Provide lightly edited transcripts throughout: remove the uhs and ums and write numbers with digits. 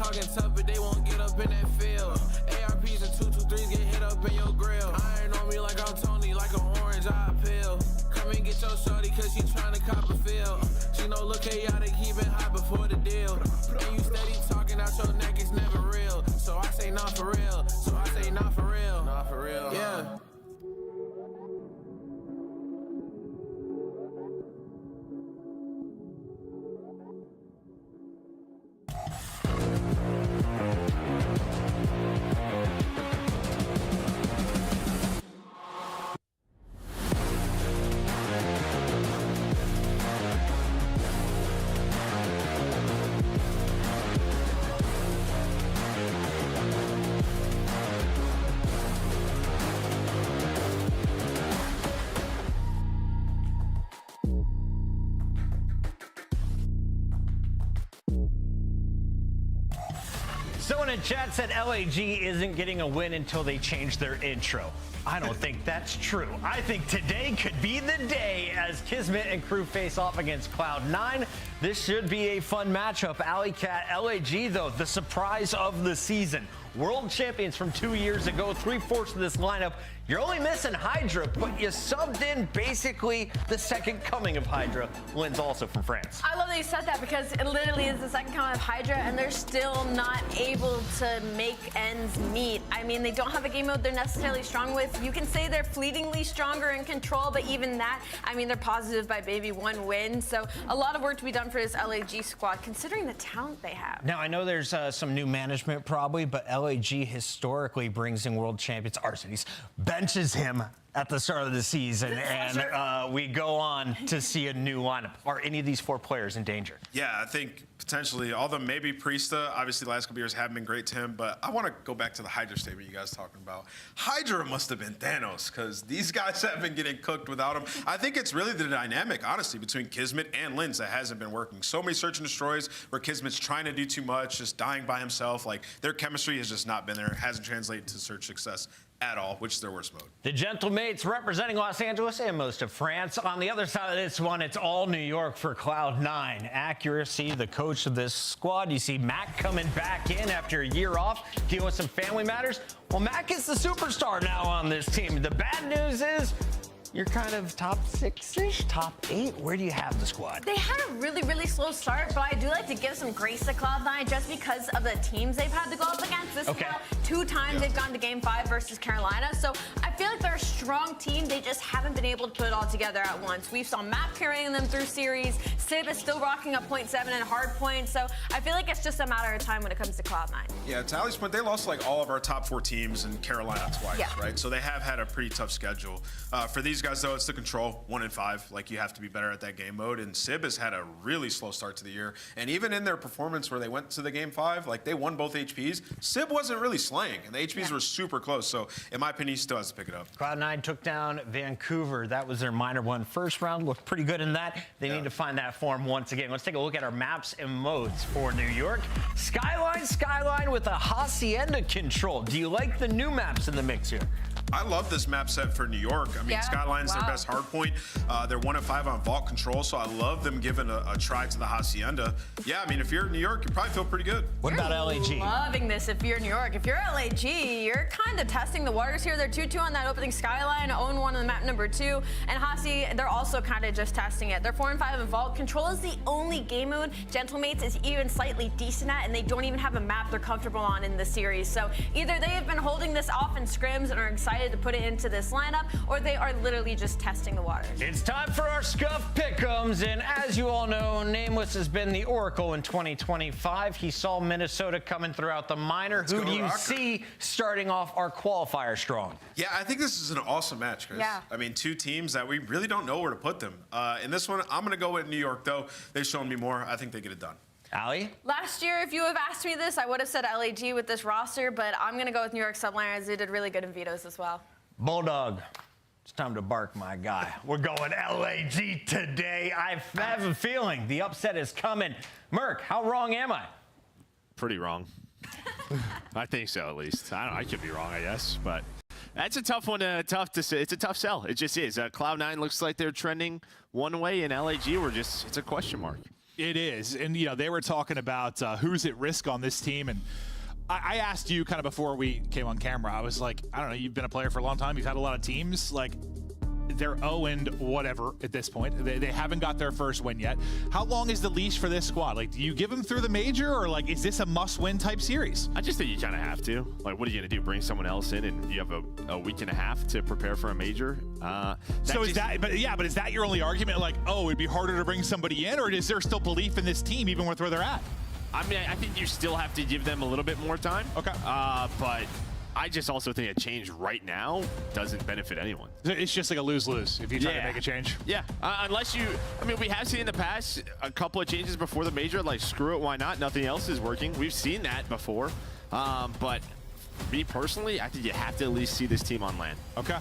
talking tough, but they won't get up in that field. ARPs and 223s get hit up in your grill. Iron on me like I'm Tony, like an orange eye pill. Come and get your shorty cause she tryna cop a feel. She know look chaotic, keep it hot before the deal. And you steady talking out your neck, it's never real. So I say not for real, so I say not for real. Not for real, yeah. Someone in chat said LAG isn't getting a win until they change their intro. I don't think that's true. I think today could be the day as Kismet and crew face off against Cloud9. This should be a fun matchup. Alley Cat, LAG, though, the surprise of the season. World champions from 2 years ago, 3/4 of this lineup. You're only missing Hydra, but you subbed in basically the second coming of Hydra. Lynn's also from France. I love that you said that because it literally is the second coming of Hydra, and they're still not able to make ends meet. I mean, they don't have a game mode they're necessarily strong with. You can say they're fleetingly stronger in control, but even that, I mean, they're positive by maybe one win. So a lot of work to be done for this LAG squad, considering the talent they have. Now, I know there's some new management probably, but LAG historically brings in world champions. Arsenis benches him at the start of the season, and we go on to see a new lineup. Are any of these four players in danger? Yeah, I think potentially all of them, maybe Priesta. Obviously, the last couple years haven't been great to him, but I want to go back to the Hydra statement you guys talking about. Hydra must have been Thanos because these guys have been getting cooked without him. I think it's really the dynamic, honestly, between Kismet and Linz that hasn't been working. So many search and destroys where Kismet's trying to do too much, just dying by himself. Like, their chemistry has just not been there. It hasn't translated to search success at all, which is their worst mode. The Gentlemates representing Los Angeles and most of France. On the other side of this one, it's all New York for Cloud9. Accuracy, the coach of this squad. You see Mac coming back in after a year off, dealing with some family matters. Well, Mac is the superstar now on this team. The bad news is you're kind of top 6-ish, top 8. Where do you have the squad? They had a really, really slow start, but I do like to give some grace to Cloud9 just because of the teams they've had to go up against. This is now 2 times they've gone to Game 5 versus Carolina. So I feel like they're a strong team. They just haven't been able to put it all together at once. We saw Matt carrying them through series. Sib is still rocking up 0.7 and hard points. So I feel like it's just a matter of time when it comes to Cloud9. Yeah, to Allie's point, they lost like all of our top 4 teams in Carolina twice, right? So they have had a pretty tough schedule. For these guys, though, it's the control, 1-5. Like, you have to be better at that game mode. And Sib has had a really slow start to the year. And even in their performance where they went to the Game 5, like, they won both HPs. Sib wasn't really slaying, and the HPs were super close. So, in my opinion, he still has to pick it up. Cloud9 took down Vancouver. That was their minor one. First round looked pretty good in that. They need to find that form once again. Let's take a look at our maps and modes for New York. Skyline with a Hacienda control. Do you like the new maps in the mix here? I love this map set for New York. I mean, Skyline's their best hard point. They're 1-5 on vault control, so I love them giving a try to the Hacienda. Yeah, I mean, if you're in New York, you probably feel pretty good. What about LAG? Loving this if you're New York. If you're LAG, you're kind of testing the waters here. They're 2-2 on that opening Skyline, 0-1 on the map number 2. And Hasi, they're also kind of just testing it. They're 4-5 in vault. Control is the only game mode Gentlemates is even slightly decent at, and they don't even have a map they're comfortable on in the series. So either they have been holding this off in scrims and are excited to put it into this lineup, or they are literally just testing the waters. It's time for our Scuff Pick'ems, and as you all know, Nameless has been the Oracle in 2025. He saw Minnesota coming throughout the minor. Who do you see starting off our qualifier strong? Yeah, I think this is an awesome match, Chris. Yeah. I mean, 2 teams that we really don't know where to put them. In this one, I'm going to go with New York, though. They've shown me more. I think they get it done. Allie? Last year, if you have asked me this, I would have said LAG with this roster, but I'm going to go with New York Subliners. They did really good in vetoes as well. Bulldog, it's time to bark, my guy. We're going LAG today. I have a feeling the upset is coming. Merc, how wrong am I? Pretty wrong. I think so, at least. I could be wrong, I guess, but that's a tough one. Tough to say. It's a tough sell. It just is. Cloud9 looks like they're trending one way, and LAG, it's a question mark. It is. And, you know, they were talking about who's at risk on this team. And I asked you kind of before we came on camera, I was like, I don't know, you've been a player for a long time. You've had a lot of teams. Like, they're 0-and whatever at this point. They haven't got their first win yet. How long is the leash for this squad? Like, do you give them through the major, or like, is this a must-win type series? I just think you kind of have to. Like, what are you going to do? Bring someone else in, and you have a week and a half to prepare for a major? So is that? But is that your only argument? Like, oh, it'd be harder to bring somebody in, or is there still belief in this team even with where they're at? I mean, I think you still have to give them a little bit more time. Okay. But I just also think a change right now doesn't benefit anyone. It's just like a lose-lose if you try to make a change. Yeah, unless you, I mean, we have seen in the past a couple of changes before the major, like screw it, why not? Nothing else is working. We've seen that before. But me personally, I think you have to at least see this team on land. Okay.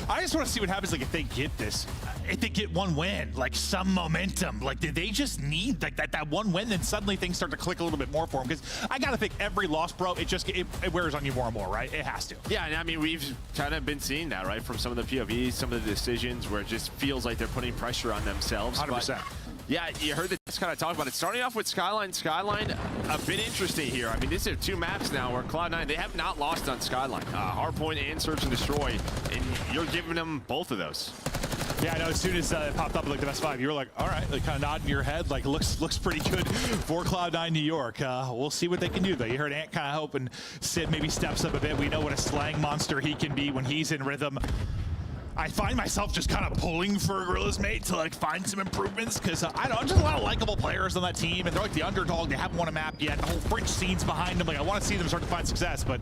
I just want to see what happens, like, if they get this, if they get one win, like some momentum. Like, did they just need like that one win, then suddenly things start to click a little bit more for them? Because I gotta think every loss, bro, it wears on you more and more, right? It has to. Yeah, and I mean, we've kind of been seeing that, right, from some of the POVs, some of the decisions where it just feels like they're putting pressure on themselves. 100%. Yeah, you heard the kind of talk about it. Starting off with Skyline, a bit interesting here. I mean, these are two maps now where Cloud9, they have not lost on Skyline. Hardpoint and Search and Destroy, and you're giving them both of those. Yeah, I know. As soon as it popped up like the best 5, you were like, all right, like kind of nodding your head, like looks pretty good for Cloud9 New York. We'll see what they can do, though. You heard Ant kind of hoping Sid maybe steps up a bit. We know what a slang monster he can be when he's in rhythm. I find myself just kind of pulling for Gorilla's mate to like find some improvements, because I don't know, just a lot of likable players on that team, and they're like the underdog. They haven't won a map yet. The whole French scene's behind them. Like, I want to see them start to find success, but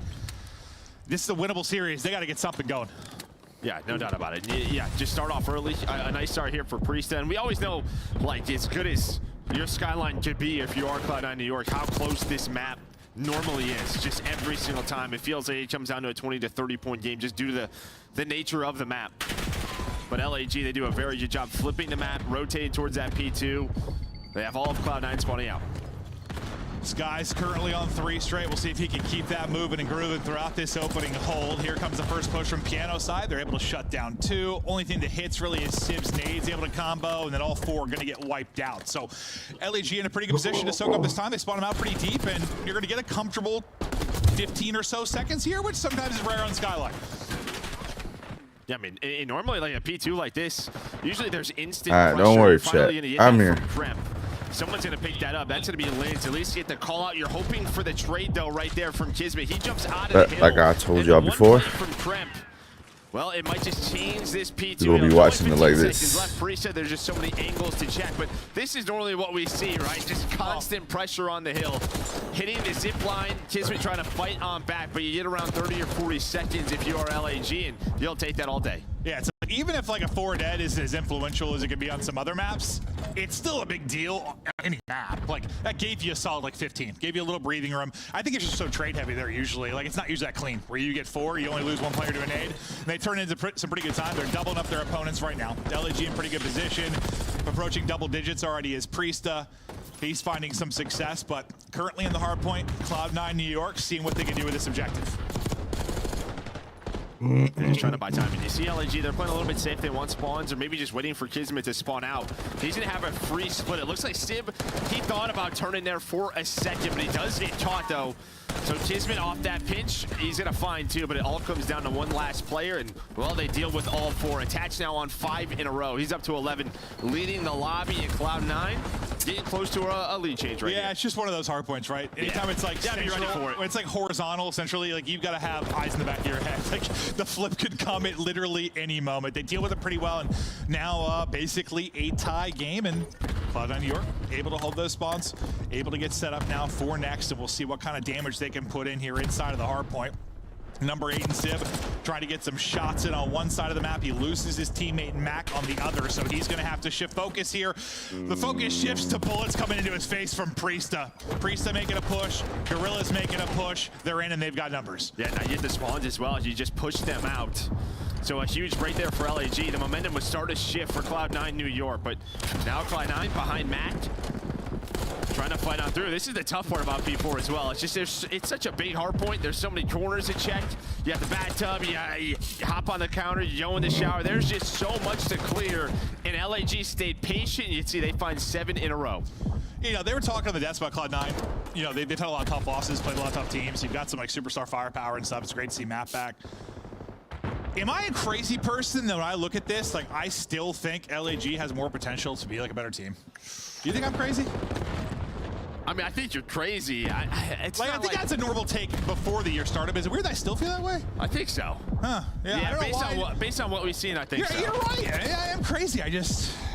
this is a winnable series. They got to get something going. Yeah, no doubt about it. Yeah, just start off early. A nice start here for Priesta, and we always know, like, as good as your Skyline could be if you are Cloud9 New York, how close this map normally is. Just every single time it feels like it comes down to a 20 to 30 point game just due to the nature of the map. But LAG, they do a very good job flipping the map, rotating towards that P2. They have all of Cloud9 spawning out. Sky's currently on 3 straight. We'll see if he can keep that moving and grooving throughout this opening hold. Here comes the first push from Piano side. They're able to shut down 2. Only thing that hits really is Sib's nades, able to combo, and then all 4 are going to get wiped out. So LAG in a pretty good position to soak up this time. They spawn him out pretty deep, and you're going to get a comfortable 15 or so seconds here, which sometimes is rare on Skyline. Yeah, I mean, normally like a P2 like this, usually there's instant All right, pressure. don't worry, Finally chat. gonna get I'm that here. from Kremp. Someone's going to pick that up. That's going to be Linz. At least get the call out. You're hoping for the trade, though, right there from Kismet. He jumps out of the hill. Like I told y'all before. From Kremp. Well, it might just change this P2. You'll be watching it like this. Left. Priesta, there's just so many angles to check, but this is normally what we see, right? Just constant pressure on the hill. Hitting the zip line, Kismet trying to fight on back, but you get around 30 or 40 seconds if you are LAG, and you'll take that all day. Yeah, it's even if like a 4 dead is as influential as it can be on some other maps, it's still a big deal on any map. Like, that gave you a solid like 15, gave you a little breathing room. I think it's just so trade heavy there usually. Like, it's not usually that clean, where you get 4, you only lose 1 player to a nade, and they turn into some pretty good time. They're doubling up their opponents right now. LAG in pretty good position, approaching double digits already is Priesta. He's finding some success, but currently in the hard point, Cloud9 New York, seeing what they can do with this objective. They're just trying to buy time. And you see LAG, they're playing a little bit safe. They want spawns, or maybe just waiting for Kismet to spawn out. He's going to have a free split. It looks like Sib, he thought about turning there for a second, but he does get caught, though. So Kismet off that pinch, he's going to find 2, but it all comes down to one last player, and, well, they deal with all 4. Attached now on 5 in a row. He's up to 11, leading the lobby in Cloud9, getting close to a lead change right Yeah, here. It's just one of those hard points, right? Anytime it's like be ready for it. When it's like horizontal, essentially, like, you've got to have eyes in the back of your head. Like, the flip could come at literally any moment. They deal with it pretty well, and now basically a tie game, and Cloud9 New York able to hold those spawns, able to get set up now for next, and we'll see what kind of damage they can put in here inside of the hard point. Number 8 and Sib trying to get some shots in on one side of the map. He loses his teammate Mac on the other, so he's going to have to shift focus here. The focus shifts to bullets coming into his face from Priesta. Priesta making a push. Gorilla's making a push. They're in, and they've got numbers. Yeah, now you get the spawns as well. You just push them out. So a huge break there for LAG. The momentum would start to shift for Cloud9 New York, but now Cloud9 behind Mac. Trying to fight on through. This is the tough part about P4 as well. It's just it's such a big hard point. There's so many corners to check. You have the bathtub, you hop on the counter, you go in the shower. There's just so much to clear. And LAG stayed patient. You see they find 7 in a row. You know, they were talking on the desk about Cloud9. You know, they've had a lot of tough losses, played a lot of tough teams. You've got some like superstar firepower and stuff. It's great to see Matt back. Am I a crazy person that when I look at this, like I still think LAG has more potential to be like a better team? Do you think I'm crazy? I mean, I think you're crazy. I think that's a normal take before the year started. Is it weird that I still feel that way? I think so. Huh. Yeah, based on what we've seen, I think so. You're right. I am crazy.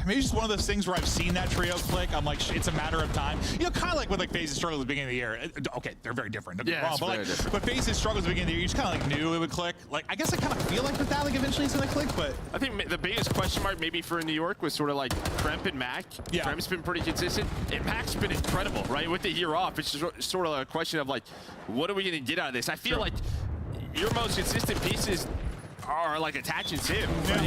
Maybe it's just one of those things where I've seen that trio click. I'm like, it's a matter of time. You know, kind of like when like FaZe struggled at the beginning of the year. Okay, they're very different. Don't get me wrong, but FaZe struggled at the beginning of the year. You just kind of like knew it would click. Like, I guess I kind of feel like with that, like eventually it's gonna click. But I think the biggest question mark maybe for New York was sort of like Kremp and Mac. Yeah. Kremp's been pretty consistent, and Mac's been incredible, right? With the year off, it's just sort of a question of like, what are we gonna get out of this? I feel like your most consistent pieces are like attaching Tim. Yeah.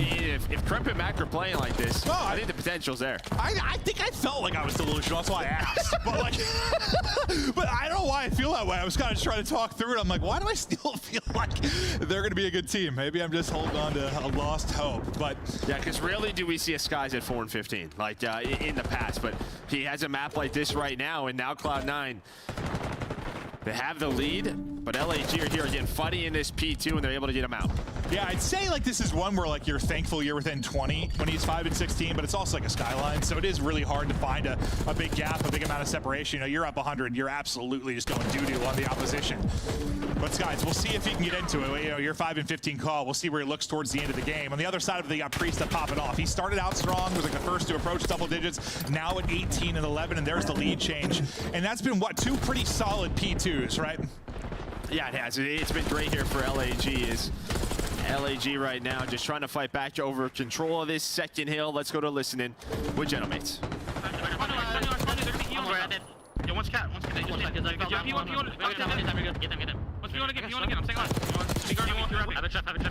If Kremp and Mac are playing like this, I think the potential's there. I think I felt like I was delusional. That's why I asked. But like, but I don't know why I feel that way. I was kind of trying to talk through it. I'm like, why do I still feel like they're going to be a good team? Maybe I'm just holding on to a lost hope. But yeah, because rarely do we see a Skies at 4-15 like in the past. But he has a map like this right now, and now Cloud9. They have the lead, but LAG are here again fighting in this P2, and they're able to get him out. Yeah, I'd say like this is one where like you're thankful you're within 20 when he's 5 and 16, but it's also like a skyline, so it is really hard to find a big gap, a big amount of separation. You know, you're up 100, you're absolutely just going doo-doo on the opposition. But guys, we'll see if he can get into it. You know, your 5 and 15 call. We'll see where he looks towards the end of the game. On the other side of it, they got Priest popping off. He started out strong, was like the first to approach double digits. Now at 18 and 11, and there's the lead change. And that's been what, 2 pretty solid P2s, right? Yeah, it has. It's been great here for LAG. Is LAG right now just trying to fight back over control of this second hill. Let's go to listening with Gentlemates. One's cat. Once you want to get, I'm saying on. Have a chef, I'm in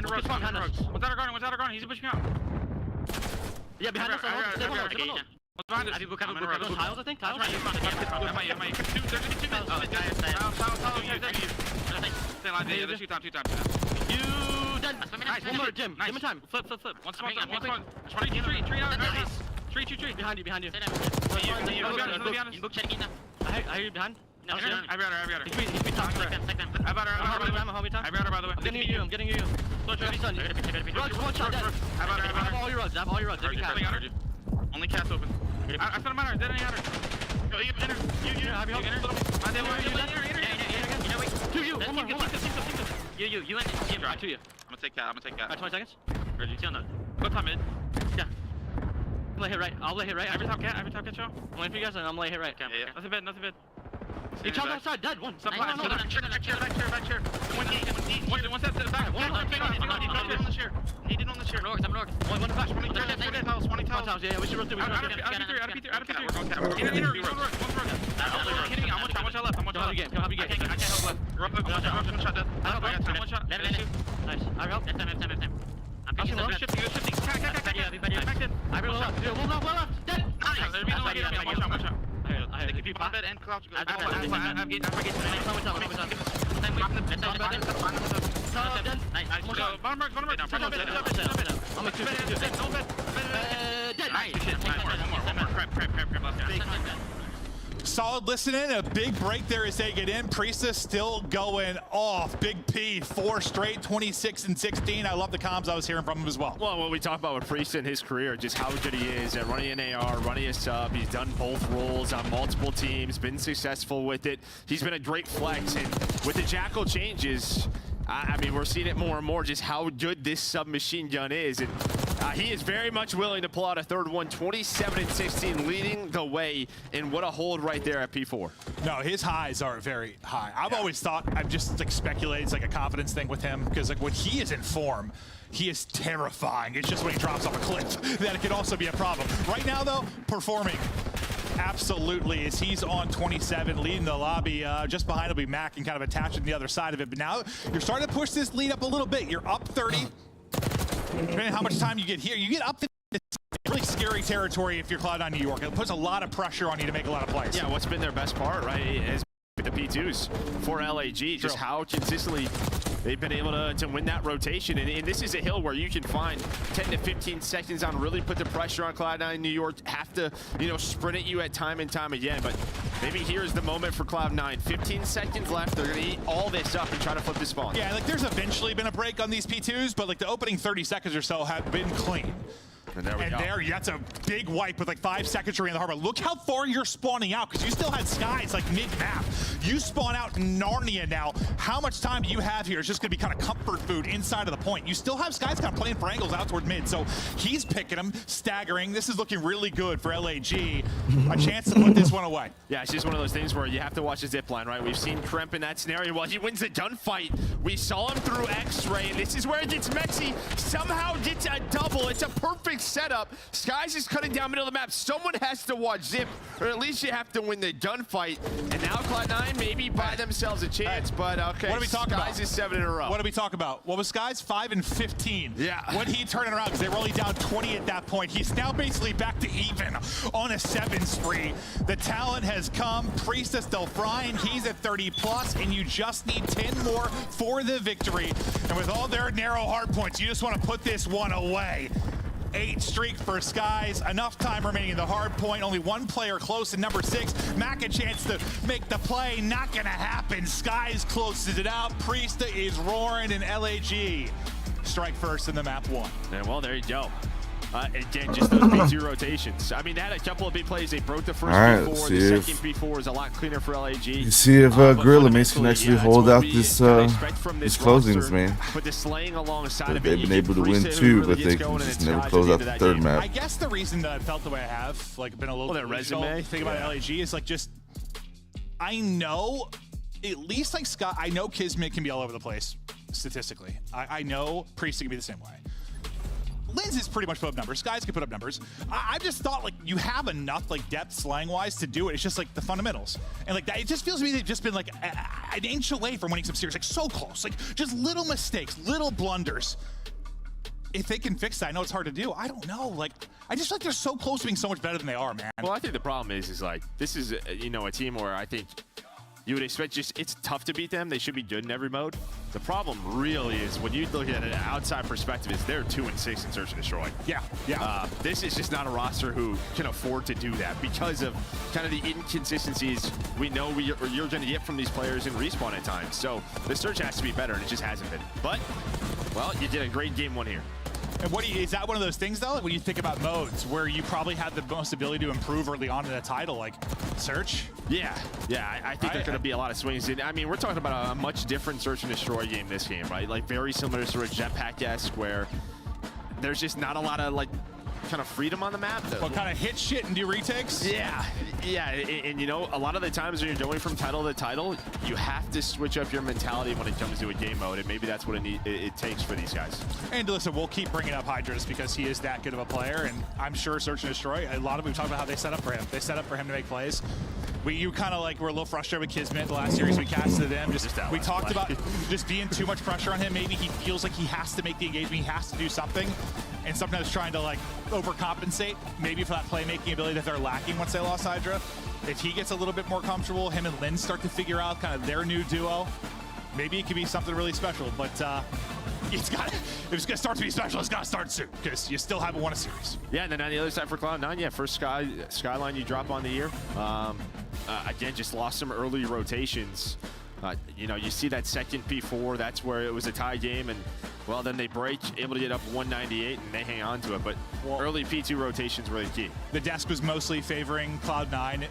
the road. What's outer garden? He's pushing out. Yeah, behind us. What's behind us? Tiles, I think. Tiles. There's 2 times. You done. Nice. One more, Jim. Give him time. Flip. One spot. 3 out. Nice. 3. Behind you. You book checking in. I hear you behind. No, I got her. He's talking. I got her, by the way. I'm getting you. Rugs, one shot dead. I have all your rugs. Only cast open. I said I'm out. Dead ain't out. Yo, you enter. You have your enter. You. One more. You enter. Right to you. I'm gonna take cat. 20 seconds. Reggie, see on that. Go top mid. Yeah. I'm gonna hit right. I'll lay hit right. Every top cat, show. I'm waiting for you guys, and I'm gonna lay hit right. Yeah. Nothing bad. You chopped outside, dead. One. Back chair. One step to the back. He did on the chair. I'm north. One flash. 20 tiles. Yeah, we should run through. Out of P3. We're going cat. How much I left? Don't have your game. I can't help left. One shot dead. I got one shot. Nice. I help. Time. I'm shifting. Back in. I will left. Dead. One shot. If you pop it and crouch, go. I'm getting. Solid listening, a big break there as they get in. Priesta still going off. Big P, 4 straight, 26 and 16. I love the comms I was hearing from him as well. Well, what we talk about with Priesta in his career, just how good he is at running an AR, running a sub. He's done both roles on multiple teams, been successful with it. He's been a great flex, and with the Jackal changes, I mean, we're seeing it more and more just how good this submachine gun is. And he is very much willing to pull out a third one, 27 and 16, leading the way. And what a hold right there at P4. No, his highs are very high. I've always thought, I've just like speculated, it's like a confidence thing with him, because like when he is in form, he is terrifying. It's just when he drops off a cliff that it can also be a problem. Right now though, performing absolutely, as he's on 27, leading the lobby. Just behind will be Mac and kind of attached to the other side of it. But now you're starting to push this lead up a little bit. You're up 30. Depending on how much time you get here, you get up to really scary territory if you're Cloud9 New York. It puts a lot of pressure on you to make a lot of plays. Yeah, what's been their best part, right, is the P2s for LAG, just how consistently they've been able to win that rotation. And this is a hill where you can find 10 to 15 seconds on, really put the pressure on Cloud9. New York have to, you know, sprint at you at time and time again. But maybe here's the moment for Cloud9. 15 seconds left. They're going to eat all this up and try to flip the spawn. Yeah, like there's eventually been a break on these P2s, but like the opening 30 seconds or so have been clean. And there we go. That's a big wipe with like 5 seconds remaining in the harbor. Look how far you're spawning out, because you still had Skies like mid-map. You spawn out Narnia now. How much time do you have here? It's just going to be kind of comfort food inside of the point. You still have Skies kind of playing for angles out toward mid, so he's picking them, staggering. This is looking really good for LAG. A chance to put this one away. Yeah, it's just one of those things where you have to watch the zip line, right? We've seen Kremp in that scenario. Well, he wins the gunfight. We saw him through X-Ray, and this is where it gets messy. Somehow gets a double. It's a perfect setup. Skies is cutting down middle of the map. Someone has to watch Zip, or at least you have to win the gunfight. And now Cloud9 maybe buy themselves a chance, but okay. What are we talking about? Skies is 7 in a row. What do we talk about? What was Skies? 5 and 15. Yeah. When he turning around, because they were only down 20 at that point. He's now basically back to even on a 7 spree. The talent has come. Priestess still frying. He's at 30 plus, and you just need 10 more for the victory. And with all their narrow hard points, you just want to put this one away. 8 streak for Skies. Enough time remaining in the hard point. Only one player close in number 6. Mac a chance to make the play. Not gonna happen. Skies closes it out. Priesta is roaring, and LAG strike first in the map 1. And well, there you go. Again, just those P2 rotations. I mean, they had a couple of big plays. They broke the first P4. The second P4 is a lot cleaner for LAG. You see if Gorilla Mace can actually hold out this closings, man. But the slaying alongside of They've been able to win 2, but they can just never close out the third map. I guess the reason that I felt the way I have, like, been a little bit resume thing about LAG is like just, I know at least like Scott, I know Kismet can be all over the place statistically. I know Priest can be the same way. Linz is pretty much put up numbers. Skies can put up numbers. I just thought like you have enough like depth slang-wise to do it. It's just like the fundamentals. And like that, it just feels to me they've just been like an inch away from winning some series. Like so close. Like just little mistakes, little blunders. If they can fix that, I know it's hard to do. I don't know. Like I just feel like they're so close to being so much better than they are, man. Well, I think the problem is like this is you know, a team where I think you would expect just it's tough to beat them. They should be good in every mode. The problem really is when you look at an outside perspective is they're 2-6 in Search and Destroy. Yeah. This is just not a roster who can afford to do that because of kind of the inconsistencies we know you're going to get from these players in respawn at times. So the Search has to be better, and it just hasn't been. But, well, you did a great game 1 here. And what do you, is that one of those things though, when you think about modes where you probably had the most ability to improve early on in the title, like Search? Yeah, I think there's going to be a lot of swings. I mean, we're talking about a much different Search and Destroy game this game, right? Like very similar to sort of Jetpack-esque where there's just not a lot of like kind of freedom on the map. Well, kind of hit shit and do retakes? Yeah, and you know, a lot of the times when you're going from title to title, you have to switch up your mentality when it comes to a game mode, and maybe that's what it takes for these guys. And listen, we'll keep bringing up Hydras because he is that good of a player, and I'm sure Search and Destroy, a lot of them talk about how they set up for him. They set up for him to make plays. You kind of like were a little frustrated with Kismet the last series we casted him. We talked about just being too much pressure on him. Maybe he feels like he has to make the engagement, he has to do something, and sometimes trying to like overcompensate maybe for that playmaking ability that they're lacking once they lost Hydra. If he gets a little bit more comfortable, him and Lynn start to figure out kind of their new duo, maybe it could be something really special. But if it's gonna start to be special, it's gotta start soon because you still haven't won a series. Yeah, and then on the other side for Cloud9, yeah, first Skyline you drop on the year. Again, just lost some early rotations. You know, you see that second P4, that's where it was a tie game, and well, then they break, able to get up 198, and they hang on to it. But early P2 rotations were the key. The desk was mostly favoring Cloud9.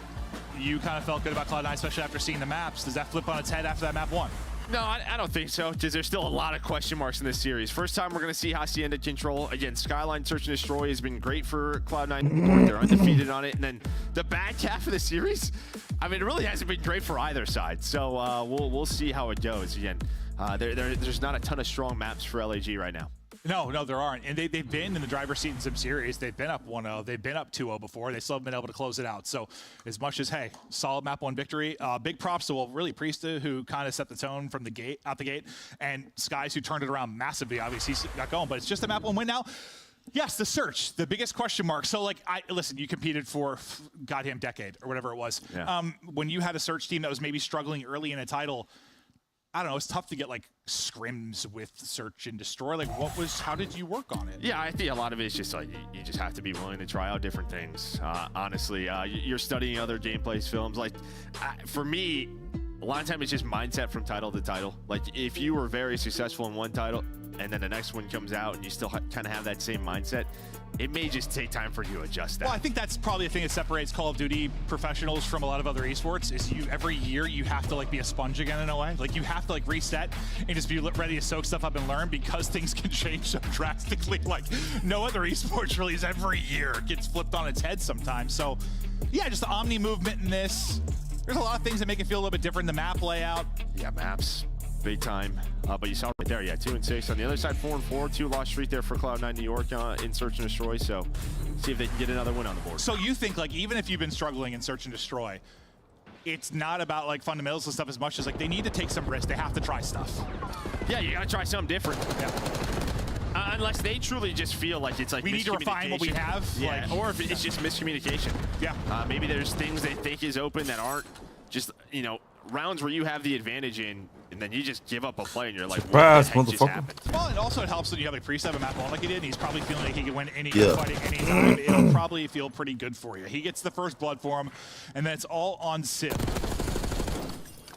You kind of felt good about Cloud9, especially after seeing the maps. Does that flip on its head after that map 1? No, I don't think so, because there's still a lot of question marks in this series. First time we're going to see Hacienda control. Again, Skyline Search and Destroy has been great for Cloud9. They're undefeated on it. And then the back half of the series, I mean, it really hasn't been great for either side. So we'll see how it goes. Again, there's not a ton of strong maps for LAG right now. No, there aren't. And they've been in the driver's seat in some series. They've been up 1-0. They've been up 2-0 before. They still haven't been able to close it out. So as much as, hey, solid map 1 victory, big props to, well, really Priesta, who kind of set the tone from the gate, out the gate, and Skies, who turned it around massively. Obviously, he's got going, but it's just a map 1 win now. Yes, the search, the biggest question mark. So, like, listen, you competed for goddamn decade or whatever it was. Yeah. When you had a search team that was maybe struggling early in a title, I don't know, it's tough to get, like, scrims with search and destroy. Like, how did you work on it? Yeah, I think a lot of it is just like you just have to be willing to try out different things. Honestly, you're studying other gameplays, films. Like, for me, a lot of time it's just mindset from title to title. Like, if you were very successful in one title and then the next one comes out and you still kind of have that same mindset, it may just take time for you to adjust that. Well, I think that's probably the thing that separates Call of Duty professionals from a lot of other esports is every year you have to like be a sponge again in a way. Like you have to like reset and just be ready to soak stuff up and learn because things can change so drastically. Like no other esports really is every year. It gets flipped on its head sometimes. So yeah, just the omni movement in this. There's a lot of things that make it feel a little bit different. The map layout. Yeah, maps. Big time. But you saw right there, yeah, 2-6. On the other side, 4-4. 2-loss streak there for Cloud9 New York in Search and Destroy. So see if they can get another win on the board. So you think, like, even if you've been struggling in Search and Destroy, it's not about, like, fundamentals and stuff as much as, like, they need to take some risks. They have to try stuff. Yeah, you got to try something different. Yeah. Unless they truly just feel like it's like we need to refine what we have. Yeah, like, or if it's just miscommunication. Yeah. Maybe there's things they think is open that aren't just, you know, rounds where you have the advantage in, and then you just give up a play, and you're like, what the heck just happened? Well, and also it helps that you have like Priest have a map on like he did, and he's probably feeling like he can win any fighting anytime. It'll probably feel pretty good for you. He gets the first blood for him, and then it's all on Sib.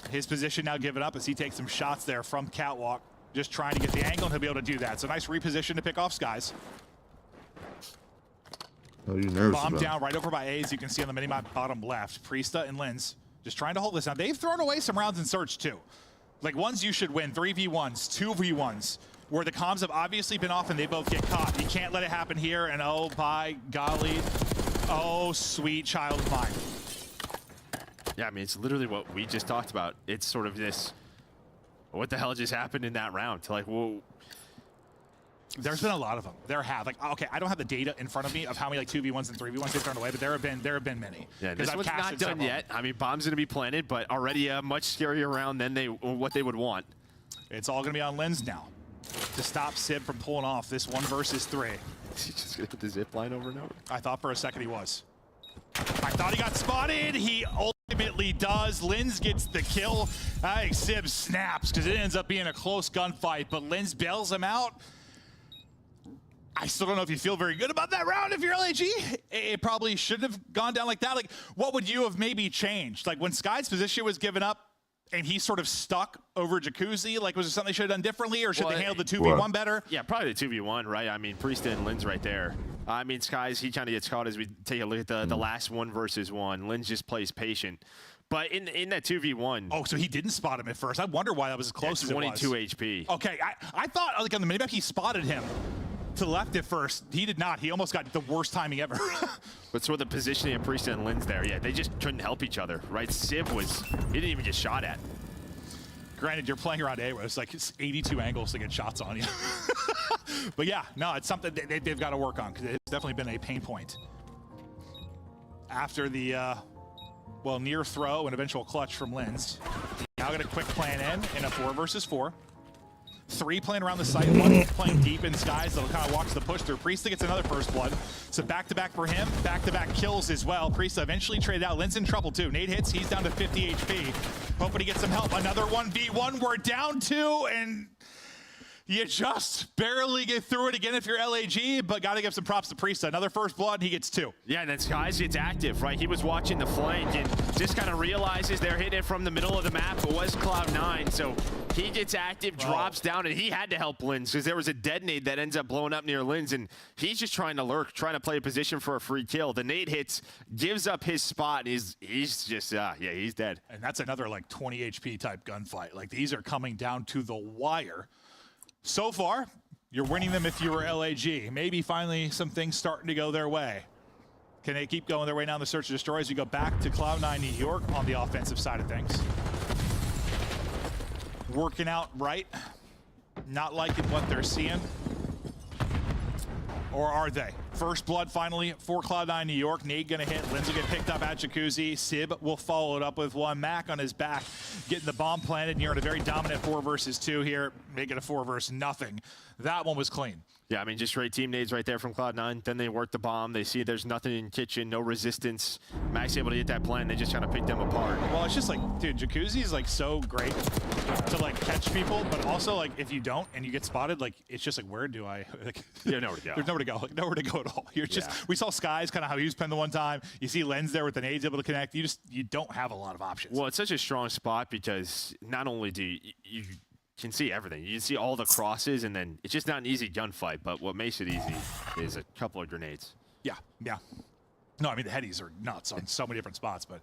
His position now given up as he takes some shots there from Catwalk, just trying to get the angle, and he'll be able to do that. So nice reposition to pick off Skies. Oh, you nervous Bomb about? down right over by A, as you can see on the minimap bottom left. Priesta and Linz just trying to hold this down. They've thrown away some rounds in Search too. Like ones you should win, 3v1s, 2v1s, where the comms have obviously been off and they both get caught. You can't let it happen here, and oh, by golly. Oh, sweet child of mine. Yeah, I mean, it's literally what we just talked about. It's sort of this, what the hell just happened in that round? Like, whoa. There's been a lot of them. There have. Like, okay, I don't have the data in front of me of how many like 2v1s and 3v1s they've thrown away, but there have been many. Yeah, this one's not done yet. I mean, bomb's going to be planted, but already a much scarier round than what they would want. It's all going to be on Linz now to stop Sib from pulling off this 1 versus 3. Is he just going to put the zip line over and over? I thought for a second he was. I thought he got spotted. He ultimately does. Linz gets the kill. I think Sib snaps because it ends up being a close gunfight, but Linz bails him out. I still don't know if you feel very good about that round if you're LAG. It probably shouldn't have gone down like that. Like, what would you have maybe changed? Like, when Sky's position was given up and he sort of stuck over Jacuzzi, like, was there something they should have done differently, or should they handle the 2v1 better? Yeah, probably the 2v1, right? I mean, Priest and Linz right there. I mean, Skies, he kind of gets caught as we take a look at the last 1 versus 1. Linz just plays patient. But in that 2v1... Oh, so he didn't spot him at first. I wonder why that was as close as it was. 22 HP. Okay, I thought, like, on the minimap, he spotted him to the left at first. He did not. He almost got the worst timing ever. But sort of the positioning of Priest and Linz there, yeah, they just couldn't help each other, right? Sib he didn't even get shot at. Granted, you're playing around A where it's like 82 angles to get shots on you. But yeah, no, it's something they've got to work on because it's definitely been a pain point. After the, near throw and eventual clutch from Linz. Now got a quick plan in a 4 versus 4. 3 playing around the site, 1 playing deep in Skies that'll kind of watch the push through. Priesta gets another first blood. So back-to-back for him, back-to-back kills as well. Priesta eventually traded out. Linz in trouble too. Nade hits, he's down to 50 HP. Hoping he gets some help. Another 1v1, we're down 2, and you just barely get through it again if you're LAG, but got to give some props to Priesta. Another first blood, he gets 2. Yeah, and then Skies gets active, right? He was watching the flank and just kind of realizes they're hitting it from the middle of the map. It was Cloud9, so he gets active, drops down, and he had to help Linz because there was a dead nade that ends up blowing up near Linz, and he's just trying to lurk, trying to play a position for a free kill. The nade hits, gives up his spot, and he's just, he's dead. And that's another like 20 HP type gunfight. Like, these are coming down to the wire. So far, you're winning them if you were LAG. Maybe finally some things starting to go their way. Can they keep going their way now in the search and destroy as we go back to Cloud9 New York on the offensive side of things? Working out right. Not liking what they're seeing. Or are they? First blood finally for Cloud9 New York. Nade gonna hit. Linz will get picked up at Jacuzzi. Sib will follow it up with 1. Mac on his back, getting the bomb planted. And you're in a very dominant 4 versus 2 here. Make it a 4 versus nothing. That one was clean. Yeah, I mean, just straight team nades right there from Cloud9. Then they work the bomb. They see there's nothing in kitchen, no resistance. Max able to get that plan. They just kind of pick them apart. Well, it's just like, dude, Jacuzzi is like so great to like catch people, but also like if you don't and you get spotted, like it's just like, where do I? Like, Yeah, nowhere to go. There's nowhere to go. Like, nowhere to go at all. You're just. We saw Skies kind of how he was penned the one time. You see Lens there with the nades able to connect. You don't have a lot of options. Well, it's such a strong spot because not only do you can see everything. You can see all the crosses, and then it's just not an easy gunfight, but what makes it easy is a couple of grenades. Yeah. No, I mean, the headies are nuts on so many different spots, but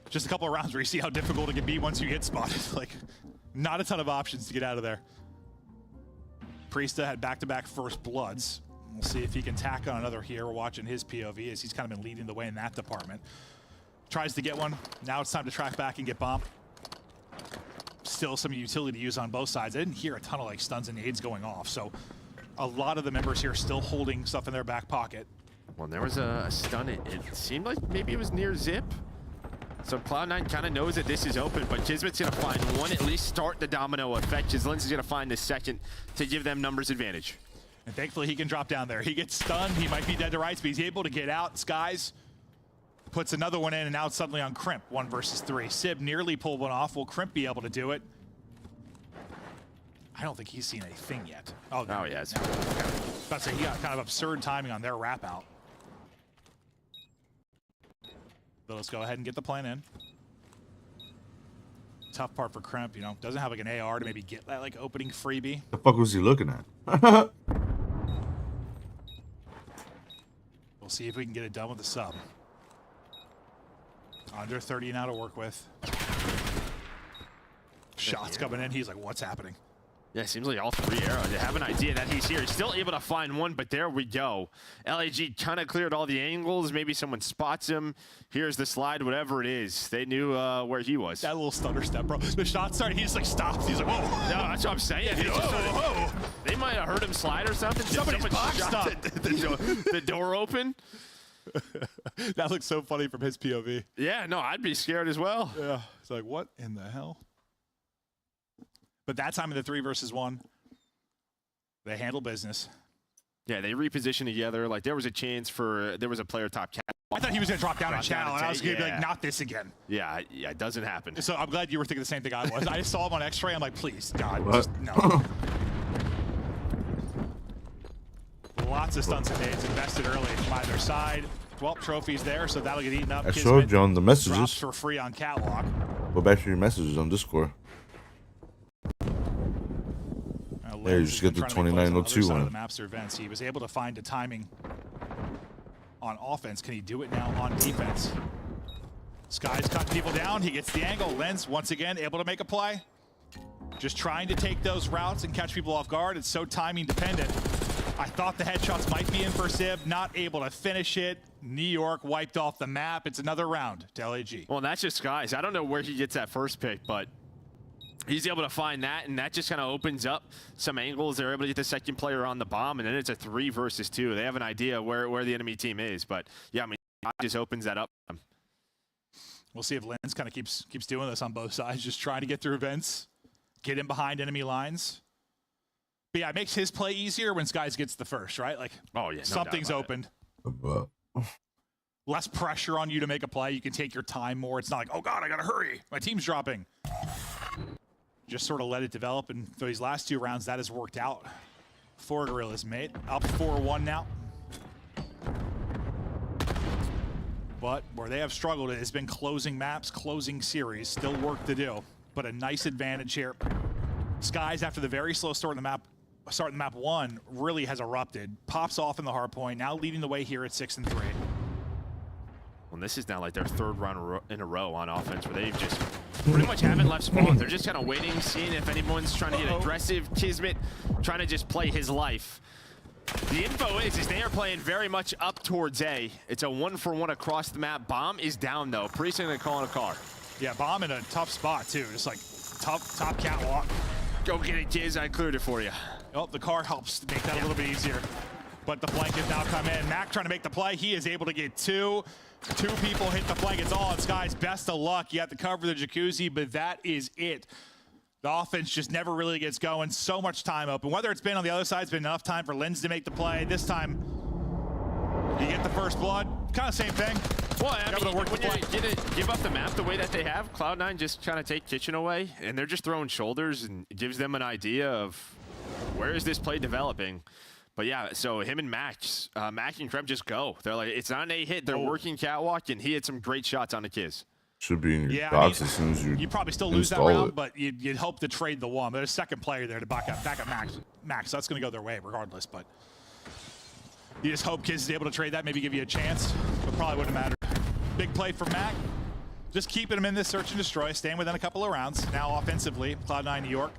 just a couple of rounds where you see how difficult it can be once you get spotted. Like, not a ton of options to get out of there. Priesta had back-to-back first bloods. We'll see if he can tack on another here. We're watching his POV as he's kind of been leading the way in that department. Tries to get one. Now it's time to track back and get bombed. Still some utility to use on both sides. I didn't hear a ton of like stuns and nades going off, so a lot of the members here still holding stuff in their back pocket. Well, there was a stun. It seemed like maybe it was near Zip. So Cloud9 kind of knows that this is open, but Kismet's going to find one, at least start the domino effect. Lens is going to find the second to give them numbers advantage. And thankfully he can drop down there. He gets stunned. He might be dead to rights, but he's able to get out. Skies puts another one in, and now it's suddenly on Crimp, 1 versus 3. Sib nearly pulled one off. Will Crimp be able to do it? I don't think he's seen a thing yet. Oh, no. Yeah. It's about to say, he got kind of absurd timing on their wrap out. So let's go ahead and get the plan in. Tough part for Crimp, you know, doesn't have like an AR to maybe get that like opening freebie. The fuck was he looking at? We'll see if we can get it done with the sub. Under 30 now to work with. Shots coming in. He's like, what's happening? Yeah, it seems like all 3 arrows. They have an idea that he's here. He's still able to find one, but there we go. LAG kind of cleared all the angles. Maybe someone spots him. Here's the slide, whatever it is. They knew where he was. That little stutter step, bro. The shot started. He just like stops. He's like, whoa. No, that's what I'm saying. They might have heard him slide or something. Somebody's boxed up. The door open. That looks so funny from his POV. Yeah, no, I'd be scared as well. Yeah, it's like, what in the hell? But that time in the 3 versus 1, they handle business. Yeah, they repositioned together. Like, there was a chance for, there was a player top cat. I thought he was going to drop down a channel, and I was going to be like, not this again. Yeah, it doesn't happen. So I'm glad you were thinking the same thing I was. I saw him on X-ray. I'm like, please, God, What? just no. Lots of stunts and nades invested early from either side. 12 trophies there, so that'll get eaten up. I showed you on the drops messages. for free on Catwalk. Go back to your messages on Discord. There, you just get the 2902 on one. the maps or events. He was able to find the timing on offense. Can he do it now on defense? Sky's cutting people down. He gets the angle. Lens, once again, able to make a play. Just trying to take those routes and catch people off guard. It's so timing dependent. I thought the headshots might be in for Sib. Not able to finish it. New York wiped off the map. It's another round to LAG. Well, that's just Skies. I don't know where he gets that first pick, but he's able to find that, and that just kind of opens up some angles. They're able to get the second player on the bomb, and then it's a 3 versus 2. They have an idea where the enemy team is, but yeah, I mean, it just opens that up. We'll see if Lens kind of keeps doing this on both sides, just trying to get through events, get in behind enemy lines. But yeah, it makes his play easier when Skies gets the first, right? Like, oh yeah, no something's opened. Less pressure on you to make a play. You can take your time more. It's not like, oh God, I gotta hurry. My team's dropping. Just sort of let it develop, and for these last 2 rounds, that has worked out for Gorillas, mate. Up 4-1 now. But where they have struggled, it has been closing maps, closing series. Still work to do, but a nice advantage here. Skies, after the very slow start in the map 1, really has erupted. Pops off in the hard point, now leading the way here at 6-3. Well, this is now like their 3rd round in a row on offense, where they've just pretty much haven't left spawn. They're just kind of waiting, seeing if anyone's trying to get aggressive. Kismet trying to just play his life. The info is they are playing very much up towards A. It's a 1-for-1 across the map. Bomb is down though. Priest gonna call in a car. Yeah, Bomb in a tough spot too. Just like top catwalk. Go get it, Kiz. I cleared it for you. Oh, the car helps make that a little bit easier. But the flank has now come in. Mac trying to make the play. He is able to get 2. 2 people hit the flank. It's all on Skies. Best of luck. You have to cover the Jacuzzi, but that is it. The offense just never really gets going. So much time open. Whether it's been on the other side, it's been enough time for Lens to make the play. This time, you get the first blood. Kind of same thing. Well, I mean, when you give up the map the way that they have, Cloud9 just trying to take Kitchen away, and they're just throwing shoulders, and it gives them an idea of where is this play developing. But yeah, so him and Max and Krem just go. They're like, it's not an A hit. They're working catwalk, and he had some great shots on the Kiz. Should be in your box as soon as you probably still lose that round, but you'd hope to trade the one. But there's a second player there to back up Max. So that's going to go their way regardless. But you just hope Kiz is able to trade that, maybe give you a chance. But probably wouldn't matter. Big play for Mac. Just keeping him in this search and destroy, staying within a couple of rounds. Now offensively, Cloud9 New York.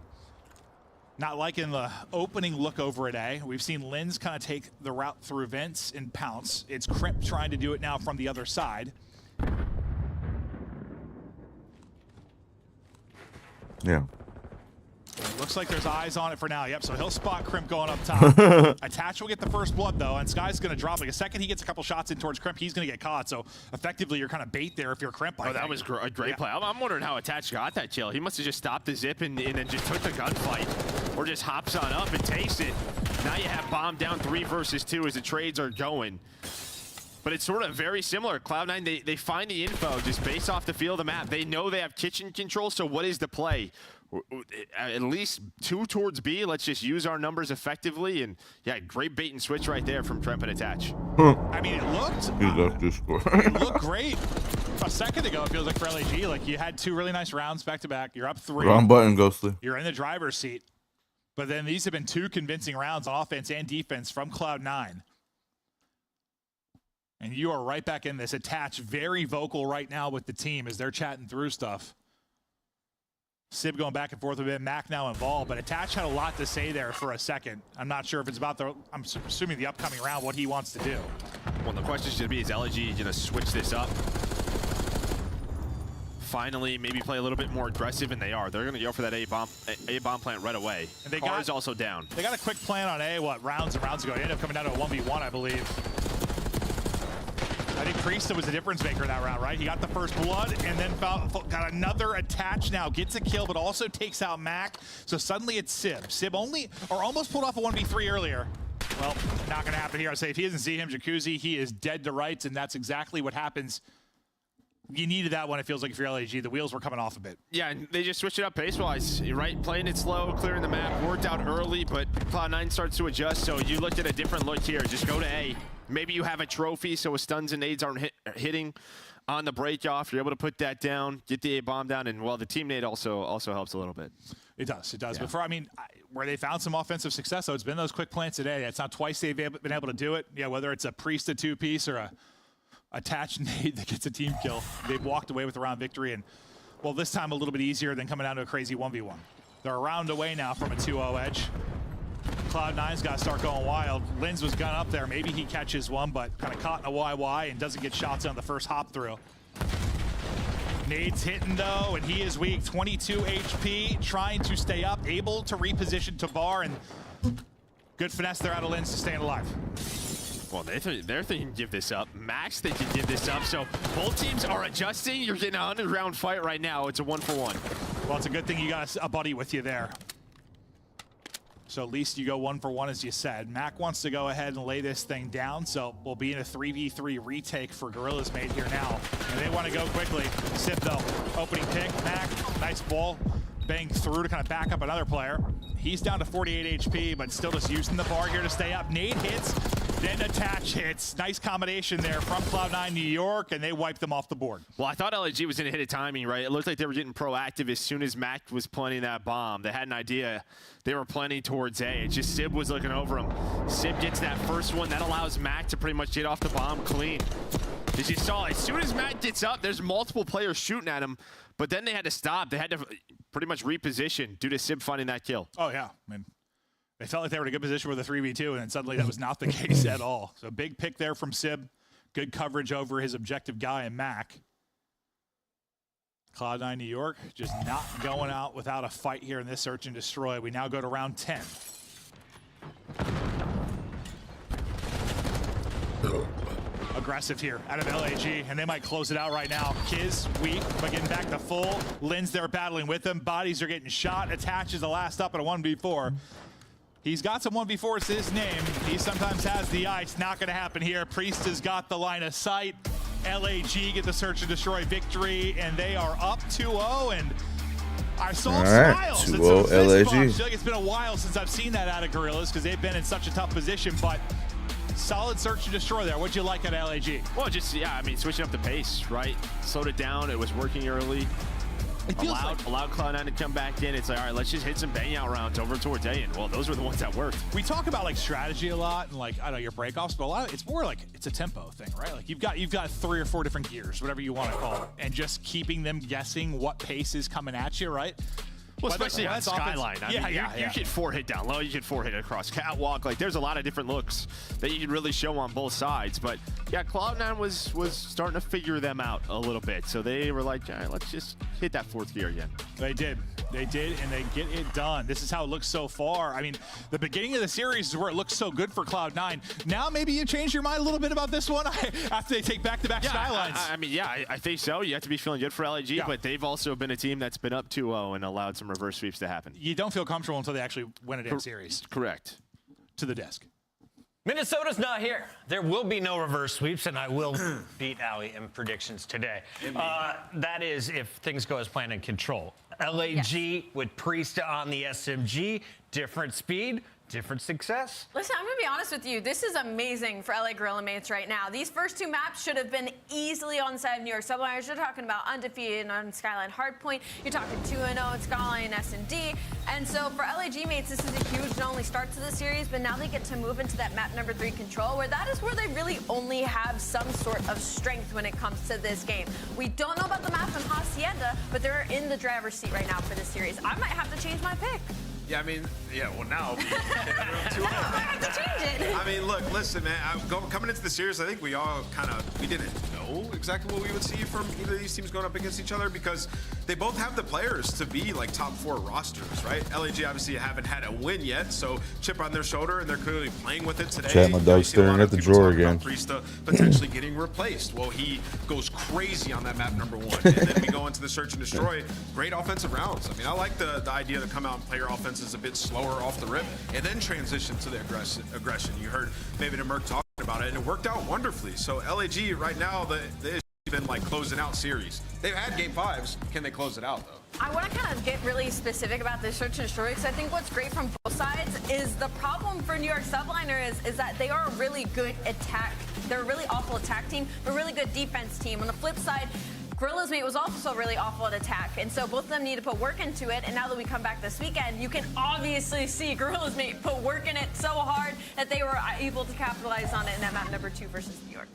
Not liking the opening look over at A. We've seen Lens kind of take the route through Vince and pounce. It's Crimp trying to do it now from the other side. Yeah. Looks like there's eyes on it for now. Yep, so he'll spot Crimp going up top. Attach will get the first blood, though, and Sky's going to drop. Like a second he gets a couple shots in towards Crimp, he's going to get caught. So effectively, you're kind of bait there if you're Crimp. Oh, that was a great play. I'm wondering how Attach got that kill. He must have just stopped the zip and then just took the gunfight, or just hops on up and takes it. Now you have bomb down 3 versus 2 as the trades are going. But it's sort of very similar. Cloud9, they find the info just based off the feel of the map. They know they have kitchen control, so what is the play? At least 2 towards B. Let's just use our numbers effectively. And yeah, great bait and switch right there from Tremp and Attach. I mean, it looked great. A second ago, it feels like for LAG, like you had 2 really nice rounds back to back. You're up 3. Wrong button, Ghostly. You're in the driver's seat. But then these have been 2 convincing rounds on offense and defense from Cloud9. And you are right back in this. Attach very vocal right now with the team as they're chatting through stuff. Sib going back and forth a bit. Mac now involved, but Attach had a lot to say there for a second. I'm not sure if it's about I'm assuming the upcoming round, what he wants to do. Well, the question should be, is LG going to switch this up? Finally, maybe play a little bit more aggressive, and they are. They're going to go for that A bomb plant right away. And they is also down. They got a quick plan on A, rounds and rounds ago. It ended up coming down to a 1v1, I believe. I think Priesta was the difference maker in that round, right? He got the first blood and then got another Attach now. Gets a kill, but also takes out Mac. So suddenly it's Sib. Sib almost pulled off a 1v3 earlier. Well, not going to happen here. I say if he doesn't see him, Jacuzzi, he is dead to rights, and that's exactly what happens. You needed that one, it feels like, if you're LAG. The wheels were coming off a bit. Yeah, and they just switched it up pace-wise, right? Playing it slow, clearing the map, worked out early, but Cloud9 starts to adjust, so you looked at a different look here. Just go to A. Maybe you have a trophy, so stuns and nades aren't hitting on the break-off. You're able to put that down, get the A bomb down, and, well, the team nade also helps a little bit. It does. Yeah. But where they found some offensive success, though, it's been those quick plants today. It's not twice they've been able to do it. Yeah, whether it's a Priesta 2-piece or a Attached nade that gets a team kill. They've walked away with a round victory, and, well, this time a little bit easier than coming down to a crazy 1v1. They're a round away now from a 2-0 edge. Cloud9's got to start going wild. Lens was gun up there. Maybe he catches one, but kind of caught in a YY and doesn't get shots on the first hop through. Nade's hitting, though, and he is weak. 22 HP, trying to stay up, able to reposition to bar, and good finesse there out of Lens to staying alive. Well, they're thinking give this up. Max thinking give this up. So both teams are adjusting. You're getting an 100-round fight right now. It's a 1-for-1. Well, it's a good thing you got a buddy with you there. So at least you go 1-for-1, as you said. Mac wants to go ahead and lay this thing down. So we'll be in a 3v3 retake for Gorilla's made here now. And they want to go quickly. Sip, though. Opening pick. Mac, nice ball. Bang through to kind of back up another player. He's down to 48 HP, but still just using the bar here to stay up. Nade hits, then Attach hits. Nice combination there from Cloud9 New York, and they wiped them off the board. Well, I thought LAG was going to hit a timing, right? It looked like they were getting proactive as soon as Mac was planting that bomb. They had an idea. They were planning towards A. It's just Sib was looking over him. Sib gets that first one. That allows Mac to pretty much get off the bomb clean. As you saw, as soon as Mac gets up, there's multiple players shooting at him, but then they had to stop. They had to pretty much reposition due to Sib finding that kill. Oh, yeah. I mean, they felt like they were in a good position with a 3v2, and then suddenly that was not the case at all. So big pick there from Sib. Good coverage over his objective guy in Mac. Cloud9 New York just not going out without a fight here in this search and destroy. We now go to round 10. A aggressive here out of LAG, and they might close it out right now. Kiz, weak, but getting back to full. Lin's there battling with them. Bodies are getting shot. Attaches the last up at a 1v4. He's got some 1v4s to his name. He sometimes has the ice. Not going to happen here. Priest has got the line of sight. LAG get the search and destroy victory, and they are up 2-0. And I saw smiles. 2-0 LAG. I feel like it's been a while since I've seen that out of Gorillas because they've been in such a tough position, but solid search and destroy there. What'd you like at LAG? Well, just, yeah, I mean, switching up the pace, right? Slowed it down. It was working early. Allowed Cloud9 to come back in. It's like, all right, let's just hit some bang out rounds over towards A. And well, those were the ones that worked. We talk about like strategy a lot and like, I don't know, your breakoffs, but a lot of it's more like it's a tempo thing, right? Like you've got 3 or 4 different gears, whatever you want to call it, and just keeping them guessing what pace is coming at you, right? Well, especially on Skyline. I mean, you can 4-hit down low, you can 4-hit across catwalk. Like, there's a lot of different looks that you can really show on both sides. But yeah, Cloud9 was starting to figure them out a little bit. So they were like, all right, let's just hit that 4th gear again. They did, and they get it done. This is how it looks so far. I mean, the beginning of the series is where it looks so good for Cloud9. Now maybe you changed your mind a little bit about this one after they take back-to-back Skylines. I mean, yeah, I think so. You have to be feeling good for LAG, but they've also been a team that's been up 2-0 and allowed some reverse sweeps to happen. You don't feel comfortable until they actually win a damn series. Correct. To the desk. Minnesota's not here. There will be no reverse sweeps, and I will beat Ali in predictions today. That is if things go as planned and control. LAG with Priest on the SMG, different speed, different success. Listen, I'm going to be honest with you. This is amazing for LA Gorilla mates right now. These first 2 maps should have been easily on the side of New York Subliners. You're talking about undefeated on Skyline Hardpoint. You're talking 2-0 at Skyline S&D. And so for LAG mates, this is a huge not only start to the series, but now they get to move into that map number 3 control, where that is where they really only have some sort of strength when it comes to this game. We don't know about the map in Hacienda, but they're in the driver's seat right now for this series. I might have to change my pick. Yeah, I mean, well, now. I have to change it. I mean, look, listen, man. Coming into the series, I think we all we didn't know exactly what we would see from either of these teams going up against each other because they both have the players to be like top 4 rosters, right? LAG obviously haven't had a win yet, so chip on their shoulder, and they're clearly playing with it today. Chat, my dog's staring at the drawer again. Priesta potentially getting replaced. Well, he goes crazy on that map number 1, and then we go into the search and destroy. Great offensive rounds. I mean, I like the idea to come out and play your offense is a bit slower off the rip and then transition to the aggression. You heard maybe the Merc talking about it, and it worked out wonderfully. So LAG right now, the issue has been like closing out series. They've had game 5s. Can they close it out though? I want to kind of get really specific about this search and destroy because I think what's great from both sides is the problem for New York Subliner is that they are a really good attack. They're a really awful attack team, but a really good defense team. On the flip side, Gorilla's mate was also really awful at attack, and so both of them need to put work into it. And now that we come back this weekend, you can obviously see Gorilla's mate put work in it so hard that they were able to capitalize on it in that map number 2 versus New York.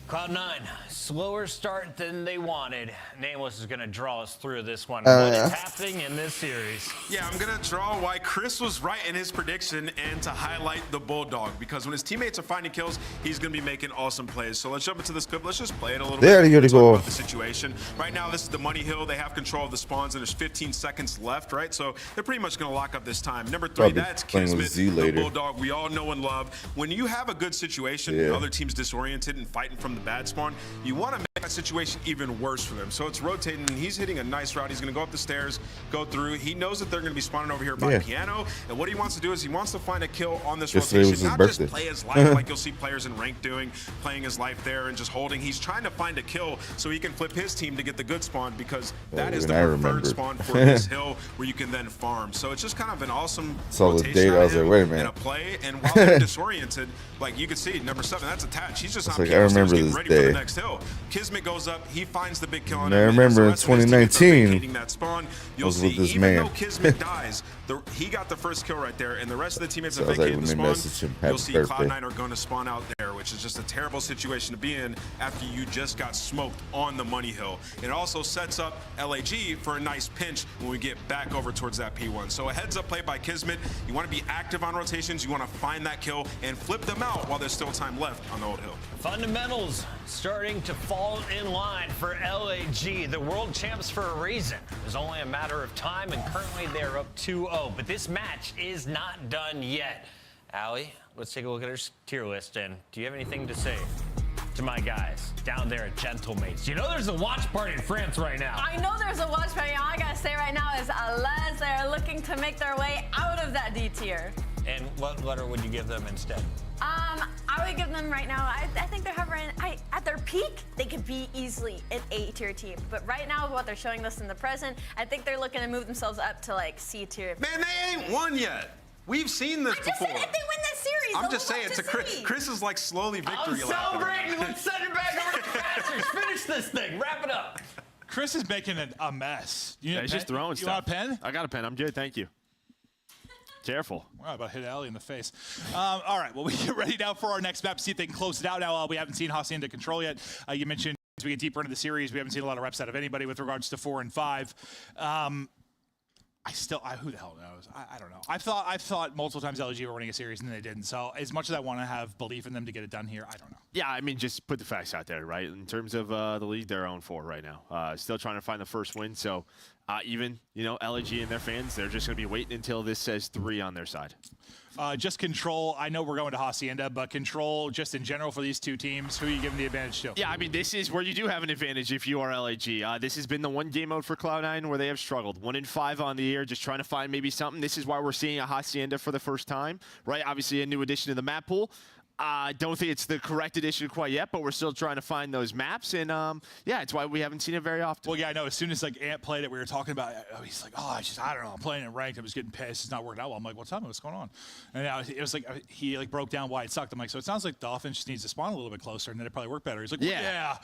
Cloud9, slower start than they wanted. Nameless is going to draw us through this one. What is happening in this series? Yeah, I'm going to draw why Chris was right in his prediction and to highlight the Bulldog, because when his teammates are finding kills, he's going to be making awesome plays. So let's jump into this clip. Let's just play it a little bit. There you go. About the situation. Right now, this is the Money Hill. They have control of the spawns, and there's 15 seconds left, right? So they're pretty much going to lock up this time. Number 3, Probably that's Kismet, the Bulldog we all know and love. When you have a good situation, the other team's disoriented and fighting from the bad spawn, you want to make that situation even worse for them. So it's rotating, and he's hitting a nice route. He's going to go up the stairs, go through. He knows that they're going to be spawning over here by Piano, and what he wants to do is he wants to find a kill on this rotation, not just play his life like you'll see players in rank doing, playing his life there and just holding. He's trying to find a kill so he can flip his team to get the good spawn, because that is the preferred spawn for this hill where you can then farm. So it's just kind of an awesome rotation I was like, wait a minute. and a play, and while they're disoriented, like you can see, number 7, that's attached. He's just on like, I remember getting this ready day. for the next hill. Kismet goes up, he finds the big kill on I him. remember in So that's when his teammates are 2019, vacating that spawn. You'll was see, with this even man. though Kismet dies, he got the first kill right there, and the rest of the teammates have So I was like, vacated the let me spawn. message him, happy You'll see birthday. Cloud9 are going to spawn out there, which is just a terrible situation to be in after you just got smoked on the Money Hill. It also sets up LAG for a nice pinch when we get back over towards that P1. So a heads-up play by Kismet. You want to be active on rotations. You want to find that kill and flip them out while there's still time left on the old hill. Fundamentals starting to fall in line for LAG, the world champs for a reason. It was only a matter of time, and currently they're up 2-0. But this match is not done yet. Allie, let's take a look at her tier list, and do you have anything to say? to my guys down there at Gentlemates. You know there's a watch party in France right now. I know there's a watch party. All I gotta say right now is Les, they're looking to make their way out of that D tier. And what letter would you give them instead? I would give them right now, I think they're hovering, at their peak, they could be easily an A tier team. But right now, what they're showing us in the present, I think they're looking to move themselves up to like C tier. Man, they ain't won yet. We've seen this before. I just said if they win this series, I'm just saying, Chris is like slowly victory I'm lapping. celebrating. Let's send it back over to Masters. Finish this thing. Wrap it up. Chris is making a mess. You need He's a just pen? throwing You stuff. want a pen? I got a pen. I'm good. Thank you. Careful. Wow, about hit Allie in the face. All right, well, we get ready now for our next map, see if they can close it out. Now, we haven't seen Hacienda Control yet. You mentioned as we get deeper into the series, we haven't seen a lot of reps out of anybody with regards to 4 and 5. Who the hell knows? I don't know. I thought multiple times LG were winning a series and they didn't. So as much as I want to have belief in them to get it done here, I don't know. Yeah, I mean, just put the facts out there, right? In terms of the league, they're 0-4 right now. Still trying to find the first win. So even, LG and their fans, they're just going to be waiting until this says 3 on their side. Just Control. I know we're going to Hacienda, but Control, just in general for these two teams, who are you giving the advantage to? Yeah, I mean, this is where you do have an advantage if you are LAG. This has been the one game mode for Cloud9 where they have struggled. 1-5 on the year, just trying to find maybe something. This is why we're seeing a Hacienda for the first time, right? Obviously, a new addition to the map pool. I don't think it's the correct edition quite yet, but we're still trying to find those maps, and yeah, it's why we haven't seen it very often. Well, yeah, I know. As soon as Ant played it, we were talking about it. He's like, I don't know. I'm playing it ranked. I was getting pissed. It's not working out well. I'm like, well, tell me what's going on. And now it was like he broke down why it sucked. I'm like, so it sounds like the offense just needs to spawn a little bit closer, and then it probably work better. He's like, well, yeah.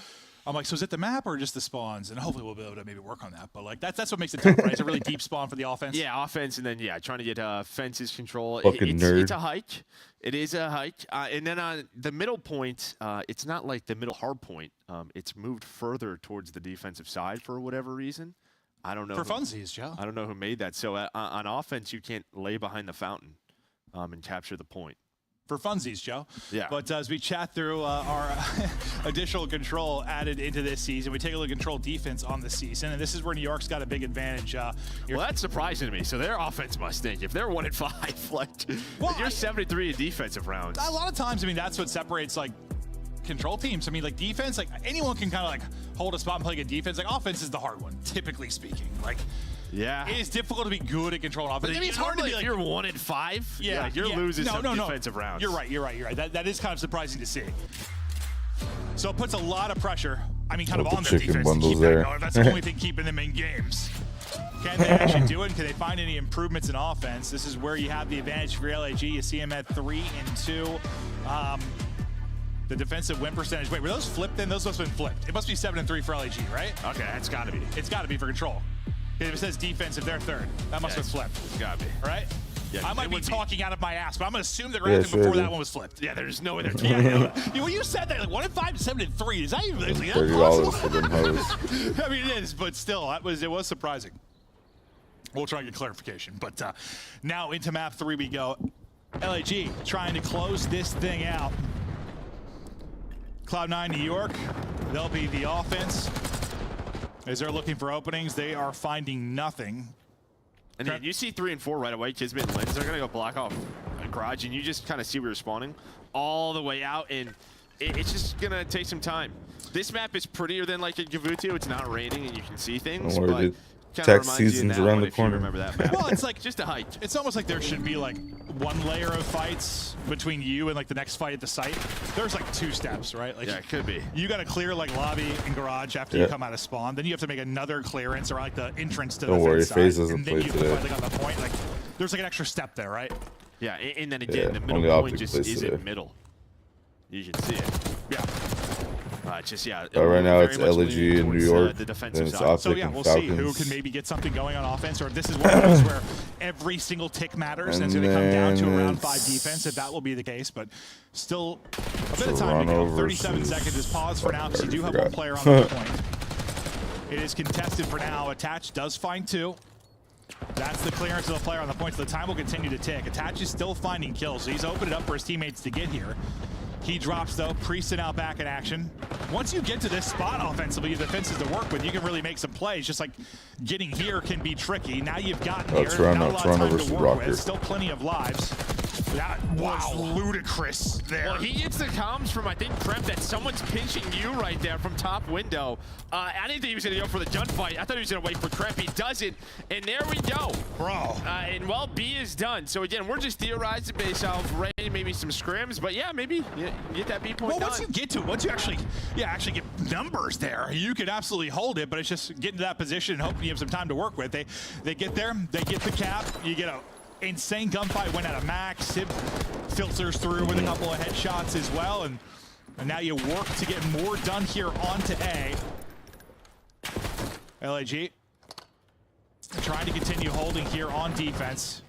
I'm like, so is it the map or just the spawns? And hopefully we'll be able to maybe work on that. But that's what makes it tough, right? It's a really deep spawn for the offense. Yeah, offense, and then trying to get fences control. Nerd. It's a hike. It is a hike. And then on the middle point, it's not like the middle hard point. It's moved further towards the defensive side for whatever reason. I don't know. For funsies, Joe. I don't know who made that. So on offense, you can't lay behind the fountain and capture the point. For funsies, Joe. Yeah. But as we chat through our additional control added into this season, we take a look at control defense on the season, and this is where New York's got a big advantage. Well, that's surprising to me. So their offense must stink. If they're 1-5, you're 73 in defensive rounds. A lot of times, I mean, that's what separates control teams. I mean, defense, anyone can kind of hold a spot and play good defense. Offense is the hard one, typically speaking. Yeah, it is difficult to be good at controlling offense. But it's hard to be if you're 1-5. Yeah, you're losing some defensive rounds. You're right. That is kind of surprising to see. So it puts a lot of pressure. I mean, kind of on their defense to keep that going. That's the only thing keeping them in games. Can they actually do it? Can they find any improvements in offense? This is where you have the advantage for LAG. You see them at 3 and 2. The defensive win percentage. Wait, were those flipped then? Those must have been flipped. It must be 7 and 3 for LAG, right? Okay, that's got to be. It's got to be for control. If it says defense, if they're 3rd, that must have flipped. It's got to be. Right? Yeah, I might be talking out of my ass, but I'm going to assume they're right before that one was flipped. Yeah, there's no way they're talking. When you said that, 1-5 to 7 and 3, is that even $30 for them hoes. I mean, it is, but still, it was surprising. We'll try and get clarification. But now into map 3 we go. LAG trying to close this thing out. Cloud9 New York, they'll be the offense. As they're looking for openings, they are finding nothing. And then you see 3 and 4 right away. Kismet and Lens, they're going to go block off a garage, and you just kind of see where you're spawning all the way out, and it's just going to take some time. This map is prettier than in Gavutio. It's not raining, and you can see things, but tax season's around the corner. Remember that map. Well, it's just a hike. It's almost like there should be one layer of fights between you and the next fight at the site. There's 2 steps, right? Yeah, it could be. You got to clear lobby and garage after you come out of spawn. Then you have to make another clearance around the entrance to the fence side. FaZe doesn't and then play you today. can fight on the point. There's an extra step there, right? Yeah, and then again, the middle only point Optic just plays isn't today. middle. You can see it. Yeah. Right now it's LAG in New York, the then defensive it's side. Optic So yeah, and we'll Falcons. see who can maybe get something going on offense, or if this is one of those where every single tick matters, and it's going to come down to a round 5 defense, if that will be the case. But still a bit of time to go. 37 seconds is pause for now, because you do have one player on the point. It is contested for now. Attach does find 2. That's the clearance of the player on the point, so the time will continue to tick. Attach is still finding kills, so he's opened it up for his teammates to get here. He drops though, Priest now back in action. Once you get to this spot offensively, the defenses to work with, you can really make some plays. Just getting here can be tricky. Now you've gotten here, not a lot of time to work with. Still plenty of lives. That was ludicrous there. Well, he gets the comms from, I think, Kremp, that someone's pinching you right there from top window. I didn't think he was going to go for the gunfight. I thought he was going to wait for Kremp. He doesn't, and there we go. Bro. And, well, B is done. So, again, we're just theorizing based off rain, maybe some scrims. But, yeah, maybe you get that B point done. Once you get to it, once you actually get numbers there, you could absolutely hold it, but it's just getting to that position and hoping you have some time to work with. They get there, they get the cap, you get a insane gunfight, went at a max. Sib filters through with a couple of headshots as well, and now you work to get more done here onto A. LAG trying to continue holding here on defense.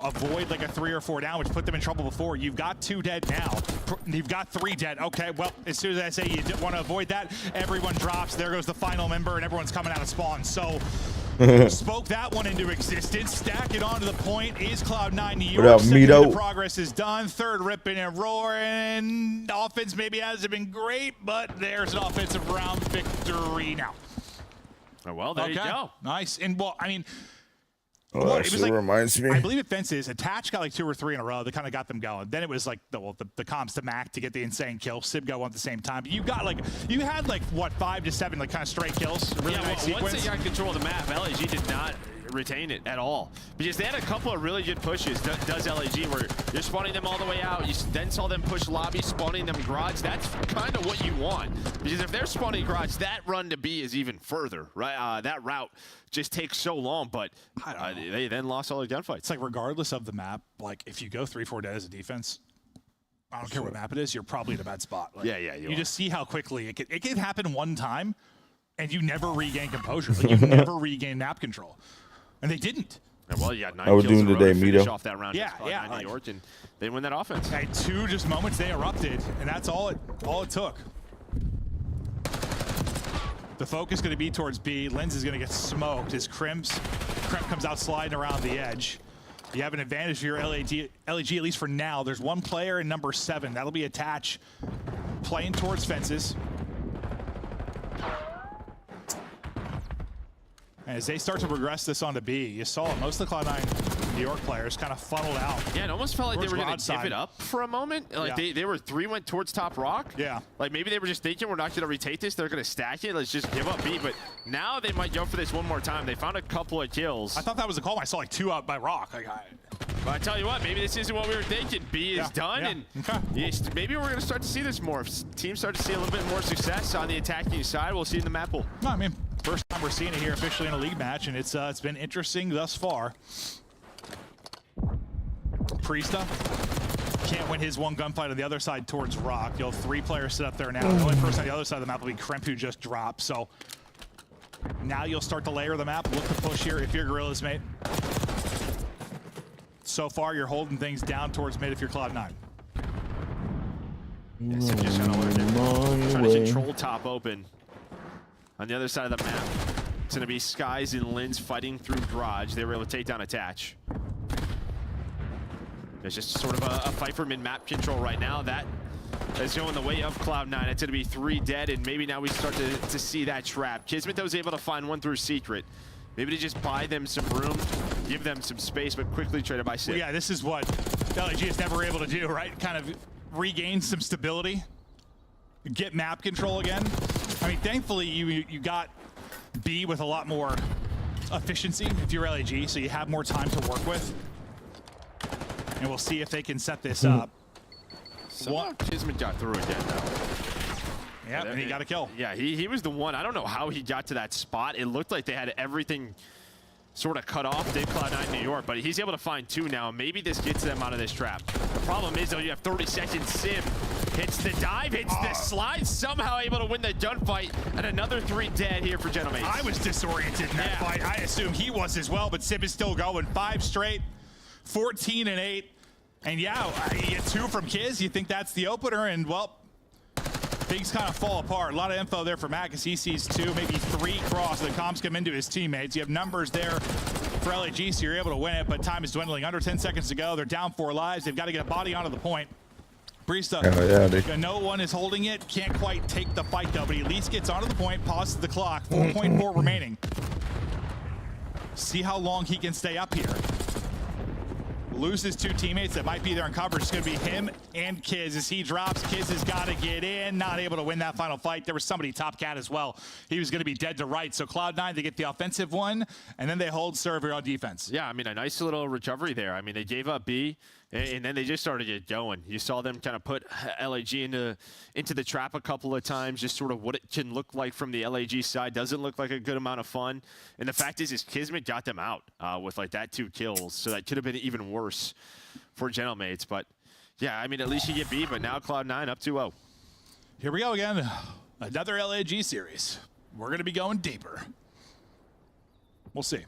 Avoid like a 3 or 4 down, which put them in trouble before. You've got 2 dead now. You've got 3 dead. Okay, well, as soon as I say you want to avoid that, everyone drops. There goes the final member, and everyone's coming out of spawn. So spoke that one into existence. Stack it onto the point. Is Cloud9 New York. Second bit of progress is done. Third ripping and roaring. Offense maybe hasn't been great, but there's an offensive round victory now. Oh, well, there you go. Nice. And, well, I mean, Oh, it was like, reminds me. I believe it fences. Attach got like 2 or 3 in a row. That kind of got them going. Then it was like the comms to Mac to get the insane kill. Sib got one at the same time. But you had like what 5 to 7 like kind of straight kills. Really nice sequence. Once they got control of the map, LAG did not retain it at all because they had a couple of really good pushes. Does LAG where you're spawning them all the way out. You then saw them push lobby, spawning them garage. That's kind of what you want because if they're spawning garage, that run to B is even further, right? That route just takes so long, but they then lost all their gunfights. It's like regardless of the map, like if you go 3-4 dead as a defense, I don't care what map it is, you're probably in a bad spot. Like, you just see how quickly it can happen one time, and you never regain composure. Like you never regain map control, and they didn't. Well, you got 9 I was kills doing in a row to today, finish Mito. off that round. Yeah. New York, and they win that offense. At 2 just moments they erupted, and that's all it took. The focus going to be towards B. Lens is going to get smoked as Kremp comes out sliding around the edge. You have an advantage for your LAG, at least for now. There's one player in number 7. That'll be Attach, playing towards fences. As they start to progress this onto B, you saw most of the Cloud9 New York players kind of funneled out. Yeah, it almost felt like they were going to give it up for a moment. Like they were 3 went towards top rock. Yeah. Like maybe they were just thinking we're not going to retake this. They're going to stack it. Let's just give up B. But now they might go for this one more time. They found a couple of kills. I thought that was a call. I saw like 2 out by rock. But I tell you what, maybe this isn't what we were thinking. B is done, and maybe we're going to start to see this more. If teams start to see a little bit more success on the attacking side, we'll see in the map pool. No, I mean, first time we're seeing it here officially in a league match, and it's been interesting thus far. Priesta can't win his one gunfight on the other side towards Rock. You'll have 3 players set up there now. The only person on the other side of the map will be Kremp, who just dropped. So now you'll start to layer the map. Look to push here if you're Gorillas, mate. So far, you're holding things down towards mid if you're Cloud9. Yes, just trying to control top open. On the other side of the map, it's going to be Skies and Lins fighting through garage. They were able to take down Attach. There's just sort of a fight for mid-map control right now. That is going the way of Cloud9. It's going to be 3 dead, and maybe now we start to see that trap. Kismet, though, was able to find one through Secret. Maybe to just buy them some room, give them some space, but quickly traded by Sid. Well, yeah, this is what LAG is never able to do, right? Kind of regain some stability, get map control again. I mean, thankfully, you got B with a lot more efficiency if you're LAG, so you have more time to work with. And we'll see if they can set this up. Somehow Kismet got through again, though. Yeah, and he got a kill. Yeah, he was the one. I don't know how he got to that spot. It looked like they had everything sort of cut off. Dave Cloud9 New York, but he's able to find 2 now. Maybe this gets them out of this trap. The problem is, though, you have 30 seconds. Sim hits the dive, hits the slide, somehow able to win the gunfight, and another 3 dead here for Gentlemen. I was disoriented in that fight. I assume he was as well, but Sim is still going. 5 straight, 14 and 8. And yeah, you get 2 from Kiz. You think that's the opener, and well, things kind of fall apart. A lot of info there for Mac as he sees 2, maybe 3 cross. The comms come into his teammates. You have numbers there for LAG, so you're able to win it, but time is dwindling. Under 10 seconds to go. They're down 4 lives. They've got to get a body onto the point. Priesta, no one is holding it. Can't quite take the fight, though, but he at least gets onto the point, pauses the clock. 4.4 remaining. See how long he can stay up here. loses 2 teammates that might be there in coverage. It's going to be him and Kiz. As he drops, Kiz has got to get in. Not able to win that final fight. There was somebody top cat as well. He was going to be dead to right. So Cloud9, they get the offensive one, and then they hold server on defense. Yeah, I mean, a nice little recovery there. I mean, they gave up B, and then they just started to get going. You saw them kind of put LAG into the trap a couple of times, just sort of what it can look like from the LAG side. Doesn't look like a good amount of fun. And the fact is Kismet got them out with like that 2 kills. So that could have been even worse for Gentlemates. But yeah, I mean, at least you get B, but now Cloud9 up 2-0. Here we go again. Another LAG series. We're going to be going deeper. We'll see.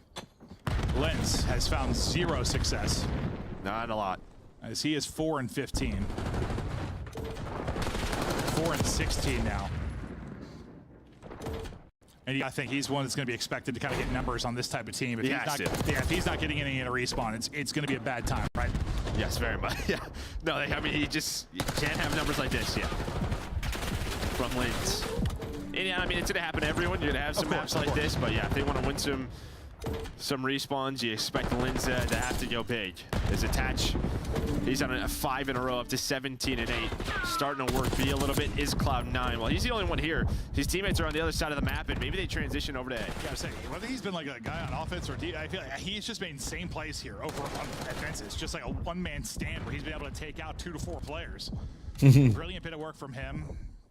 Lens has found 0 success. Not a lot. As he is 4-15. 4-16 now. And I think he's one that's going to be expected to kind of get numbers on this type of team. If he's not getting any in a respawn, it's going to be a bad time, right? Yes, very much. Yeah. No, I mean, you can't have numbers like this yet. From Lens. And yeah, I mean, it's going to happen to everyone. You're going to have some maps like this, but yeah, if they want to win some respawns, you expect Lens to have to go big. His attach, he's on a 5 in a row up to 17-8. Starting to work B a little bit is Cloud9. Well, he's the only one here. His teammates are on the other side of the map, and maybe they transition over to A. Yeah, I was saying, whether he's been like a guy on offense or D, I feel like he's just made insane plays here over on offenses. Just like a one-man stand where he's been able to take out 2 to 4 players. Brilliant bit of work from him.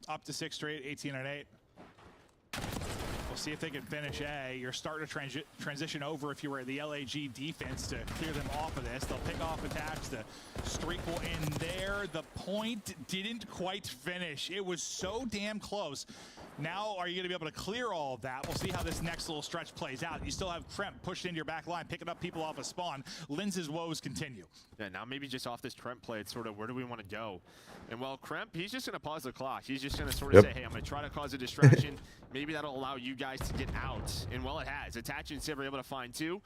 Up to 6 straight, 18-8. We'll see if they can finish A. You're starting to transition over if you were the LAG defense to clear them off of this. They'll pick off attacks. The streak will end there. The point didn't quite finish. It was so damn close. Now, are you going to be able to clear all of that? We'll see how this next little stretch plays out. You still have Kremp pushed into your back line, picking up people off a spawn. Lens's woes continue. Yeah, now maybe just off this Kremp play, it's sort of where do we want to go? And well, Kremp, he's just going to pause the clock. He's just going to sort of say, hey, I'm going to try to cause a distraction. Maybe that'll allow you guys to get out. And well, it has. Attach and Civ are able to find 2.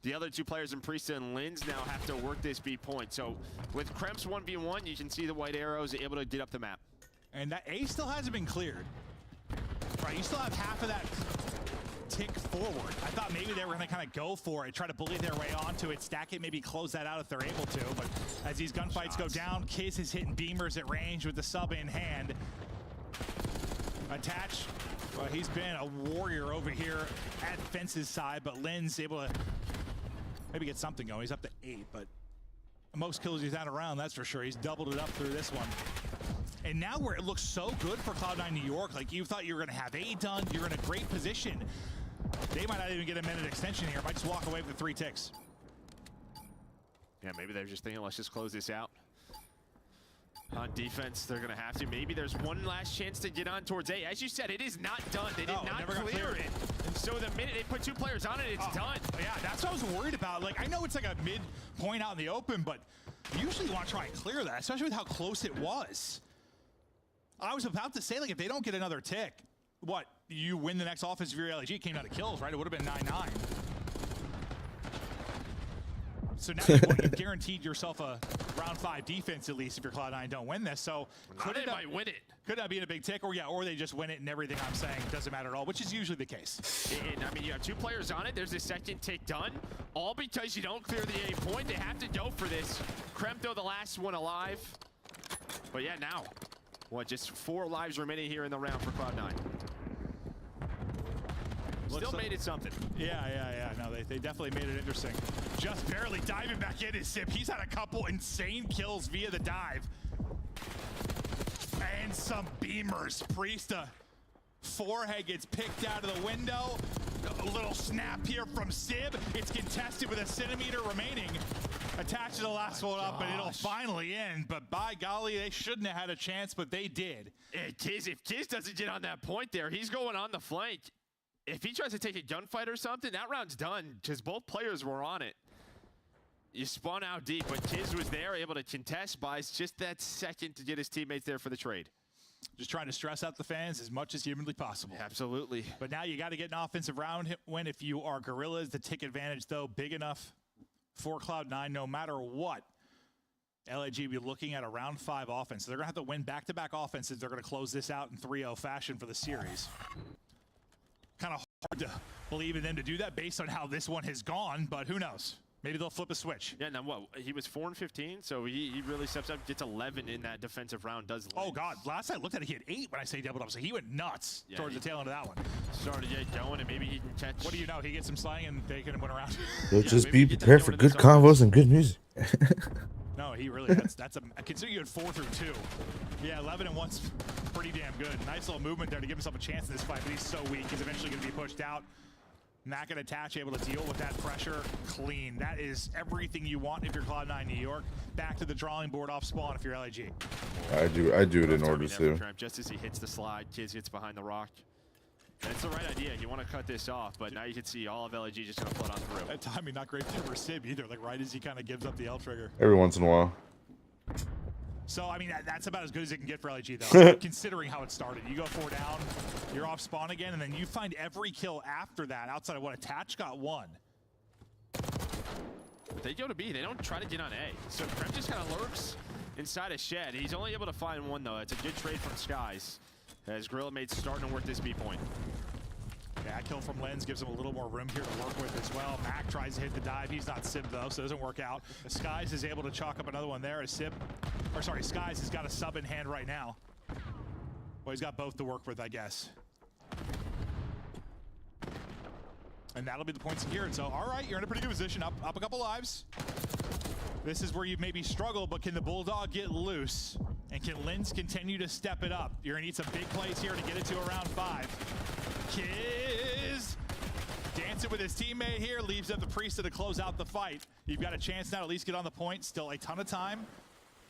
The other 2 players in Priesta and Lens now have to work this B point. So with Kremp's 1v1, you can see the white arrows able to get up the map. And that A still hasn't been cleared. Right, you still have half of that tick forward. I thought maybe they were going to kind of go for it, try to bully their way onto it, stack it, maybe close that out if they're able to. But as these gunfights go down, Kiz is hitting beamers at range with the sub in hand. Attach, well, he's been a warrior over here at Fence's side, but Lens able to maybe get something going. He's up to 8, but most kills he's had around, that's for sure. He's doubled it up through this one. And now where it looks so good for Cloud9 New York, like you thought you were going to have A done, you're in a great position. They might not even get a minute extension here, might just walk away with the 3 ticks. Yeah, maybe they're just thinking, let's just close this out. On defense, they're going to have to. Maybe there's one last chance to get on towards A. As you said, it is not done. They did not clear it. So the minute they put 2 players on it, it's done. Yeah, that's what I was worried about. Like, I know it's like a mid-point out in the open, but usually you want to try and clear that, especially with how close it was. I was about to say, like, if they don't get another tick, what, you win the next offense if your LAG came out of kills, right? It would have been 9-9. So now you guaranteed yourself a round 5 defense at least if your Cloud9 don't win this. So they might win it. Could that be in a big tick? Or yeah, or they just win it and everything I'm saying doesn't matter at all, which is usually the case. And I mean, you have 2 players on it. There's a second tick done. All because you don't clear the A point. They have to go for this. Kremp, the last one alive. But yeah, now. What, just 4 lives remaining here in the round for Cloud9. Still made it something. Yeah. No, they definitely made it interesting. Just barely diving back in his Sip. He's had a couple insane kills via the dive. And some beamers. Priesta. Forehead gets picked out of the window. A little snap here from Sib. It's contested with a centimeter remaining. Attached to the last one up, and it'll finally end. But by golly, they shouldn't have had a chance, but they did. If Kiz doesn't get on that point there, he's going on the flank. If he tries to take a gunfight or something, that round's done because both players were on it. You spawn out deep, but Kiz was there, able to contest, buys just that second to get his teammates there for the trade. Just trying to stress out the fans as much as humanly possible. Absolutely. But now you got to get an offensive round win if you are Gorillas. The tick advantage, though, big enough for Cloud9 no matter what. LAG be looking at a round 5 offense. So they're going to have to win back-to-back offenses. They're going to close this out in 3-0 fashion for the series. Kind of hard to believe in them to do that based on how this one has gone, but who knows? Maybe they'll flip a switch. Yeah, now what? He was 4-15, so he really steps up, gets 11 in that defensive round. Does Oh God! Last I looked at it, he had 8 when I say double double. So he went nuts towards the tail end of that one. Started to get going, and maybe he can catch. What do you know? He gets some slang and they can win around. You'll just be prepared for good combos and good music. No, he really. That's a. Considering you had 4 through 2. Yeah, 11 and 1's pretty damn good. Nice little movement there to give himself a chance in this fight, but he's so weak. He's eventually going to be pushed out. Not going to attach, able to deal with that pressure clean. That is everything you want if you're Cloud9 New York. Back to the drawing board off spawn if you're LAG. I do it in order to. Just as he hits the slide, Kiz gets behind the rock. That's the right idea. You want to cut this off, but now you can see all of LAG just going to flood on through. That timing not great for Sib either. Like right as he kind of gives up the L trigger. Every once in a while. So, I mean, that's about as good as it can get for LAG, though, considering how it started. You go 4 down, you're off spawn again, and then you find every kill after that, outside of what Attach got 1. They go to B. They don't try to get on A. So Krem just kind of lurks inside a shed. He's only able to find 1, though. It's a good trade from Skies, as Gorilla Mate's starting to work this B point. Yeah, kill from Lens gives him a little more room here to work with as well. Mac tries to hit the dive. He's not Sib, though, so it doesn't work out. Skies is able to chalk up another one there. Skies has got a sub in hand right now. Well, he's got both to work with, I guess. And that'll be the point secured. So, all right, you're in a pretty good position. Up a couple lives. This is where you've maybe struggled, but can the Bulldog get loose? And can Lens continue to step it up? You're going to need some big plays here to get it to around 5. Kiz dancing with his teammate here, leaves up the Priesta to close out the fight. You've got a chance now to at least get on the point. Still a ton of time.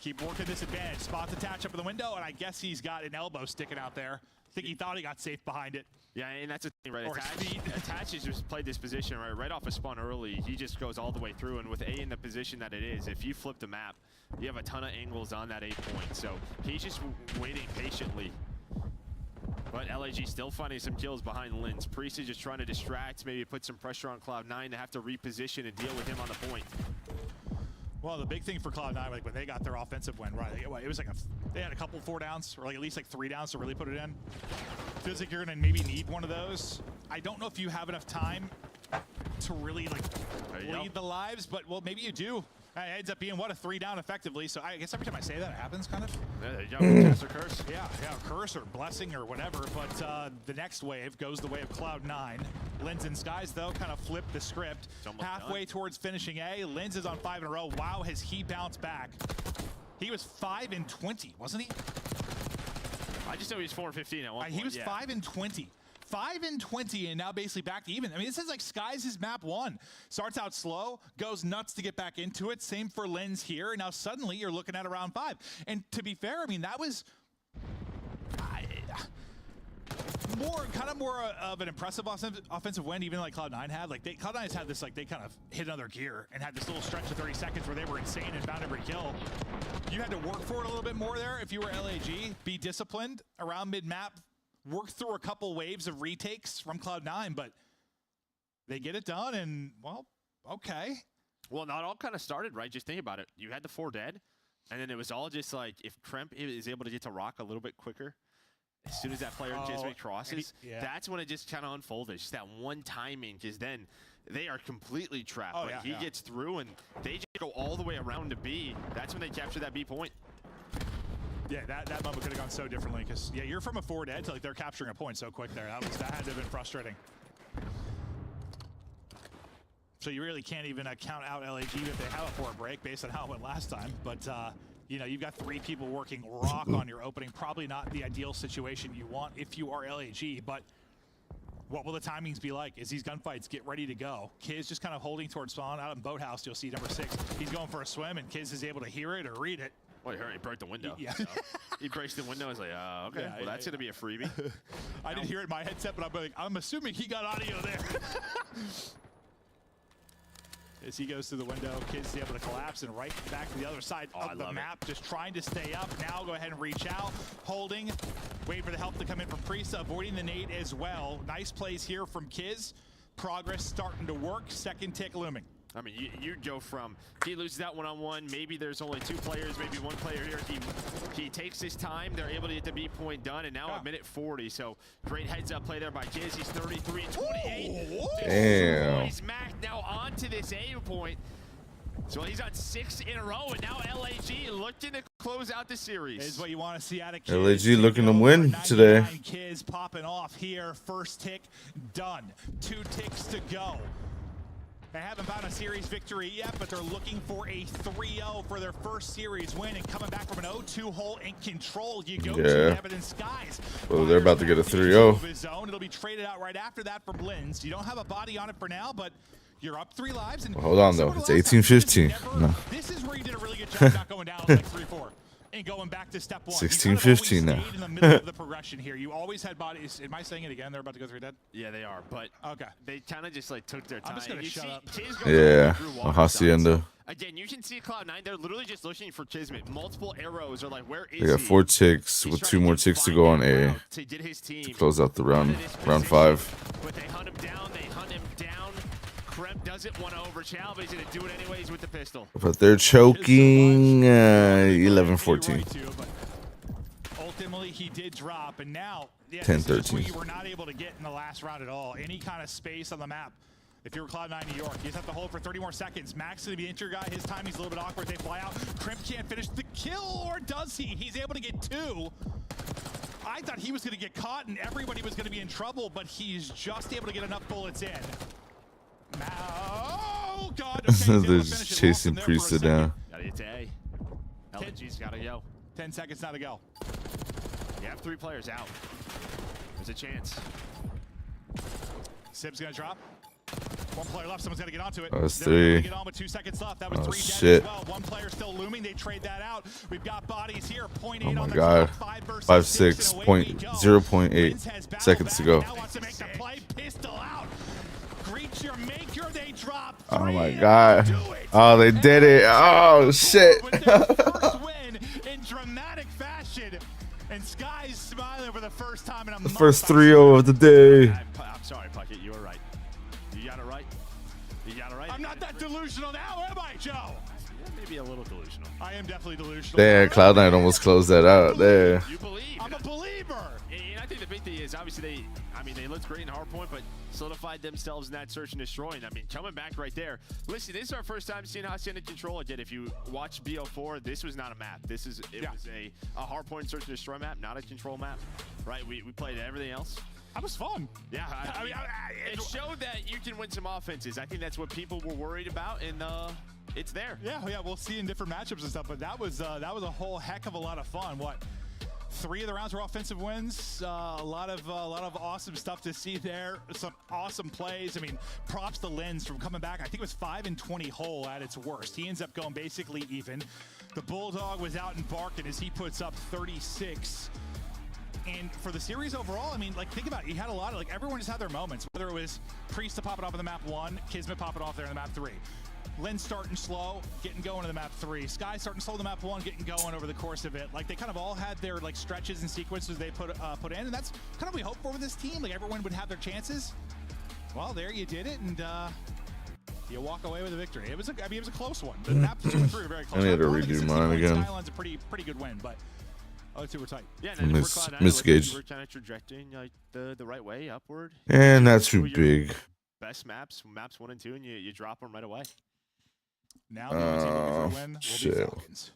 Keep working this advantage. Spot attach up in the window, and I guess he's got an elbow sticking out there. I think he thought he got safe behind it. Yeah, and that's the thing, right? Or Attach has just played this position right off a spawn early. He just goes all the way through, and with A in the position that it is, if you flip the map, you have a ton of angles on that A point. So he's just waiting patiently. But LAG still finding some kills behind Lens. Priest is just trying to distract, maybe put some pressure on Cloud9 to have to reposition and deal with him on the point. Well, the big thing for Cloud9, like when they got their offensive win, right? It was like they had a couple 4 downs, or like at least like 3 downs to really put it in. Feels like you're gonna maybe need one of those. I don't know if you have enough time to really like lead the lives, but well, maybe you do. It ends up being what, a 3 down effectively. So I guess every time I say that, it happens kind of. There you go, test or curse. Yeah, curse or blessing or whatever. But the next wave goes the way of Cloud9. Lens and Skies, though, kind of flipped the script. Halfway towards finishing A. Lens is on 5 in a row. Wow, has he bounced back? He was 5 and 20, wasn't he? I just know he was 4 and 15 at one point. He was 5 and 20. 5 and 20 and now basically back to even. I mean, this is like Skies' map 1. Starts out slow, goes nuts to get back into it. Same for Lens here. Now suddenly you're looking at around 5. And to be fair, I mean, that was more of an impressive offensive win, even like Cloud9 had. Like Cloud9's had this, like they kind of hit another gear and had this little stretch of 30 seconds where they were insane and found every kill. You had to work for it a little bit more there if you were LAG. Be disciplined around mid-map. Work through a couple waves of retakes from Cloud9, but they get it done, and, well, okay. Well, not all kind of started, right? Just think about it. You had the 4 dead, and then it was all just like, if Kremp is able to get to rock a little bit quicker, as soon as that player just crosses, that's when it just kind of unfolded. Just that one timing, because then they are completely trapped. He gets through, and they just go all the way around to B. That's when they capture that B point. Yeah, that moment could have gone so differently because, yeah, you're from a 4 dead to like they're capturing a point so quick there. That had to have been frustrating. So you really can't even count out LAG if they have a 4 break based on how it went last time. But, you know, you've got 3 people working rock on your opening. Probably not the ideal situation you want if you are LAG, but what will the timings be like as these gunfights get ready to go? Kiz just kind of holding towards spawn. Out in Boathouse, you'll see number 6. He's going for a swim, and Kiz is able to hear it or read it. Well, he broke the window. Yeah. So he breaks the window. I was like, okay, well, that's going to be a freebie. I didn't hear it in my headset, but I'm assuming he got audio there. As he goes through the window, Kids is able to collapse and right back to the other side of the map, just trying to stay up. Now go ahead and reach out, holding, wait for the help to come in from Priesta, avoiding the nade as well. Nice plays here from Kiz. Progress starting to work. Second tick looming. I mean, you go from, he loses that one-on-one, maybe there's only 2 players, maybe 1 player here. He takes his time, they're able to get the B point done, and now at minute 40. So great heads-up play there by Kiz. He's 33-28. Damn. He's Mac now onto this A point. So he's on 6 in a row, and now LAG looking to close out the series. Is what you want to see out of LAG looking to win today. Kids popping off here. First tick done. 2 ticks to go. They haven't found a series victory yet, but they're looking for a 3-0 for their first series win, and coming back from an 0-2 hole in control. You go to Evidence Skies. Well, they're about to get a 3-0. It'll be traded out right after that from Lins. You don't have a body on it for now, but you're up 3 lives. And well, hold on though, it's 18-15. No. This is where you did a really good job not going down like 3-4 and going back to step 1. 16-15 now. In the middle of the progression here, you always had bodies. Am I saying it again? They're about to go 3 dead. Yeah, they are, but okay, they kind of just like took their time. I'm just gonna shut up. Yeah, Hacienda. Again, you can see Cloud9. They're literally just looking for Kismet. Multiple arrows are like, where is They got 4 ticks with 2 more ticks to go on A to get his team to close out the round 5. But they hunt him down. They hunt him down. Kremp doesn't want to overchill, but he's going to do it anyways with the pistol. But they're choking 11-14. Ultimately, he did drop, and now 10-13. You were not able to get in the last round at all. Any kind of space on the map. If you're Cloud9 New York, you just have to hold for 30 more seconds. Max to be the injured guy. His timing's a little bit awkward. They fly out. Crimp can't finish the kill, or does he? He's able to get 2. I thought he was going to get caught and everybody was going to be in trouble, but he's just able to get enough bullets in. Oh, God. Okay, They're just chasing Priesta down. Gotta get to A. LG's gotta go. 10 seconds now to go. You have 3 players out. There's a chance. Sib's gonna drop. 1 player left. Someone's gonna get onto it. That was 3. Get on with 2 seconds left. That was 3 shit. dead as well. 1 player still looming. They trade that out. We've got bodies here. 0.8 Oh my on the God. clock. 5-6, 0.8 seconds to go. Now wants to make the play. Pistol out. Greet your maker. They drop. Oh my God. Oh, they did it. Oh, shit. With their first win in dramatic fashion. And Sky's smiling for the first time in a month. First 3-0 of the day. I'm sorry, Puckett. You were right. You got it right. You got it right. I'm not that delusional now, am I, Joe? Yeah, maybe a little delusional. I am definitely delusional. Damn, Cloud9 almost closed that out there. You believe. I'm a believer. And I think the big thing is obviously they looked great in hardpoint, but solidified themselves in that search and destroying. I mean, coming back right there. Listen, this is our first time seeing Hacienda control again. If you watch BO4, this was not a map. It was a hardpoint search and destroy map, not a control map. Right? We played everything else. That was fun. Yeah, it showed that you can win some offenses. I think that's what people were worried about, and it's there. Yeah, we'll see in different matchups and stuff. But that was a whole heck of a lot of fun. What? 3 of the rounds were offensive wins. A lot of awesome stuff to see there. Some awesome plays. I mean, props to Lens from coming back. I think it was 5-20 hole at its worst. He ends up going basically even. The Bulldog was out and barking as he puts up 36. And for the series overall, I mean, like, think about it. You had a lot of, like, everyone just had their moments. Whether it was Priesta popping off in the map 1, Kismet popping off there in the map 3. Lynn starting slow, getting going to the map 3. Sky starting slow to the map 1, getting going over the course of it. Like, they kind of all had their, like, stretches and sequences they put in, and that's kind of what we hope for with this team. Like, everyone would have their chances. Well, there you did it, and you walk away with a victory. It was a close one. The maps 2 and 3 were very close. I need to redo mine again. Skyline's a pretty good win, but other 2 were tight. Yeah, Misgage. We're kind of trajecting like the right way upward. And that's too big. Best maps 1 and 2, and you drop them right away. Now the only team looking for a win will be Falcons.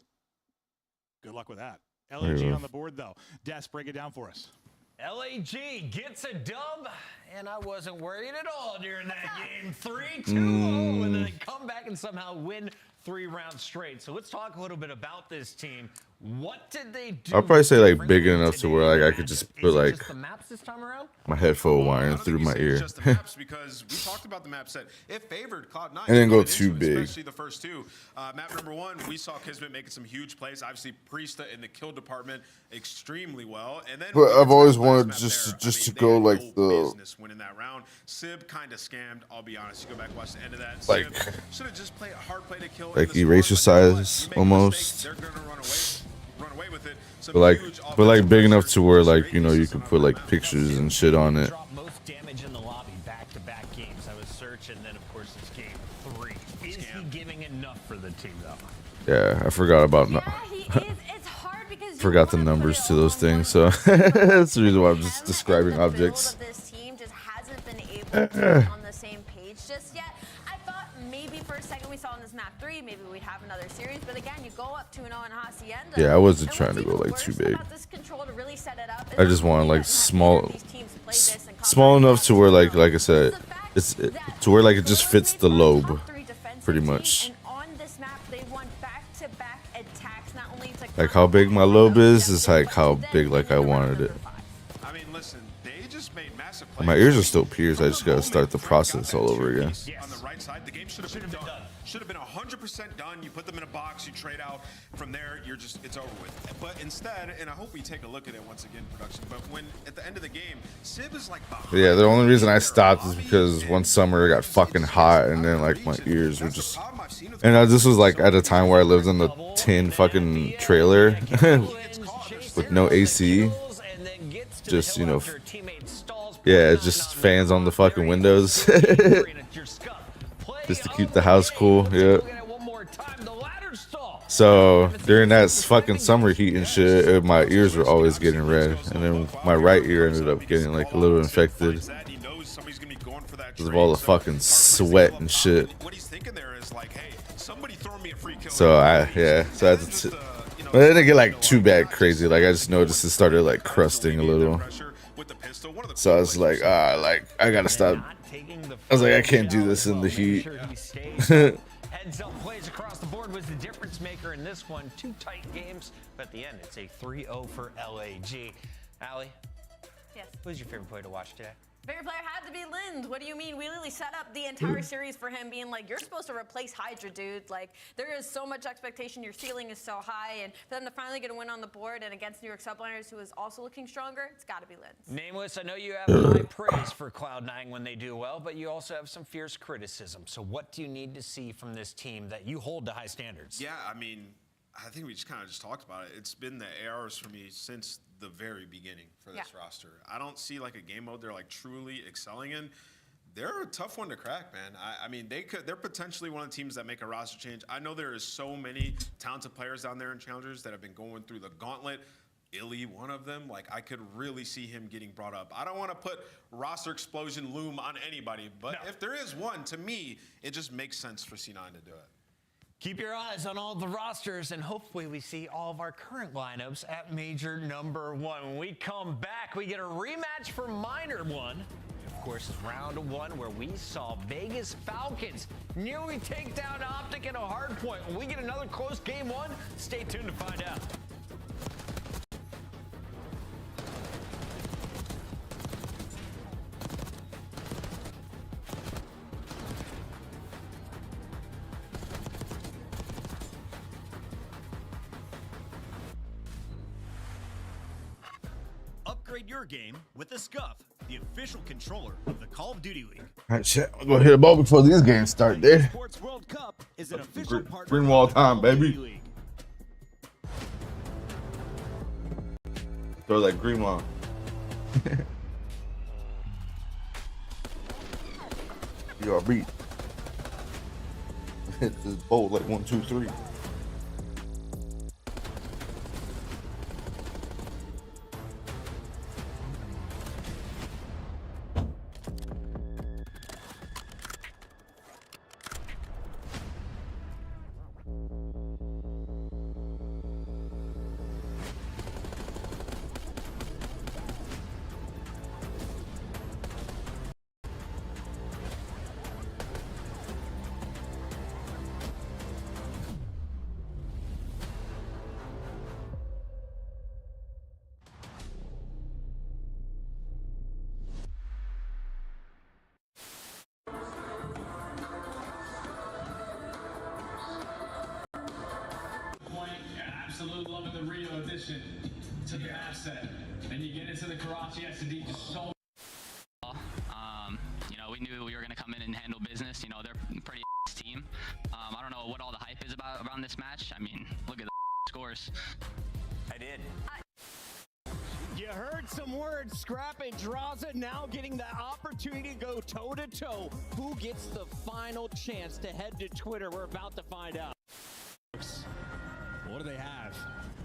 Good luck with that. LAG on the board, though. Des, break it down for us. LAG gets a dub, and I wasn't worried at all during that game. 3-2, and then they come back and somehow win 3 rounds straight. So let's talk a little bit about this team. What did they do? I'll probably say like big enough to where like I could just put like the maps this time around? my headphone wire through my ear. Just the maps, because we talked about the map set. It favored Cloud9. And then go too big. Especially the first 2. Map number 1, we saw Kismet making some huge plays. Obviously, Priesta in the kill department extremely well. And then But I've always wanted just to go like the business winning that round. Sib kind of scammed. I'll be honest. You go back and watch the end of that. Like should have just played a hard play to kill. like eraser size almost. They're gonna run away with it. But like big enough to where like, you know, you could put like pictures and shit on it. Most damage in the lobby back-to-back games. I was searching, then of course it's game 3. Is he giving enough for the team though? Yeah, I forgot about It's hard because forgot the numbers to those things, so that's the reason why I'm just describing objects. This team just hasn't been able to be on the same page just yet. I thought maybe for a second we saw in this map 3, maybe we'd have another series. But again, you go up 2-0 in Hacienda. Yeah, I wasn't And trying to what's go even like too worse big. about this control to really set it up is I just that want like these small, teams play this and small come enough to where like I said, the fact it's that to where like it just fits the Florida's made lobe, top 3 defensive pretty team, much. And on this map, they won back-to-back attacks, not only to Like how big my lobe is like how big like I wanted it. I mean, listen, they just made massive And my ears are still pierced. I just gotta start the process all over again. On the right side, the game should have been done. Should have been 100% done. You put them in a box, you trade out. From there, it's over with. But instead, and I hope we take a look at it once again, production. But when at the end of the game, Sib is like behind. Yeah, the only reason I stopped is because one summer it got fucking hot, and then like my ears were just. And this was like at a time where I lived in the tin fucking trailer with no AC. Just yeah, just fans on the fucking windows. Just to keep the house cool, yeah. So during that fucking summer heat and shit, my ears were always getting red, and then my right ear ended up getting like a little infected because of all the fucking sweat and shit. So I had to. But it didn't get like too bad crazy. Like I just noticed it started like crusting a little. So I was like, I gotta stop. I was like, I can't do this in the heat. Heads up plays across the board was the difference maker in this one. 2 tight games, but at the end it's a 3-0 for LAG. Allie? Yes. Who's your favorite player to watch today? Favorite player had to be Lind. What do you mean? We literally set up the entire series for him being like, you're supposed to replace Hydra, dude. Like, there is so much expectation. Your ceiling is so high. And for them to finally get a win on the board and against New York Subliners, who is also looking stronger, it's got to be Lind. Nameless, I know you have high praise for Cloud9 when they do well, but you also have some fierce criticism. So what do you need to see from this team that you hold to high standards? Yeah, I mean, I think we just kind of talked about it. It's been the ARs for me since the very beginning for this roster. I don't see like a game mode they're like truly excelling in. They're a tough one to crack, man. I mean, they're potentially one of the teams that make a roster change. I know there is so many talented players down there in Challengers that have been going through the gauntlet. Illy, one of them, like I could really see him getting brought up. I don't want to put roster explosion loom on anybody, but if there is one, to me, it just makes sense for C9 to do it. Keep your eyes on all the rosters, and hopefully we see all of our current lineups at Major number 1. When we come back, we get a rematch for Minor 1. Of course, it's round 1 where we saw Vegas Falcons nearly take down Optic at a hard point. When we get another close game 1, stay tuned to find out. Upgrade your game with the Scuff, the official controller of the Call of Duty League. Alright, shit. I'm gonna hit a ball before these games start, there. Sports World Cup is an official partner Green wall of the time, Call of Duty baby. League. Throw that green wall. You are beat. Hit this bowl like 1, 2, 3. Absolute love of the Rio addition to the asset. And you get into the Karachi SD just so. You know, we knew we were going to come in and handle business. You know, they're a pretty team. I don't know what all the hype is around this match. I mean, look at the scores. I did. You heard some words, Scrap and Draza now getting the opportunity to go toe-to-toe. Who gets the final chance to head to Twitter? We're about to find out. What do they have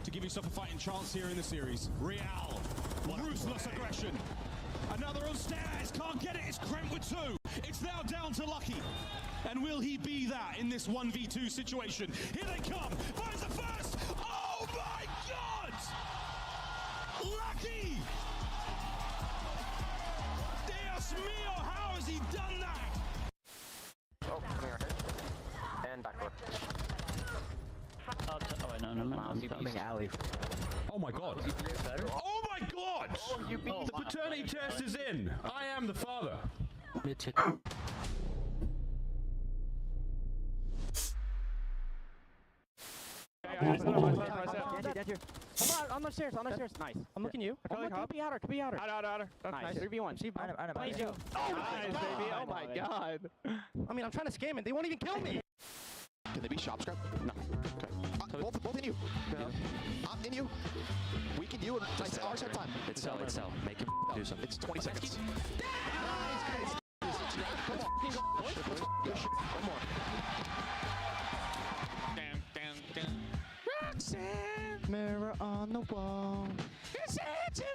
to give yourself a fighting chance here in the series? Real, ruthless aggression. Another on stairs, can't get it. It's Krent with 2. It's now down to Lucky. And will he be that in this 1v2 situation? Here they come. Finds the first. Oh my God! Lucky! Dios mio, how has he done that? Oh, come here. And backward. Oh, wait, no. Coming alley. Oh my God. Oh my God! The paternity test is in. I am the father. On the stairs, nice. I'm looking you. Could be outer. Outer. Nice. 3v1. Nice, yo. Oh, nice, baby. Oh my God. I mean, I'm trying to scam it. They won't even kill me. Can they be shop scrap? No. Okay. Both in you. I'm in you. Weak in you. Nice. Our set time. It's sell. Make him do something. It's 20 seconds. One more. Roxanne, mirror on the wall. It's Anthony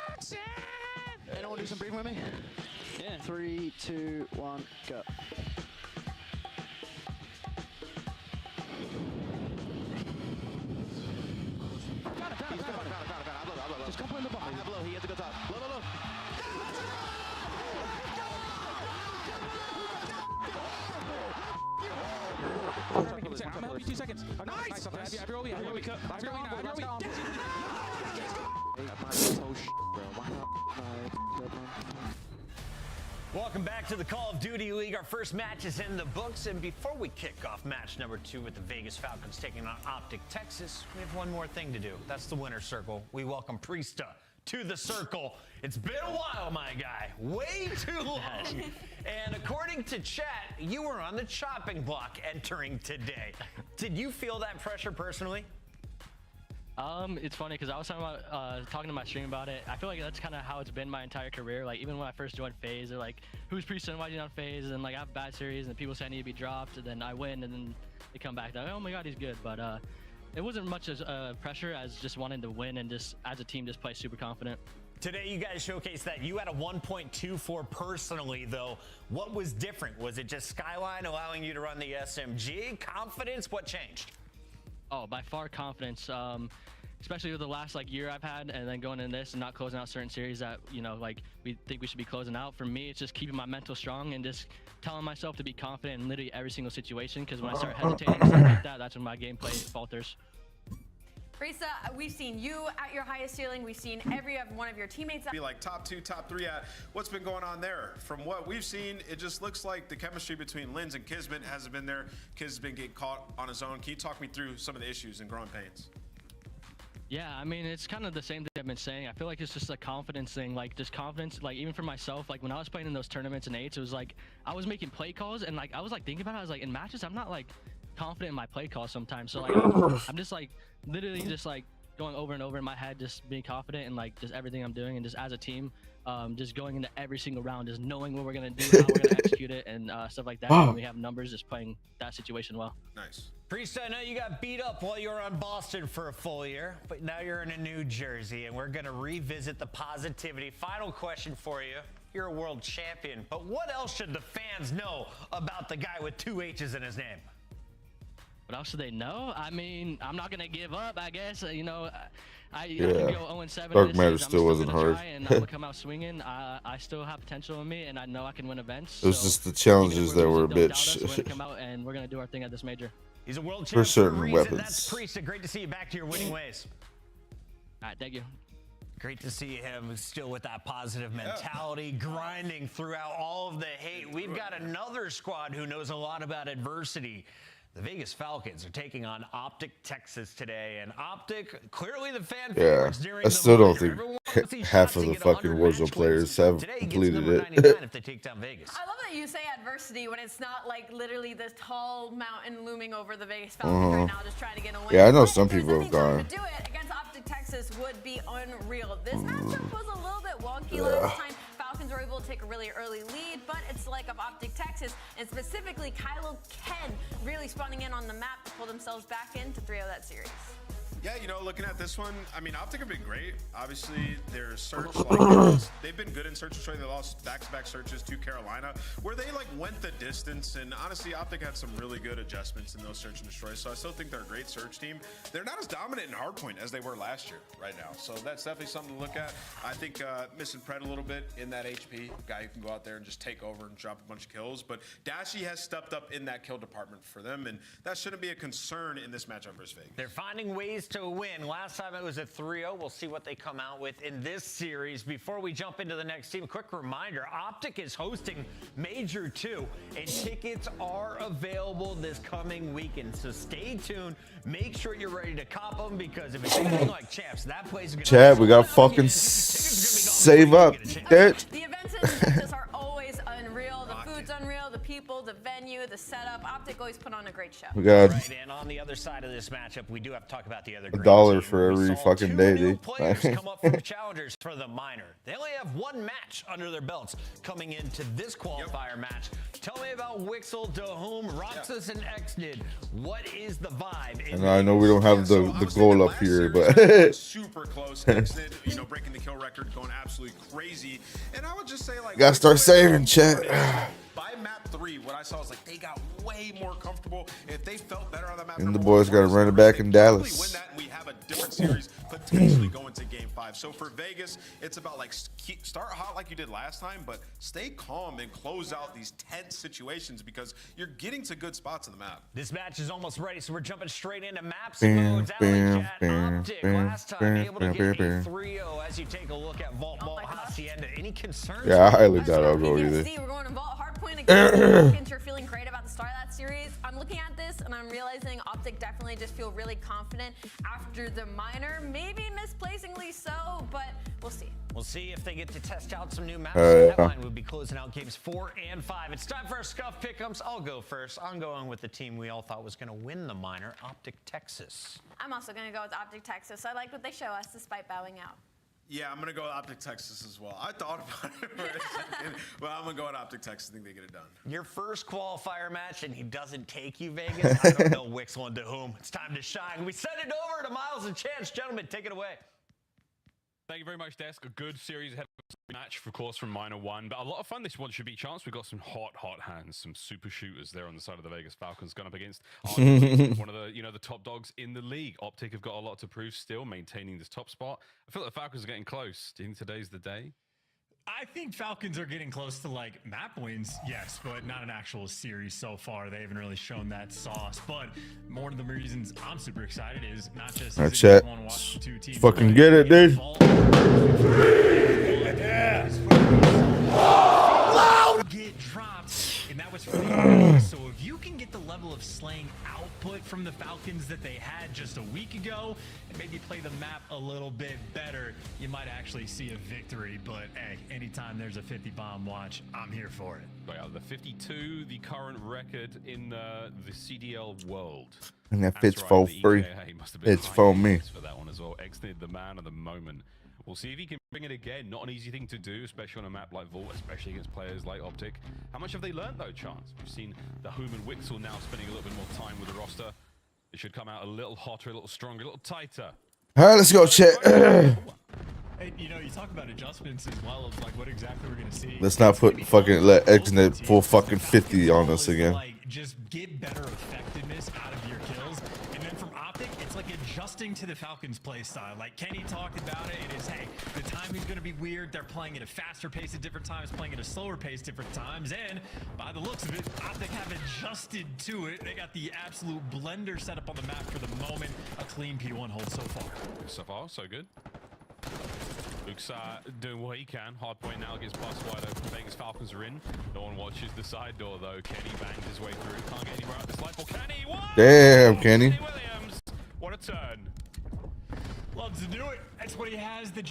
Roxanne. Anyone do some breathing with me? Yeah. 3, 2, 1, go. Got it. Just come put in the bottom. I have low. He has to go top. Low. I'm gonna help you 2 seconds. Nice! Welcome back to the Call of Duty League. Our first match is in the books, and before we kick off match number 2 with the Vegas Falcons taking on Optic, Texas, we have one more thing to do. That's the winner's circle. We welcome Priesta to the circle. It's been a while, my guy. Way too long. And according to chat, you were on the chopping block entering today. Did you feel that pressure personally? It's funny because I was talking to my stream about it. I feel like that's kind of how it's been my entire career. Like even when I first joined FaZe, they're like, "Who's Priest and why are you on FaZe?" And like I have bad series, and people say I need to be dropped, and then I win, and then they come back. They're like, "Oh my God, he's good." But it wasn't much as pressure as just wanting to win and just as a team just play super confident. Today, you guys showcased that you had a 1.24 personally, though. What was different? Was it just Skyline allowing you to run the SMG? Confidence? What changed? Oh, by far confidence. Especially with the last year I've had, and then going in this and not closing out certain series that we think we should be closing out. For me, it's just keeping my mental strong and just telling myself to be confident in literally every single situation. Because when I start hesitating and stuff like that, that's when my gameplay falters. Priesta, we've seen you at your highest ceiling. We've seen every one of your teammates. Be like top 2, top 3 at what's been going on there. From what we've seen, it just looks like the chemistry between Linz and Kismet hasn't been there. Kiz has been getting caught on his own. Can you talk me through some of the issues and growing pains? Yeah, I mean, it's kind of the same thing I've been saying. I feel like it's just a confidence thing, just confidence, even for myself, when I was playing in those tournaments and 8s, it was I was making play calls and I was thinking about it, I was in matches, I'm not confident in my play calls sometimes. So I'm just literally just going over and over in my head, just being confident in just everything I'm doing, and just as a team, just going into every single round, just knowing what we're gonna do, how we're gonna execute it, and stuff like that. When we have numbers, just playing that situation well. Nice. Priest, I know you got beat up while you were on Boston for a full year, but now you're in a New Jersey, and we're gonna revisit the positivity. Final question for you. You're a world champion, but what else should the fans know about the guy with 2 H's in his name? What else should they know? I mean, I'm not gonna give up, I guess. I can go 0-7. Dark Matter still wasn't hard. And I'm gonna come out swinging. I still have potential in me, and I know I can win events. It was just the challenges that were a bitch. We're gonna come out and we're gonna do our thing at this major. He's a world champion for certain weapons. That's Priest. Great to see you back to your winning ways. All right, thank you. Great to see him still with that positive mentality, grinding throughout all of the hate. We've got another squad who knows a lot about adversity. The Vegas Falcons are taking on Optic, Texas today, and Optic, clearly the fan favorites during I still don't think half of the fucking Warzone players have completed it. If they take down Vegas. I love that you say adversity when it's not literally this tall mountain looming over the Vegas Falcons right now, just trying to get a win. Yeah, I know some people have gone. To do it against Optic Texas would be unreal. This matchup was a little bit wonky last time. Falcons were able to take a really early lead, but it's of Optic Texas, and specifically Kylo Ken really spawning in on the map to pull themselves back into 3-0 that series. Yeah, you know, looking at this one, I mean, Optic have been great. Obviously, their search, they've been good in search and destroy. They lost back-to-back searches to Carolina, where they like went the distance. And honestly, Optic had some really good adjustments in those search and destroy. So I still think they're a great search team. They're not as dominant in hardpoint as they were last year right now. So that's definitely something to look at. I think missing Pred a little bit in that HP guy who can go out there and just take over and drop a bunch of kills. But Dashy has stepped up in that kill department for them, and that shouldn't be a concern in this matchup versus Vegas. They're finding ways to win. Last time it was a 3-0. We'll see what they come out with in this series. Before we jump into the next team, a quick reminder, Optic is hosting Major 2, and tickets are available this coming weekend. So stay tuned. Make sure you're ready to cop them, because if it's anything like champs, that place is going to be Chad, we got fucking save up, bitch. The events in Texas are always unreal. The food's unreal, the people, the venue, the setup. Optic always put on a great show. We got right, and on the other side of this matchup, we do have to talk about the other $1 for every fucking day, dude. Players come up from challengers for the minor. They only have one match under their belts coming into this qualifier match. Tell me about Wixel, Dahum, Roxas, and Xnid. What is the vibe? And I know we don't have the goal up here, but super close. Xnid, you know, breaking the kill record, going absolutely crazy. And I would just say, like, gotta start saving, chat. By map 3, what I saw is like they got way more comfortable. If they felt better on the map, And the boys got to run it back in Dallas. win that, and we have a different series potentially going to Game 5. So for Vegas, it's about like start hot like you did last time, but stay calm and close out these tense situations, because you're getting to good spots on the map. This match is almost ready, so we're jumping straight into maps modes. Optic last time able to get a 3-0 as you take a look at Vault Hacienda. Any concerns? Yeah, I highly doubt I'll go either. We're going to Vault Hardpoint again. You're feeling great about the start of that series. I'm looking at this and I'm realizing Optic definitely just feel really confident after the minor. Maybe misplacingly so, but we'll see. We'll see if they get to test out some new maps. That line will be closing out games 4 and 5. It's time for our Scuff Pick'ems. I'll go first. I'm going with the team we all thought was going to win the minor, Optic Texas. I'm also going to go with Optic Texas. I like what they show us despite bowing out. Yeah, I'm going to go with Optic Texas as well. I thought about it for a second, but I'm going to go with Optic Texas. I think they get it done. Your first qualifier match, and he doesn't take you, Vegas. I don't know Wixel and Dahum. It's time to shine. We send it over to Miles and Chance. Gentlemen, take it away. Thank you very much, Desk. A good series ahead of match, of course, from Minor 1. But a lot of fun this one should be. Chance, we've got some hot hands, some super shooters there on the side of the Vegas Falcons going up against one of the, the top dogs in the league. Optic have got a lot to prove still, maintaining this top spot. I feel like the Falcons are getting close. Do you think today's the day? I think Falcons are getting close to like map wins, yes, but not an actual series so far. They haven't really shown that sauce. But more of the reasons I'm super excited is not just want to watch the two teams. Fucking get it, dude. Get dropped, and that was for the enemy. So if you can get the level of slaying output from the Falcons that they had just a week ago, and maybe play the map a little bit better, you might actually see a victory. But hey, anytime there's a 50 bomb watch, I'm here for it. Well, the 52, the current record in the CDL world. And that fits for free. It's for me. For that one as well. Xnid, the man of the moment. We'll see if he can bring it again. Not an easy thing to do, especially on a map like Vault, especially against players like Optic. How much have they learned, though, Chance? We've seen the Dahum and Wixel now spending a little bit more time with the roster. It should come out a little hotter, a little stronger, a little tighter. All right, let's go, chat. Hey, you talk about adjustments as well of like what exactly we're gonna see. Let's not let Xnid pull fucking 50 on us again. Like, just get better effectiveness out of your kills. And then from Optic, it's like adjusting to the Falcons play style. Like Kenny talked about it. It is, hey, the timing's going to be weird. They're playing at a faster pace at different times, playing at a slower pace different times. And by the looks of it, Optic have adjusted to it. They got the absolute blender set up on the map for the moment. A clean P1 hold so far. So far, so good. Luke's doing what he can. Hard point now gets bust wide open. Vegas Falcons are in. No one watches the side door, though. Kenny bangs his way through. Can't get anywhere out this life. Kenny, what? Damn, Kenny. Williams. What a turn. Loves to do it. That's what he has. The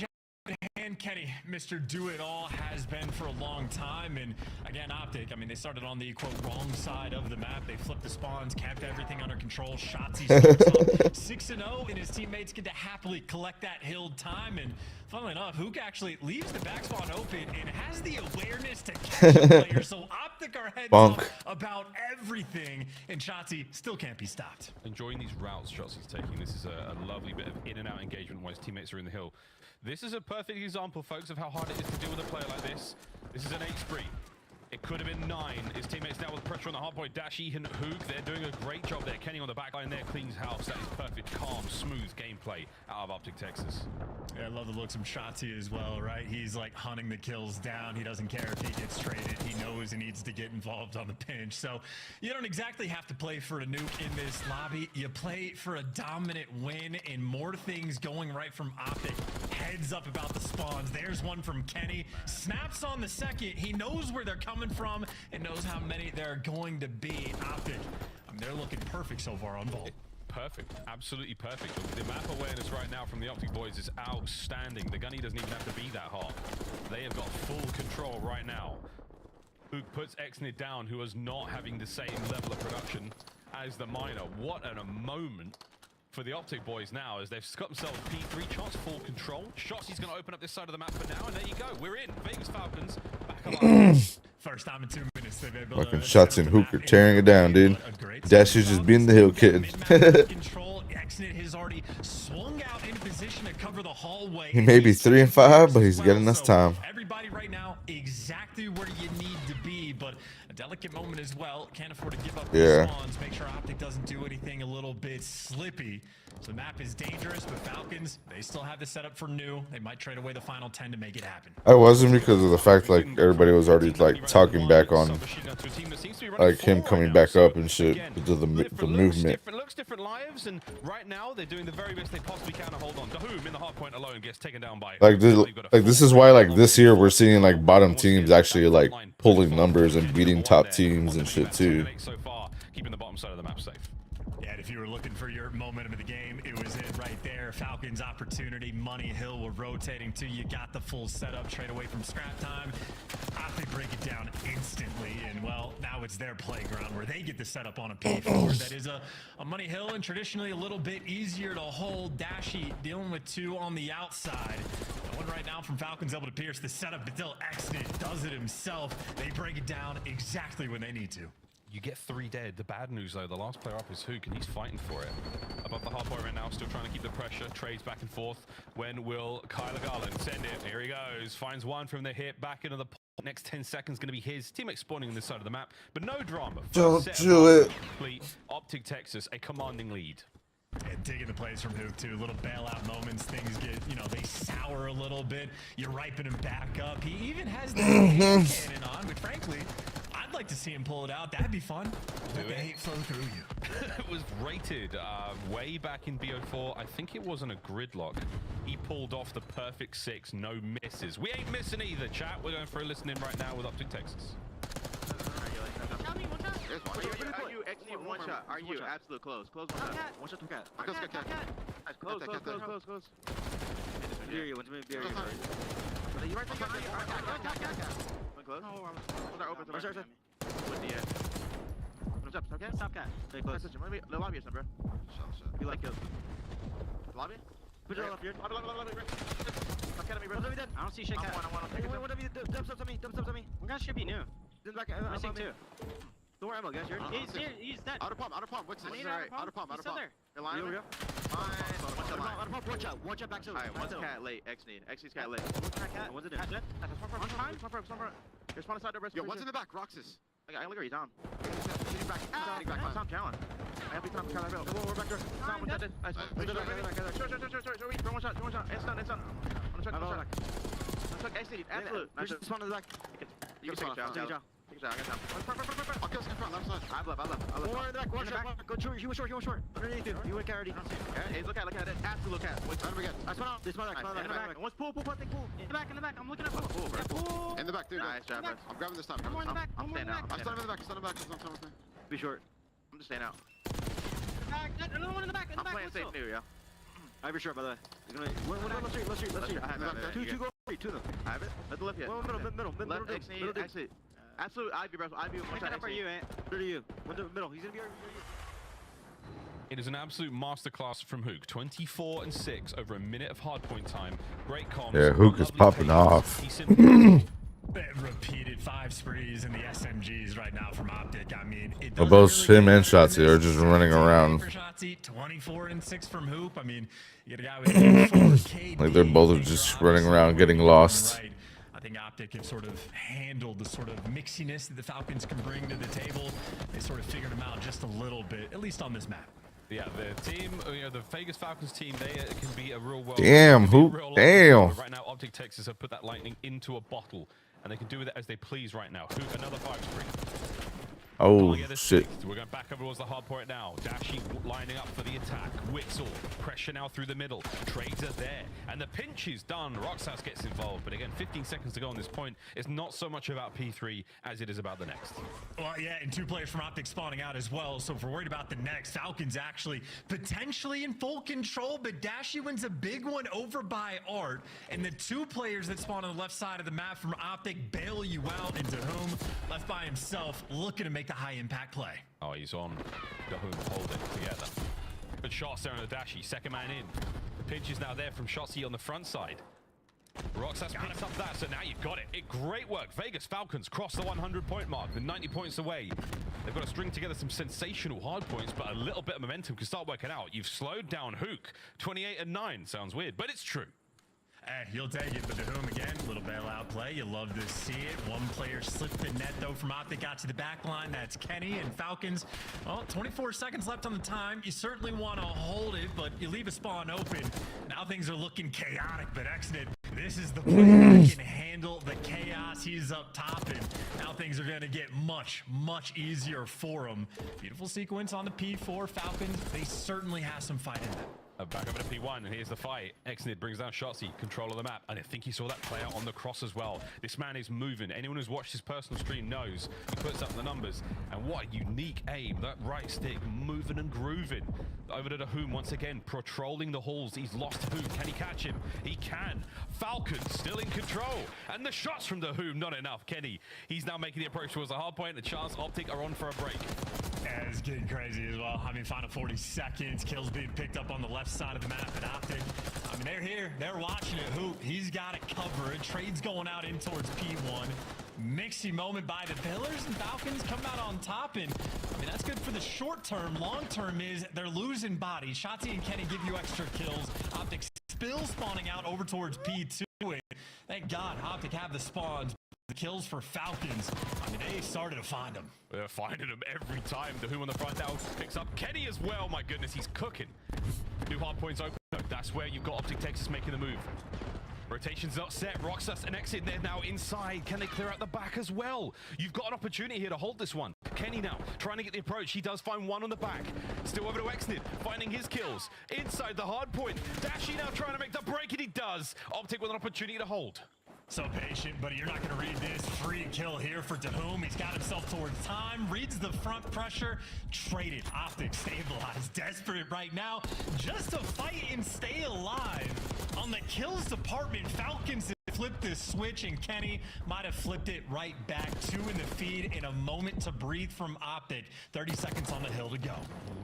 and Kenny, Mr. Do-It-All, has been for a long time. And again, Optic, I mean, they started on the, quote, wrong side of the map. They flipped the spawns, kept everything under control. Shotzzy starts up 6-0, and his teammates get to happily collect that hilled time. And funnily enough, Hook actually leaves the back spawn open and has the awareness to catch a player. So Optic are heads up about everything, and Shotzzy still can't be stopped. Enjoying these routes Shotzzy's taking. This is a lovely bit of in and out engagement while his teammates are in the hill. This is a perfect example, folks, of how hard it is to deal with a player like this. This is an 8 spree. It could have been 9. His teammates now with pressure on the hard point. Dashi and Hook, they're doing a great job there. Kenny on the back line there cleans house. That is perfect, calm, smooth gameplay out of Optic Texas. Yeah, I love the looks from Shotzzy as well, right? He's like hunting the kills down. He doesn't care if he gets traded. He knows he needs to get involved on the pinch. So you don't exactly have to play for a nuke in this lobby. You play for a dominant win, and more things going right from Optic. Heads up about the spawns. There's one from Kenny. Snaps on the second. He knows where they're coming from and knows how many there are going to be. Optic, they're looking perfect so far on Vault. Perfect, absolutely perfect. The map awareness right now from the Optic boys is outstanding. The gunny doesn't even have to be that hot. They have got full control right now. Hook puts Exnid down, who is not having the same level of production as the miner. What a moment for the Optic boys now, as they've got themselves P3 chance, full control. Shotzzy's going to open up this side of the map for now, and there you go. We're in. Vegas Falcons back alive. First time in 2 minutes they've been able Fucking to Shots and Hook are tearing it down, dude. Dasher's just being the hill kid. Control. Exnid has already swung out into position to cover the hallway. He may be 3 and 5, but he's getting us time. Everybody right now exactly where you need to be, but a delicate moment as well. Can't afford to give up the spawns. Make sure Optic doesn't do anything a little bit slippy. So the map is dangerous, but Falcons, they still have the setup for new. They might trade away the final 10 to make it happen. I wasn't, because of the fact like everybody was already like talking back on like him coming back up and shit because of the movement. Different looks, different lives, and right now they're doing the very best they possibly can to hold on. Dahum in the hard point alone gets taken down by this is why like this year we're seeing like bottom teams actually like pulling numbers and beating top teams and shit too. So far, keeping the bottom side of the map safe. Yeah, and if you were looking for your momentum of the game, it was it right there. Falcons opportunity, Money Hill were rotating to you, got the full setup, trade away from scrap time. Optic break it down instantly, and well, now it's their playground where they get the setup on a P4 that is a Money Hill, and traditionally a little bit easier to hold. Dashi dealing with 2 on the outside. The one right now from Falcons able to pierce the setup, but still Exnid does it himself. They break it down exactly when they need to. You get 3 dead. The bad news, though, the last player up is Hook, and he's fighting for it. Above the hard point right now, still trying to keep the pressure. Trades back and forth. When will Kyler Garland send it? Here he goes. Finds one from the hip. Back into the next 10 seconds going to be his. Teammate spawning on this side of the map, but no drama. Don't do it. Complete. Optic Texas, a commanding lead. And digging the plays from Hook too. Little bailout moments. Things get, they sour a little bit. You ripen him back up. He even has the cannon on, but frankly, I'd like to see him pull it out. That'd be fun. Let the hate flow through you. It was rated way back in BO4. I think it wasn't a gridlock. He pulled off the perfect 6, no misses. We ain't missing either, chat. We're going for a listen in right now with Optic Texas. Are you actually one shot? Are you absolute close? Close one shot. One shot to cat. Close. Beer you. Want to make beer you? You right there. Close. Start open. Start. With the Stop cat. Stay close. The lobby or something, bro. Shot. You like kills. Lobby? Put your left here. Lobby. Stop cat at me, bro. I don't see shit cat. Dump stuff to me. One guy should be new. I see 2. Don't worry, ammo, guys. He's dead. Out of palm. What's this? Alright, out of palm. You're lying over here. One shot back to Alright, one's cat late. X's cat late. One's in it. One time. There's one inside the rest. Yo, one's in the back. Roxas. I look at you, Dom. Sitting back. Tom challenge. I have to come out. We're back there. Tom, one's dead. Sure. One shot. It's done. One shot. Absolute. Just spawn in the back. You can take a shot. I got time. I'll kill in front, left side. I left. More in the back, one shot. Go short, you went short. Underneath you. You went cat already. Hey, look at it. Have to look at it. Wait, let him again. I spawn out. They spawn back. Let's pull. In the back. I'm looking at pull. In the back, dude. Nice job, I'm grabbing this time. I'm staying out. I'm standing in the back. Be short. I'm just staying out. Another one in the back. I'm playing safe new, yeah. I have your short, by the way. Let's shoot. 2 go. To them. I have it. Let the left yet. Middle. Exit. Absolute Ivy, bro. Ivy. Watch out for you, Ant. To you. Middle. He's gonna be. It is an absolute masterclass from Hook. 24 and 6 over a minute of hardpoint time. Great comms. Yeah, Hook is popping off. Repeated 5 sprees in the SMGs right now from Optic. I mean, it Well, both him and Shotzi are just running around. 24 and 6 from Hoop. I mean, you get a guy with 4K. Like they're both just running around getting lost. I think Optic have sort of handled the sort of mixiness that the Falcons can bring to the table. They sort of figured them out just a little bit, at least on this map. Yeah, the team, the Vegas Falcons team, they can be a real world. Damn, Hoop. Damn. Right now, Optic Texas have put that lightning into a bottle, and they can do with it as they please right now. Hoop, another 5 spree. Oh, shit. We're going back over towards the hard point now. Dashi lining up for the attack. Wixel, pressure now through the middle. Trades are there. And the pinch is done. Roxas gets involved. But again, 15 seconds to go on this point. It's not so much about P3 as it is about the next. Well, yeah, and 2 players from Optic spawning out as well. So if we're worried about the next, Falcons actually potentially in full control. But Dashi wins a big one over by Art. And the 2 players that spawn on the left side of the map from Optic bail you out, into whom left by himself, looking to make the high impact play. Oh, he's on. Gahum, hold it together. Good shots there on the Dashi. Second man in. The pinch is now there from Shotzi on the front side. Roxas picks up that, so now you've got it. Great work. Vegas Falcons cross the 100-point mark. They're 90 points away. They've got to string together some sensational hard points, but a little bit of momentum can start working out. You've slowed down Hook. 28 and 9. Sounds weird, but it's true. You'll take it, but the Hoom again, little bailout play. You love to see it. 1 player slipped the net, though, from Optic, got to the back line. That's Kenny and Falcons. Well, 24 seconds left on the time. You certainly want to hold it, but you leave a spawn open. Now things are looking chaotic, but Exnid, this is the player that can handle the chaos. He's up top, and now things are going to get much, much easier for him. Beautiful sequence on the P4. Falcons, they certainly have some fight in them. Back over to P1, and here's the fight. Exnid brings down Shotzi, control of the map, and I think he saw that play out on the cross as well. This man is moving. Anyone who's watched his personal stream knows he puts up the numbers, and what a unique aim. That right stick moving and grooving. Over to the Hoom once again, patrolling the halls. He's lost Hoom. Can he catch him? He can. Falcons still in control, and the shots from the Hoom, not enough. Kenny, he's now making the approach towards the hard point. The Chance Optic are on for a break. Yeah, it's getting crazy as well. I mean, final 40 seconds. Kills being picked up on the left side of the map at Optic. I mean, they're here. They're watching it. Hoop, he's got it covered. Trades going out in towards P1. Mixy moment by the pillars, and Falcons come out on top. And I mean, that's good for the short term. Long term is they're losing bodies. Shotzi and Kenny give you extra kills. Optic still spawning out over towards P2. And thank God Optic have the spawns. The kills for Falcons. I mean, they started to find them. They're finding him every time. The Who on the front now picks up Kenny as well. My goodness, he's cooking. 2 hard points open. That's where you've got Optic Texas making the move. Rotation's not set. Roxas and Exit, they're now inside. Can they clear out the back as well? You've got an opportunity here to hold this one. Kenny now trying to get the approach. He does find 1 on the back. Still over to Exnid, finding his kills. Inside the hard point. Dashi now trying to make the break, and he does. Optic with an opportunity to hold. So patient, but you're not going to read this. Free kill here for Dahum. He's got himself towards time. Reads the front pressure. Traded. Optic stabilized. Desperate right now just to fight and stay alive. On the kills department, Falcons flipped this switch, and Kenny might have flipped it right back. 2 in the feed in a moment to breathe from Optic. 30 seconds on the hill to go.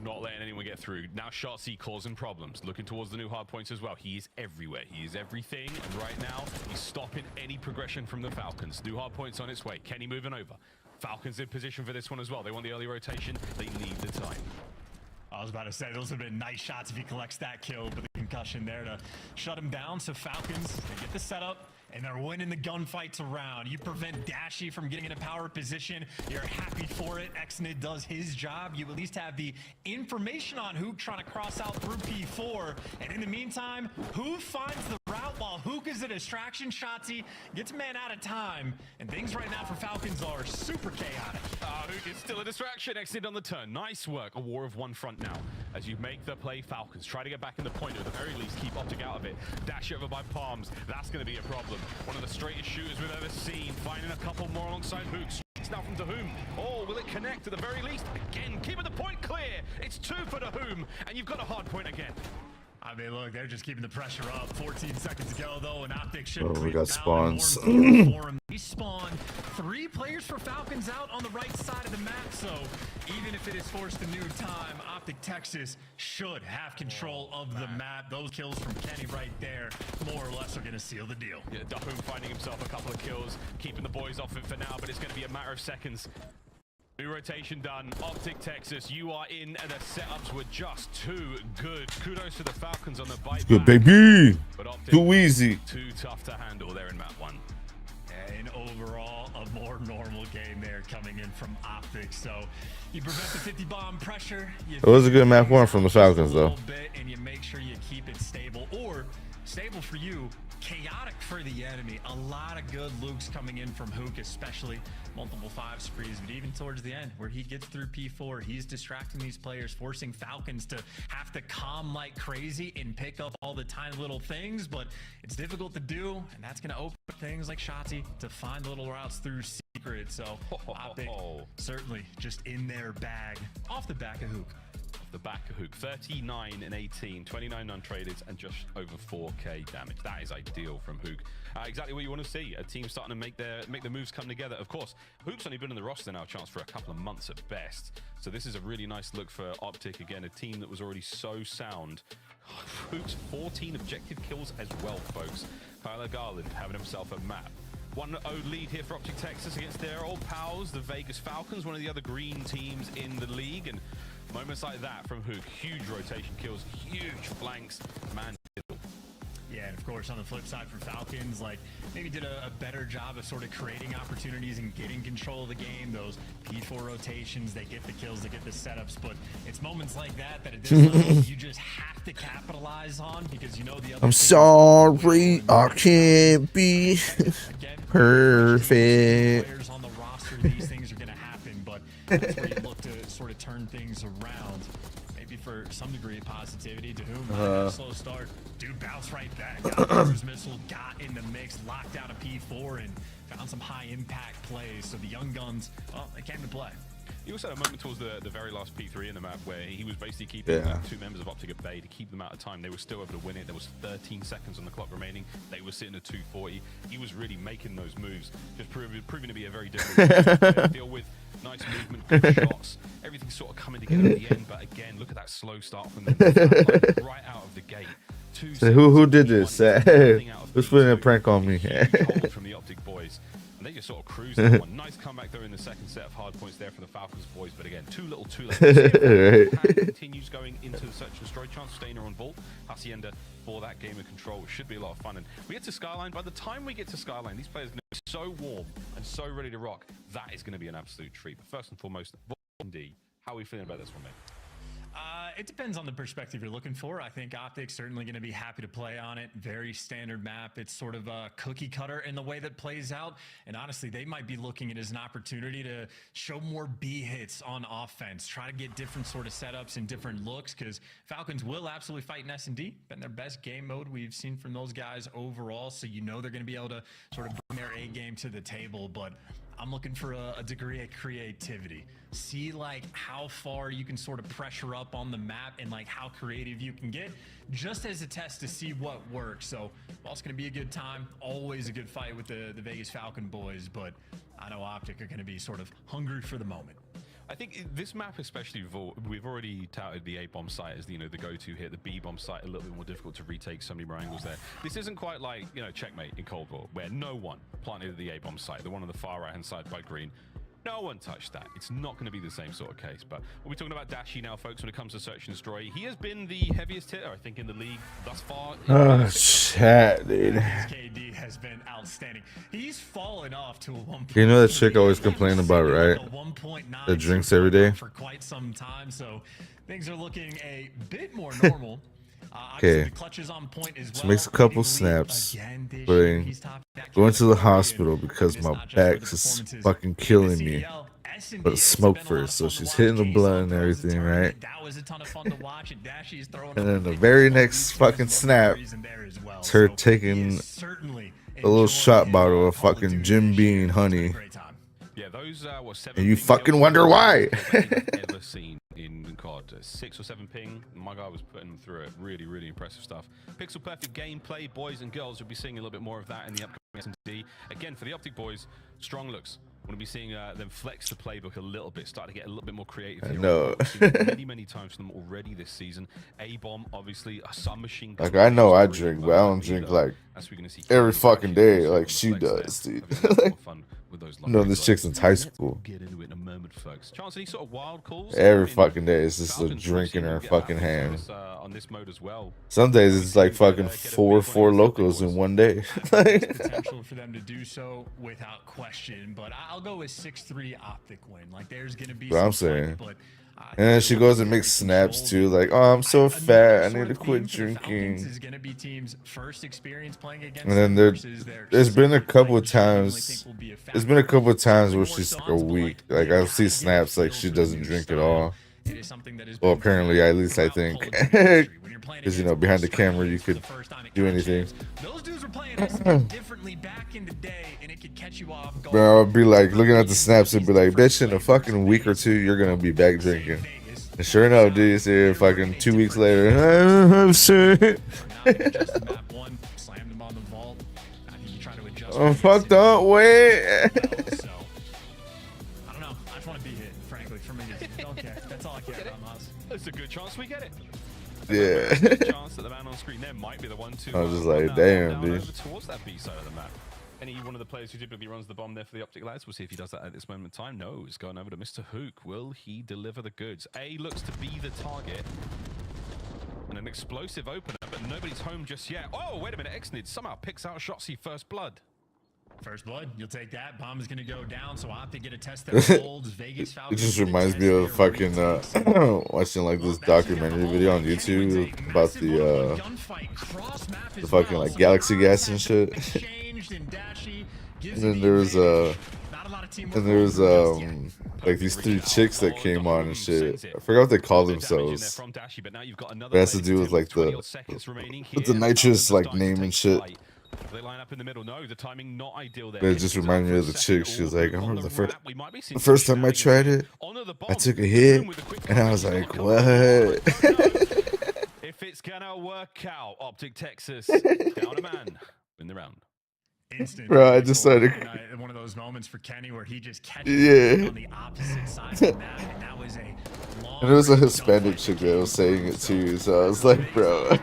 Not letting anyone get through. Now Shotzi causing problems. Looking towards the new hard points as well. He is everywhere. He is everything. And right now, he's stopping any progression from the Falcons. New hard points on its way. Kenny moving over. Falcons in position for this one as well. They want the early rotation. They need the time. I was about to say, those have been nice shots if he collects that kill, but the concussion there to shut him down. So Falcons, they get the setup, and they're winning the gunfights around. You prevent Dashi from getting in a power position. You're happy for it. Exnid does his job. You at least have the information on Hook trying to cross out through P4. And in the meantime, Hook finds the route while Hook is a distraction. Shotzi gets a man out of time. And things right now for Falcons are super chaotic. Hook is still a distraction. Exnid on the turn. Nice work. A war of one front now. As you make the play, Falcons try to get back in the point, or at the very least keep Optic out of it. Dash over by Palms. That's going to be a problem. One of the straightest shooters we've ever seen. Finding a couple more alongside Hook. It's now from Dahum. Oh, will it connect at the very least? Again, keeping the point clear. It's 2 for Dahum, and you've got a hard point again. I mean, look, they're just keeping the pressure up. 14 seconds ago, though, and Optic should. Oh, we got spawns. He spawned 3 players for Falcons out on the right side of the map, so even if it is forced a new time, Optic Texas should have control of the map. Those kills from Kenny right there, more or less, are going to seal the deal. Yeah, Dahoon finding himself a couple of kills, keeping the boys off it for now, but it's going to be a matter of seconds. New rotation done. Optic Texas, you are in, and the setups were just too good. Kudos to the Falcons on the bite. Good, baby. But Optic, too easy. Too tough to handle there in map 1. And overall, a more normal game there coming in from Optic. So you prevent the 50 bomb pressure. It was a good map 1 from the Falcons, though. And you make sure you keep it stable, or stable for you, chaotic for the enemy. A lot of good lukes coming in from Hook, especially multiple 5 sprees, but even towards the end where he gets through P4, he's distracting these players, forcing Falcons to have to calm like crazy and pick up all the tiny little things, but it's difficult to do, and that's going to open things like Shotzi to find little routes through secret. So Optic certainly just in their bag off the back of Hook. The back of Hook, 39 and 18, 29 non-traded, and just over 4k damage. That is ideal from Hook. Exactly what you want to see. A team starting to make the moves come together. Of course, Hook's only been in the roster now, chance for a couple of months at best. So this is a really nice look for Optic. Again, a team that was already so sound. Hook's 14 objective kills as well, folks. Kyler Garland having himself a map. 1-0 lead here for Optic Texas against their old pals, the Vegas Falcons, one of the other green teams in the league. And moments like that from Hook, huge rotation kills, huge flanks, man. Yeah, and of course, on the flip side for Falcons, like, maybe did a better job of sort of creating opportunities and getting control of the game. Those P4 rotations, they get the kills, they get the setups, but it's moments like that that at this level, you just have to capitalize on, because you know the other. I'm sorry, I can't be perfect. Players on the roster, these things are going to happen, but that's where you look to sort of turn things around. Maybe for some degree of positivity. To whom a slow start, dude bounced right back. Got a cruise missile, got in the mix, locked down a P4, and found some high impact plays. So the young guns, well, they came to play. He also had a moment towards the very last P3 in the map where he was basically keeping 2 members of Optic at bay to keep them out of time. They were still able to win it. There was 13 seconds on the clock remaining. They were sitting at 240. He was really making those moves, just proving to be a very difficult to deal with. Nice movement, good shots. Everything's sort of coming together at the end, but again, look at that slow start from them right out of the gate. So who did this? Who's putting a prank on me? From the Optic boys. And they just sort of cruised that one. Nice comeback there in the second set of hard points there for the Falcons boys. But again, too little. Continues going into the search and destroy. Chance Stainer on vault. Hacienda for that game of control. It should be a lot of fun. And we get to Skyline. By the time we get to Skyline, these players are going to be so warm and so ready to rock. That is going to be an absolute treat. But first and foremost, D, how are we feeling about this one, mate? It depends on the perspective you're looking for. I think Optic's certainly going to be happy to play on it. Very standard map. It's sort of a cookie cutter in the way that plays out. And honestly, they might be looking at it as an opportunity to show more B hits on offense, try to get different sort of setups and different looks, because Falcons will absolutely fight in S&D. Been their best game mode we've seen from those guys overall. So you know they're going to be able to sort of bring their A game to the table. But I'm looking for a degree of creativity. See like how far you can sort of pressure up on the map and like how creative you can get, just as a test to see what works. So well, it's going to be a good time. Always a good fight with the Vegas Falcon boys, but I know Optic are going to be sort of hungry for the moment. I think this map especially, we've already touted the A-bomb site as the go-to hit. The B-bomb site a little bit more difficult to retake, so many more angles there. This isn't quite like, Checkmate in Cold War, where no one planted at the A-bomb site, the one on the far right-hand side by green. No one touched that. It's not going to be the same sort of case. But we'll be talking about Dashi now, folks, when it comes to search and destroy. He has been the heaviest hitter, I think, in the league thus far. Oh, chat, dude. KD has been outstanding. He's fallen off to a 1.9. You know that chick always complaining about, right? The drinks every day. For quite some time, so things are looking a bit more normal. Okay, she makes a couple snaps, but going to the hospital because my back is fucking killing me. But smoke first, so she's hitting the blood and everything, right? And then the very next fucking snap, it's her taking a little shot bottle of fucking Jim Beam honey. Yeah, those And you fucking wonder why. ever seen in God, 6 or 7 ping. My guy was putting them through it. Really, really impressive stuff. Pixel perfect gameplay, boys and girls. We'll be seeing a little bit more of that in the upcoming S&D. Again, for the Optic boys, strong looks. We're going to be seeing them flex the playbook a little bit, start to get a little bit more creative. I know. many, many times from them already this season. A-bomb, obviously, a submachine gun. Like, I know I drink, but I don't drink like every fucking day like she does, dude. Like, no, this chick's in high school. Get into it in a moment, folks. Chance, any sort of wild calls? Every fucking day, it's just a drink in her fucking hand. On this mode as well. Some days it's like fucking four locals in one day. Potential for them to do so without question, but I'll go with 6-3 Optic win. Like there's gonna be. What I'm saying. And then she goes and makes snaps too, like, "Oh, I'm so fat. I need to quit drinking." Is gonna be team's first experience playing against. And then there's been a couple of times. There's been a couple of times where she's like a week. Like I see snaps like she doesn't drink at all. Well, apparently, at least I think, because you know, behind the camera you could do anything. Those dudes were playing differently back in the day, and it could catch you off guard. But I'll be like looking at the snaps and be like, "Bitch, in a fucking week or two, you're gonna be back drinking." And sure enough, dude, you see her fucking 2 weeks later. I'm sorry. I'm fucked up. Wait. I don't know. I just want to be hit, frankly. For me, don't care. That's all I care about, Maz. It's a good chance we get it. Yeah. Chance that the man on screen there might be the one to. I was just like, damn, dude. Over towards that B side of the map. Any one of the players who typically runs the bomb there for the Optic lads. We'll see if he does that at this moment in time. No, he's going over to Mr. Hook. Will he deliver the goods? A looks to be the target. And an explosive opener, but nobody's home just yet. Oh, wait a minute. Xnid somehow picks out Shotzzy first blood. First blood, you'll take that. Bomb is going to go down, so Optic get a test that holds. Vegas It just reminds me of fucking watching like this documentary video on YouTube about the fucking like galaxy gas and shit. And then there was like these 3 chicks that came on and shit. I forgot what they call themselves. It has to do with like the nitrous like name and shit. They line up in the middle. No, the timing not ideal there. But it just reminded me of the chick. She was like, I remember the first time I tried it, I took a hit, and I was like, what? If it's gonna work out, Optic Texas down a man in the round. Instant. Bro, I just started. One of those moments for Kenny where he just catches on the opposite side of the map, and that was a long. And it was a Hispanic chick that was saying it too, so I was like, bro.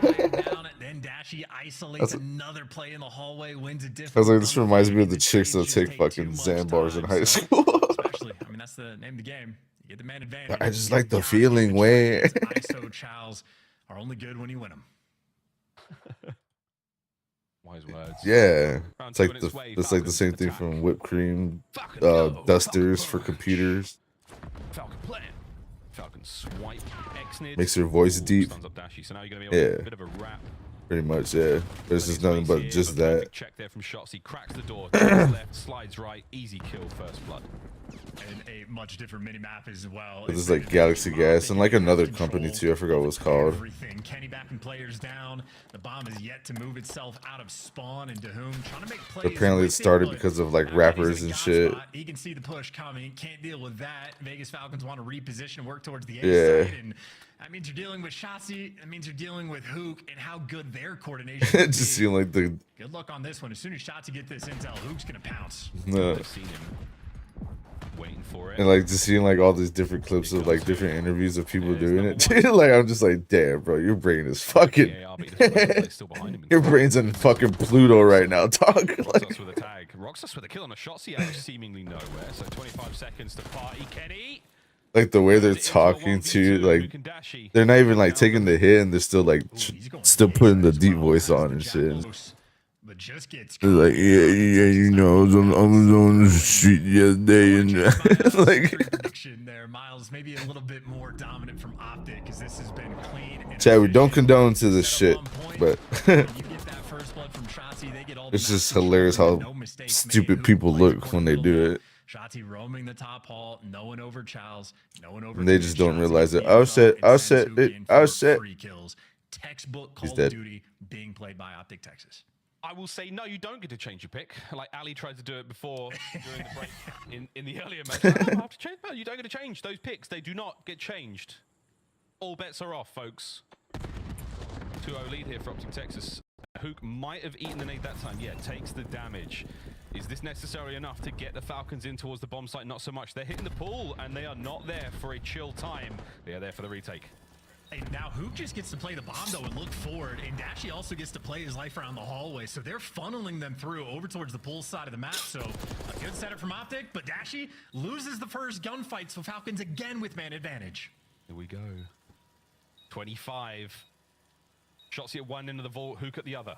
Then Dashy isolates another play in the hallway, wins a different. I was like, this reminds me of the chicks that take fucking Xanbars in high school. Especially, I mean, that's the name of the game. You get the man advantage. I just like the feeling, way. ISO chows are only good when you win them. Wise words. Yeah, it's like the same thing from whipped cream dusters for computers. Falcon plan. Falcon swipe. Xnid. Makes your voice deep. So now you're gonna be able to get a bit of a wrap. Pretty much, yeah. There's just nothing but just that. Check there from Shotzzy. Cracks the door. Left, slides right. Easy kill. First blood. And a much different mini map as well. This is like Galaxy Gas and like another company too. I forgot what it's called. Everything. Kenny backing players down. The bomb is yet to move itself out of spawn into whom trying to make plays. Apparently it started because of like rappers and shit. He can see the push coming. Can't deal with that. Vegas Falcons want to reposition, work towards the A side, and that means you're dealing with Shotzzy. That means you're dealing with Hook and how good their coordination is. Just seeing like the. Good luck on this one. As soon as Shotzzy get this intel, Hook's gonna pounce. No. Waiting for it. And like just seeing like all these different clips of like different interviews of people doing it. Like I'm just like, damn, bro, your brain is fucking. Your brain's in fucking Pluto right now, dog. Like. With a tag. Roxas with a kill on a Shotzzy out of seemingly nowhere. So 25 seconds to party. Kenny. Like the way they're talking to, like they're not even like taking the hit, and they're still like still putting the deep voice on and shit. But just gets they're like, yeah, you know, I was on the street the other day, and like. There, Miles, maybe a little bit more dominant from Optic, because this has been clean. Chad, we don't condone to this shit, but it's just hilarious how stupid people look when they do it. Shotzzy roaming the top hall, no one over Charles, no one over. And they just don't realize it. Oh shit! Oh shit! Oh shit! 3 kills. Textbook Call of Duty being played by Optic Texas. I will say no, you don't get to change your pick. Like Ali tried to do it before during the break in the earlier match. I have to change. No, you don't get to change those picks. They do not get changed. all bets are off, folks. 2-0 lead here for Optic Texas. Hook might have eaten the nade that time. Yeah, takes the damage. Is this necessarily enough to get the Falcons in towards the bomb site? Not so much. They're hitting the pool, and they are not there for a chill time. They are there for the retake. And now Hook just gets to play the bomb, though, and look forward. And Dashy also gets to play his life around the hallway. So they're funneling them through over towards the pool side of the map. So a good setup from Optic, but Dashy loses the first gunfight. So Falcons again with man advantage. Here we go. 25. Shots at one end of the vault, Hook at the other.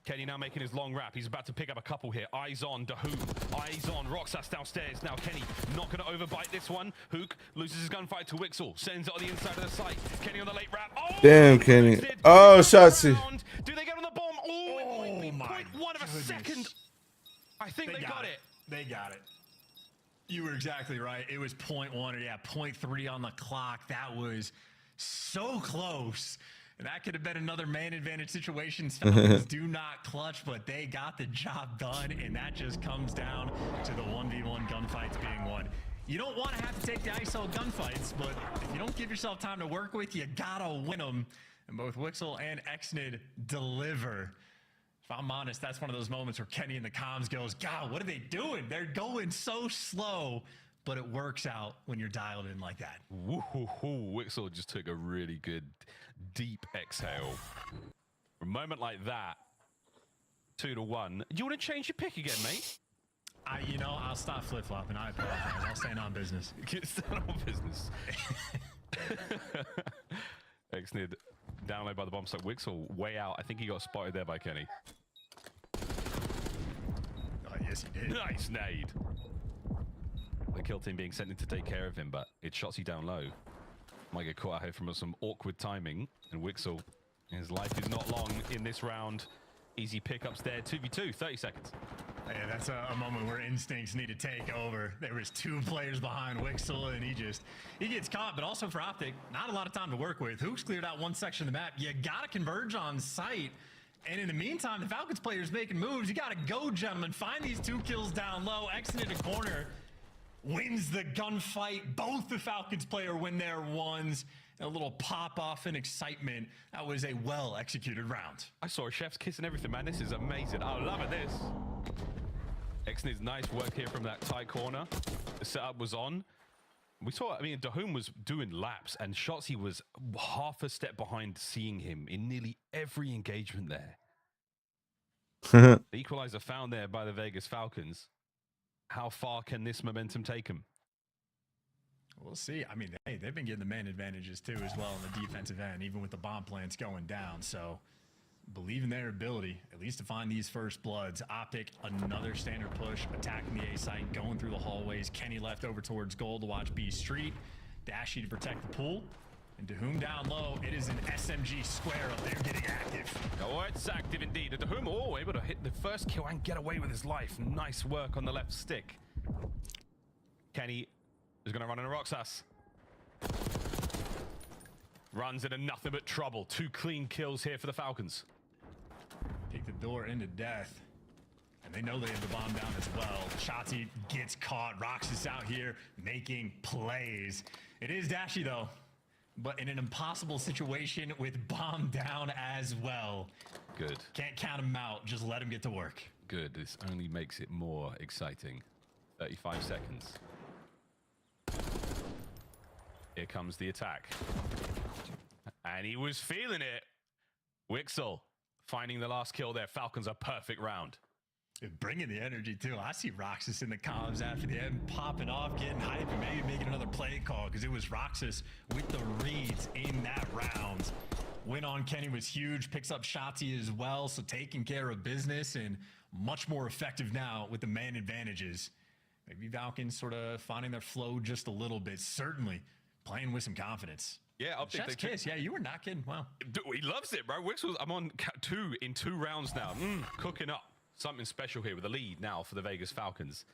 Kenny now making his long wrap. He's about to pick up a couple here. Eyes on Dahoom. Eyes on Roxas downstairs. Now Kenny not going to overbite this one. Hook loses his gunfight to Wixel. Sends it on the inside of the site. Kenny on the late wrap. Oh, damn, Kenny. Oh, Shotzi. Do they get on the bomb? Oh, it might be 0.1 of a second. I think they got it. They got it. You were exactly right. It was 0.1 or 0.3 on the clock. That was so close. And that could have been another man advantage situation. Falcons do not clutch, but they got the job done. And that just comes down to the 1v1 gunfights being won. You don't want to have to take the ISO gunfights, but if you don't give yourself time to work with, you gotta win them. And both Wixel and Exnid deliver. If I'm honest, that's one of those moments where Kenny in the comms goes, God, what are they doing? They're going so slow, but it works out when you're dialed in like that. Woo-hoo-hoo. Wixel just took a really good deep exhale. For a moment like that, 2-1. Do you want to change your pick again, mate? I'll stop flip-flopping. I apologize. I'll stand on business. Stand on business. Exnid download by the bomb site. Wixel way out. I think he got spotted there by Kenny. Oh, yes, he did. Nice nade. The kill team being sent in to take care of him, but it shots you down low. Might get caught out here from some awkward timing. And Wixel, his life is not long in this round. Easy pickups there. 2v2, 30 seconds. Yeah, that's a moment where instincts need to take over. There was 2 players behind Wixel, and he gets caught. But also for Optic, not a lot of time to work with. Hook's cleared out one section of the map. You got to converge on site. And in the meantime, the Falcons players making moves. You got to go, gentlemen. Find these 2 kills down low. Exit a corner. Wins the gunfight. Both the Falcons player win their ones. A little pop off and excitement. That was a well executed round. I saw a chef's kiss and everything, man. This is amazing. I love it, this. Exnid's nice work here from that tight corner. The setup was on. We saw, Dahoom was doing laps, and Shotzi was half a step behind seeing him in nearly every engagement there. The equalizer found there by the Vegas Falcons. How far can this momentum take them? We'll see. Hey, they've been getting the man advantages too as well on the defensive end, even with the bomb plants going down. So believe in their ability, at least to find these first bloods. Optic, another standard push, attacking the A site, going through the hallways. Kenny left over towards gold to watch B Street. Dashy to protect the pool. And Dahoom down low, it is an SMG square up there getting active. Oh, it's active indeed. Dahoom, able to hit the first kill and get away with his life. Nice work on the left stick. Kenny is going to run into Roxas. Runs into nothing but trouble. 2 clean kills here for the Falcons. Take the door into death. And they know they have the bomb down as well. Shotzi gets caught. Roxas out here making plays. It is Dashy though, but in an impossible situation with bomb down as well. Good. Can't count him out. Just let him get to work. Good. This only makes it more exciting. 35 seconds. Here comes the attack. And he was feeling it. Wixel finding the last kill there. Falcons a perfect round. Bringing the energy too. I see Roxas in the comms after the end, popping off, getting hype, and maybe making another play call because it was Roxas with the reads in that round. Win on Kenny was huge. Picks up Shotzi as well, so taking care of business and much more effective now with the man advantages. Maybe Falcons sort of finding their flow just a little bit. Certainly playing with some confidence. Yeah, Optic. Chef's kiss. Yeah, you were not kidding. Wow. He loves it, bro. Wixel's, I'm on 2 in 2 rounds now. Cooking up. Something special here with a lead now for the Vegas Falcons.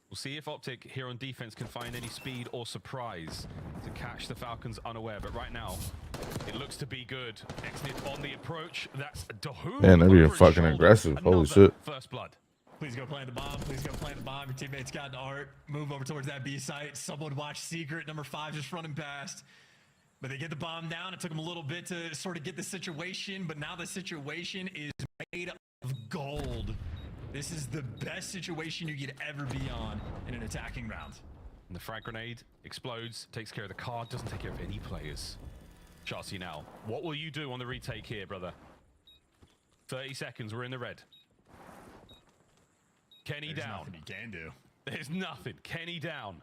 We'll see if Optic here on defense can find any speed or surprise to catch the Falcons unaware. But right now, it looks to be good. Exnid on the approach. That's Dahoom. Man, they're being fucking aggressive. Holy shit. First blood. Please go plant the bomb. Please go plant the bomb. Your teammates got the art. Move over towards that B site. Someone watch Secret. Number 5 just running past. But they get the bomb down. It took them a little bit to sort of get the situation, but now the situation is made of gold. This is the best situation you could ever be on in an attacking round. And the frag grenade explodes, takes care of the car, doesn't take care of any players. Chassis now, what will you do on the retake here, brother? 30 seconds, we're in the red. Kenny There's down. Nothing you can do. There's nothing. Kenny down.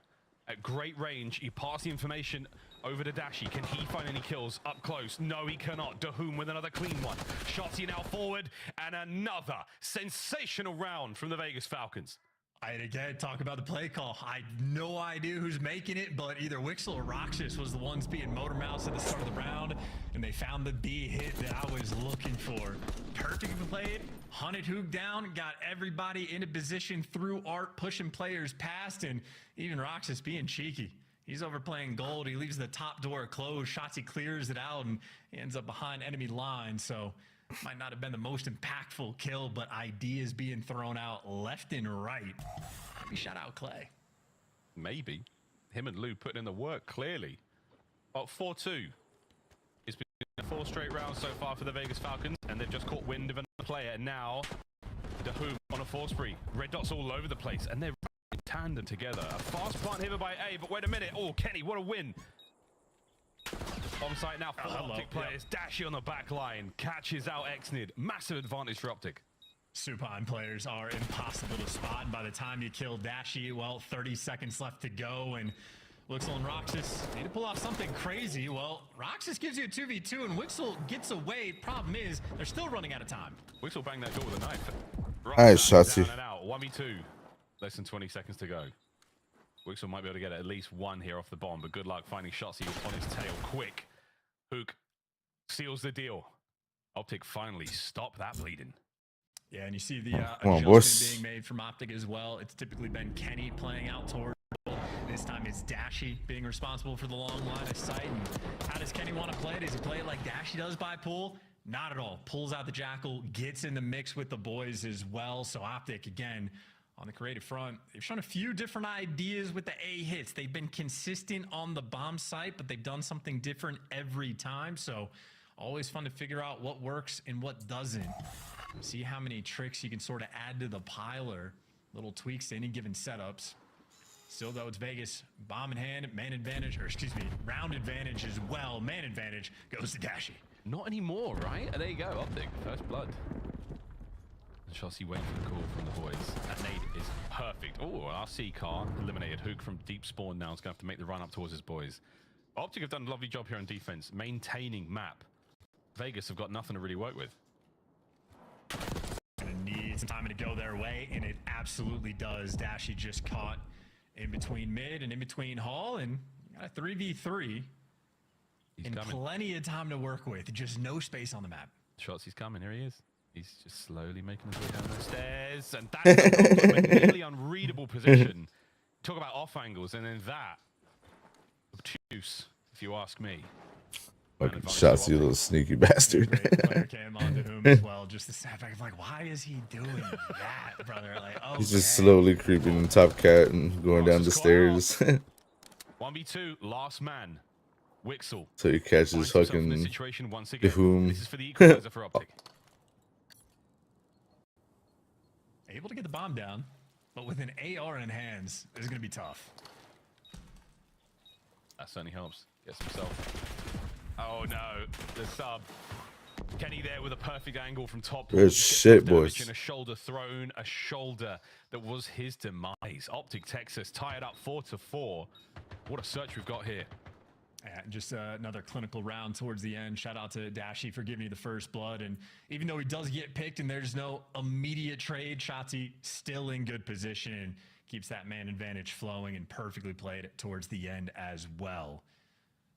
At great range, you pass the information over to Dashi. Can he find any kills up close? No, he cannot. Dahoom with another clean one. Shotzi now forward, and another sensational round from the Vegas Falcons. I again talk about the play call. I have no idea who's making it, but either Wixel or Roxas was the ones being motor mouse at the start of the round, and they found the B hit that I was looking for. Perfectly played, hunted Hoog down, got everybody into position through art, pushing players past, and even Roxas being cheeky. He's overplaying gold. He leaves the top door closed. Shotzi clears it out, and he ends up behind enemy line. So might not have been the most impactful kill, but ideas being thrown out left and right. Maybe shout out Clay. Maybe. Him and Lou putting in the work, clearly. But 4-2. It's been 4 straight rounds so far for the Vegas Falcons, and they've just caught wind of another player. And now, Dahoom on a 4 spree. Red dots all over the place, and they're in tandem together. A fast plant here by A, but wait a minute. Oh, Kenny, what a win. On site now for Optic players. Dashi on the back line. Catches out Xnid. Massive advantage for Optic. Supine players are impossible to spot. And by the time you kill Dashi, well, 30 seconds left to go. And Wixel and Roxas need to pull off something crazy. Well, Roxas gives you a 2v2 and Wixel gets away. Problem is, they're still running out of time. Wixel banged that door with a knife. Nice, Shotzi. Down and out. 1v2. Less than 20 seconds to go. Wixel might be able to get at least one here off the bomb, but good luck finding shots. He was on his tail quick. Hook seals the deal. Optic finally stop that bleeding. Yeah, and you see the on, adjustment boys. being made from Optic as well. It's typically been Kenny playing out toward. This time it's Dashi being responsible for the long line of sight. And how does Kenny want to play it? Does he play it like Dashi does by pool? Not at all. Pulls out the Jackal, gets in the mix with the boys as well. So Optic, again, on the creative front, they've shown a few different ideas with the A hits. They've been consistent on the bomb site, but they've done something different every time. So always fun to figure out what works and what doesn't. See how many tricks you can sort of add to the pile or little tweaks to any given setups. Still, though, it's Vegas. Bomb in hand, man advantage, or excuse me, round advantage as well. Man advantage goes to Dashi. Not anymore, right? There you go, Optic. First blood. Chelsea waiting for the call from the boys. That nade is perfect. Oh, an RC car eliminated. Hook from deep spawn now is going to have to make the run up towards his boys. Optic have done a lovely job here on defense, maintaining map. Vegas have got nothing to really work with. Gonna need some time to go their way, and it absolutely does. Dashi just caught in between mid and in between Hall, and got a 3v3. And plenty of time to work with. Just no space on the map. Shots, he's coming. Here he is. He's just slowly making his way down the stairs, and that's a nearly unreadable position. Talk about off angles, and then that obtuse, if you ask me. Fucking shots, you little sneaky bastard. Player came onto whom as well. Just the snapback of like, why is he doing that, brother? Like, oh, He's just slowly creeping in top cat and going down the stairs. 1v2, last man. Wixel. So he catches fucking Dahoom. This is for the equalizer for Optic. Able to get the bomb down, but with an AR in hands, this is going to be tough. That certainly helps. Gets himself. Oh no, the sub. Kenny there with a perfect angle from top. Good shit, boys. And a shoulder thrown, a shoulder that was his demise. Optic Texas tied up 4-4. What a search we've got here. Yeah, just another clinical round towards the end. Shout out to Dashi for giving me the first blood. And even though he does get picked and there's no immediate trade, Shotzi still in good position and keeps that man advantage flowing and perfectly played it towards the end as well.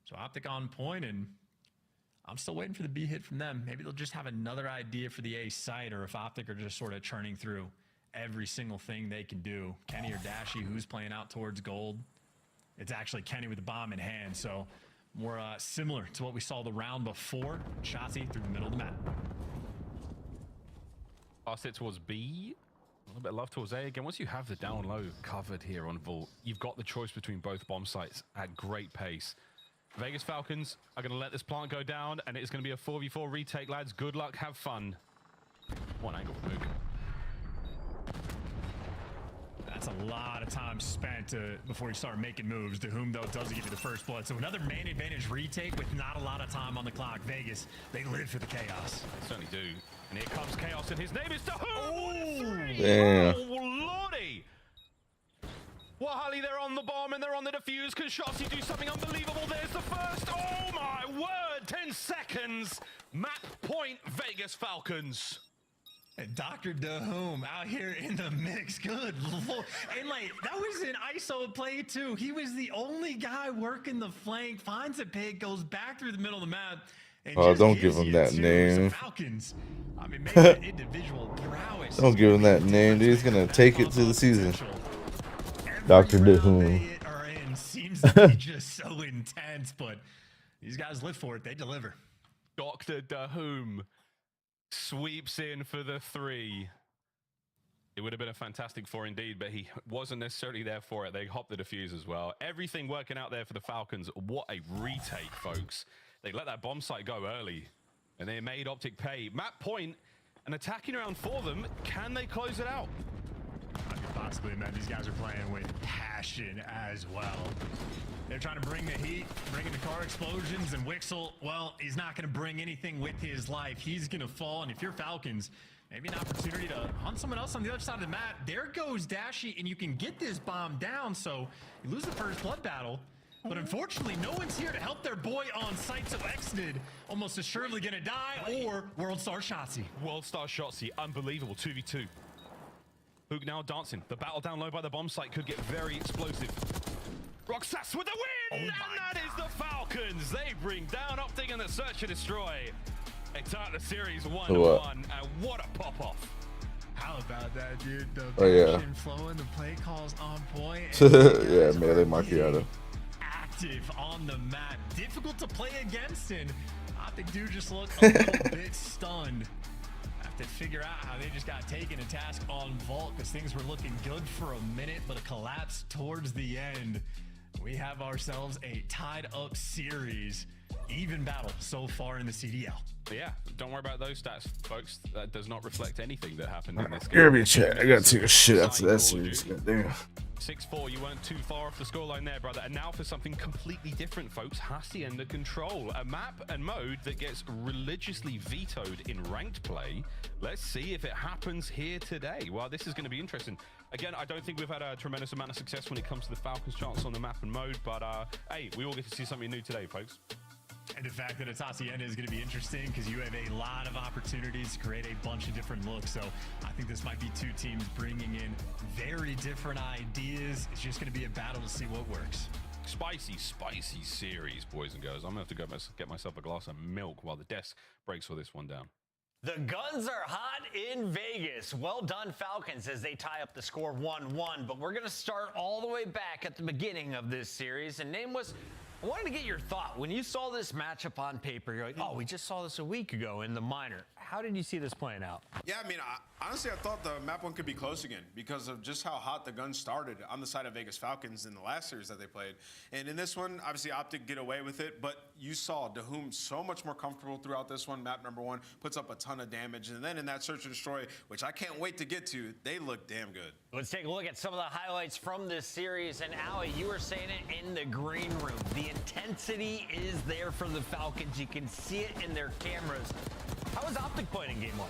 So Optic on point, and I'm still waiting for the B hit from them. Maybe they'll just have another idea for the A site, or if Optic are just sort of churning through every single thing they can do. Kenny or Dashi, who's playing out towards gold? It's actually Kenny with the bomb in hand, so more similar to what we saw the round before. Shotzi through the middle of the map. Pass it towards B. A little bit of love towards A. Again, once you have the down low covered here on Vault, you've got the choice between both bomb sites at great pace. Vegas Falcons are going to let this plant go down, and it's going to be a 4v4 retake, lads. Good luck, have fun. One angle for Mook. That's a lot of time spent before you start making moves. To whom, though, doesn't give you the first blood. So another man advantage retake with not a lot of time on the clock. Vegas, they live for the chaos. They certainly do. And here comes Chaos, and his name is Dahoo! Oh, damn. Oh, lordy! Wahali, they're on the bomb and they're on the defuse. Can Shotzi do something unbelievable? There's the first. Oh my word! 10 seconds. Map point, Vegas Falcons. And Dr. Dahoom out here in the mix. Good Lord. And like, that was an ISO play too. He was the only guy working the flank, finds a pig, goes back through the middle of the map. Oh, don't give him that name. Falcons. I mean, maybe an individual prowess. Don't give him that name, dude. He's gonna take it to the season. Dr. Dahoom. Seems to be just so intense, but these guys live for it. They deliver. Dr. Dahoom sweeps in for the 3. It would have been a fantastic 4 indeed, but he wasn't necessarily there for it. They hopped the defuse as well. Everything working out there for the Falcons. What a retake, folks. They let that bomb site go early, and they made Optic pay. Map point, an attacking round for them. Can they close it out? I could possibly, man. These guys are playing with passion as well. They're trying to bring the heat, bringing the car explosions, and Wixel, well, he's not going to bring anything with his life. He's going to fall, and if you're Falcons, maybe an opportunity to hunt someone else on the other side of the map. There goes Dashy, and you can get this bomb down, so you lose the first blood battle. But unfortunately, no one's here to help their boy on site, so Exnid almost assuredly going to die, or World Star Shotzi. World Star Shotzi, unbelievable, 2v2. Hook now dancing. The battle down low by the bomb site could get very explosive. Roxas with the win! And that is the Falcons. They bring down Optic in the search and destroy. They start the series 1-1, and what a pop-off. How about that, dude? The passion flowing, the play calls on point. Yeah, melee macchiato. Active on the map. Difficult to play against, and Optic do just look a little bit stunned. Have to figure out how they just got taken a task on Vault, because things were looking good for a minute, but a collapse towards the end. We have ourselves a tied up series. Even battle so far in the CDL. But yeah, don't worry about those stats, folks. That does not reflect anything that happened in this game. Give me a chat. I gotta take a shit after that series. Goddamn. 6-4, you weren't too far off the scoreline there, brother. And now for something completely different, folks. Hacienda Control, a map and mode that gets religiously vetoed in ranked play. Let's see if it happens here today. Well, this is going to be interesting. Again, I don't think we've had a tremendous amount of success when it comes to the Falcons' chance on the map and mode, but hey, we all get to see something new today, folks. And the fact that it's Hacienda is going to be interesting because you have a lot of opportunities to create a bunch of different looks. So I think this might be two teams bringing in very different ideas. It's just going to be a battle to see what works. Spicy, spicy series, boys and girls. I'm going to have to go get myself a glass of milk while the desk breaks for this one down. The guns are hot in Vegas. Well done, Falcons, as they tie up the score 1-1. But we're going to start all the way back at the beginning of this series. And name was... I wanted to get your thought. When you saw this matchup on paper, you're like, oh, we just saw this a week ago in the minor. How did you see this playing out? Yeah, I mean, honestly, I thought the map one could be close again because of just how hot the guns started on the side of Vegas Falcons in the last series that they played. And in this one, obviously, Optic get away with it, but you saw Dahoom so much more comfortable throughout this one. Map number 1 puts up a ton of damage. And then in that search and destroy, which I can't wait to get to, they look damn good. Let's take a look at some of the highlights from this series. And Allie, you were saying it in the green room. The intensity is there for the Falcons. You can see it in their cameras. How was Optic playing in game 1?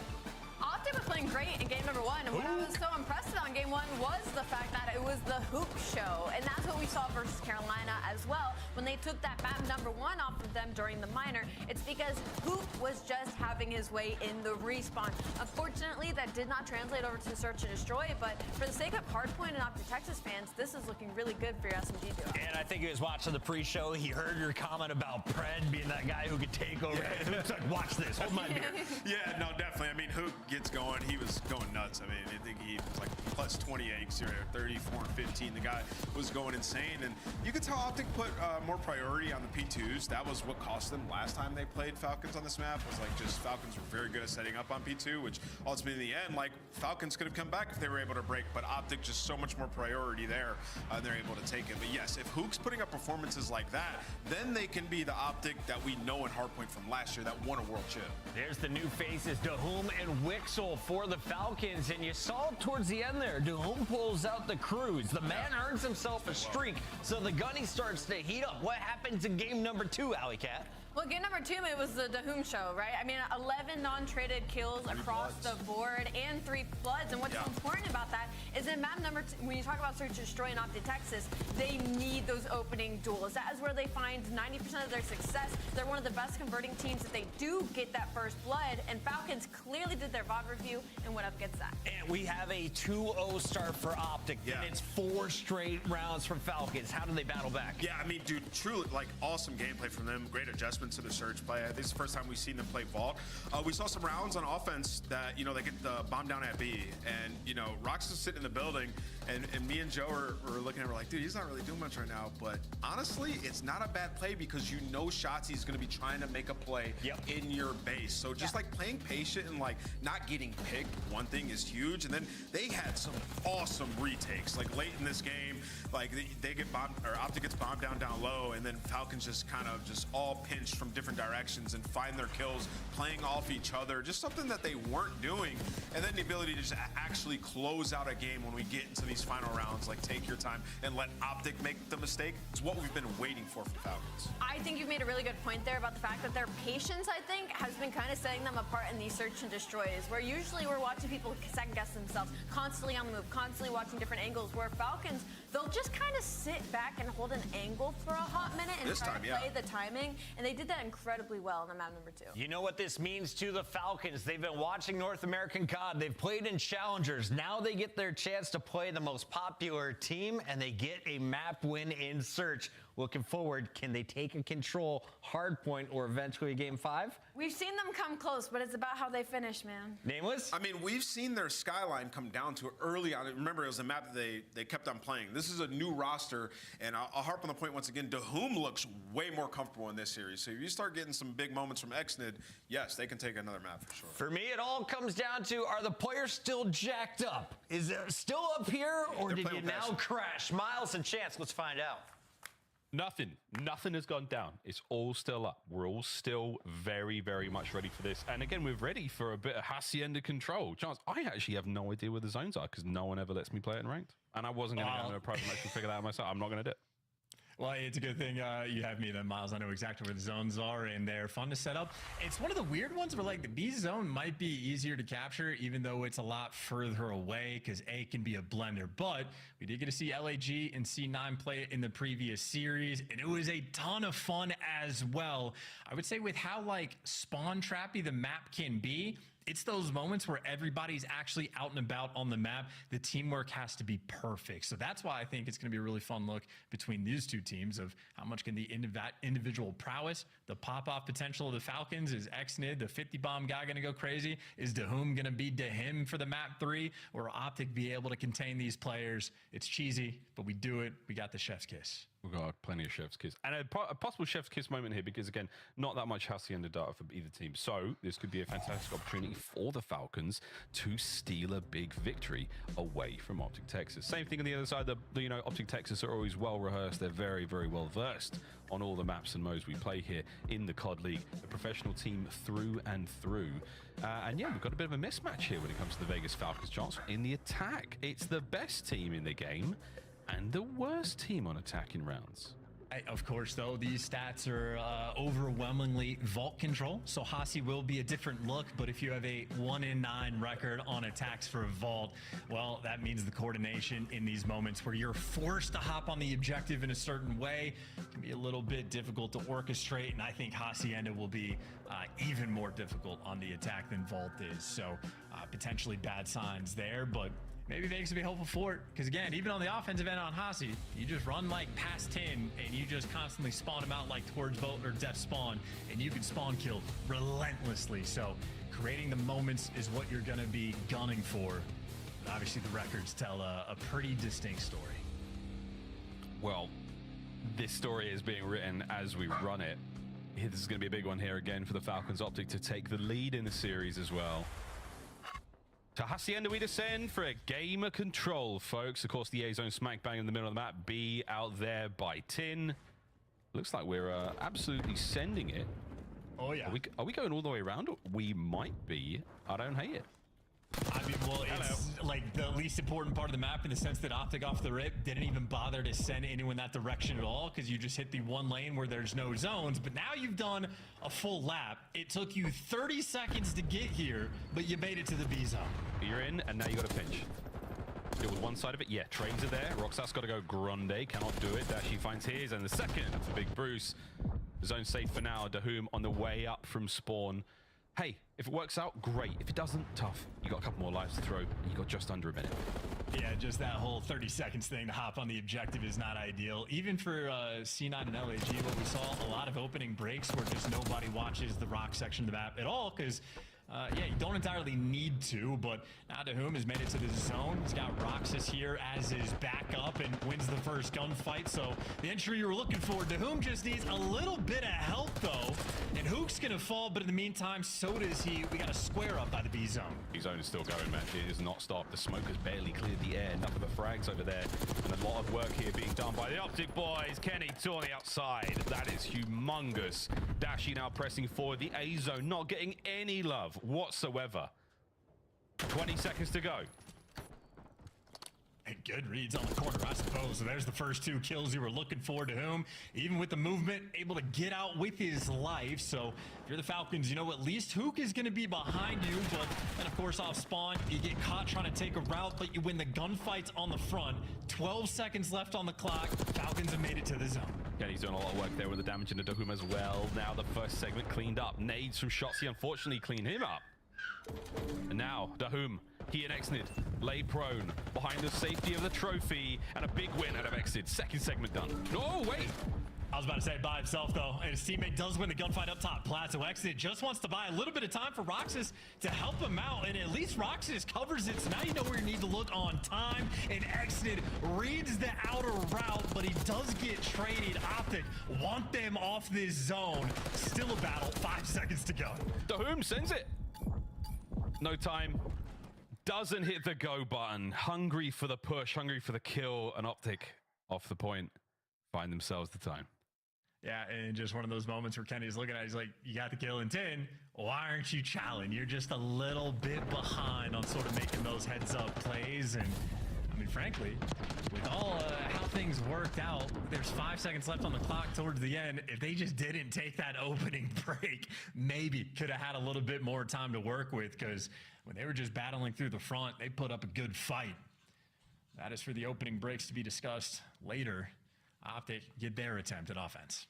Optic was playing great in game number 1, and what I was so impressed with on game 1 was the fact that it was the hoop show, and that's what we saw versus Carolina as well. When they took that map number 1 off of them during the minor, it's because Hoop was just having his way in the respawn. Unfortunately, that did not translate over to search and destroy, but for the sake of Hardpoint and Optic Texas fans, this is looking really good for your SMG duo. And I think he was watching the pre-show. He heard your comment about Pred being that guy who could take over. Yeah. Hoop's like, watch this, hold my beer. Yeah, no, definitely. I mean, Hoop gets going, he was going nuts. I mean, I think he was like plus 28, 34 and 15. The guy was going insane. And you could tell Optic put more priority on the P2s. That was what cost them last time they played Falcons on this map. Was like just Falcons were very good at setting up on P2, which ultimately in the end, like Falcons could have come back if they were able to break, but Optic just so much more priority there, and they're able to take it. But yes, if Hook's putting up performances like that, then they can be the Optic that we know in Hardpoint from last year that won a world chip. There's the new faces, Dahum and Wixel for the Falcons, and you saw it towards the end there. Dahum pulls out the cruise. The man earns himself a streak, so the gunny starts to heat up. What happens in game number 2, Alley Cat? Well, game number 2, it was the Dahum show, right? I mean, 11 non-traded kills across the board and 3 floods. And what's so important about that is in map number 2, when you talk about Search and Destroy in Optic Texas, they need those opening duels. That is where they find 90% of their success. They're one of the best converting teams if they do get that first blood. And Falcons clearly did their VOD review and went up against that. And we have a 2-0 start for Optic. And it's 4 straight rounds from Falcons. How do they battle back? Yeah, I mean, dude, truly, like, awesome gameplay from them. Great adjustment to the Surge play. I think it's the first time we've seen them play Vault. We saw some rounds on offense that, you know, they get the bomb down at B, and, you know, Rox is sitting in the building, and me and Joe were looking at him like, dude, he's not really doing much right now, but honestly, it's not a bad play because you know Shotzi's going to be trying to make a play in your base. So just like playing patient and like not getting picked, one thing is huge. And then they had some awesome retakes, like late in this game, like they get bombed, or Optic gets bombed down low, and then Falcons just kind of just all pinched from different directions and find their kills, playing off each other, just something that they weren't doing. And then the ability to just actually close out a game when we get into these final rounds, like take your time and let Optic make the mistake, is what we've been waiting for from Falcons. I think you've made a really good point there about the fact that their patience, I think, has been kind of setting them apart in these search and destroys, where usually we're watching people second guess themselves, constantly on the move, constantly watching different angles, where Falcons, they'll just kind of sit back and hold an angle for a hot minute and try to play the timing, and they did that incredibly well in the map number 2. You know what this means to the Falcons? They've been watching North American COD. They've played in Challengers. Now they get their chance to play the most popular team, and they get a map win in Search. Looking forward, can they take a control hardpoint or eventually game 5? We've seen them come close, but it's about how they finish, man. Nameless? I mean, we've seen their skyline come down to early on. Remember, it was a map that they kept on playing. This is a new roster, and I'll harp on the point once again. Dahum looks way more comfortable in this series. So if you start getting some big moments from Xnid, yes, they can take another map for sure. For me, it all comes down to, are the players still jacked up? Is it still up here, or did you now crash? Miles and Chance, let's find out. Nothing has gone down. It's all still up. We're all still very, very much ready for this. And again, we're ready for a bit of Hacienda control. Chance, I actually have no idea where the zones are because no one ever lets me play it in ranked. And I wasn't going to go into a private match and figure that out myself. I'm not going to do it. Well, it's a good thing you have me then, Miles. I know exactly where the zones are, and they're fun to set up. It's one of the weird ones where, like, the B zone might be easier to capture, even though it's a lot further away, because A can be a blender. But we did get to see LAG and C9 play it in the previous series, and it was a ton of fun as well. I would say with how, like, spawn trappy the map can be, it's those moments where everybody's actually out and about on the map. The teamwork has to be perfect. So that's why I think it's going to be a really fun look between these two teams of how much can the individual prowess, the pop-off potential of the Falcons. Is Xnid, the 50-bomb guy, going to go crazy? Is Dahum going to be Dahim for the map 3? Or Optic be able to contain these players? It's cheesy, but we do it. We got the chef's kiss. We've got plenty of chef's kiss. And a possible chef's kiss moment here because, again, not that much Hacienda data for either team. So this could be a fantastic opportunity for the Falcons to steal a big victory away from Optic Texas. Same thing on the other side. You know, Optic Texas are always well rehearsed. They're very, very well versed on all the maps and modes we play here in the COD League. A professional team through and through. And yeah, we've got a bit of a mismatch here when it comes to the Vegas Falcons chance in the attack. It's the best team in the game and the worst team on attacking rounds. Of course, though, these stats are overwhelmingly vault control, so Hasi will be a different look, but if you have a 1-in-9 record on attacks for a vault, well, that means the coordination in these moments where you're forced to hop on the objective in a certain way can be a little bit difficult to orchestrate, and I think Hacienda will be even more difficult on the attack than Vault is, so potentially bad signs there, but maybe Vegas will be hopeful for it. Because again, even on the offensive end on Hasi, you just run like past him and you just constantly spawn him out like towards Boat or Death Spawn, and you can spawn kill relentlessly. So creating the moments is what you're going to be gunning for. But obviously the records tell a pretty distinct story. Well, this story is being written as we run it. This is going to be a big one here again for the Falcons. Optic to take the lead in the series as well. To Hacienda we descend for a game of control, folks. Of course, the A zone smack bang in the middle of the map. B out there by Tin. Looks like we're absolutely sending it. Oh, yeah. Are we going all the way around? We might be. I don't hate it. I mean, well, it's like the least important part of the map in the sense that Optic off the rip didn't even bother to send anyone that direction at all because you just hit the one lane where there's no zones. But now you've done a full lap. It took you 30 seconds to get here, but you made it to the B zone. You're in, and now you got a pinch. Deal with one side of it. Yeah, trades are there. Roxas got to go Grande. Cannot do it. Dashi finds his, and the second for Big Bruce. Zone safe for now. Dahoom on the way up from spawn. Hey, if it works out, great. If it doesn't, tough. You got a couple more lives to throw, and you got just under a minute. Yeah, just that whole 30 seconds thing to hop on the objective is not ideal. Even for C9 and LAG, what we saw, a lot of opening breaks where just nobody watches the rock section of the map at all, because yeah, you don't entirely need to, but now Dahoom has made it to the zone. He's got Roxas here as his backup and wins the first gunfight. So the entry you were looking for, Dahoom just needs a little bit of help though. And Hook's gonna fall, but in the meantime, so does he. We got a square up by the B zone. B zone is still going, man. It is not stopped. The smoke has barely cleared the air. Enough of the frags over there. And a lot of work here being done by the Optic boys. Kenny, two on the outside. That is humongous. Dashi now pressing forward. The A zone not getting any love whatsoever. 20 seconds to go. And good reads on the corner, I suppose. So there's the first two kills you were looking for. Dahoom, even with the movement, able to get out with his life. So if you're the Falcons, you know at least Hook is going to be behind you. But then, of course, off spawn, you get caught trying to take a route, but you win the gunfights on the front. 12 seconds left on the clock. Falcons have made it to the zone. Yeah, he's doing a lot of work there with the damage into Dahoom as well. Now the first segment cleaned up. Nades from Shotzi unfortunately cleaned him up. And now Dahoom, he and Exnid lay prone behind the safety of the trophy, and a big win out of Exnid. Second segment done. Oh, wait. I was about to say by himself though, and his teammate does win the gunfight up top. Plazo Exnid just wants to buy a little bit of time for Roxas to help him out, and at least Roxas covers it, so now you know where you need to look on time. And Exnid reads the outer route, but he does get traded. Optic want them off this zone. Still a battle, 5 seconds to go. Dahoom sends it. No time. Doesn't hit the go button. Hungry for the push, hungry for the kill, and Optic off the point find themselves the time. Yeah, and just one of those moments where Kenny's looking at it, he's like, you got the kill in 10. Why aren't you challenging? You're just a little bit behind on sort of making those heads-up plays. And, I mean, frankly, with all how things worked out, there's 5 seconds left on the clock towards the end. If they just didn't take that opening break, maybe could have had a little bit more time to work with, because when they were just battling through the front, they put up a good fight. That is for the opening breaks to be discussed later. Optic get their attempt at offense.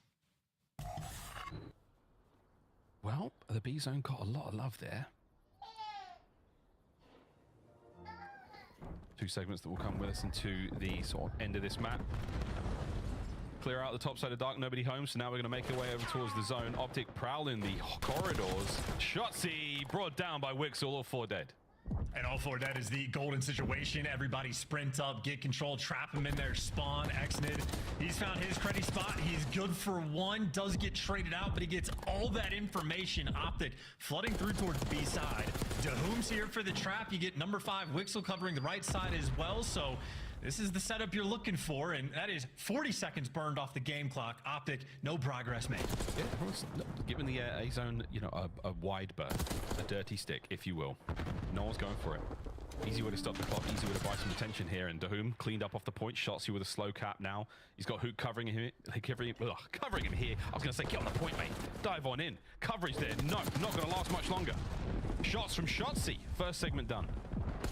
Well, the B zone got a lot of love there. 2 segments that will come with us into the sort of end of this map. Clear out the top side of dark, nobody home, so now we're going to make our way over towards the zone. Optic prowling the corridors. Shotzi brought down by Wixel, all 4 dead. And all 4 dead is the golden situation. Everybody sprint up, get control, trap him in there, spawn. Exnid, he's found his credit spot. He's good for 1, does get traded out, but he gets all that information. Optic flooding through towards the B side. Dahoom's here for the trap. You get number 5, Wixel covering the right side as well. So this is the setup you're looking for, and that is 40 seconds burned off the game clock. Optic, no progress made. Yeah, given the A zone, you know, a wide berth, a dirty stick, if you will. No one's going for it. Easy way to stop the clock, easy way to buy some attention here. And Dahoom cleaned up off the point, shots you with a slow cap now. He's got Hook covering him here. I was going to say, get on the point, mate. Dive on in. Coverage there. No, not going to last much longer. Shots from Shotzi. First segment done.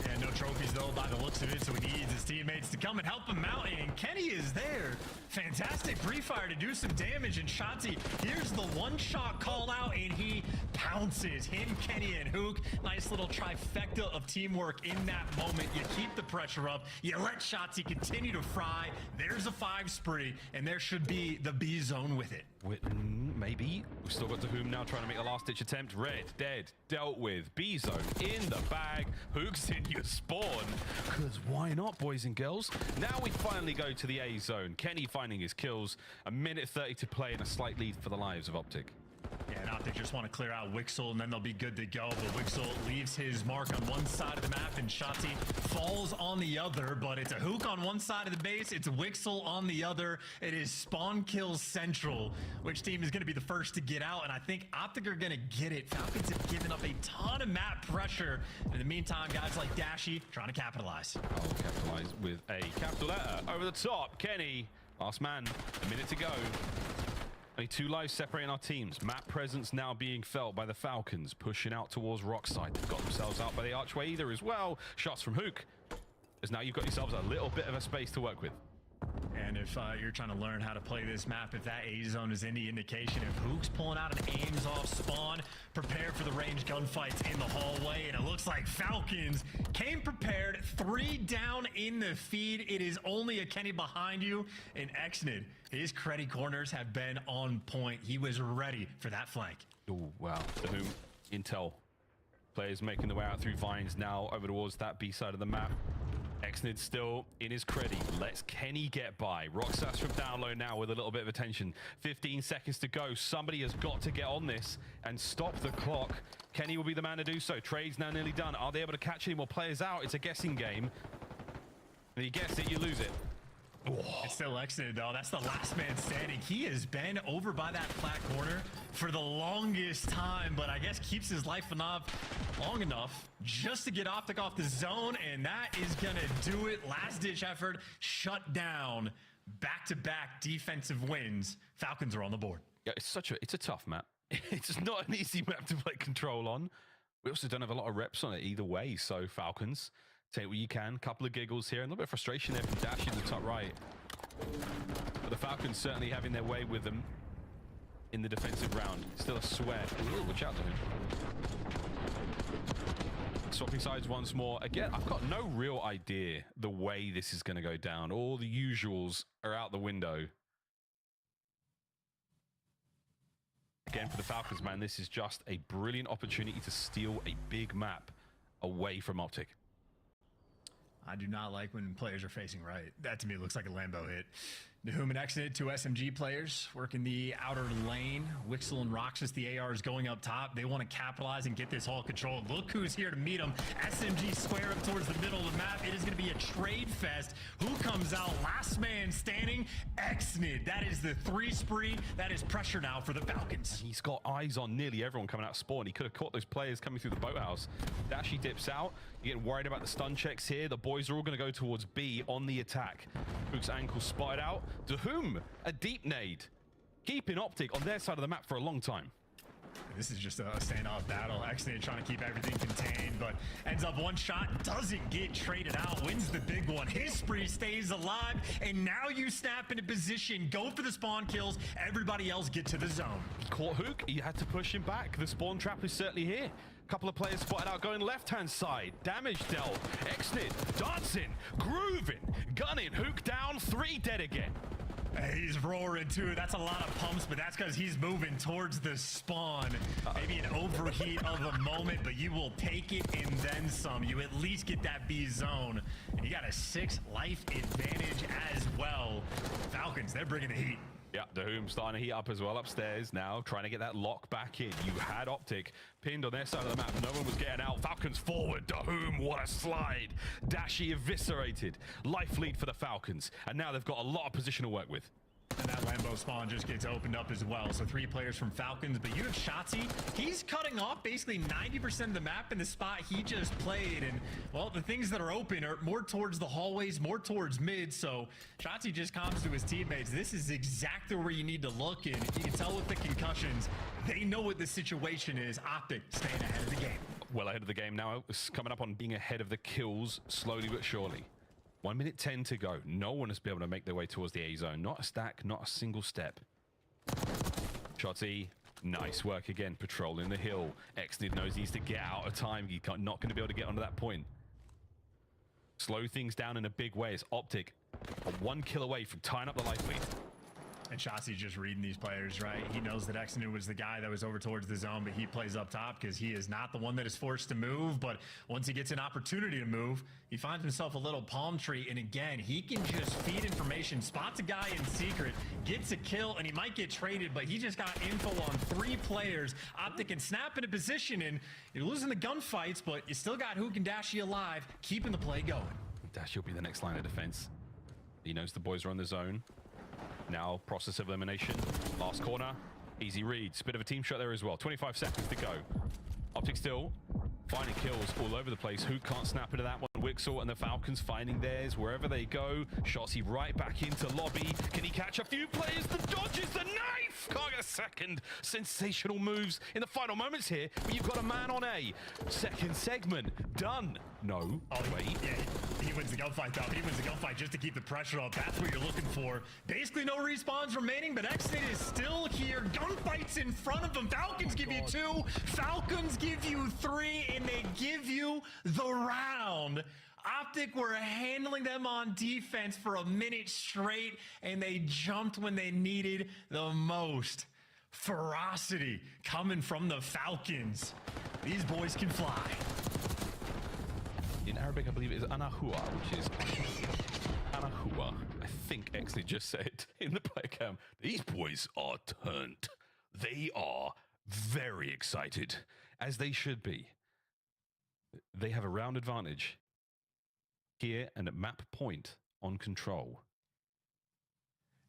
Yeah, no trophies though by the looks of it, so he needs his teammates to come and help him out, and Kenny is there. Fantastic pre-fire to do some damage, and Shanti, here's the one-shot call out, and he pounces him, Kenny, and Hook. Nice little trifecta of teamwork in that moment. You keep the pressure up, you let Shanti continue to fry. There's a 5 spree, and there should be the B zone with it. Maybe. We've still got Whom now trying to make a last-ditch attempt. Red, dead, dealt with. B zone in the bag. Hook's in your spawn. Because why not, boys and girls? Now we finally go to the A zone. Kenny finding his kills. A minute 30 to play and a slight lead for the lives of Optic. Yeah, and Optic just want to clear out Wixel, and then they'll be good to go. But Wixel leaves his mark on one side of the map, and Shotzi falls on the other. But it's a Hook on one side of the base, it's a Wixel on the other. It is spawn kill central. Which team is going to be the first to get out? And I think Optic are going to get it. Falcons have given up a ton of map pressure. In the meantime, guys like Dashy trying to capitalize. Oh, capitalize with a capital letter. Over the top, Kenny. Last man, a minute to go. Only 2 lives separating our teams. Map presence now being felt by the Falcons, pushing out towards Rockside. They've got themselves out by the archway either as well. Shots from Hook. As now you've got yourselves a little bit of a space to work with. And if you're trying to learn how to play this map, if that A zone is any indication, if Hook's pulling out and aims off spawn, prepare for the ranged gunfights in the hallway. And it looks like Falcons came prepared. 3 down in the feed. It is only a Kenny behind you. And Exnid, his credit corners have been on point. He was ready for that flank. Oh, wow. The Whom intel. Players making their way out through vines now over towards that B side of the map. Exnid still in his credit. Lets Kenny get by. Roxas from down low now with a little bit of attention. 15 seconds to go. Somebody has got to get on this and stop the clock. Kenny will be the man to do so. Trade's now nearly done. Are they able to catch any more players out? It's a guessing game. And you guess it, you lose it. It's still Exnid though. That's the last man standing. He has been over by that flat corner for the longest time, but I guess keeps his life long enough just to get Optic off the zone, and that is gonna do it. Last ditch effort, shut down. Back-to-back defensive wins. Falcons are on the board. Yeah, it's a tough map. It's not an easy map to play control on. We also don't have a lot of reps on it either way, so Falcons, take what you can. Couple of giggles here, and a little bit of frustration there from Dash in the top right. But the Falcons certainly having their way with them in the defensive round. Still a sweat. Ooh, watch out to him. Swapping sides once more. Again, I've got no real idea the way this is going to go down. All the usuals are out the window. Again, for the Falcons, man, this is just a brilliant opportunity to steal a big map away from Optic. I do not like when players are facing right. That to me looks like a Lambo hit. Nahum and Exnid, 2 SMG players working the outer lane. Wixel and Roxas, the AR is going up top. They want to capitalize and get this hall control. Look who's here to meet them. SMG square up towards the middle of the map. It is going to be a trade fest. Who comes out? Last man standing, Exnid. That is the 3 spree. That is pressure now for the Falcons. He's got eyes on nearly everyone coming out of spawn. He could have caught those players coming through the boathouse. Dashy dips out. You're getting worried about the stun checks here. The boys are all going to go towards B on the attack. Hook's ankle spotted out. To whom? A deep nade. Keeping Optic on their side of the map for a long time. This is just a standoff battle. Exnid trying to keep everything contained, but ends up one shot, doesn't get traded out, wins the big one. His spree stays alive, and now you snap into position, go for the spawn kills, everybody else get to the zone. Caught Hook, he had to push him back. The spawn trap is certainly here. Couple of players spotted out going left-hand side. Damage dealt. Exnid dancing, grooving, gunning. Hook down, 3 dead again. He's roaring too. That's a lot of pumps, but that's because he's moving towards the spawn. Maybe an overheat of a moment, but you will take it and then some. You at least get that B zone. And you got a 6 life advantage as well. Falcons, they're bringing the heat. Yeah, Dahum starting to heat up as well upstairs now, trying to get that lock back in. You had Optic pinned on their side of the map. No one was getting out. Falcons forward. Dahum, what a slide. Dashy eviscerated. Life lead for the Falcons. And now they've got a lot of position to work with. And that Lambo spawn just gets opened up as well. So 3 players from Falcons, but you have Shotzi. He's cutting off basically 90% of the map in the spot he just played. And, well, the things that are open are more towards the hallways, more towards mid. So Shotzi just comes to his teammates. This is exactly where you need to look. And you can tell with the concussions, they know what the situation is. Optic staying ahead of the game. well ahead of the game now. It's coming up on being ahead of the kills slowly but surely. 1 minute 10 to go. No one has been able to make their way towards the A zone. Not a stack, not a single step. Shotzi, nice work again, patrolling the hill. Exnid knows he needs to get out of time. He's not going to be able to get onto that point. Slow things down in a big way. It's Optic, a 1 kill away from tying up the life lead. And Shotzi's just reading these players, right? He knows that Exnew was the guy that was over towards the zone, but he plays up top because he is not the one that is forced to move. But once he gets an opportunity to move, he finds himself a little palm tree. And again, he can just feed information, spots a guy in secret, gets a kill, and he might get traded, but he just got info on 3 players. Optic can snap into position, and you're losing the gunfights, but you still got Hook and Dashi alive, keeping the play going. Dashi will be the next line of defense. He knows the boys are on the zone. Now, process of elimination. Last corner. Easy reads. Bit of a team shot there as well. 25 seconds to go. Optic still finding kills all over the place. Who can't snap into that one? Wixel and the Falcons finding theirs wherever they go. Shotzi right back into lobby. Can he catch a few players? The dodges the knife! Can't get a second. Sensational moves in the final moments here, but you've got a man on A. Second segment. Done. No. Oh, wait. Yeah, he wins the gunfight, though. He wins the gunfight just to keep the pressure up. That's what you're looking for. Basically, no respawns remaining, but Exnid is still here. Gunfights in front of them. Falcons give you 2. Falcons give you 3, and they give you the round. Optic were handling them on defense for a minute straight, and they jumped when they needed the most. Ferocity coming from the Falcons. These boys can fly. In Arabic, I believe it is Anahua, which is Anahua. I think Exley just said in the player cam, these boys are turned. They are very excited, as they should be. They have a round advantage here and at map point on control.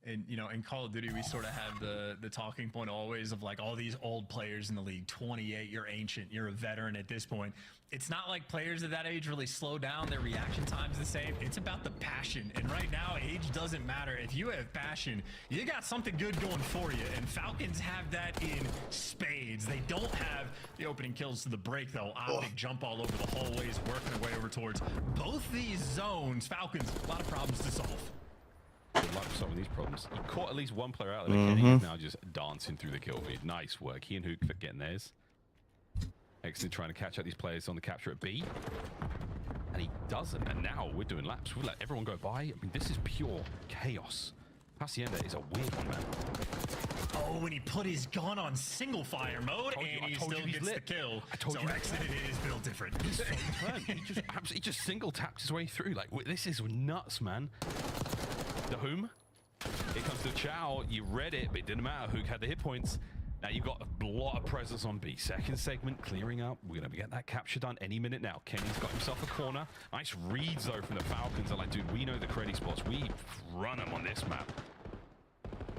And, you know, in Call of Duty, we sort of have the talking point always of like all these old players in the league, 28, you're ancient, you're a veteran at this point. It's not like players at that age really slow down. Their reaction time's the same. It's about the passion. And right now, age doesn't matter. If you have passion, you got something good going for you. And Falcons have that in spades. They don't have the opening kills to the break, though. Optic jump all over the hallways, working their way over towards both these zones. Falcons, a lot of problems to solve. Good luck with solving these problems. You caught at least one player out there. Kenny is now just dancing through the kill feed. Nice work. He and Hook for getting theirs. Excellent trying to catch out these players on the capture at B. And he doesn't. And now we're doing laps. We'll let everyone go by. I mean, this is pure chaos. Hacienda is a weird one, man. Oh, when he put his gun on single fire mode, and he still gets the kill. I told you. Exit is built different. He just single tapped his way through. Like, this is nuts, man. The whom? Here comes the Chow. You read it, but it didn't matter. Hook had the hit points. Now you've got a lot of presence on B. Second segment clearing up. We're going to get that capture done any minute now. Kenny's got himself a corner. Nice reads, though, from the Falcons. They're like, dude, we know the credit spots. We run them on this map.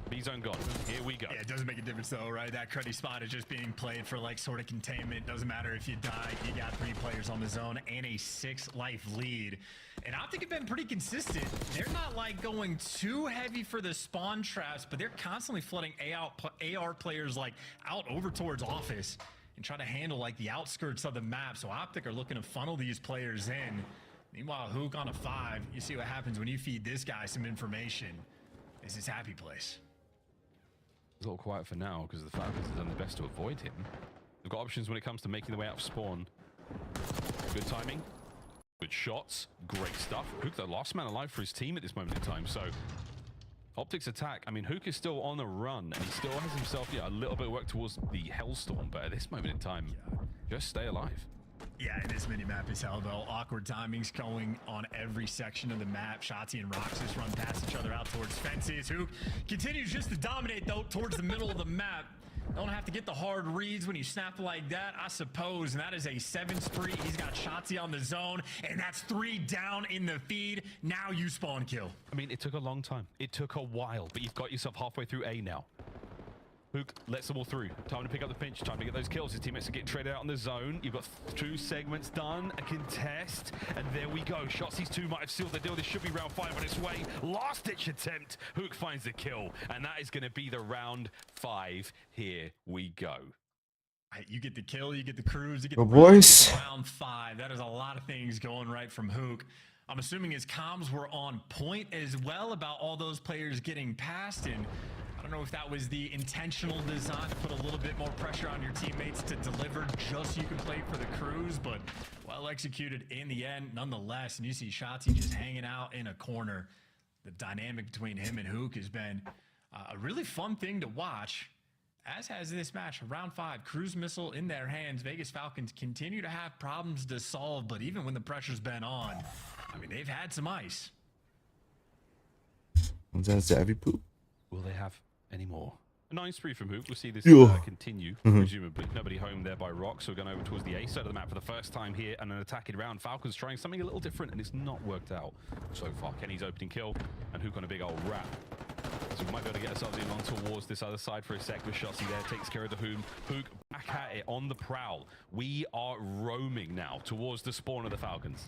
B-zone gone. Here we go. Yeah, it doesn't make a difference, though, right? That cruddy spot is just being played for, like, sort of containment. Doesn't matter if you die. You got 3 players on the zone and a 6-life lead. And Optic have been pretty consistent. They're not, like, going too heavy for the spawn traps, but they're constantly flooding AR players, like, out over towards office and try to handle, like, the outskirts of the map. So Optic are looking to funnel these players in. Meanwhile, Hook on a 5. You see what happens when you feed this guy some information. This is happy place. It's a little quiet for now because the Falcons have done the best to avoid him. They've got options when it comes to making the way out of spawn. Good timing. Good shots. Great stuff. Hook, the last man alive for his team at this moment in time. So, Optic's attack. I mean, Hook is still on the run and he still has himself, a little bit of work towards the Hellstorm. But at this moment in time, just stay alive. Yeah, and this mini-map is hell, though. Awkward timings going on every section of the map. Shotzi and Roxas run past each other out towards fences. Hook continues just to dominate, though, towards the middle of the map. Don't have to get the hard reads when you snap like that, I suppose. And that is a 7 spree. He's got Shotzi on the zone, and that's 3 down in the feed. Now you spawn kill. I mean, it took a long time. It took a while, but you've got yourself halfway through A now. Hook lets them all through. Time to pick up the pinch. Time to get those kills. His teammates are getting traded out on the zone. You've got 2 segments done. A contest. And there we go. Shotzi's 2 might have sealed the deal. This should be round 5 on its way. Last-ditch attempt. Hook finds the kill. And that is going to be the round 5. Here we go. You get the kill, you get the cruise, you get Go the boys. round 5. That is a lot of things going right from Hook. I'm assuming his comms were on point as well about all those players getting past, and I don't know if that was the intentional design to put a little bit more pressure on your teammates to deliver just so you can play for the cruise, but well executed in the end nonetheless. And you see Shotzi just hanging out in a corner. The dynamic between him and Hook has been a really fun thing to watch, as has this match. Round 5, cruise missile in their hands. Vegas Falcons continue to have problems to solve, but even when the pressure's been on, I mean, they've had some ice. Was that Savvy poop? Will they have any more? A 9-3 from Hoop. We'll see this continue, Mm-hmm. presumably. Nobody home there by Rock, so we're going over towards the A side of the map for the first time here, and an attacking round. Falcons trying something a little different, and it's not worked out so far. Kenny's opening kill, and Hook on a big old wrap. So we might be able to get ourselves in on towards this other side for a sec with Shotzi there. Takes care of the Hook back at it on the prowl. We are roaming now towards the spawn of the Falcons.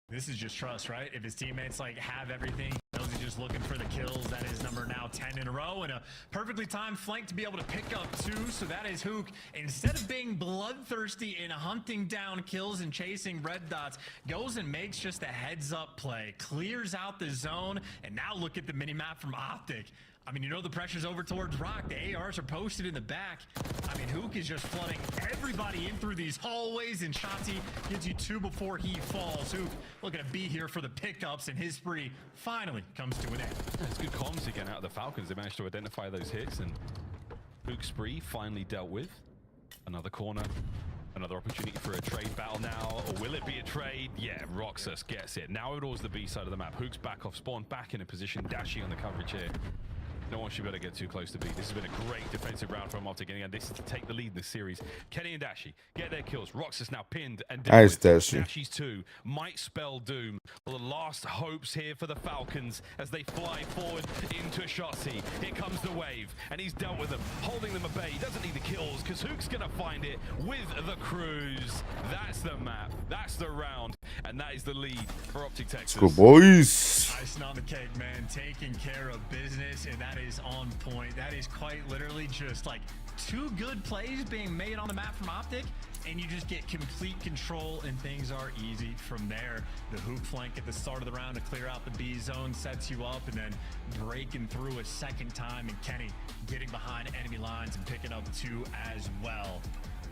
This is just trust, right? If his teammates like have everything, those are just looking for the kills. That is number now 10 in a row, and a perfectly timed flank to be able to pick up 2. So that is Hook. Instead of being bloodthirsty and hunting down kills and chasing red dots, goes and makes just a heads-up play, clears out the zone, and now look at the mini-map from Optic. I mean, you know the pressure's over towards Rock. The ARs are posted in the back. I mean, Hook is just flooding everybody in through these hallways, and Shotzi gives you 2 before he falls. Hook looking to be here for the pickups, and his spree finally comes to an end. It's good comms again out of the Falcons. They managed to identify those hits, and Hook's spree finally dealt with. Another corner. Another opportunity for a trade battle now, or will it be a trade? Yeah, Roxas gets it. Now it was the B side of the map. Hook's back off spawn, back in a position, dashing on the coverage here. No one should better get too close to B. This has been a great defensive round from Optic, and again, this is to take the lead in this series. Kenny and Dashi get their kills. Roxas now pinned and dealt Nice, with. Dashi. Dashi's 2 might spell doom. Well, the last hopes here for the Falcons as they fly forward into Shotzi. Here comes the wave, and he's dealt with them, holding them at bay. He doesn't need the kills because Hook's gonna find it with the cruise. That's the map, that's the round, and that is the lead for Optic Texas. Let's go, boys. Icing on the cake, man. Taking care of business, and that is on point. That is quite literally just like 2 good plays being made on the map from Optic, and you just get complete control, and things are easy from there. The Hook flank at the start of the round to clear out the B zone sets you up, and then breaking through a second time, and Kenny getting behind enemy lines and picking up 2 as well.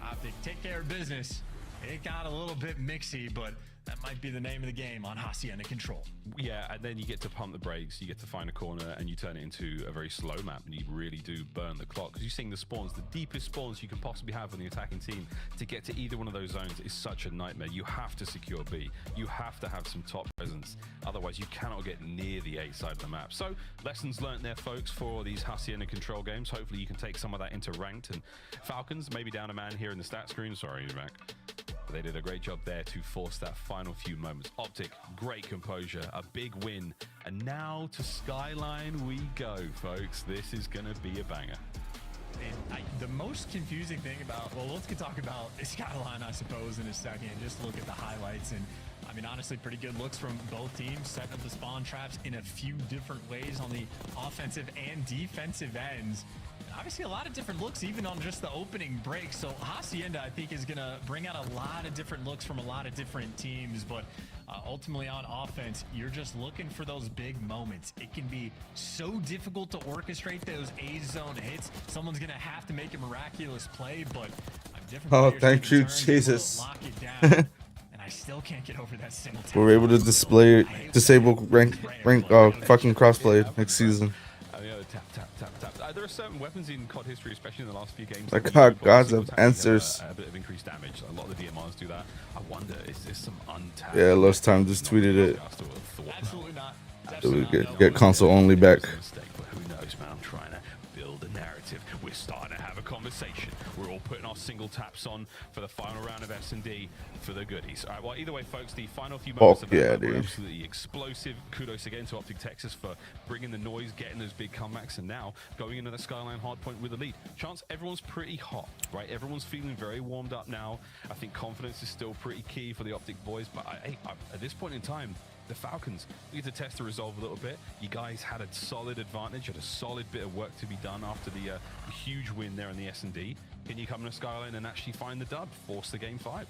Optic take care of business. It got a little bit mixy, but that might be the name of the game on Hacienda Control. Yeah, and then you get to pump the brakes, you get to find a corner, and you turn it into a very slow map, and you really do burn the clock. Because you're seeing the spawns, the deepest spawns you can possibly have on the attacking team. To get to either one of those zones is such a nightmare. You have to secure B. You have to have some top presence. Otherwise, you cannot get near the A side of the map. So, lessons learned there, folks, for these Hacienda Control games. Hopefully, you can take some of that into ranked. And Falcons, maybe down a man here in the stat screen. Sorry, you're back. But they did a great job there to force that final few moments. Optic, great composure, a big win. And now to Skyline we go, folks. This is going to be a banger. And the most confusing thing about, well, let's talk about Skyline, I suppose, in a second. Just look at the highlights. And I mean, honestly, pretty good looks from both teams, setting up the spawn traps in a few different ways on the offensive and defensive ends. Obviously, a lot of different looks, even on just the opening break. So Hacienda, I think, is going to bring out a lot of different looks from a lot of different teams. But ultimately, on offense, you're just looking for those big moments. It can be so difficult to orchestrate those A-zone hits. Someone's going to have to make a miraculous play, but different Oh, players thank take you, a turn, Jesus. lock it down. And I still can't get over that simultaneous. We're able to disable fucking crossplay next season. Tap. There are certain weapons in COD history, especially in the last few games. Like gods have answers. A bit of increased damage. A lot of the DMRs do that. I wonder, is this some untapped? Yeah, Lost Time just tweeted it. Absolutely not. So we get console only back. But who knows, man? I'm trying to build a narrative. We're starting to have a conversation. We're all putting our single taps on for the final round of S&D for the goodies. All right, well, either way, folks, the final few moments of the were absolutely explosive. Kudos again to Optic Texas for bringing the noise, getting those big comebacks, and now going into the Skyline hardpoint with a lead. Chance, everyone's pretty hot, right? Everyone's feeling very warmed up now. I think confidence is still pretty key for the Optic boys, but at this point in time, the Falcons, we get to test the resolve a little bit. You guys had a solid advantage, had a solid bit of work to be done after the huge win there in the S&D. Can you come to Skyline and actually find the dub, force the game 5?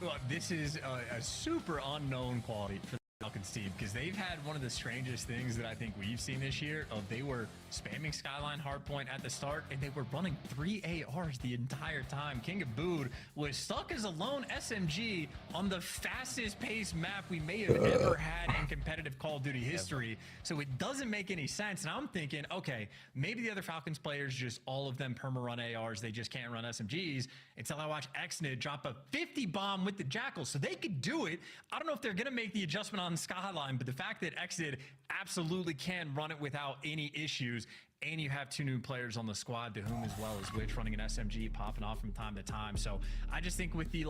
Well, this is a super unknown quality for the Falcons team, because they've had one of the strangest things that I think we've seen this year. They were spamming Skyline hardpoint at the start, and they were running 3 ARs the entire time. King of Bood was stuck as a lone SMG on the fastest paced map we may have ever had in competitive Call of Duty history. So it doesn't make any sense. And I'm thinking, okay, maybe the other Falcons players, just all of them perma-run ARs, they just can't run SMGs, until I watch Xnid drop a 50 bomb with the Jackal. So they could do it. I don't know if they're going to make the adjustment on Skyline, but the fact that Xnid absolutely can run it without any issues, and you have 2 new players on the squad, to whom as well as Witch running an SMG, popping off from time to time. So I just think with the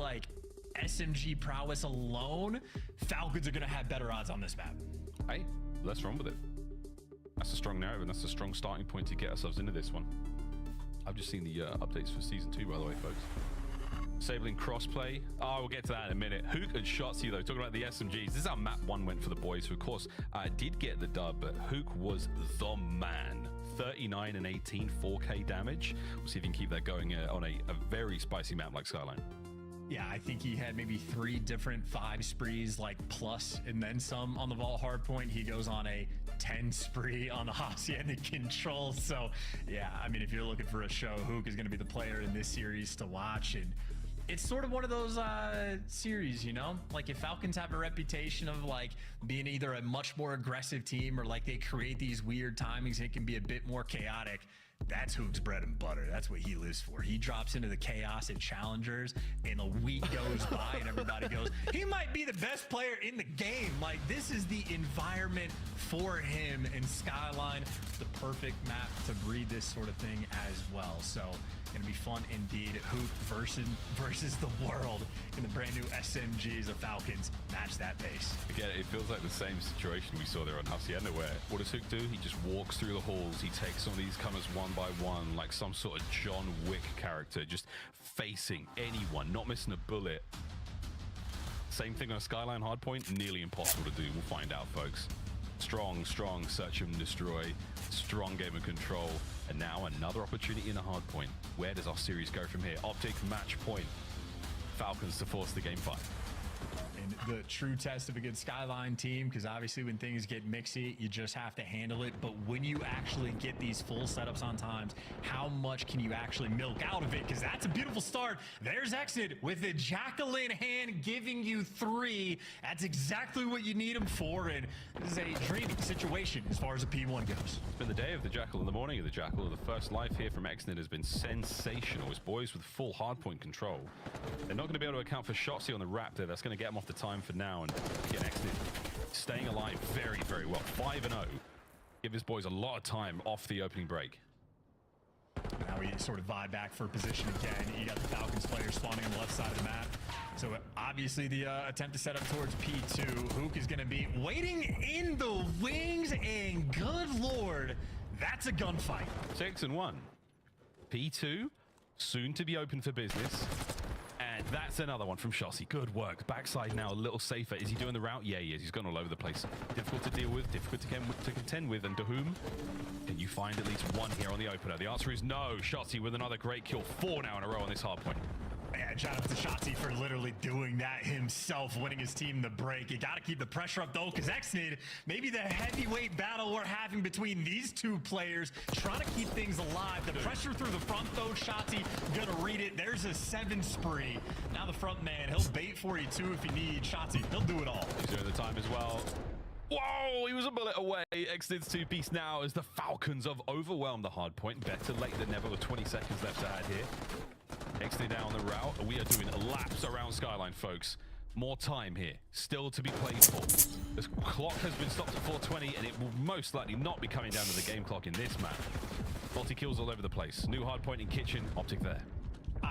SMG prowess alone, Falcons are going to have better odds on this map. Hey, let's run with it. That's a strong narrative, and that's a strong starting point to get ourselves into this one. I've just seen the updates for Season 2, by the way, folks. Disabling crossplay. Oh, we'll get to that in a minute. Hook and Shotzi, though, talking about the SMGs. This is how map 1 went for the boys, who, of course, did get the dub, but Hook was the man. 39 and 18, 4K damage. We'll see if he can keep that going on a very spicy map like Skyline. Yeah, I think he had maybe 3 different 5 sprees, plus and then some on the Vault hardpoint. He goes on a 10 spree on the Hacienda control. So, yeah, I mean, if you're looking for a show, Hook is going to be the player in this series to watch. And it's sort of one of those series, you know? If Falcons have a reputation of being either a much more aggressive team, or they create these weird timings, it can be a bit more chaotic. That's Hook's bread and butter. That's what he lives for. He drops into the chaos at challengers, and a week goes by and everybody goes, he might be the best player in the game. This is the environment for him, and Skyline, the perfect map to breed this sort of thing as well. So gonna be fun indeed. Hook versus the world in the brand new SMGs. The Falcons match that pace. Again, it feels like the same situation we saw there on Hacienda, where what does Hook do? He just walks through the halls. He takes some of these comers one by one, like some sort of John Wick character, just facing anyone, not missing a bullet. Same thing on a Skyline hardpoint, nearly impossible to do. We'll find out, folks. Strong search and destroy, strong game of control, and now another opportunity in the hardpoint. Where does our series go from here? Optic match point. Falcons to force the game 5. And the true test of a good Skyline team, because obviously when things get mixy, you just have to handle it. But when you actually get these full setups on times, how much can you actually milk out of it? Because that's a beautiful start. There's Exit with the Jackal in hand, giving you 3. That's exactly what you need him for. And this is a dreamy situation as far as the P1 goes. It's been the day of the Jackal and the morning of the Jackal. The first life here from Xnid has been sensational. His boys with full hardpoint control. They're not going to be able to account for Shotzi on the Raptor. That's going to get him off the time for now, and again, Xnid staying alive very, very well. 5-0. Give his boys a lot of time off the opening break. Now we sort of vibe back for position again. You got the Falcons players spawning on the left side of the map. So obviously the attempt to set up towards P2. Hook is going to be waiting in the wings, and good lord, that's a gunfight. 6-1. P2 soon to be open for business. And that's another one from Shotzi. Good work. Backside now a little safer. Is he doing the route? Yeah, he is. He's gone all over the place. Difficult to deal with, difficult to contend with. And to whom? Can you find at least one here on the opener? The answer is no. Shotzi with another great kill. 4 now in a row on this hard point. Yeah, shout out to Shotzi for literally doing that himself, winning his team the break. You got to keep the pressure up, though, because Xnid, maybe the heavyweight battle we're having between these 2 players, trying to keep things alive. The pressure through the front, though, Shotzi gonna read it. There's a 7 spree. Now the front man, he'll bait for you, too, if you need. Shotzi, he'll do it all. He's doing the time as well. Whoa, he was a bullet away. Xnid's 2-piece now as the Falcons have overwhelmed the hard point. Better late than never with 20 seconds left to add here. Xnid down the route. We are doing laps around Skyline, folks. More time here, still to be played for. This clock has been stopped at 4:20, and it will most likely not be coming down to the game clock in this map. Multi-kills all over the place. New hardpoint in kitchen. Optic there.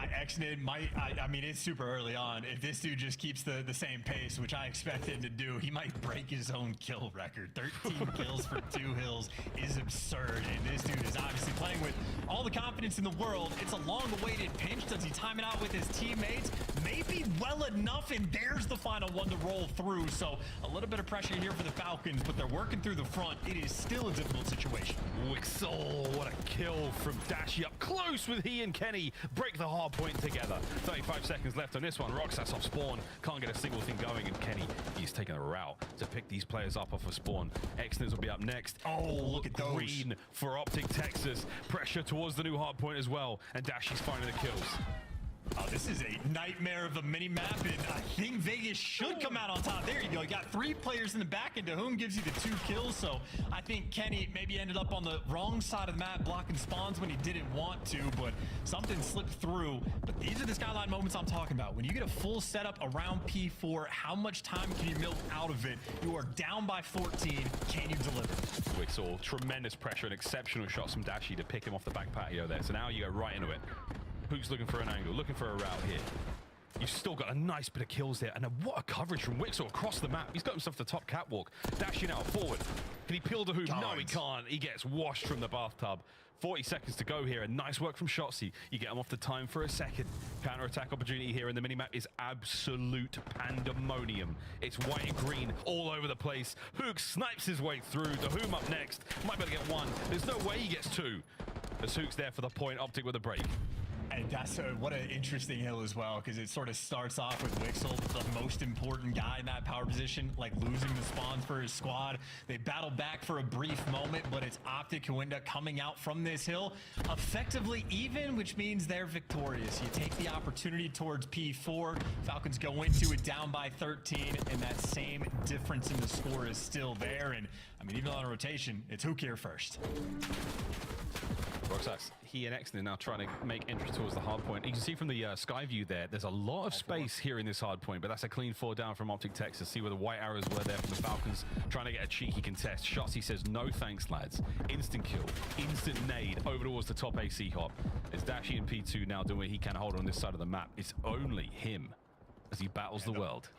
Xnid might, I mean, it's super early on. If this dude just keeps the same pace, which I expect him to do, he might break his own kill record. 13 kills for 2 hills is absurd, and this dude is obviously playing with all the confidence in the world. It's a long-awaited pinch. Does he time it out with his teammates? Maybe well enough, and there's the final one to roll through. So a little bit of pressure here for the Falcons, but they're working through the front. It is still a difficult situation. Wixel, what a kill from Dashy up close with he and Kenny. Break the hard point together. 35 seconds left on this one. Roxas off spawn. Can't get a single thing going, and Kenny, he's taking a route to pick these players up off of spawn. Xners will be up next. Oh, look at those. Green for Optic Texas. Pressure towards the new hard point as well, and Dashy's finding the kills. Oh, this is a nightmare of a mini-map, and I think Vegas should come out on top. There you go. You got 3 players in the back, and to whom gives you the 2 kills. So I think Kenny maybe ended up on the wrong side of the map, blocking spawns when he didn't want to, but something slipped through. But these are the Skyline moments I'm talking about. When you get a full setup around P4, how much time can you milk out of it? You are down by 14. Can you deliver? Wixel, tremendous pressure and exceptional shots from Dashy to pick him off the back patio there. So now you go right into it. Hook's looking for an angle, looking for a route here. You've still got a nice bit of kills there, and what a coverage from Wixel across the map. He's got himself the top catwalk. Dashing out forward. Can he peel the Hook? No, he can't. He gets washed from the bathtub. 40 seconds to go here, and nice work from Shotzzy. You get him off the time for a second. Counter-attack opportunity here, and the minimap is absolute pandemonium. It's white and green all over the place. Hook snipes his way through. The Hoom up next. Might be able to get 1. There's no way he gets 2. As Hook's there for the point. Optic with a break. And that's what an interesting hill as well, because it sort of starts off with Wixel, the most important guy in that power position, like losing the spawns for his squad. They battle back for a brief moment, but it's Optic who end up coming out from this hill effectively even, which means they're victorious. You take the opportunity towards P4. Falcons go into it down by 13, and that same difference in the score is still there. And I mean, even on a rotation, it's Hook here first. Roxas, he and Xnid now trying to make entry towards the hard point. You can see from the sky view there's a lot of space here in this hard point, but that's a clean 4 down from Optic Texas. See where the white arrows were there from the Falcons, trying to get a cheeky contest. Shotzzy says, no thanks, lads. Instant kill, instant nade over towards the top AC hop. As Dashy and P2 now doing what he can hold on this side of the map. It's only him as he battles the world.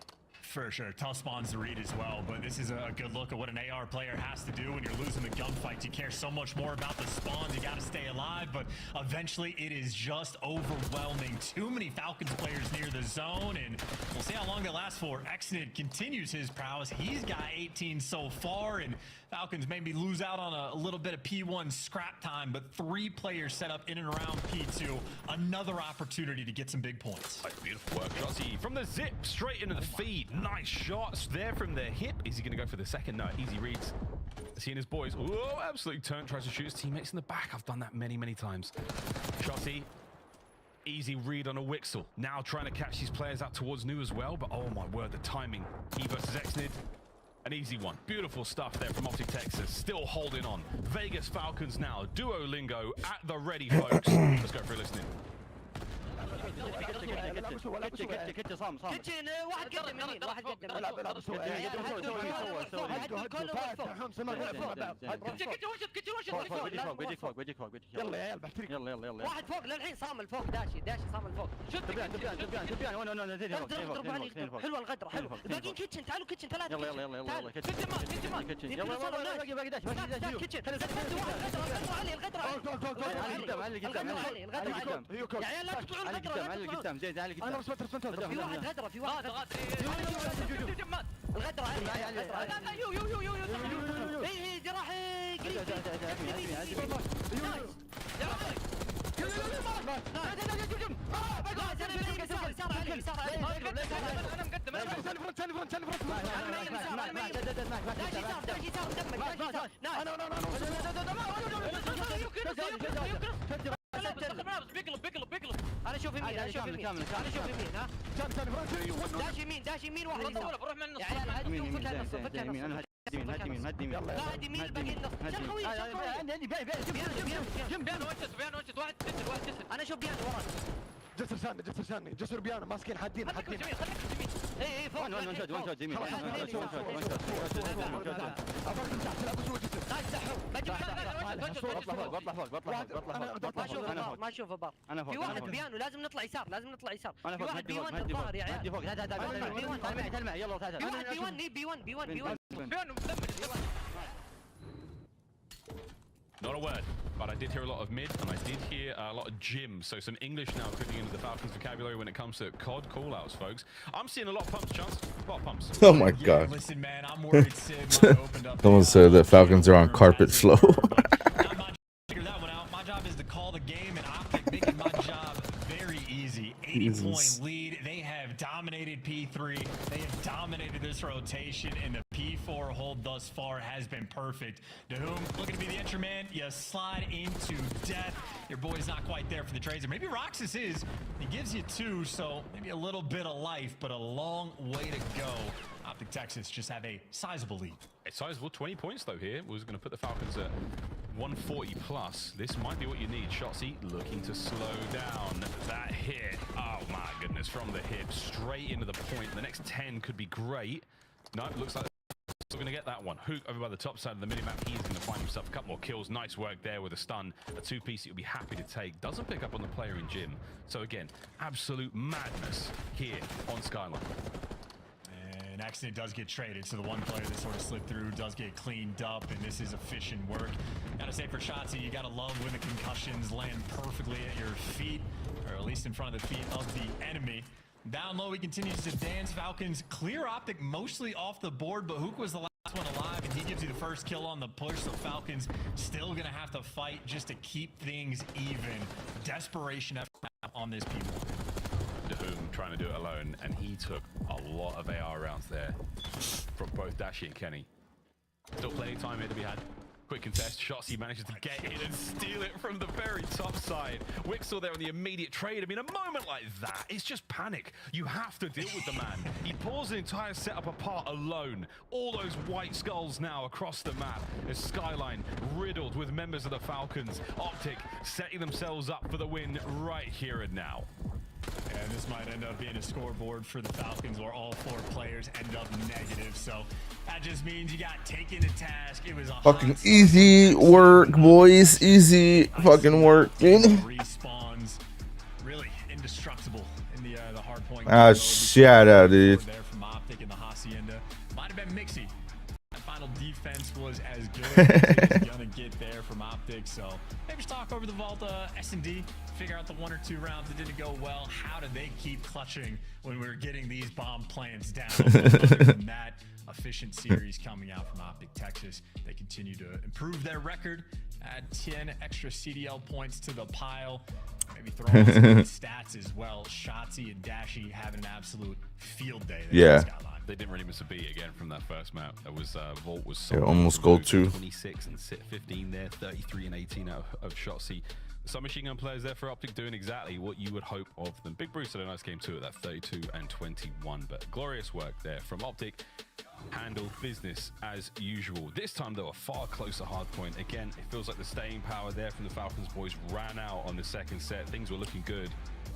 For sure. Tough spawns to read as well, but this is a good look at what an AR player has to do when you're losing the gunfight. You care so much more about the spawns. You got to stay alive, but eventually it is just overwhelming. Too many Falcons players near the zone, and we'll see how long they last for. Xnid continues his prowess. He's got 18 so far, and Falcons maybe lose out on a little bit of P1 scrap time, but 3 players set up in and around P2. Another opportunity to get some big points. Beautiful work, Shotzzy. From the zip, straight into the feed. Nice shots there from the hip. Is he going to go for the second? No, easy reads. Seeing his boys. Oh, absolute turn. Tries to shoot his teammates in the back. I've done that many, many times. Shotzzy. Easy read on a Wixel. Now trying to catch these players out towards New as well, but oh my word, the timing. He versus Xnid. An easy one. Beautiful stuff there from Optic Texas. Still holding on. Vegas Falcons now. Duolingo at the ready, folks. Let's go for a listening. كتش صام كتشن واحد قدم يمين واحد قدم العب العب سوا كتش فوق يلا يا عيال بحترق يلا واحد فوق للحين صام الفوق داشي صام الفوق شوف تبيان وانا حلوه الغدره حلوه باقيين كتشن تعالوا كتشن 3 يلا كتشن يلا باقي داش كتشن علي الغدره يا عيال لا تطلعون قدام زين تعال قدام انا بس في واحد غدره في واحد الغدره اي جراح قريب بيقلب انا اشوف يمين ها داش يمين واحد بروح من النص يا عيال فكها النص هدي يمين لا هدي يمين باقي النص شل خوي عندي بيان وانت واحد تسل انا اشوف بيان وراك جسر ثاني جسر بيان ماسكين حدين اي فوق وان شوت يمين ما اشوف الباب في واحد بيانو لازم نطلع يسار في واحد بي 1 بالظهر يا عيال في واحد بي 1 بيانو Not a word, but I did hear a lot of mid, and I did hear a lot of gym. So some English now creeping into the Falcons vocabulary when it comes to COD callouts, folks. I'm seeing a lot of pumps, Chance. A lot of pumps. Oh my god. Listen, man, I'm worried Sid opened up. Someone said that Falcons are on carpet flow. Figure that one out. My job is to call the game, and Optic making my job very easy. 80-point lead. They have dominated P3. They have dominated this rotation, and the P4 hold thus far has been perfect. Doom looking to be the entry man. You slide into death. Your boy's not quite there for the trades, or maybe Roxas is. He gives you 2, so maybe a little bit of life, but a long way to go. Optic Texas just have a sizable lead. A sizable 20 points though here. Was going to put the Falcons at 140 plus. This might be what you need. Shotzzy looking to slow down that hit. Oh my goodness, from the hip straight into the point. The next 10 could be great. No, it looks like we're going to get that one. Hook over by the top side of the minimap. He's going to find himself a couple more kills. Nice work there with a stun. A 2-piece he'll be happy to take. Doesn't pick up on the player in gym. So again, absolute madness here on Skyline. An accident does get traded, so the one player that sort of slid through does get cleaned up, and this is efficient work. Gotta say for Shotzzy, you gotta love when the concussions land perfectly at your feet, or at least in front of the feet of the enemy. Down low, he continues to dance. Falcons clear Optic mostly off the board, but Hook was the last one alive, and he gives you the first kill on the push, so Falcons still gonna have to fight just to keep things even. Desperation on this people. Doom trying to do it alone, and he took a lot of AR rounds there from both Dashi and Kenny. Still plenty of time here to be had. Quick contest, Shotzzy manages to get in and steal it from the very top side. Wixel there on the immediate trade. I mean, a moment like that, it's just panic. You have to deal with the man. He pulls the entire setup apart alone. All those white skulls now across the map as Skyline riddled with members of the Falcons. Optic setting themselves up for the win right here and now. And this might end up being a scoreboard for the Falcons where all 4 players end up negative. So that just means you got taken to task. It was a Fucking easy work, boys. Easy fucking work, dude. Respawns really indestructible in the hard point. Ah, shut out, dude. There from Optic and the Hacienda. Might have been Mixie. That final defense was as good as he's gonna get there from Optic. So maybe just talk over the vault S&D. Figure out the 1 or 2 rounds that didn't go well. How do they keep clutching when we're getting these bomb plants down? Other than that, efficient series coming out from Optic Texas. They continue to improve their record, add 10 extra CDL points to the pile. Maybe throw on some stats as well. Shotzzy and Dashi having an absolute field day. Yeah. They didn't really miss a beat again from that first map. That was Vault was almost gold too. 26 and 15 there, 33 and 18 out of Shotzzy. Some machine gun players there for Optic doing exactly what you would hope of them. Big Bruce had a nice game too at that 32 and 21, but glorious work there from Optic. Handle business as usual. This time though, a far closer hard point. Again, it feels like the staying power there from the Falcons boys ran out on the second set. Things were looking good,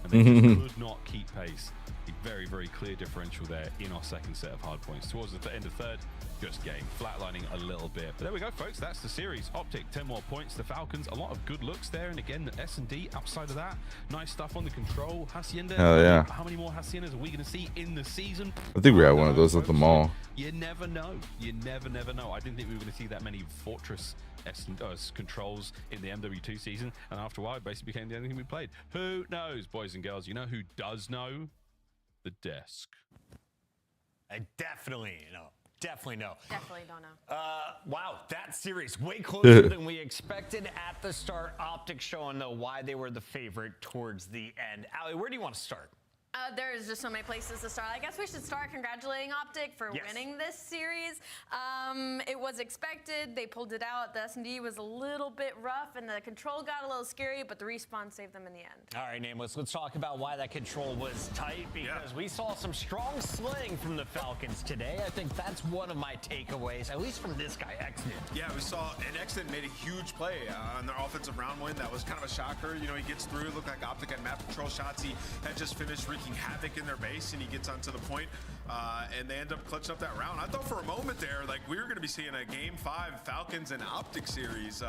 and they just could not keep pace. A very, very clear differential there in our second set of hard points. Towards the end of third, just getting flatlining a little bit. But there we go, folks. That's the series. Optic, 10 more points. The Falcons, a lot of good looks there. And again, the S&D outside of that. Nice stuff on the control. Hacienda. Hell yeah. How many more Haciendas are we going to see in the season? I think we had one of those at the mall. You never know. You never know. I didn't think we were going to see that many Fortress controls in the MW2 season. And after a while, it basically became the only thing we played. Who knows, boys and girls? You know who does know? The desk. I definitely know. Definitely no. Definitely don't know. Wow, that series way closer than we expected at the start. Optic showing though why they were the favorite towards the end. Allie, where do you want to start? There's just so many places to start. I guess we should start congratulating Optic for winning this series. It was expected. They pulled it out. The S&D was a little bit rough, and the control got a little scary, but the respawn saved them in the end. All right, Nameless, let's talk about why that control was tight, because we saw some strong slaying from the Falcons today. I think that's one of my takeaways, at least from this guy, Exton. Yeah, we saw, and Exton made a huge play on their offensive round win. That was kind of a shocker. You know, he gets through. It looked like Optic had map control. Shotzzy had just finished wreaking havoc in their base, and he gets onto the point, and they end up clutching up that round. I thought for a moment there, like, we were going to be seeing a Game 5 Falcons and Optic series,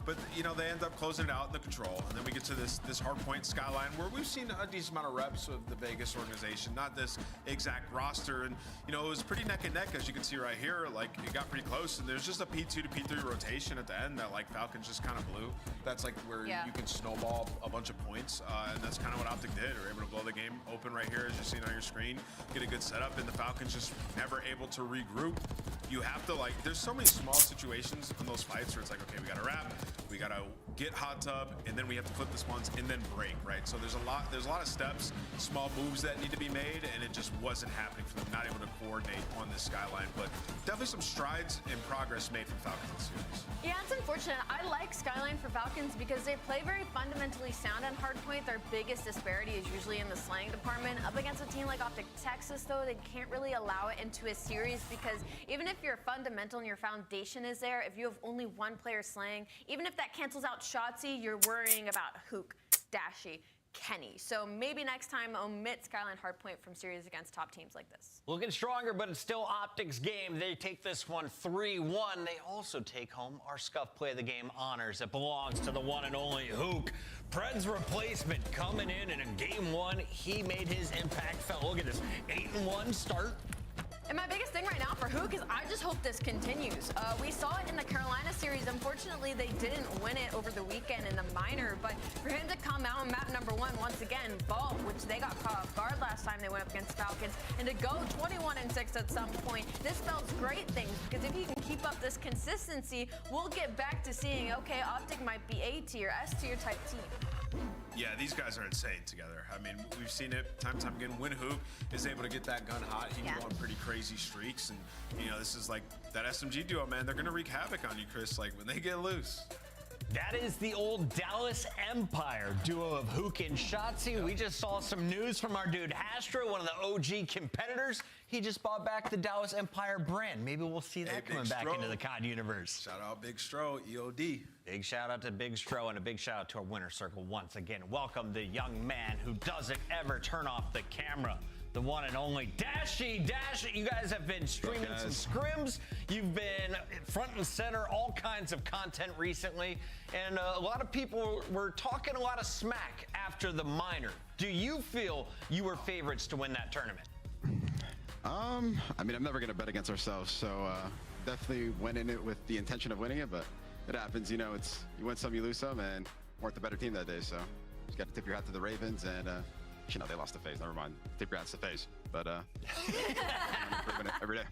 but, you know, they end up closing it out in the control. And then we get to this hardpoint skyline where we've seen a decent amount of reps of the Vegas organization, not this exact roster. And, you know, it was pretty neck and neck, as you can see right here. Like, it got pretty close, and there's just a P2 to P3 rotation at the end that, like, Falcons just kind of blew. That's, like, where you can snowball a bunch of points, and that's kind of what Optic did. They were able to blow the game open right here, as you're seeing on your screen, get a good setup, and the Falcons just never able to regroup. You have to, like, there's so many small situations in those fights where it's like, okay, we got to wrap, we got to get hot tub, and then we have to flip the spawns and then break, right? So there's a lot of steps, small moves that need to be made, and it just wasn't happening for them, not able to coordinate on this skyline. But definitely some strides in progress made from Falcons this series. Yeah, it's unfortunate. I like Skyline for Falcons because they play very fundamentally sound on hardpoint. Their biggest disparity is usually in the slaying department. Up against a team like Optic Texas, though, they can't really allow it into a series because even if your fundamental and your foundation is there, if you have only one player slaying, even if that cancels out Shotzi, you're worrying about Hook, Dashy, Kenny. So maybe next time omit Skyline hardpoint from series against top teams like this. Looking stronger, but it's still Optic's game. They take this one 3-1. They also take home our Scuff Play of the Game honors. It belongs to the one and only Hook. Pred's replacement coming in game 1. He made his impact felt. Look at this 8-1 start. And my biggest thing right now for Hook is I just hope this continues. We saw it in the Carolina series. Unfortunately, they didn't win it over the weekend in the minor, but for him to come out in map number 1 once again, Vault, which they got caught off guard last time they went up against Falcons, and to go 21-6 at some point, this spells great things because if he can keep up this consistency, we'll get back to seeing, okay, Optic might be A tier, S tier type team. Yeah, these guys are insane together. I mean, we've seen it time and time again. When Hook is able to get that gun hot, he can go on pretty crazy streaks. And, you know, this is like that SMG duo, man. They're going to wreak havoc on you, Chris, like when they get loose. That is the old Dallas Empire duo of Hook and Shotzi. We just saw some news from our dude Hastro, one of the OG competitors. He just bought back the Dallas Empire brand. Maybe we'll see that coming back into the COD universe. Shout out Big Stro, EOD. Big shout out to Big Stro and a big shout out to our winner circle once again. Welcome the young man who doesn't ever turn off the camera. The one and only Dashy. You guys have been streaming some scrims. You've been front and center, all kinds of content recently. And a lot of people were talking a lot of smack after the minor. Do you feel you were favorites to win that tournament? I mean, I'm never going to bet against ourselves. So definitely went in it with the intention of winning it. But it happens, you know, it's you win some, you lose some, and weren't the better team that day. So just got to tip your hat to the Ravens and you know, they lost the phase. Never mind. Tip your hats to phase. But every day.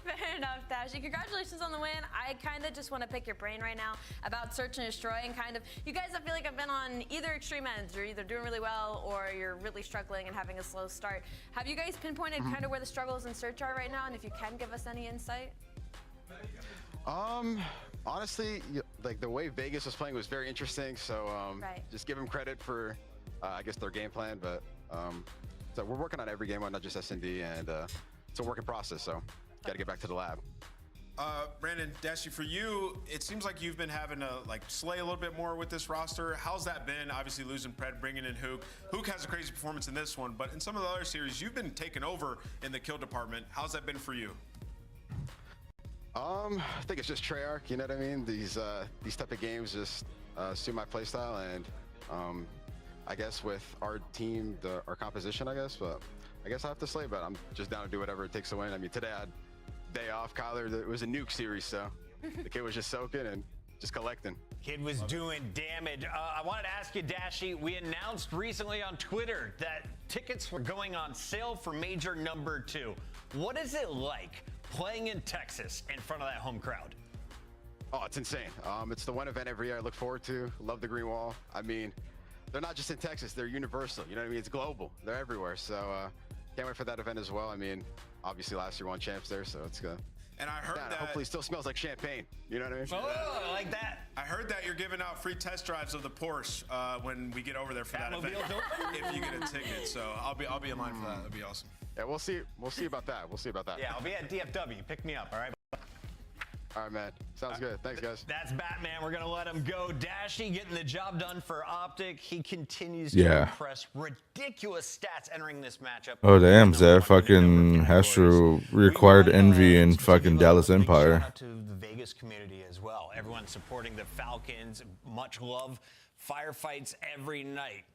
Fair enough, Dashy. Congratulations on the win. I kind of just want to pick your brain right now about Search and Destroy and kind of, you guys, I feel like I've been on either extreme ends. You're either doing really well or you're really struggling and having a slow start. Have you guys pinpointed kind of where the struggles in Search are right now? And if you can give us any insight? Honestly, like the way Vegas was playing was very interesting. So just give them credit for, I guess, their game plan. But so we're working on every game on, not just S&D, and it's a working process. So got to get back to the lab. Brandon, Dashy, for you, it seems like you've been having to like slay a little bit more with this roster. How's that been? Obviously losing Pred, bringing in Hook. Hook has a crazy performance in this one, but in some of the other series, you've been taking over in the kill department. How's that been for you? I think it's just Treyarch, you know what I mean? These type of games just suit my playstyle, and I guess with our team, our composition, I guess, but I guess I have to slay, but I'm just down to do whatever it takes to win. I mean, today I had day off, Kyler. It was a nuke series, so the kid was just soaking and just collecting. Kid was doing damage. I wanted to ask you, Dashy, we announced recently on Twitter that tickets were going on sale for Major number 2. What is it like playing in Texas in front of that home crowd? Oh, it's insane. It's the one event every year I look forward to. Love the Green Wall. I mean, they're not just in Texas, they're universal. You know what I mean? It's global. They're everywhere. So can't wait for that event as well. I mean, obviously last year won champs there, so it's good. And I heard that hopefully it still smells like champagne. You know what I mean? Oh, I like that. I heard that you're giving out free test drives of the Porsche when we get over there for that event. If you get a ticket, so I'll be in line for that. That'd be awesome. Yeah, we'll see. We'll see about that. We'll see about that. Yeah, I'll be at DFW. Pick me up, all right? All right, man. Sounds good. Thanks, guys. That's Batman. We're going to let him go. Dashy getting the job done for Optic. He continues to impress. Ridiculous stats entering this matchup. Oh, damn, Zach. Fucking Hastro required Envy in fucking Dallas Empire. Shout out to the Vegas community as well. Everyone supporting the Falcons. Much love. Firefights every night.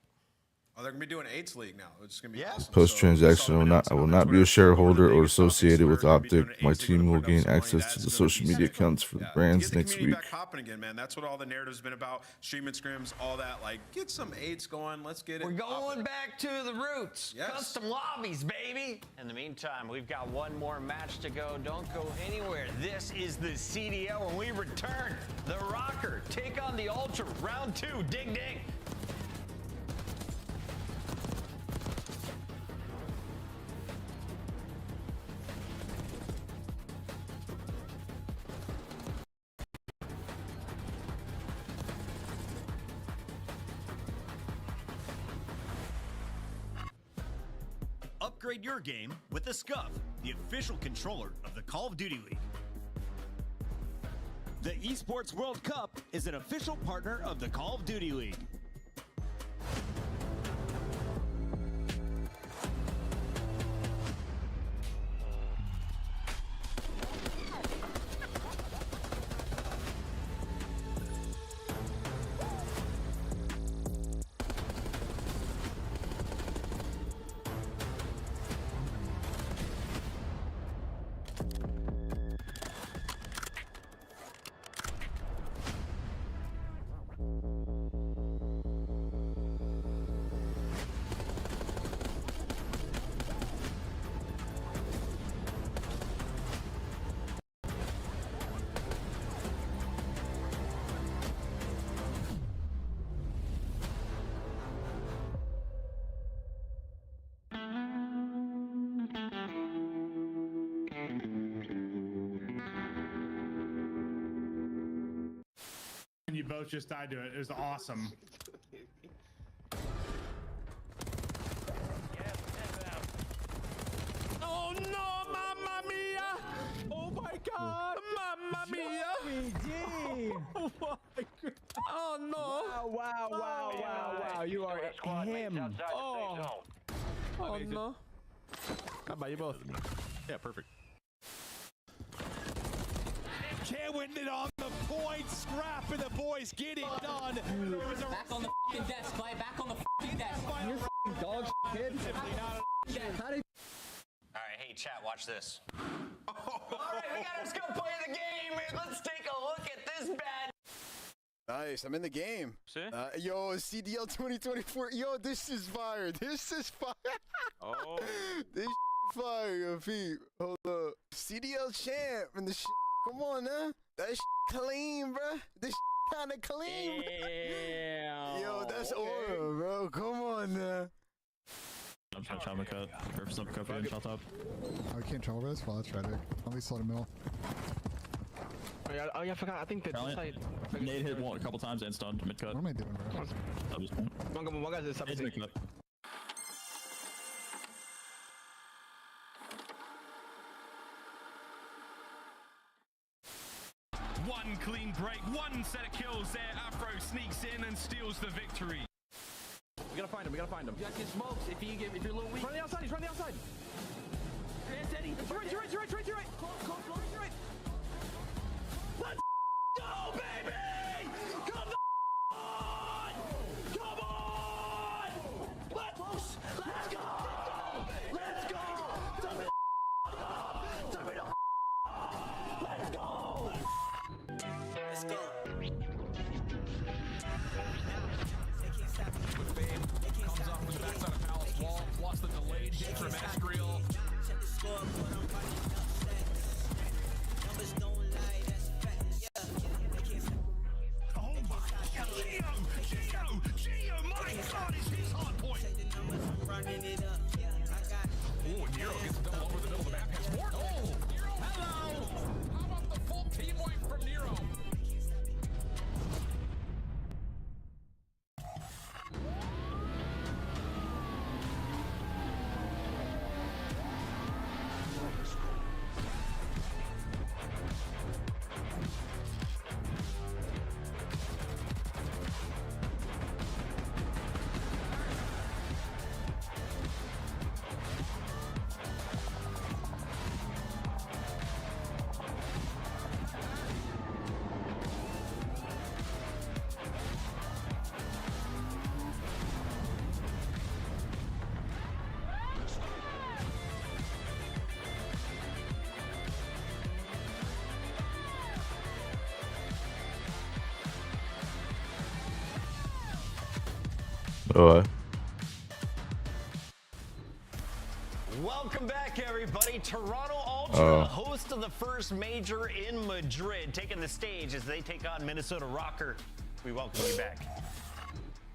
Oh, they're gonna be doing 8's League now. It's gonna be awesome. Post-transaction, I will not be a shareholder or associated with Optic. My team will gain access to the social media accounts for the brands next week. Back popping again, man. That's what all the narrative's been about. Streaming scrims, all that. Like, get some 8's going. Let's get it. We're going back to the roots. Yes. Custom lobbies, baby. In the meantime, we've got one more match to go. Don't go anywhere. This is the CDL. When we return, the Rocker take on the Ultra. Round 2. Dig, dig. Upgrade your game with the Scuff, the official controller of the Call of Duty League. The Esports World Cup is an official partner of the Call of Duty League. You both just died to it. It was awesome. Oh no, Mamma Mia! Oh my God, Mamma Mia! Oh my God! Oh no! Wow! You are him. Oh no! How about you both? Yeah, perfect. Can't win it on the point. Scrap and the boys get it done. Back on the f***ing desk, Clay. Back on the f***ing desk. You're f***ing dog kid. Alright, hey chat, watch this. Alright, we gotta go play the game. Let's take a look at this bad. Nice, I'm in the game. See? Yo, CDL 2024. Yo, this is fire. This is fire. Oh. This fire, yo, Pete. Hold up. CDL champ and the shit. Come on, huh? That shit clean, bruh. This kind of clean. Yo, that's aura, bro. Come on, now. I'm trying to chop my cut. Or for something cut for shot top. Oh, we can't travel this? Well, that's tragic. At least let him middle. Oh yeah, I forgot. I think that side. Nade hit one a couple times and stunned mid cut. What am I doing, bro? One guy's at Nade's mid cut. One clean break, one set of kills there. Afro sneaks in and steals the victory. We gotta find him. You got his smokes. If you're a little weak. Run the outside. He's running the outside. You're right. Close, you're right. Let's go, baby! Come on! Let's go! Let's go! Let's go! Comes up with the backside of Palace wall, plus the delayed hit from Escriel. Oh my God, Gio, my God, is his hard point. Oh, Nero gets a double over the middle of the map, has more. Oh, Nero, hello! How about the full team wipe from Nero? Welcome back, everybody. Toronto Ultra, host of the first major in Madrid, taking the stage as they take on Minnesota Rocker. We welcome you back.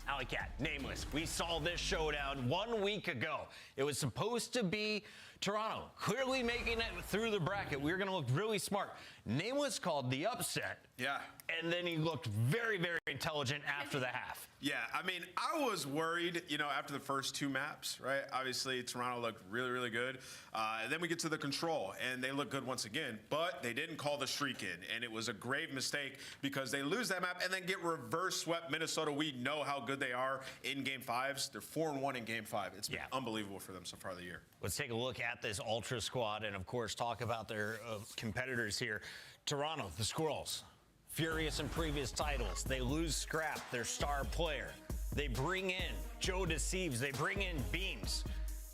Alley Cat, Nameless. We saw this showdown 1 week ago. It was supposed to be Toronto clearly making it through the bracket. We were going to look really smart. Nameless called the upset. Yeah. And then he looked very, very intelligent after the half. Yeah, I mean, I was worried, you know, after the first 2 maps, right? Obviously, Toronto looked really, really good. And then we get to the control, and they look good once again. But they didn't call the streak in, and it was a grave mistake because they lose that map and then get reverse swept Minnesota. We know how good they are in Game 5s. They're 4-1 in Game 5. It's been unbelievable for them so far this year. Let's take a look at this Ultra squad and, of course, talk about their competitors here. Toronto, the Squirrels. Furious in previous titles. They lose Scrap, their star player. They bring in Joe Deceives. They bring in Beams.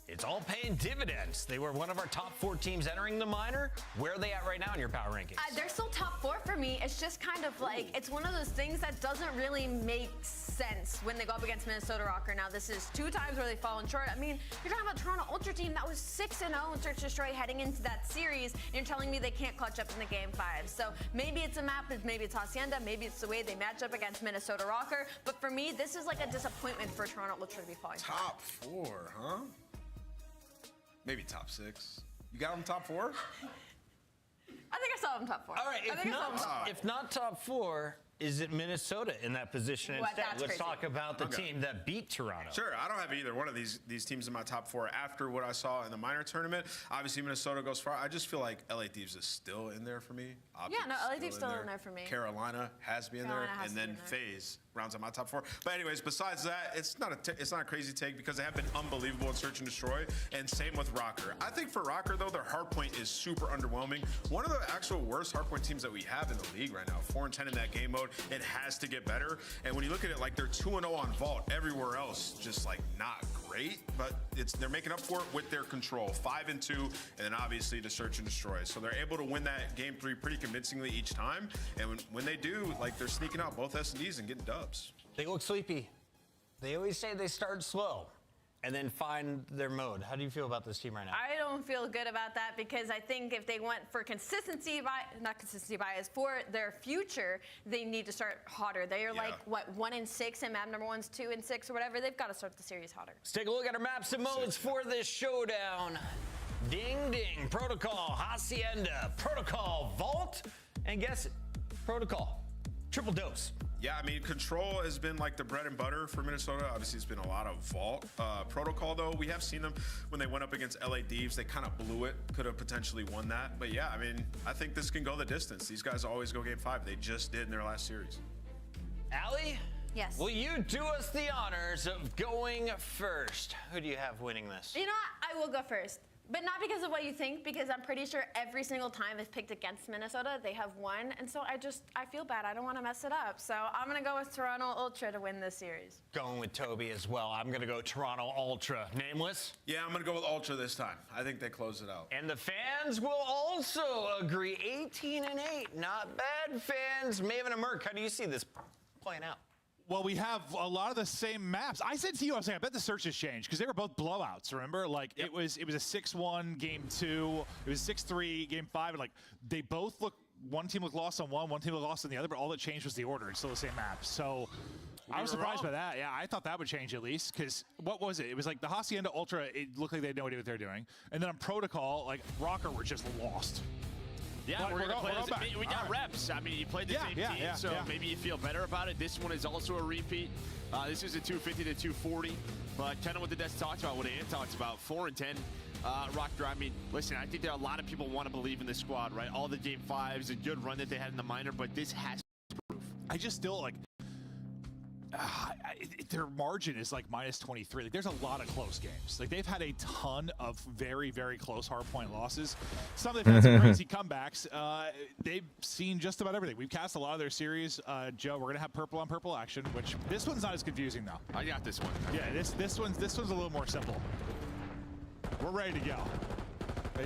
It's all paying dividends. They were one of our top 4 teams entering the minor. Where are they at right now in your power rankings? They're still top 4 for me. It's just kind of like, it's one of those things that doesn't really make sense when they go up against Minnesota Rocker. Now, this is 2 times where they've fallen short. I mean, you're talking about Toronto Ultra team that was 6-0 in Search and Destroy heading into that series, and you're telling me they can't clutch up in the Game 5. So maybe it's a map, maybe it's Hacienda, maybe it's the way they match up against Minnesota Rocker. But for me, this is like a disappointment for Toronto Ultra to be falling short. Top 4, huh? Maybe top 6. You got them top 4? I think I saw them top 4. All right, if not top 4, is it Minnesota in that position instead? Let's talk about the team that beat Toronto. Sure, I don't have either one of these teams in my top 4 after what I saw in the minor tournament. Obviously, Minnesota goes far. I just feel like LA Thieves is still in there for me. Optic's LA Thieves still in there for me. Carolina has to be in there, and then FaZe rounds out my top 4. But anyways, besides that, it's not a crazy take because they have been unbelievable in Search and Destroy, and same with Rocker. I think for Rocker though, their hardpoint is super underwhelming. One of the actual worst hardpoint teams that we have in the league right now. 4-10 in that game mode. It has to get better. And when you look at it, like they're 2-0 on Vault. Everywhere else, just like not great, but they're making up for it with their control. 5-2, and then obviously the Search and Destroy. So they're able to win that Game 3 pretty convincingly each time. And when they do, like they're sneaking out both S&Ds and getting dubs. They look sleepy. They always say they start slow and then find their mode. How do you feel about this team right now? I don't feel good about that because I think if they went for not consistency bias, for their future, they need to start hotter. They are like, what, 1-6 and map number 1's 2-6 or whatever. They've got to start the series hotter. Let's take a look at our maps and modes for this showdown. Ding, ding, Protocol, Hacienda, Protocol, Vault, and guess it, Protocol, triple dose. Yeah, I mean, Control has been like the bread and butter for Minnesota. Obviously, it's been a lot of Vault. Protocol, though, we have seen them when they went up against LA Thieves. They kind of blew it, could have potentially won that. But yeah, I mean, I think this can go the distance. These guys always go Game 5. They just did in their last series. Allie? Yes. Will you do us the honors of going first? Who do you have winning this? You know what? I will go first. But not because of what you think, because I'm pretty sure every single time they've picked against Minnesota, they have won. And so I feel bad. I don't want to mess it up. So I'm going to go with Toronto Ultra to win this series. Going with Toby as well. I'm going to go Toronto Ultra. Nameless? Yeah, I'm going to go with Ultra this time. I think they close it out. And the fans will also agree. 18-8. Not bad, fans. Maven and Merc, how do you see this playing out? Well, we have a lot of the same maps. I said to you, I was saying, I bet the search has changed because they were both blowouts. Remember, like it was a 6-1 game 2. It was 6-3 game 5, and like they both look. One team looked lost on one team looked lost on the other, but all that changed was the order. It's still the same map. So I was surprised by that. Yeah, I thought that would change at least because what was it? It was like the Hacienda Ultra. It looked like they had no idea what they're doing, and then on Protocol, like Rocker were just lost. Yeah, we're gonna play we got reps. I mean, you played the same team, so maybe you feel better about it. This one is also a repeat. This is a 250 to 240, but kind of what the desk talks about, what Ant talks about, 4-10. Rocker, I mean, listen, I think there are a lot of people want to believe in this squad, right? All the Game 5s, a good run that they had in the minor, but this has proof. I just still like. Their margin is like -23. Like, there's a lot of close games. Like they've had a ton of very, very close hardpoint losses. Some they've had some crazy comebacks. They've seen just about everything. We've cast a lot of their series. Joe, we're gonna have purple on purple action, which this one's not as confusing though. I got this one. Yeah, this one's a little more simple. We're ready to go.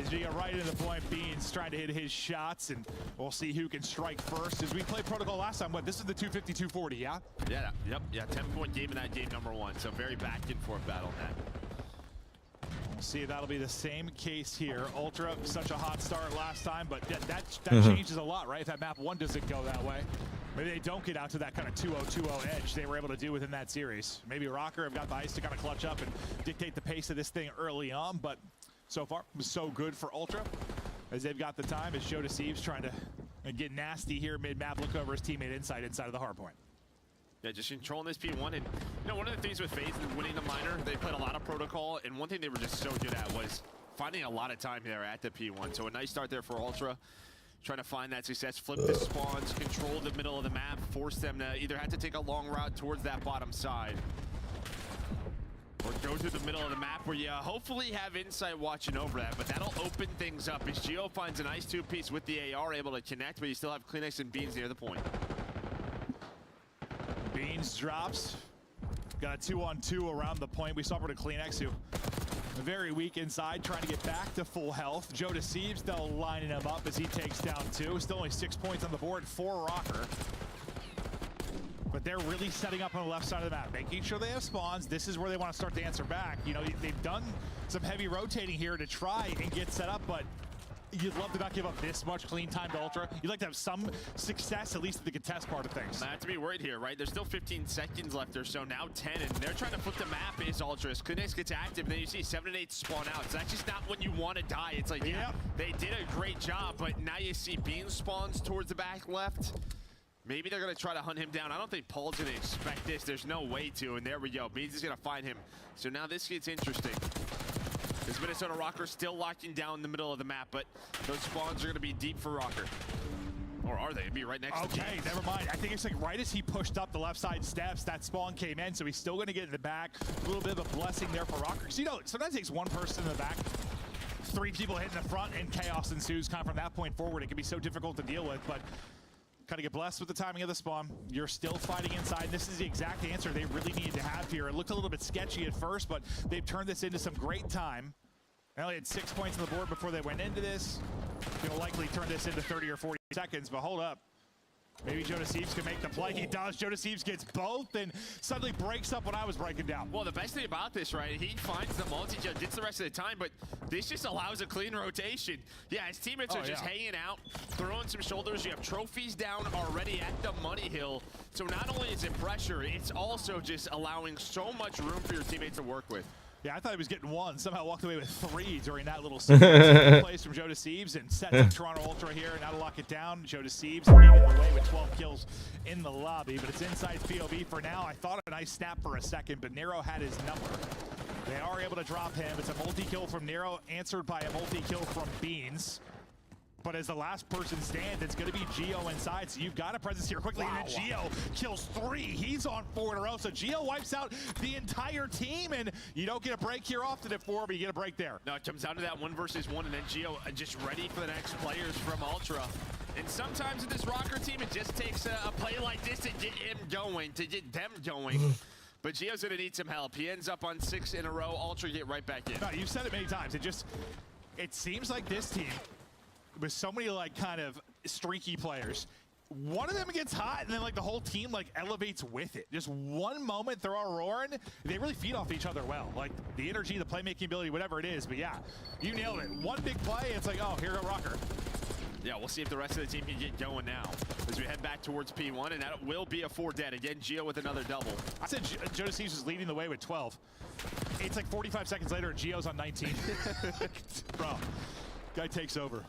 As we get right into the point, Beans trying to hit his shots, and we'll see who can strike first. As we played Protocol last time, this is the 250-240, yeah? Yeah, yep, yeah, 10-point game in that game number 1, so very back and forth battle in that. We'll see if that'll be the same case here. Ultra, such a hot start last time, but that changes a lot, right? If that map 1 doesn't go that way. Maybe they don't get out to that kind of 2-0-2-0 edge they were able to do within that series. Maybe Rocker have got the ice to kind of clutch up and dictate the pace of this thing early on, but so far, so good for Ultra, as they've got the time, as Joe Deceives trying to get nasty here mid-map, look over his teammate inside of the hard point. Yeah, just controlling this P1, and one of the things with FaZe and winning the minor, they played a lot of Protocol, and one thing they were just so good at was finding a lot of time there at the P1. So a nice start there for Ultra, trying to find that success, flip the spawns, control the middle of the map, force them to either have to take a long route towards that bottom side, or go to the middle of the map where you hopefully have Insight watching over that, but that'll open things up as Geo finds a nice 2-piece with the AR, able to connect, but you still have Kleenex and Beans near the point. Beans drops. Got a 2-on-2 around the point. We saw for the Kleenex, who very weak inside, trying to get back to full health. Joe Deceives, though, lining him up as he takes down 2. Still only 6 points on the board for Rocker. But they're really setting up on the left side of the map, making sure they have spawns. This is where they want to start to answer back. They've done some heavy rotating here to try and get set up, but you'd love to not give up this much clean time to Ultra. You'd like to have some success, at least in the contest part of things. Not to be worried here, right? There's still 15 seconds left or so, now 10, and they're trying to flip the map is Ultra. As Kleenex gets active, and then you see 7 and 8 spawn out. So that's just not when you want to die. It's like, yeah, they did a great job, but now you see Beans spawns towards the back left. Maybe they're going to try to hunt him down. I don't think Paul's going to expect this. There's no way to, and there we go. Beans is going to find him. So now this gets interesting. This Minnesota Rocker still locking down the middle of the map, but those spawns are going to be deep for Rocker. Or are they? It'd be right next to Okay, never mind. I think it's like right as he pushed up the left side steps, that spawn came in, so he's still going to get in the back. A little bit of a blessing there for Rocker. Because, sometimes it takes one person in the back, 3 people hitting the front, and chaos ensues kind of from that point forward. It can be so difficult to deal with, but kind of get blessed with the timing of the spawn. You're still fighting inside. This is the exact answer they really needed to have here. It looked a little bit sketchy at first, but they've turned this into some great time. They only had 6 points on the board before they went into this. Gonna likely turn this into 30 or 40 seconds, but hold up. Maybe Joe Deceives can make the play. He does. Joe Deceives gets both and suddenly breaks up what I was breaking down. Well, the best thing about this, right, he finds the multi-kill, gets the rest of the time, but this just allows a clean rotation. Yeah, his teammates are just hanging out, throwing some shoulders. You have trophies down already at the money hill. So not only is it pressure, it's also just allowing so much room for your teammates to work with. Yeah, I thought he was getting 1. Somehow walked away with 3 during that little sequence. Plays from Joe Deceives and sets up Toronto Ultra here. Now to lock it down. Joe Deceives leading the way with 12 kills in the lobby, but it's inside POV for now. I thought a nice snap for a second, but Nero had his number. They are able to drop him. It's a multi-kill from Nero, answered by a multi-kill from Beans. But as the last person stands, it's going to be Geo inside, so you've got a presence here quickly. And then Geo kills 3. He's on 4 in a row, so Geo wipes out the entire team, and you don't get a break here often at 4, but you get a break there. No, it comes down to that 1 versus 1, and then Geo just ready for the next players from Ultra. And sometimes in this Rocker team, it just takes a play like this to get him going, to get them going. But Geo's going to need some help. He ends up on 6 in a row. Ultra get right back in. No, you've said it many times. It seems like this team, with so many kind of streaky players, one of them gets hot and then the whole team elevates with it. Just one moment they're all roaring, they really feed off each other well. The energy, the playmaking ability, whatever it is. But yeah, you nailed it. One big play, it's oh, here go Rocker. Yeah, we'll see if the rest of the team can get going now as we head back towards P1, and that will be a 4 dead. Again, Geo with another double. I said Joe Deceives was leading the way with 12. It's 45 seconds later and Geo's on 19. Bro. Guy takes over.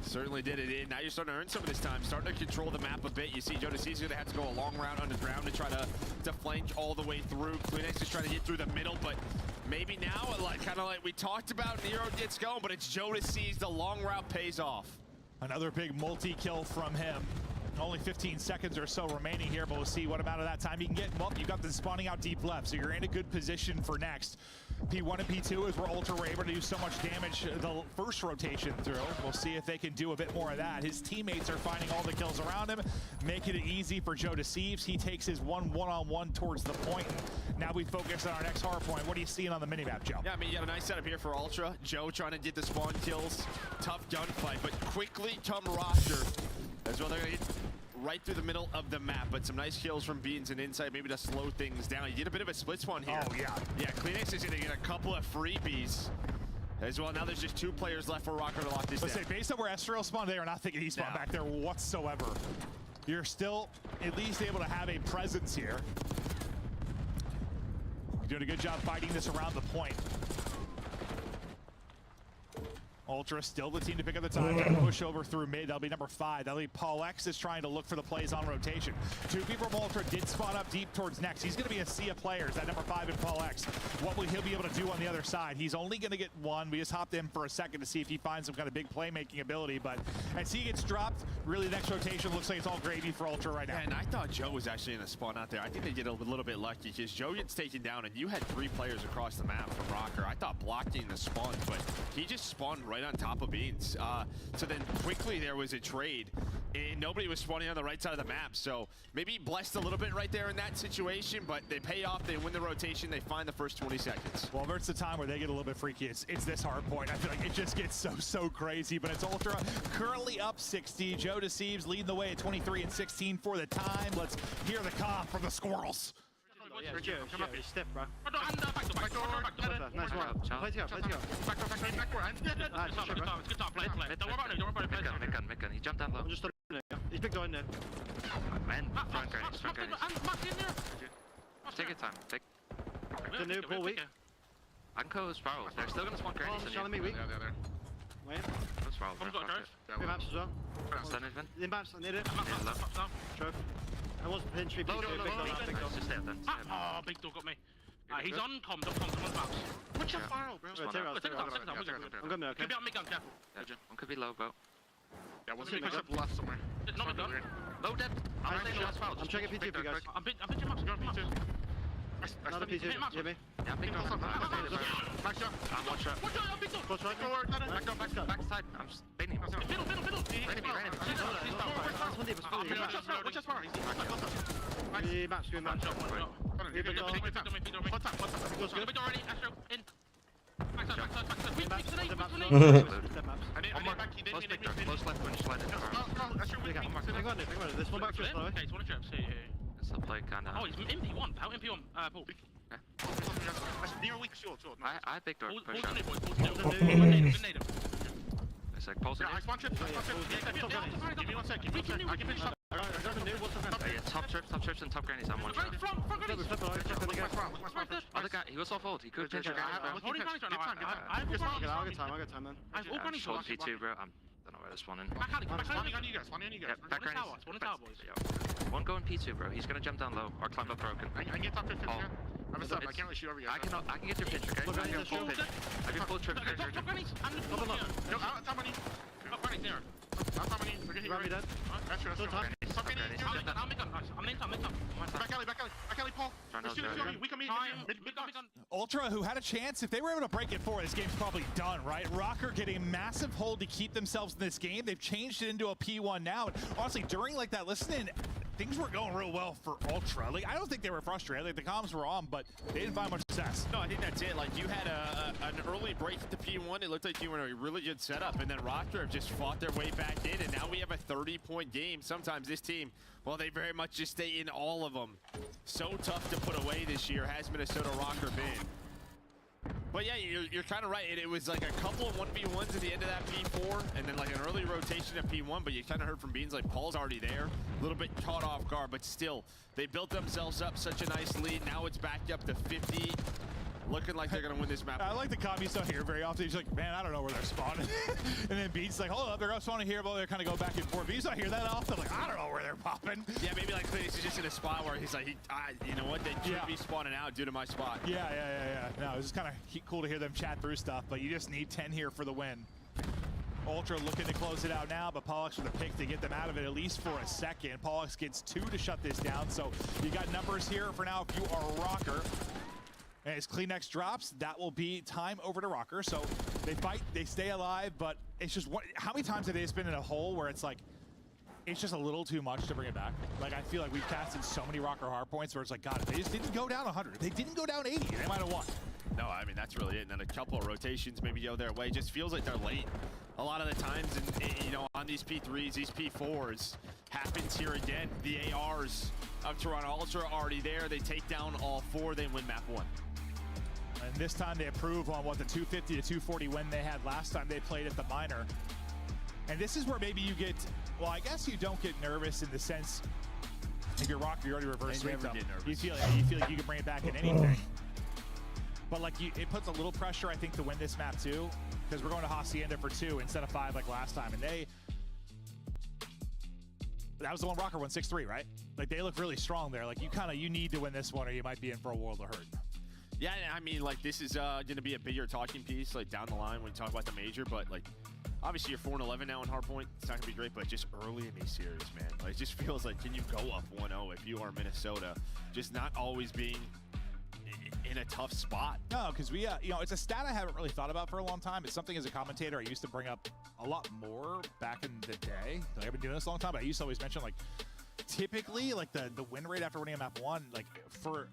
Certainly did it. Now you're starting to earn some of this time, starting to control the map a bit. You see Joe Deceives going to have to go a long route underground to try to flank all the way through. Kleenex is trying to get through the middle, but maybe now, kind of like we talked about, Nero gets going, but it's Joe Deceives. The long route pays off. Another big multi-kill from him. Only 15 seconds or so remaining here, but we'll see what amount of that time he can get. Well, you've got them spawning out deep left, so you're in a good position for next. P1 and P2 is where Ultra were able to do so much damage the first rotation through. We'll see if they can do a bit more of that. His teammates are finding all the kills around him, making it easy for Joe Deceives. He takes his one-on-one towards the point. Now we focus on our next hard point. What are you seeing on the minimap, Joe? Yeah, I mean, you got a nice setup here for Ultra. Joe trying to get the spawn kills. Tough gunfight, but quickly come Rocker. As well, they're gonna get right through the middle of the map, but some nice kills from Beans and Inside, maybe to slow things down. He did a bit of a split spawn here. Oh, yeah. Yeah, Kleenex is gonna get a couple of freebies as well. Now there's just 2 players left for Rocker to lock this down. Let's say, based on where Estrel spawned, they are not thinking he spawned back there whatsoever. You're still at least able to have a presence here. You're doing a good job fighting this around the point. Ultra still the team to pick up the time. Got to push over through mid. That'll be number 5. That'll be Paul X is trying to look for the plays on rotation. 2 people from Ultra did spawn up deep towards next. He's going to be a sea of players, that number 5 and Paul X. What will he be able to do on the other side? He's only going to get 1. We just hopped in for a second to see if he finds some kind of big playmaking ability. But as he gets dropped, really the next rotation looks like it's all gravy for Ultra right now. And I thought Joe was actually in a spawn out there. I think they get a little bit lucky because Joe gets taken down and you had 3 players across the map from Rocker. I thought blocking the spawns, but he just spawned right on top of Beans. So then quickly there was a trade and nobody was spawning on the right side of the map. So maybe blessed a little bit right there in that situation, but they pay off, they win the rotation, they find the first 20 seconds. Well, it's the time where they get a little bit freaky. It's this hard point. I feel like it just gets so crazy, but it's Ultra currently up 60. Joe Deceives leading the way at 23 and 16 for the time. Let's hear the cough from the Squirrels. Yeah, come up, stiff, bro. Back door. Nice one. Play to go. Back door. Good top. Play. Don't worry about it. Mid gun. He jumped down low. I'm just he's big door in there. Man, front grenade. Take your time. The new pull weak. I can close Sparrows. They're still gonna spawn grenades on you. Showing me weak. Yeah. Wait. Close Sparrows. I've got a Maps as well. Stun it, Vin. The maps, I need it. Trove. I wasn't pinch. Big door. Just stay up then. Oh, big door got me. He's on comms, on maps. What's your Sparrow, bro? Take it out. I'm good, okay? Could be on mid gun, careful. One could be low, bro. Yeah, one's push up left somewhere. Not mid gun. Low dead. I'm checking P2 for you guys. I'm pitching maps. Go P2. Another P2. Hit me. Yeah, big door. Back shot. I'm one shot. Watch out, big door. Close right. Back side. I'm just baiting him. Middle. Watch your Sparrow. The maps, good maps. Big door already. Astro, in. Backside. Close left when you slide in. This one back to us, Okay, it's one of traps. It's a play kinda. Oh, he's in P1. How in P1? Paul. Near weak short. I big door push up. Native. It's like pulse. Yeah, I spawn trip. Give me 1 sec. I can finish. Top trips and top grannies. I'm one shot. Other guy, he was off ult. He could have taken I got time, man. I'm short P2, bro. I don't know where they're spawning. Back on you guys. Back grannies. One going P2, bro. He's gonna jump down low or climb up broken. I can get top 50. I can't really shoot over you. I can get your pitch, okay? I can full pitch. I can full trip. Top grannies. I'm top money. Top grannies there. Top money. Grab me dead. Back alley, Paul. Ultra, who had a chance, if they were able to break it forward, this game's probably done, right? Rocker getting a massive hold to keep themselves in this game. They've changed it into a P1 now. And honestly, during like that listening, things were going real well for Ultra. Like, I don't think they were frustrated. Like, the comms were on, but they didn't find much success. No, I think that's it. Like, you had an early break at the P1. It looked like you were in a really good setup, and then Rocker just fought their way back in, and now we have a 30-point game. Sometimes this team, well, they very much just stay in all of them. So tough to put away this year, has Minnesota Rocker been. But yeah, you're kind of right. It was like a couple of 1v1s at the end of that P4, and then like an early rotation of P1, but you kind of heard from Beans, like Paul's already there. A little bit caught off guard, but still, they built themselves up such a nice lead. Now it's backed up to 50. Looking like they're going to win this map. I like the comm you don't hear very often. He's like, man, I don't know where they're spawning. And then Beats like, hold up, they're spawning here, but they're kind of go back and forth. But you don't hear that often. Like, I don't know where they're popping. Yeah, maybe like Clay's is just in a spot where he's like, you know what, they should be spawning out due to my spot. Yeah. No, it's just kind of cool to hear them chat through stuff, but you just need 10 here for the win. Ultra looking to close it out now, but Pollux with a pick to get them out of it at least for a second. Pollux gets 2 to shut this down, so you got numbers here for now if you are a Rocker. And as Kleenex drops, that will be time over to Rocker. So they fight, they stay alive, but it's just how many times have they been in a hole where it's like, it's just a little too much to bring it back. Like, I feel like we've casted so many Rocker hard points where it's like, God, if they just didn't go down 100. If they didn't go down 80, they might have won. No, I mean, that's really it. And then a couple of rotations maybe go their way. Just feels like they're late a lot of the times. And, you know, on these P3s, these P4s, happens here again. The ARs of Toronto Ultra are already there. They take down all 4. They win map 1. And this time they improve on what the 250 to 240 win they had last time they played at the minor. And this is where maybe you get, well, I guess you don't get nervous in the sense, if you're Rocker, you already reverse sweep them. You feel like you can bring it back in anything. But like, it puts a little pressure, I think, to win this map too, because we're going to Hacienda for 2 instead of 5 like last time. And that was the one Rocker won 6-3, right? Like, they look really strong there. Like, you need to win this one or you might be in for a world of hurt. Yeah, I mean, like, this is going to be a bigger talking piece, like, down the line when we talk about the major, but, like, obviously you're 4-11 now in hardpoint. It's not going to be great, but just early in these series, man. Like, it just feels like, can you go up 1-0 if you are Minnesota? Just not always being in a tough spot. No, because we, you know, it's a stat I haven't really thought about for a long time. It's something as a commentator I used to bring up a lot more back in the day. Like, I've been doing this a long time, but I used to always mention, like, typically, like, the win rate after winning a map 1, like, for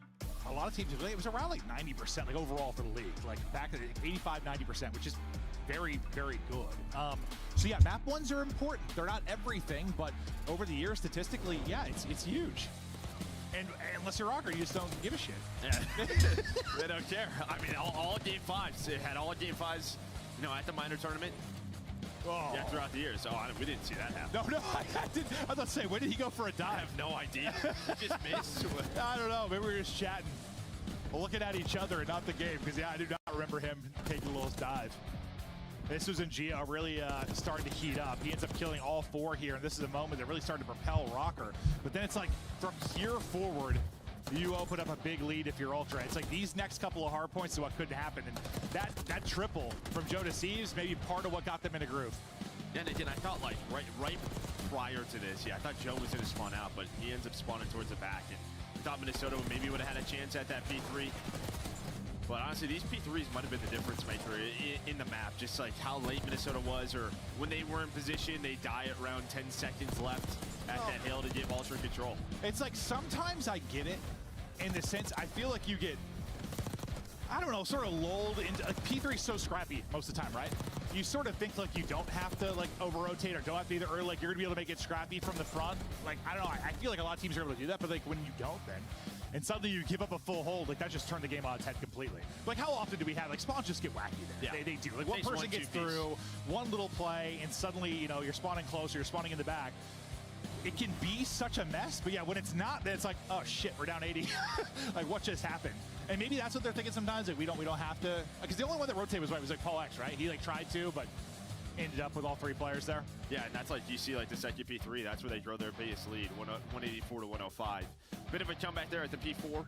a lot of teams, it was around, like, 90%, like, overall for the league. Like, back at 85-90%, which is very, very good. So, yeah, map 1s are important. They're not everything, but over the years, statistically, yeah, it's huge. And unless you're Rocker, you just don't give a shit. Yeah. They don't care. I mean, all game 5s. It had all game 5s, you know, at the minor tournament. Oh. Yeah, throughout the years. So we didn't see that happen. No, I didn't. I was about to say, when did he go for a dive? I have no idea. He just missed. I don't know. Maybe we were just chatting, looking at each other and not the game. Because, yeah, I do not remember him taking a little dive. This was in Gio really starting to heat up. He ends up killing all 4 here, and this is a moment that really started to propel Rocker. But then it's like, from here forward, you open up a big lead if you're Ultra. It's like these next couple of hard points is what couldn't happen. And that triple from Joe to Sieves, maybe part of what got them in a groove. Yeah, and again, I thought, like, right prior to this, yeah, I thought Joe was going to spawn out, but he ends up spawning towards the back. And I thought Minnesota maybe would have had a chance at that P3. But honestly, these P3s might have been the difference maker in the map. Just like how late Minnesota was, or when they were in position, they die at around 10 seconds left at that hill to give Ultra control. It's like sometimes I get it in the sense I feel like you get, I don't know, sort of lulled into, like, P3 is so scrappy most of the time, right? You sort of think like you don't have to like over-rotate or don't have to either, or like you're gonna be able to make it scrappy from the front. Like, I don't know, I feel like a lot of teams are able to do that, but like when you don't, then and suddenly you give up a full hold, like that just turned the game on its head completely. Like, how often do we have, like, spawns just get wacky there? Yeah. They do. Like, one person gets through, one little play, and suddenly, you know, you're spawning closer, you're spawning in the back. It can be such a mess, but yeah, when it's not, then it's like, oh shit, we're down 80. Like, what just happened? And maybe that's what they're thinking sometimes, like we don't have to, because the only one that rotated was like Paul X, right? He like tried to, but ended up with all 3 players there. Yeah, and that's like, you see like the second P3, that's where they grow their biggest lead, 184 to 105. Bit of a comeback there at the P4.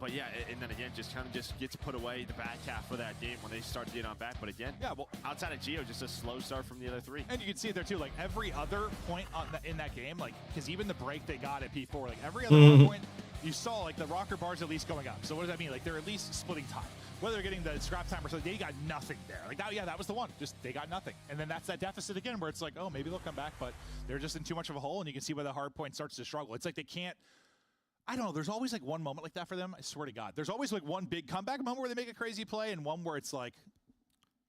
But yeah, and then again, just kind of gets put away the back half of that game when they start to get on back. But again, yeah, well, outside of Gio, just a slow start from the other 3. And you can see it there too, like every other point in that game, like, because even the break they got at P4, like every other point, you saw like the Rocker bars at least going up. So what does that mean? Like, they're at least splitting time. Whether they're getting the scrap time or something, they got nothing there. Like, that, yeah, that was the one. Just, they got nothing. And then that's that deficit again where it's like, oh, maybe they'll come back, but they're just in too much of a hole, and you can see where the hard point starts to struggle. It's like they can't, I don't know, there's always like one moment like that for them. I swear to God. There's always like one big comeback moment where they make a crazy play, and one where it's like,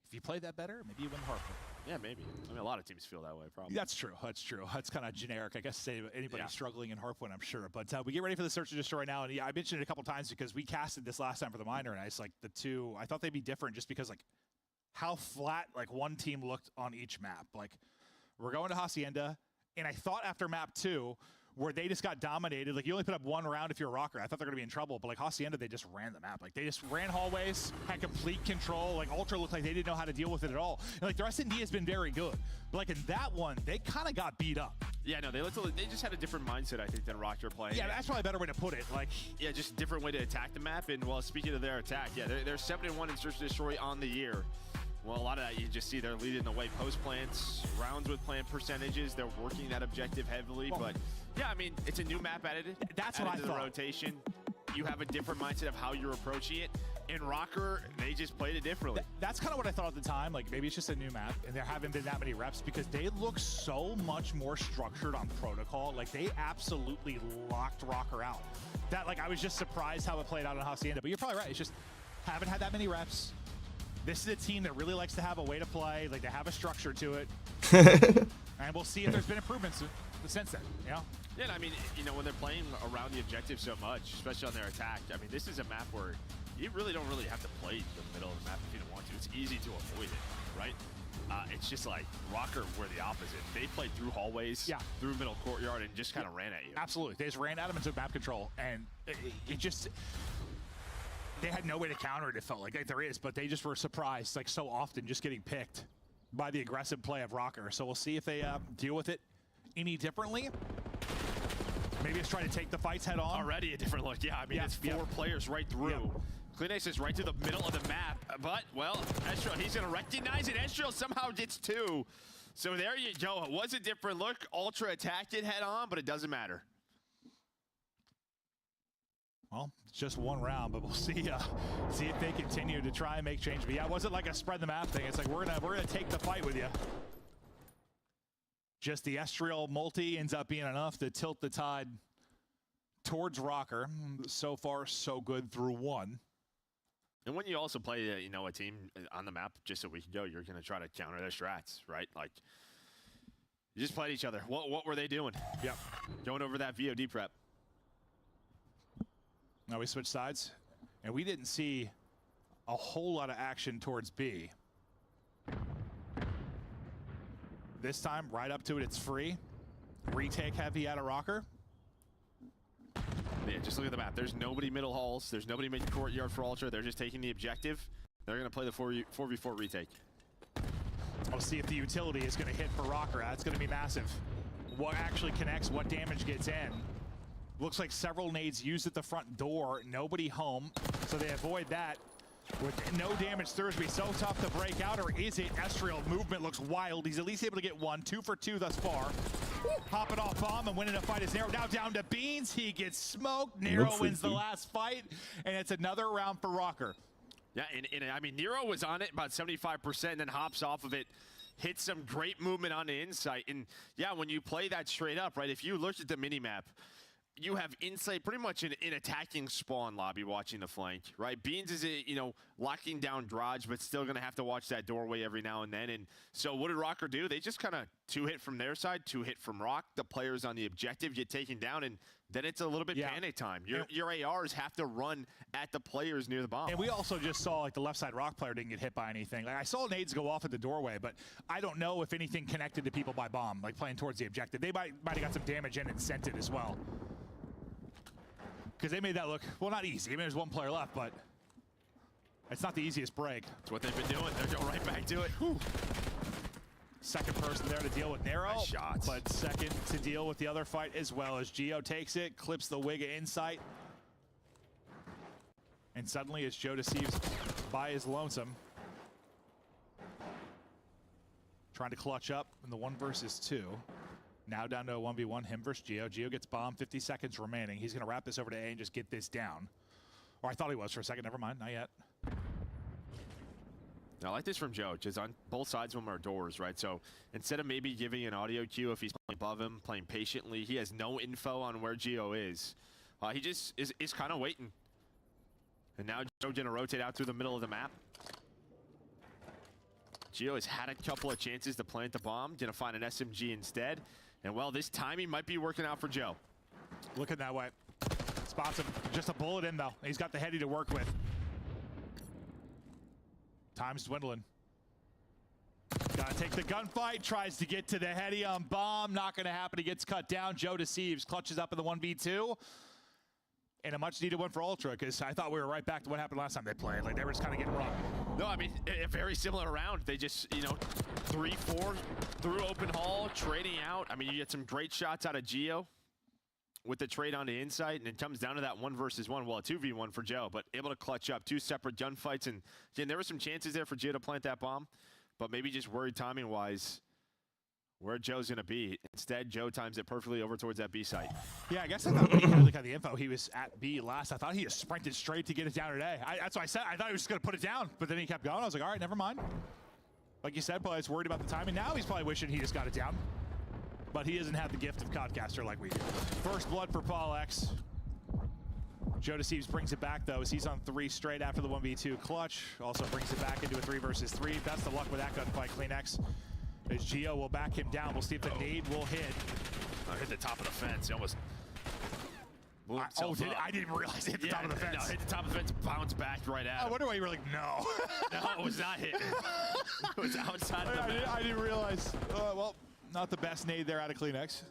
if you play that better, maybe you win the hard point. Yeah, maybe. I mean, a lot of teams feel that way, probably. That's true. That's true. That's kind of generic, I guess, to say anybody struggling in hardpoint, I'm sure. But we get ready for the Search and Destroy now. And yeah, I mentioned it a couple times because we casted this last time for the minor, and I just like the 2. I thought they'd be different just because like how flat like one team looked on each map. Like, we're going to Hacienda, and I thought after map 2, where they just got dominated. Like, you only put up 1 round if you're a Rocker. I thought they're going to be in trouble. But, like, Hacienda, they just ran the map. Like, they just ran hallways, had complete control. Like, Ultra looked like they didn't know how to deal with it at all. And, like, the S&D has been very good. But, like, in that one, they kind of got beat up. Yeah, no, they just had a different mindset, I think, than Rocker playing. Yeah, that's probably a better way to put it. Like, yeah, just a different way to attack the map. And, well, speaking of their attack, yeah, they're 7-1 in Search and Destroy on the year. Well, a lot of that you just see they're leading the way post plants, rounds with plant percentages. They're working that objective heavily, but yeah, I mean, it's a new map added. That's what I thought. The rotation. you have a different mindset of how you're approaching it. In Rocker, they just played it differently. That's kind of what I thought at the time. Like, maybe it's just a new map, and there haven't been that many reps because they look so much more structured on protocol. Like, they absolutely locked Rocker out. That, like, I was just surprised how it played out on Hacienda. But you're probably right. It's just haven't had that many reps. This is a team that really likes to have a way to play. Like, they have a structure to it. And we'll see if there's been improvements since then, you know? Yeah, and I mean, you know, when they're playing around the objective so much, especially on their attack, I mean, this is a map where you really don't have to play the middle of the map if you don't want to. It's easy to avoid it, right? It's just like Rocker were the opposite. They played through hallways, through middle courtyard, and just kind of ran at you. Absolutely. They just ran at them and took map control. And it just, they had no way to counter it, it felt like there is, but they just were surprised, like so often, just getting picked by the aggressive play of Rocker. So we'll see if they deal with it any differently. Maybe it's trying to take the fights head on. Already a different look. Yeah, I mean, it's four players right through. Cleanace is right to the middle of the map, but, well, Estrel, he's going to recognize it. Estrel somehow gets two. So there you go. It was a different look. Ultra attacked it head on, but it doesn't matter. Well, it's just one round, but we'll see if they continue to try and make change. But yeah, it wasn't like a spread the map thing. It's like we're gonna take the fight with you. Just the Estriel multi ends up being enough to tilt the tide towards Rocker. So far, so good through one. And when you also play, you know, a team on the map just a week ago, you're going to try to counter their strats, right? Like, you just played each other. What were they doing? Yep. Going over that VOD prep. Now we switch sides, and we didn't see a whole lot of action towards B. This time, right up to it, it's free. Retake heavy out of Rocker. Yeah, just look at the map. There's nobody middle halls. There's nobody mid courtyard for Ultra. They're just taking the objective. They're going to play the 4v4 retake. We'll see if the utility is going to hit for Rocker. That's going to be massive. What actually connects, what damage gets in. Looks like several nades used at the front door. Nobody home, so they avoid that. With no damage through, it's going to be so tough to break out, or is it? Estriel movement looks wild. He's at least able to get one. 2 for 2 thus far. Popping off bomb and winning a fight is Nero. Now down to Beans. He gets smoked. Nero wins the last fight, and it's another round for Rocker. Yeah, and I mean, Nero was on it about 75%, and then hops off of it. Hits some great movement on the insight. And yeah, when you play that straight up, right, if you look at the mini-map, you have insight pretty much in attacking spawn lobby watching the flank, right? Beans is, you know, locking down garage, but still going to have to watch that doorway every now and then. And so what did Rocker do? They just kind of 2-hit from their side, 2-hit from Rock. The players on the objective get taken down, and then it's a little bit panic time. Your ARs have to run at the players near the bomb. And we also just saw, like, the left side Rock player didn't get hit by anything. Like, I saw nades go off at the doorway, but I don't know if anything connected to people by bomb, like playing towards the objective. They might have got some damage in and sent it as well. Because they made that look, well, not easy. I mean, there's one player left, but it's not the easiest break. That's what they've been doing. They're going right back to it. Whew. Second person there to deal with Nero. Nice shots. But second to deal with the other fight as well, as Gio takes it, clips the wig of insight. And suddenly it's Joe Deceives by his lonesome. Trying to clutch up in the 1 versus 2. Now down to a 1v1, him versus Gio. Gio gets bombed, 50 seconds remaining. He's going to wrap this over to A and just get this down. Or I thought he was for a second. Never mind, not yet. I like this from Joe, just on both sides of them are doors, right? So instead of maybe giving an audio cue if he's playing above him, playing patiently, he has no info on where Gio is. He just is kind of waiting. And now Joe going to rotate out through the middle of the map. Gio has had a couple of chances to plant the bomb, going to find an SMG instead. And, well, this timing might be working out for Joe. Looking that way. Spots him. Just a bullet in, though. He's got the heady to work with. Time's dwindling. Gotta take the gunfight. Tries to get to the heady on bomb. Not going to happen. He gets cut down. Joe Deceives. Clutches up in the 1v2. And a much-needed one for Ultra, because I thought we were right back to what happened last time they played. Like, they were just kind of getting run. No, I mean, a very similar round. They just, you know, 3-4 through open hall, trading out. I mean, you get some great shots out of Gio with the trade on the inside, and it comes down to that 1 versus 1. Well, a 2v1 for Joe, but able to clutch up 2 separate gunfights. And, again, there were some chances there for Gio to plant that bomb, but maybe just worried timing-wise where Joe's going to be. Instead, Joe times it perfectly over towards that B site. Yeah, I guess I thought when he really got the info, he was at B last. I thought he just sprinted straight to get it down today. That's what I said. I thought he was just going to put it down, but then he kept going. I was like, all right, never mind. Like you said, probably was worried about the timing. Now he's probably wishing he just got it down. But he doesn't have the gift of Codcaster like we do. First blood for Paul X. Joe Deceives brings it back, though, as he's on 3 straight after the 1v2 clutch. Also brings it back into a 3 versus 3. Best of luck with that gunfight, CleanX. As Gio will back him down. We'll see if the nade will hit. Hit the top of the fence. He almost blew himself up. I didn't realize it hit the top of the fence. No, hit the top of the fence, bounced back right at him. I wonder why you were like, no. No, it was not hitting. It was outside of the map. I didn't realize. Well, not the best nade there out of CleanX.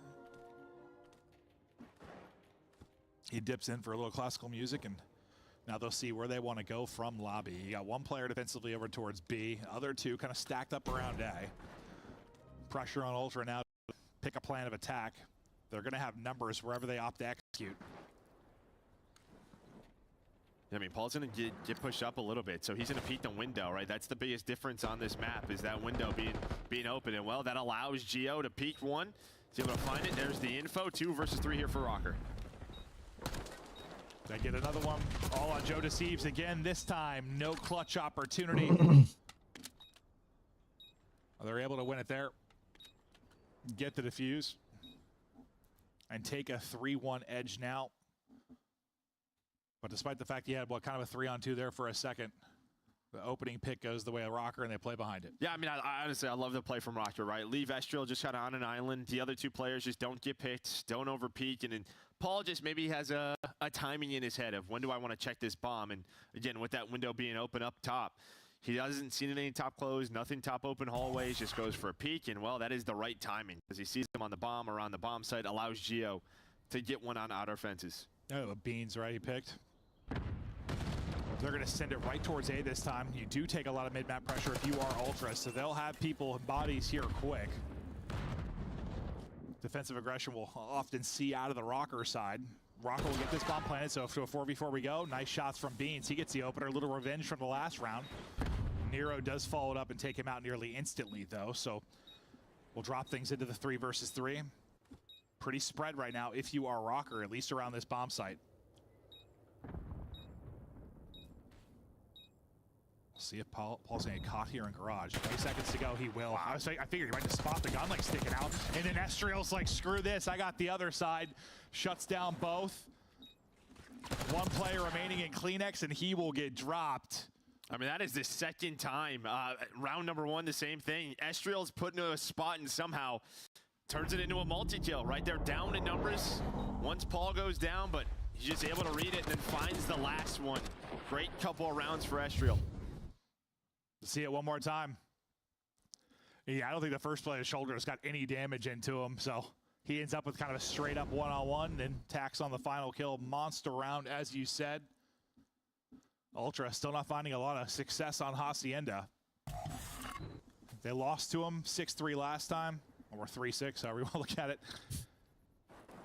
He dips in for a little classical music, and now they'll see where they want to go from lobby. You got 1 player defensively over towards B. Other 2 kind of stacked up around A. Pressure on Ultra now to pick a plan of attack. They're going to have numbers wherever they opt to execute. Yeah, I mean, Paul's going to get pushed up a little bit, so he's going to peek the window, right? That's the biggest difference on this map, is that window being open. And, well, that allows Gio to peek 1. He's able to find it. There's the info. 2 versus 3 here for Rocker. They get another one. All on Joe Deceives again. This time, no clutch opportunity. They're able to win it there. Get the defuse. And take a 3-1 edge now. But despite the fact he had, kind of a 3-on-2 there for a second, the opening pick goes the way of Rocker, and they play behind it. Yeah, I mean, I honestly, I love the play from Rocker, right? Leave Estriel just kind of on an island. The other 2 players just don't get picked, don't over-peek, and then Paul just maybe has a timing in his head of when do I want to check this bomb. And again, with that window being open up top, he hasn't seen any top close, nothing top open hallways, just goes for a peek. And, well, that is the right timing because he sees them on the bomb or on the bomb site, allows Gio to get one on outer fences. Oh, Beans, right? He picked. They're going to send it right towards A this time. You do take a lot of mid-map pressure if you are Ultra, so they'll have people and bodies here quick. Defensive aggression will often see out of the Rocker side. Rocker will get this bomb planted, so to a 4v4 we go. Nice shots from Beans. He gets the opener. A little revenge from the last round. Nero does follow it up and take him out nearly instantly, though, so we'll drop things into the 3 versus 3. Pretty spread right now if you are Rocker, at least around this bomb site. See if Paul's gonna get caught here in garage. 20 seconds to go, he will. Wow. I figured he might just spot the gun like sticking out. And then Estriel's like, screw this, I got the other side. Shuts down both. 1 player remaining in CleanX, and he will get dropped. I mean, that is the second time. Round number 1, the same thing. Estriel's put into a spot and somehow turns it into a multi-kill. Right there, down in numbers. Once Paul goes down, but he's just able to read it and then finds the last one. Great couple of rounds for Estriel. See it one more time. Yeah, I don't think the first player's shoulder has got any damage into him, so he ends up with kind of a straight-up one-on-one, then tacks on the final kill. Monster round, as you said. Ultra still not finding a lot of success on Hacienda. They lost to him 6-3 last time, or 3-6, however you want to look at it.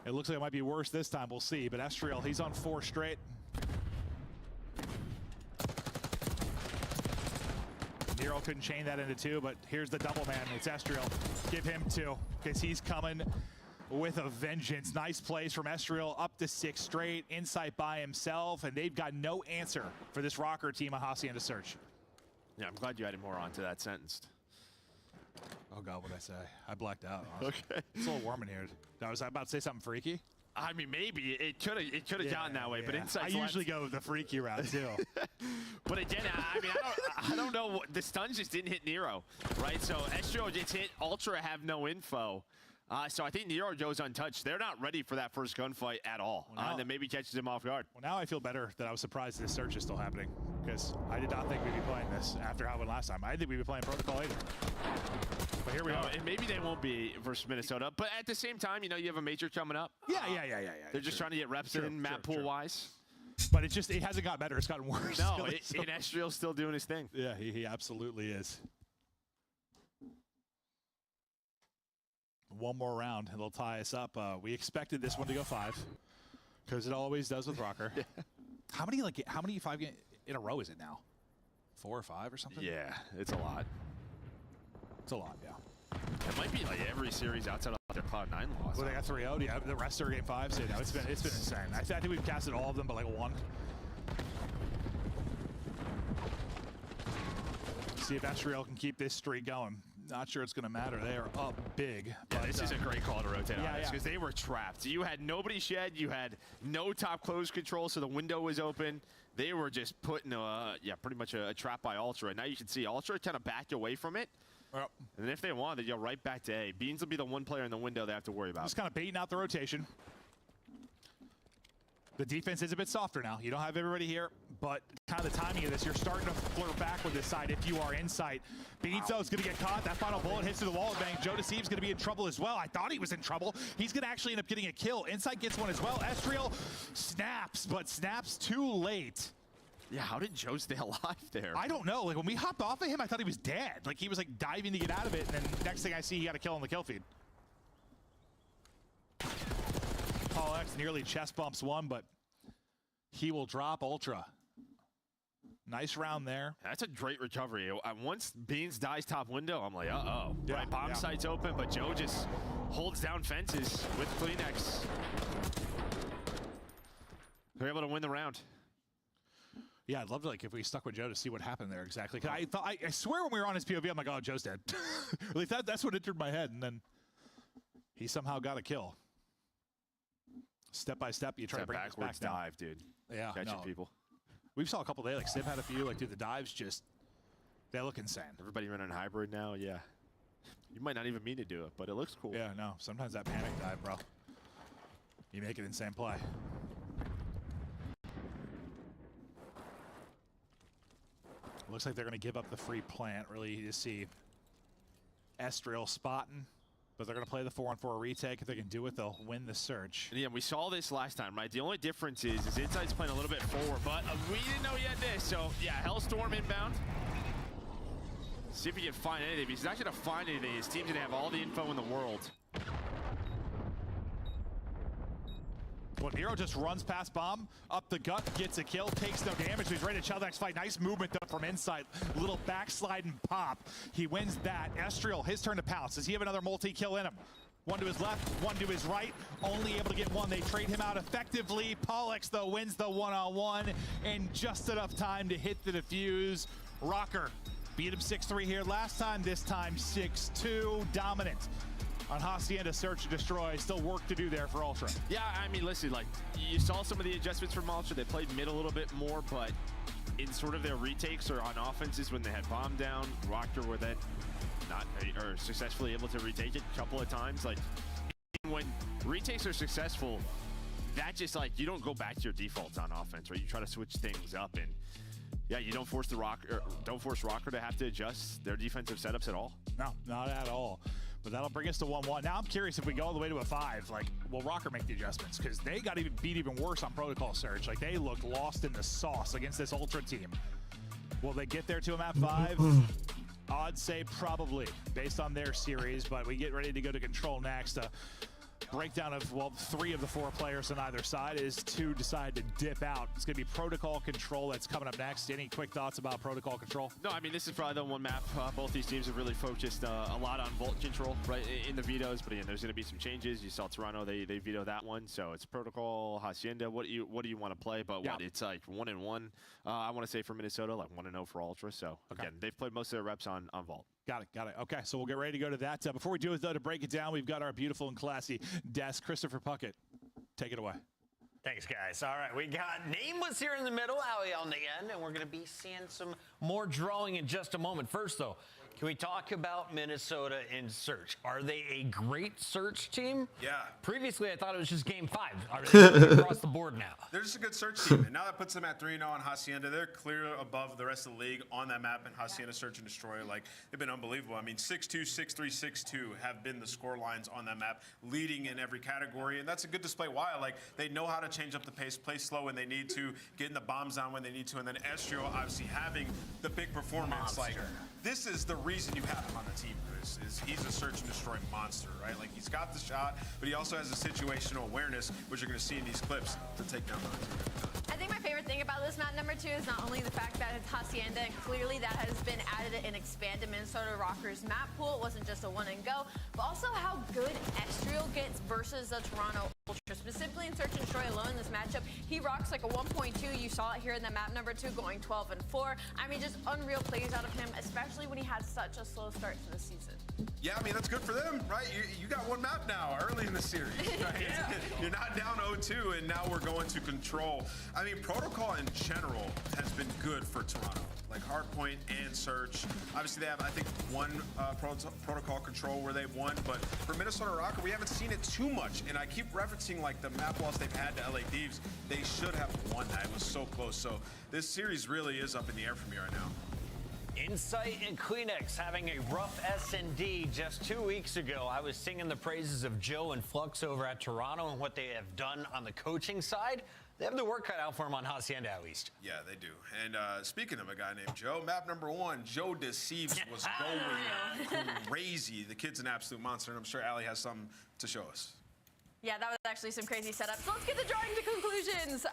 It looks like it might be worse this time, we'll see. But Estriel, he's on 4 straight. Nero couldn't chain that into 2, but here's the double man. It's Estriel. Give him 2, because he's coming with a vengeance. Nice plays from Estriel, up to 6 straight, insight by himself, and they've got no answer for this Rocker team on Hacienda Search. Yeah, I'm glad you added more onto that sentence. Oh God, what'd I say? I blacked out. Honestly. Okay. It's a little warm in here. Was I about to say something freaky? I mean, maybe it could have gotten that way, but inside. I usually go the freaky route too. But again, I mean, I don't know. The stuns just didn't hit Nero, right? So Estriel gets hit. Ultra have no info. So I think Nero goes untouched. They're not ready for that first gunfight at all. And then maybe catches him off guard. Well, now I feel better that I was surprised this search is still happening, because I did not think we'd be playing this after how it went last time. I didn't think we'd be playing Protocol either. But here we are. And maybe they won't be versus Minnesota. But at the same time, you know, you have a major coming up. Yeah. They're just trying to get reps in map pool wise. But it hasn't gotten better. It's gotten worse. No, and Estriel's still doing his thing. Yeah, he absolutely is. One more round, and they'll tie us up. We expected this one to go 5, because it always does with Rocker. Yeah. How many 5 games in a row is it now? 4 or 5 or something? Yeah, it's a lot. It's a lot, yeah. It might be like every series outside of their Cloud9 loss. Well, they got 3-0. Yeah, the rest are game 5. So no, it's been insane. I think we've casted all of them, but like 1. See if Estriel can keep this streak going. Not sure it's going to matter. They are up big. Yeah, but, this is a great call to rotate on this yeah. because they were trapped. You had nobody shed. You had no top close control, so the window was open. They were just put in pretty much a trap by Ultra. And now you can see Ultra kind of backed away from it. Yep. And if they want, they go right back to A. Beans will be the one player in the window they have to worry about. Just kind of baiting out the rotation. The defense is a bit softer now. You don't have everybody here, but kind of the timing of this, you're starting to flirt back with this side if you are in sight. Beans, though, is going to get caught. That final bullet hits through the wall and bang. Joe Deceive's going to be in trouble as well. I thought he was in trouble. He's going to actually end up getting a kill. Insight gets one as well. Estriel snaps, but snaps too late. Yeah, how did Joe stay alive there? I don't know. Like, when we hopped off of him, I thought he was dead. Like, he was, like, diving to get out of it, and then next thing I see, he got a kill on the kill feed. Paul X nearly chest bumps one, but he will drop Ultra. Nice round there. That's a great recovery. Once Beans dies top window, I'm like, uh-oh. Yeah, right, bomb site's open, but Joe just holds down fences with Kleenex. They're able to win the round. Yeah, I'd love to, like, if we stuck with Joe to see what happened there exactly. 'Cause I swear when we were on his POV, I'm like, oh, Joe's dead. At least that's what entered my head, and then he somehow got a kill. Step by step, you try to bring this back down. Dive, dude. Yeah, catching people. We saw a couple today, like Civ had a few, like, dude, the dives just, they look insane. Everybody running hybrid now, yeah. You might not even mean to do it, but it looks cool. Yeah, no, sometimes that panic dive, bro. You make an insane play. Looks like they're going to give up the free plant. Really, you see Estriel spotting, but they're going to play the 4-on-4 retake. If they can do it, they'll win the search. And yeah, we saw this last time, right? The only difference is Insight's playing a little bit forward, but we didn't know yet this. So yeah, Hellstorm inbound. See if he can find anything. If he's not going to find anything, his team's going to have all the info in the world. Well, Nero just runs past bomb, up the gut, gets a kill, takes no damage. He's ready to chill the next fight. Nice movement though from inside. Little backslide and pop. He wins that. Estriel, his turn to pounce. Does he have another multi-kill in him? One to his left, one to his right. Only able to get one. They trade him out effectively. Pollux, though, wins the one-on-one in just enough time to hit the defuse. Rocker beat him 6-3 here last time. This time 6-2. Dominant on Hacienda Search and Destroy. Still work to do there for Ultra. Yeah, I mean, listen, like, you saw some of the adjustments from Ultra. They played mid a little bit more, but in sort of their retakes or on offenses when they had bomb down, Rocker were then not or successfully able to retake it a couple of times. Like, when retakes are successful, that just, like, you don't go back to your defaults on offense, right? You try to switch things up, and yeah, you don't force Rocker to have to adjust their defensive setups at all. No, not at all. But that'll bring us to 1-1. Now I'm curious if we go all the way to a 5, like, will Rocker make the adjustments? Because they got beat even worse on Protocol Search. Like, they looked lost in the sauce against this Ultra team. Will they get there to a map 5? I'd say probably, based on their series. But we get ready to go to Control next. Breakdown of, well, 3 of the 4 players on either side is to decide to dip out. It's going to be Protocol Control that's coming up next. Any quick thoughts about Protocol Control? No, I mean, this is probably the one map. Both these teams have really focused a lot on Vault Control, right, in the vetoes. But again, there's going to be some changes. You saw Toronto, they vetoed that one. So it's Protocol, Hacienda. What do you want to play? But what, it's like 1-1. I want to say for Minnesota, like 1-0 for Ultra. So again, they've played most of their reps on Vault. Got it. Okay, so we'll get ready to go to that. Before we do it, though, to break it down, we've got our beautiful and classy desk, Christopher Puckett. Take it away. Thanks, guys. All right, we got Nameless here in the middle, Ali on the end, and we're going to be seeing some more drawing in just a moment. First, though, can we talk about Minnesota in search? Are they a great search team? Yeah. Previously, I thought it was just game 5. Are they across the board now? They're just a good search team. And now that puts them at 3-0 on Hacienda. They're clear above the rest of the league on that map, and Hacienda Search and Destroy. Like, they've been unbelievable. I mean, 6-2, 6-3, 6-2 have been the score lines on that map, leading in every category. And that's a good display. Why? Like, they know how to change up the pace, play slow when they need to, getting the bombs down when they need to, and then Estriel obviously having the big performance. Like, this is the reason you have him on the team, Chris, is he's a search and destroy monster, right? Like, he's got the shot, but he also has a situational awareness, which you're going to see in these clips, to take down the I think my favorite thing about this map number 2 is not only the fact that it's Hacienda, and clearly that has been added and expanded Minnesota Rockers map pool. It wasn't just a one and go, but also how good Estriel gets versus the Toronto Ultra. Specifically in Search and Destroy alone in this matchup, he rocks like a 1.2. You saw it here in the map number 2 going 12 and 4. I mean, just unreal plays out of him, especially when he had such a slow start to the season. Yeah, I mean, that's good for them, right? You got one map now early in the series, right? You're not down 0-2, and now we're going to control. I mean, protocol in general has been good for Toronto, like Hardpoint and Search. Obviously, they have, I think, one protocol control where they've won, but for Minnesota Rocker, we haven't seen it too much, and I keep referencing, like, the map loss they've had to LA Thieves. They should have won that. It was so close, so this series really is up in the air for me right now. Insight and Kleenex having a rough S&D. Just 2 weeks ago, I was singing the praises of Joe and Flux over at Toronto and what they have done on the coaching side. They have the work cut out for them on Hacienda at least. Yeah, they do. And speaking of a guy named Joe, map number 1, Joe Deceives was going crazy. The kid's an absolute monster, and I'm sure Allie has something to show us. Yeah, that was actually some crazy setup. So let's get the drawing to conclusions.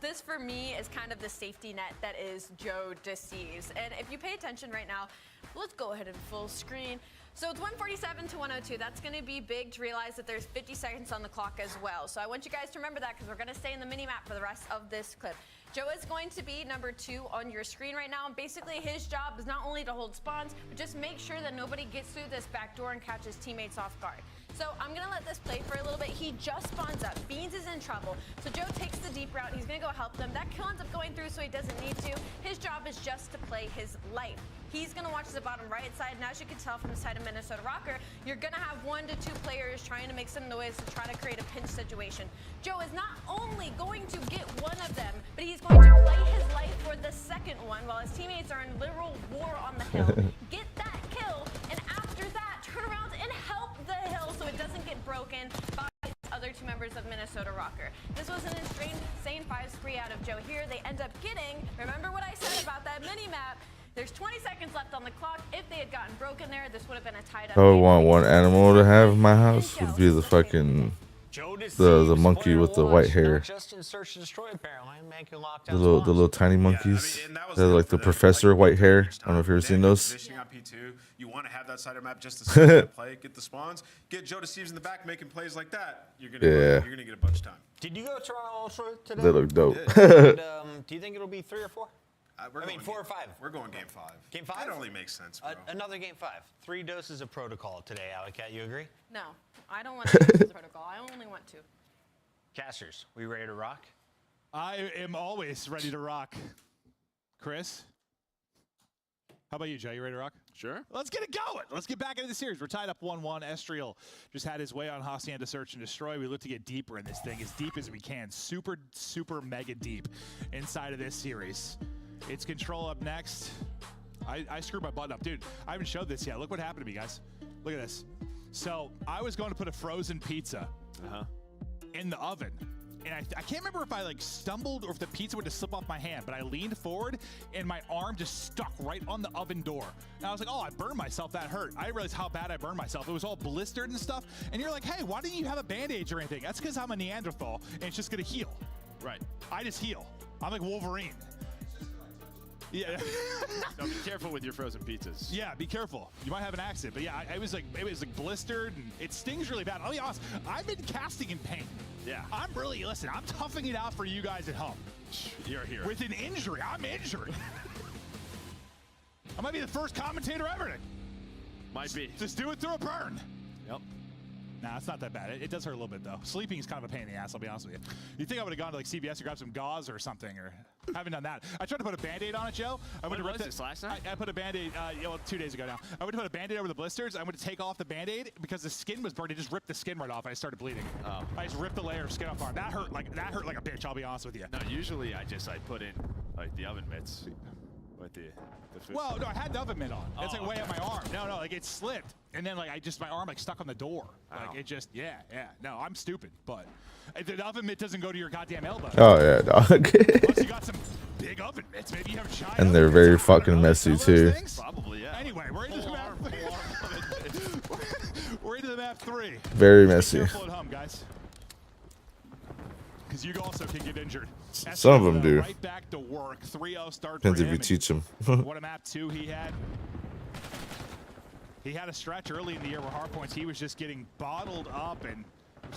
This, for me, is kind of the safety net that is Joe Deceives. And if you pay attention right now, let's go ahead and full screen. So it's 147 to 102. That's going to be big to realize that there's 50 seconds on the clock as well. So I want you guys to remember that because we're going to stay in the mini-map for the rest of this clip. Joe is going to be number 2 on your screen right now. And basically, his job is not only to hold spawns, but just make sure that nobody gets through this back door and catches teammates off guard. So I'm going to let this play for a little bit. He just spawns up. Beans is in trouble. So Joe takes the deep route. He's going to go help them. That kill ends up going through, so he doesn't need to. His job is just to play his life. He's going to watch the bottom right side. And as you can tell from the side of Minnesota Rocker, you're going to have 1 to 2 players trying to make some noise to try to create a pinch situation. Joe is not only going to get one of them, but he's going to play his life for the second one while his teammates are in literal war on the hill. Get that kill, and after that, turn around and help the hill so it doesn't get broken by other 2 members of Minnesota Rocker. This was an insane 5 spree out of Joe here. They end up getting, remember what I said about that mini-map, there's 20 seconds left on the clock. If they had gotten broken there, this would have been a tied up. I would want one animal to have in my house would be the fucking the monkey with the white hair. Just in Search and Destroy, apparently. The little tiny monkeys. They're like the professor white hair. I don't know if you've ever seen those. On P2, you want to have that side of map just to see that play, get the spawns, get Joe Deceives in the back making plays like that. You're gonna get a bunch of time. Did you go to Toronto Ultra today? They look dope. And, do you think it'll be 3 or 4? I mean, 4 or 5. We're going game 5. Game 5? That only makes sense, bro. Another game 5. 3 doses of protocol today, Alicat. You agree? No, I don't want to use this protocol. I only want 2. Casters, we ready to rock? I am always ready to rock. Chris? How about you, Joe? You ready to rock? Sure. Let's get it going. Let's get back into the series. We're tied up 1-1. Estriel just had his way on Hacienda Search and Destroy. We look to get deeper in this thing, as deep as we can. Super, super mega deep inside of this series. It's Control up next. I screwed my button up. Dude, I haven't showed this yet. Look what happened to me, guys. Look at this. So I was going to put a frozen pizza in the oven. And I can't remember if I like stumbled or if the pizza would just slip off my hand, but I leaned forward and my arm just stuck right on the oven door. And I was like, oh, I burned myself. That hurt. I didn't realize how bad I burned myself. It was all blistered and stuff. And you're like, hey, why didn't you have a bandage or anything? That's because I'm a Neanderthal and it's just going to heal. Right. I just heal. I'm like Wolverine. Yeah. So be careful with your frozen pizzas. Yeah, be careful. You might have an accident. But yeah, it was like blistered and it stings really bad. I'll be honest, I've been casting in pain. Yeah. I'm toughing it out for you guys at home. You're here. With an injury. I'm injured. I might be the first commentator ever to might be. Just do it through a burn. Yep. Nah, it's not that bad. It does hurt a little bit, though. Sleeping is kind of a pain in the ass, I'll be honest with you. You think I would have gone to like CVS or grab some gauze or something, or I haven't done that. I tried to put a Band-Aid on it, Joe. When was this, last night? I put a Band-Aid, 2 days ago now. I went to put a Band-Aid over the blisters. I went to take off the Band-Aid because the skin was burned. It just ripped the skin right off. I started bleeding. Oh. I just ripped the layer of skin off. That hurt like a bitch, I'll be honest with you. No, usually I put in like the oven mitts with the food. Well, no, I had the oven mitt on. It's like way okay. up my arm. No, like it slipped. And then like my arm like stuck on the door. Like it just, yeah. No, I'm stupid, but the oven mitt doesn't go to your goddamn elbow. Oh yeah, dog. Unless you got some big oven mitts. Maybe you have giant. And they're very fucking messy too. Probably, yeah. Anyway, we're into the map. We're into the map 3. Very messy. Be careful at home, guys. Because you also can get injured. Some of them do. Right back to work. 3-0 start. Depends if you teach them. What a map 2 he had. He had a stretch early in the year where hardpoints he was just getting bottled up and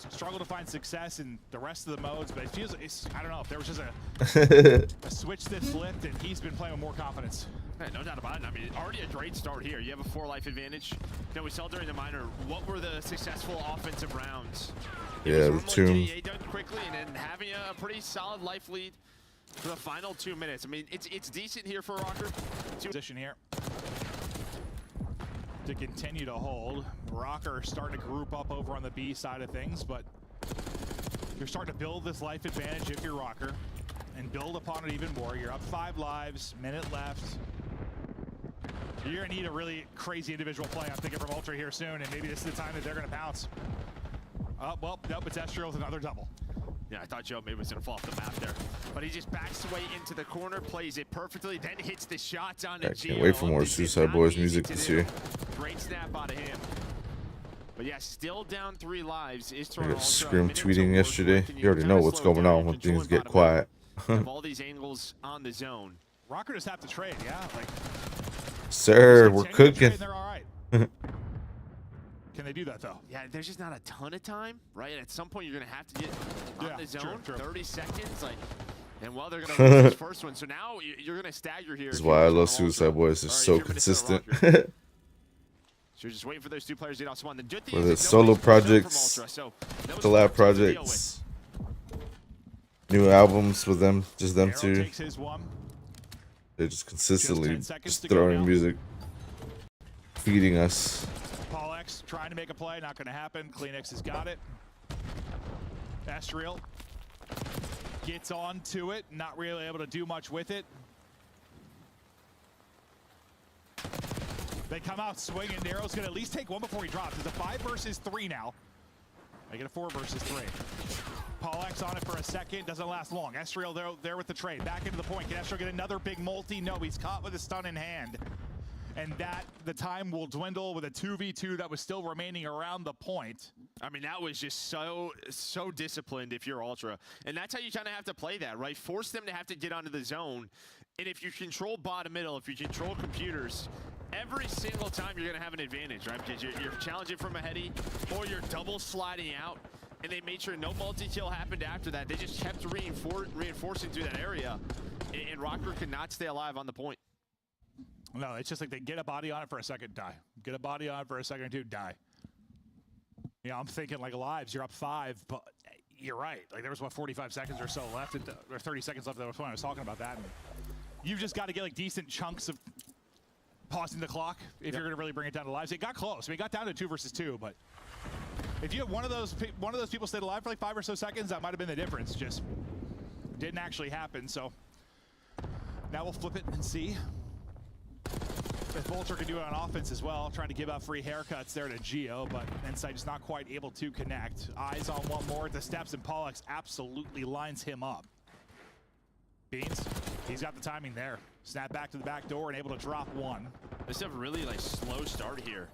struggled to find success in the rest of the modes. But it feels, I don't know if there was just a switch that flipped and he's been playing with more confidence. Yeah, no doubt about it. I mean, already a great start here. You have a 4-life advantage. We saw during the minor, what were the successful offensive rounds? Yeah, the tomb. Done quickly and then having a pretty solid life lead for the final 2 minutes. I mean, it's decent here for Rocker. Position here to continue to hold. Rocker starting to group up over on the B side of things, but you're starting to build this life advantage if you're Rocker and build upon it even more. You're up 5 lives, minute left. You're gonna need a really crazy individual play, I'm thinking, from Ultra here soon, and maybe this is the time that they're gonna pounce. Oh, well, nope, it's Estriel with another double. Yeah, I thought Joe maybe was gonna fall off the map there, but he just backs away into the corner, plays it perfectly, then hits the shots on the Geo. Can't wait for more Suicide Boys music this year. Great snap out of him. But yeah, still down 3 lives. Is I got Scrim tweeting yesterday. You already know what's going on when things get quiet. Have all these angles on the zone. Rocker just have to trade, yeah. Like, sir, we're cooking. They're all right. Can they do that though? Yeah, there's just not a ton of time, right? At some point, you're gonna have to get on the zone. True. 30 seconds, like, and well, they're gonna lose this first one. So now you're gonna stagger here. That's why I love Suicide Boys. They're so consistent. So you're just waiting for those 2 players to get off spawn. The good thing Whether is it's solo projects, so collab projects, new albums with them, just them two. Takes his one. They're just consistently just throwing music, feeding us. Paul X trying to make a play, not going to happen. Kleenex has got it. Estriel gets on to it, not really able to do much with it. They come out swinging. Nero's going to at least take one before he drops. It's a 5 versus 3 now. They get a 4 versus 3. Paul X on it for a second, doesn't last long. Estriel there with the trade, back into the point. Can Estriel get another big multi? No, he's caught with a stun in hand. And that, the time will dwindle with a 2v2 that was still remaining around the point. I mean, that was just so disciplined if you're Ultra. And that's how you kind of have to play that, right? Force them to have to get onto the zone. And if you control bottom middle, if you control computers, every single time you're going to have an advantage, right? Because you're challenging from a heady or you're double sliding out. And they made sure no multi-kill happened after that. They just kept reinforcing through that area. And Rocker could not stay alive on the point. No, it's just like they get a body on it for a second, die. Get a body on it for a second or two, die. You know, I'm thinking like lives, you're up 5, but you're right. Like there was, what, 45 seconds or so left, or 30 seconds left. That was when I was talking about that. And you've just got to get like decent chunks of pausing the clock if you're going to really bring it down to lives. It got close. I mean, it got down to 2 versus 2, but if you have one of those people stayed alive for like 5 or so seconds, that might have been the difference. Just didn't actually happen. So now we'll flip it and see if Vulture can do it on offense as well, trying to give out free haircuts there to Geo, but Insight is not quite able to connect. Eyes on one more at the steps, and Pollux absolutely lines him up. Beans, he's got the timing there. Snap back to the back door and able to drop one. This is a really like slow start here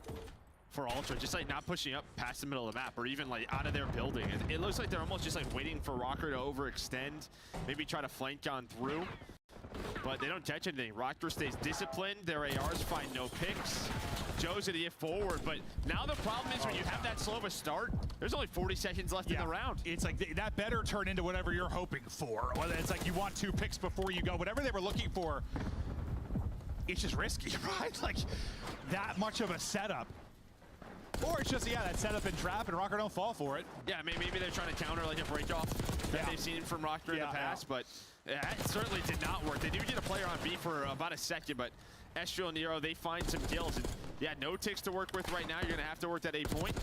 for Ultra, just like not pushing up past the middle of the map or even like out of their building. It looks like they're almost just like waiting for Rocker to overextend, maybe try to flank on through. But they don't catch anything. Rocker stays disciplined. Their ARs find no picks. Joe's gonna get forward, but now the problem is when you have that slow of a start, there's only 40 seconds left in the round. It's like that better turn into whatever you're hoping for. Whether it's like you want 2 picks before you go, whatever they were looking for, it's just risky, right? Like that much of a setup. Or it's just, yeah, that setup and trap, and Rocker don't fall for it. Yeah, maybe they're trying to counter like a break-off that they've seen from Rocker in the past, but that certainly did not work. They do get a player on B for about a second, but Estriel and Nero, they find some kills. And yeah, no ticks to work with right now. You're going to have to work that A point,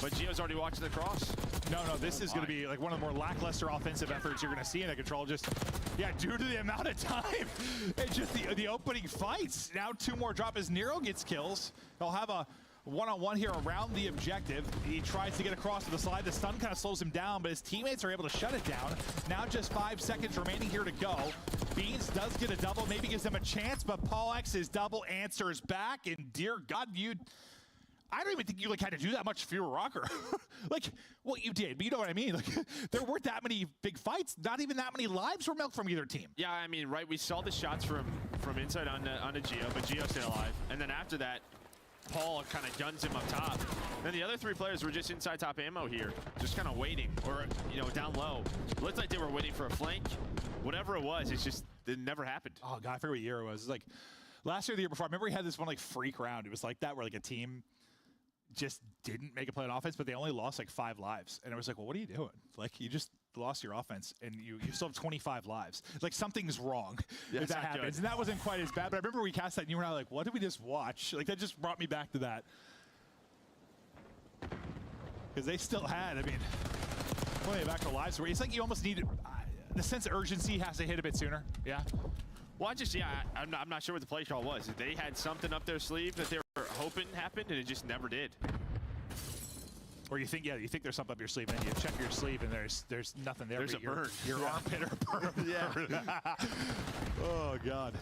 but Geo's already watching the cross. No, this is going to be like one of the more lackluster offensive efforts you're going to see in a control. Just, yeah, due to the amount of time and just the opening fights. Now 2 more drop as Nero gets kills. They'll have a one-on-one here around the objective. He tries to get across to the slide. The stun kind of slows him down, but his teammates are able to shut it down. Now just 5 seconds remaining here to go. Beans does get a double, maybe gives them a chance, but Paul X's double answers back, and dear God, I don't even think you like had to do that much if you were Rocker. Like, well, you did, but you know what I mean? Like, there weren't that many big fights. Not even that many lives were milked from either team. Yeah, I mean, right, we saw the shots from inside on the Geo, but Geo stayed alive. And then after that, Paul kind of guns him up top. Then the other 3 players were just inside top ammo here, just kind of waiting, or, you know, down low. It looked like they were waiting for a flank. Whatever it was, it's just, it never happened. Oh, God, I forget what year it was. It was like last year or the year before. I remember we had this one, like, freak round. It was like that, where, like, a team just didn't make a play on offense, but they only lost, like, 5 lives. And it was like, well, what are you doing? Like, you just lost your offense, and you still have 25 lives. Like, something's wrong if that happens. Good. And that wasn't quite as bad, but I remember we cast that, and you were like, what did we just watch? Like, that just brought me back to that. Because they still had, I mean, plenty of actual lives. Where it's like you almost need the sense of urgency has to hit a bit sooner. Yeah. Well, I'm not sure what the play call was. They had something up their sleeve that they were hoping happened, and it just never did. Or you think there's something up your sleeve, and then you check your sleeve, and there's nothing there. There's a burn. Your armpit or burn. Yeah. Oh, God.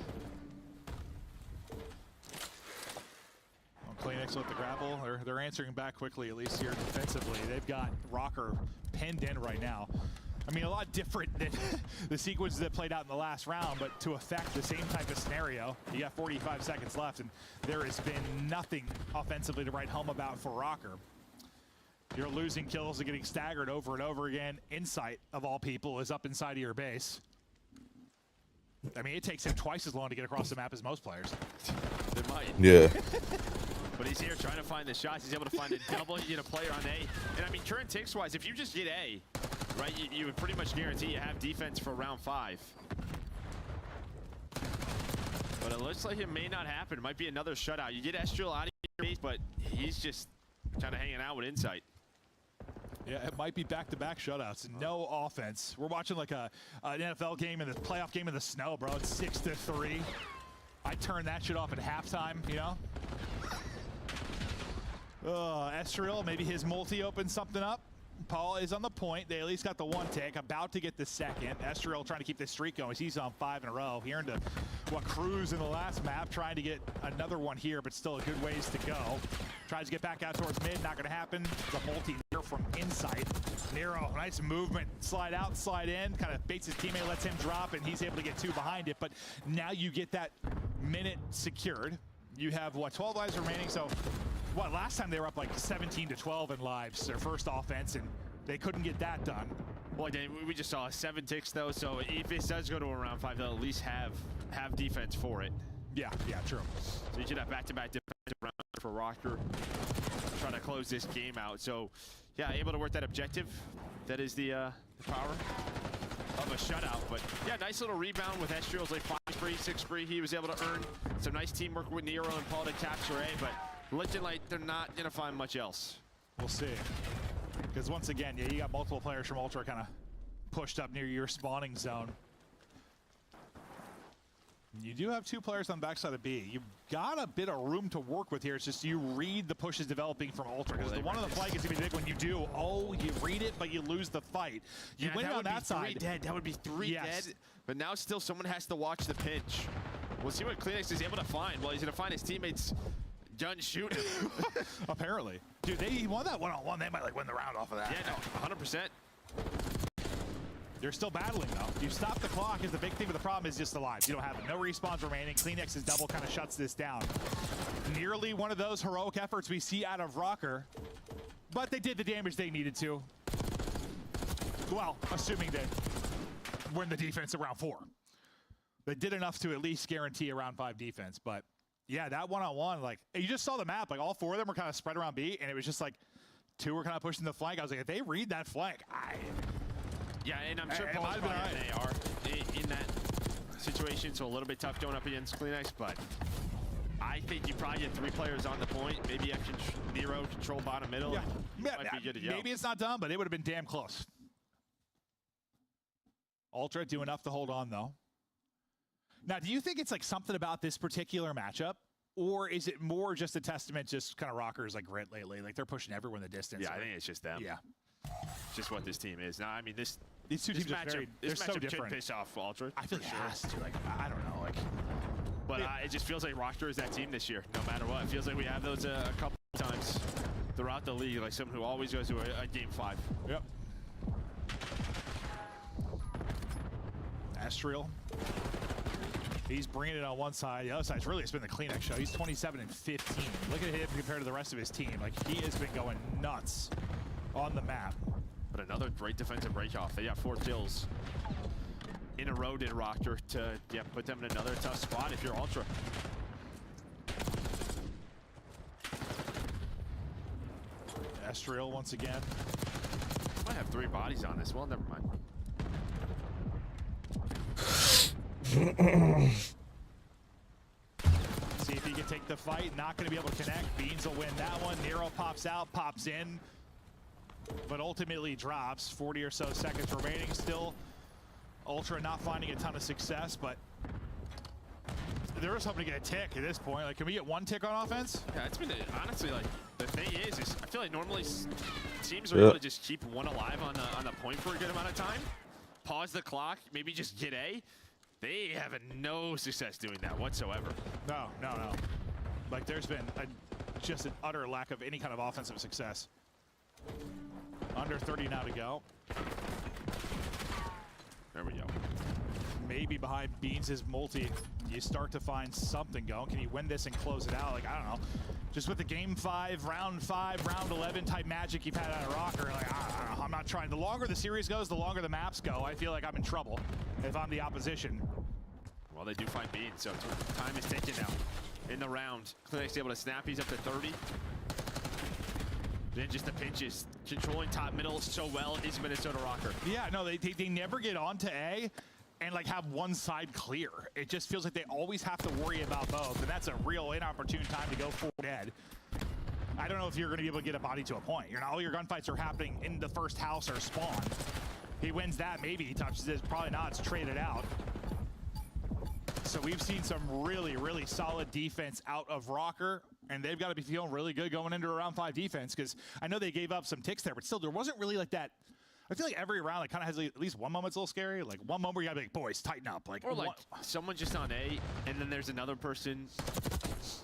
Kleenex with the grapple. They're answering back quickly, at least here defensively. They've got Rocker pinned in right now. I mean, a lot different than the sequences that played out in the last round, but to affect the same type of scenario. You got 45 seconds left, and there has been nothing offensively to write home about for Rocker. You're losing kills and getting staggered over and over again. Insight, of all people, is up inside of your base. I mean, it takes him twice as long to get across the map as most players. It might. Yeah. But he's here trying to find the shots. He's able to find a double, you know, player on A. And I mean, current ticks-wise, if you just get A, right, you would pretty much guarantee you have defense for round 5. But it looks like it may not happen. It might be another shutout. You get Estriel out of your base, but he's just kind of hanging out with Insight. Yeah, it might be back-to-back shutouts. No offense. We're watching like an NFL game and the playoff game in the snow, bro. It's 6-3. I turn that shit off at halftime, you know? Estriel, maybe his multi opens something up. Paul is on the point. They at least got the 1 tick, about to get the 2nd. Estriel trying to keep this streak going. He's on 5 in a row. Here into what Cruz in the last map, trying to get another one here, but still a good ways to go. Tries to get back out towards mid, not going to happen. The multi here from Insight. Nero, nice movement. Slide out, slide in, kind of baits his teammate, lets him drop, and he's able to get 2 behind it. But now you get that minute secured. You have, what, 12 lives remaining, so what, last time they were up like 17-12 in lives, their first offense, and they couldn't get that done. Well, we just saw 7 ticks though, so if this does go to a round 5, they'll at least have defense for it. Yeah, true. So you should have back-to-back defensive rounds for Rocker, trying to close this game out. So yeah, able to work that objective. That is the power of a shutout. But yeah, nice little rebound with Estriel's like 5 free, 6 free. He was able to earn some nice teamwork with Nero and Paul to capture A, but looking like they're not going to find much else. We'll see. Because once again, yeah, you got multiple players from Ultra kind of pushed up near your spawning zone. You do have 2 players on the backside of B. You've got a bit of room to work with here. It's just you read the pushes developing from Ultra. Because the one on the flank is going to be big when you do. Oh, you read it, but you lose the fight. You win on that side. Dead. That would be 3 dead. But now still someone has to watch the pinch. We'll see what Kleenex is able to find. Well, he's going to find his teammates done shooting. Apparently. Dude, they won that one-on-one. They might like win the round off of that. Yeah, no, 100%. They're still battling, though. You stop the clock is the big thing, but the problem is just the lives. You don't have them. No respawns remaining. Kleenex's double kind of shuts this down. Nearly one of those heroic efforts we see out of Rocker, but they did the damage they needed to. Well, assuming that we're in the defense at round 4. They did enough to at least guarantee a round 5 defense, but yeah, that one-on-one, like, you just saw the map. Like, all 4 of them were kind of spread around B, and it was just like 2 were kind of pushing the flank. I was like, if they read that flank, yeah, and I'm sure Paul's probably an AR in that situation, so a little bit tough going up against Kleenex, but I think you probably get 3 players on the point. Maybe you have Nero control bottom middle. Yeah, might be good to go. Maybe it's not done, but it would have been damn close. Ultra do enough to hold on, though. Now, do you think it's like something about this particular matchup, or is it more just a testament, just kind of Rockers like grit lately? Like they're pushing everyone the distance. Yeah, I think it's just them. Yeah. Just what this team is. Now, I mean, these 2 teams they're so different. Could piss off Ultra. I feel like it has to. Like, I don't know. Like, but it just feels like Rocker is that team this year. No matter what, it feels like we have those a couple times. throughout the league, like someone who always goes to a game 5. Yep. Astriel. He's bringing it on one side. The other side's really it's been the Kleenex show. He's 27 and 15. Look at him compared to the rest of his team. Like, he has been going nuts on the map. But another great defensive breakoff. They got 4 kills in a row, did Rocker, to put them in another tough spot if you're Ultra. Astriel once again. Might have 3 bodies on this. Well, never mind. See if he can take the fight. Not going to be able to connect. Beans will win that one. Nero pops out, pops in, but ultimately drops. 40 or so seconds remaining still. Ultra not finding a ton of success, but there was hoping to get a tick at this point. Like, can we get 1 tick on offense? Yeah, it's been honestly, like, the thing is I feel like normally teams are able to just keep one alive on the point for a good amount of time, pause the clock, maybe just get A. They have no success doing that whatsoever. No. Like, there's been just an utter lack of any kind of offensive success. Under 30 now to go. There we go. Maybe behind Beans' multi, you start to find something going. Can he win this and close it out? Like, I don't know. Just with the game 5, round 11 type magic you've had out of Rocker, like, I don't know. I'm not trying. The longer the series goes, the longer the maps go, I feel like I'm in trouble if I'm the opposition. Well, they do find Beans, so time is taken now in the round. Clinic's able to snap. He's up to 30. Then just the pinches. Controlling top middle so well is Minnesota Rocker. Yeah, no, they never get onto A and like have one side clear. It just feels like they always have to worry about both, and that's a real inopportune time to go full dead. I don't know if you're going to be able to get a body to a point. All your gunfights are happening in the first house or spawn. He wins that, maybe he touches it, probably not, it's traded out. So we've seen some really, really solid defense out of Rocker, and they've got to be feeling really good going into a round 5 defense, because I know they gave up some ticks there, but still, there wasn't really like that. I feel like every round, like, kind of has at least one moment's a little scary. Like, one moment where you got to be like, boys, tighten up. Like, or like someone just on A, and then there's another person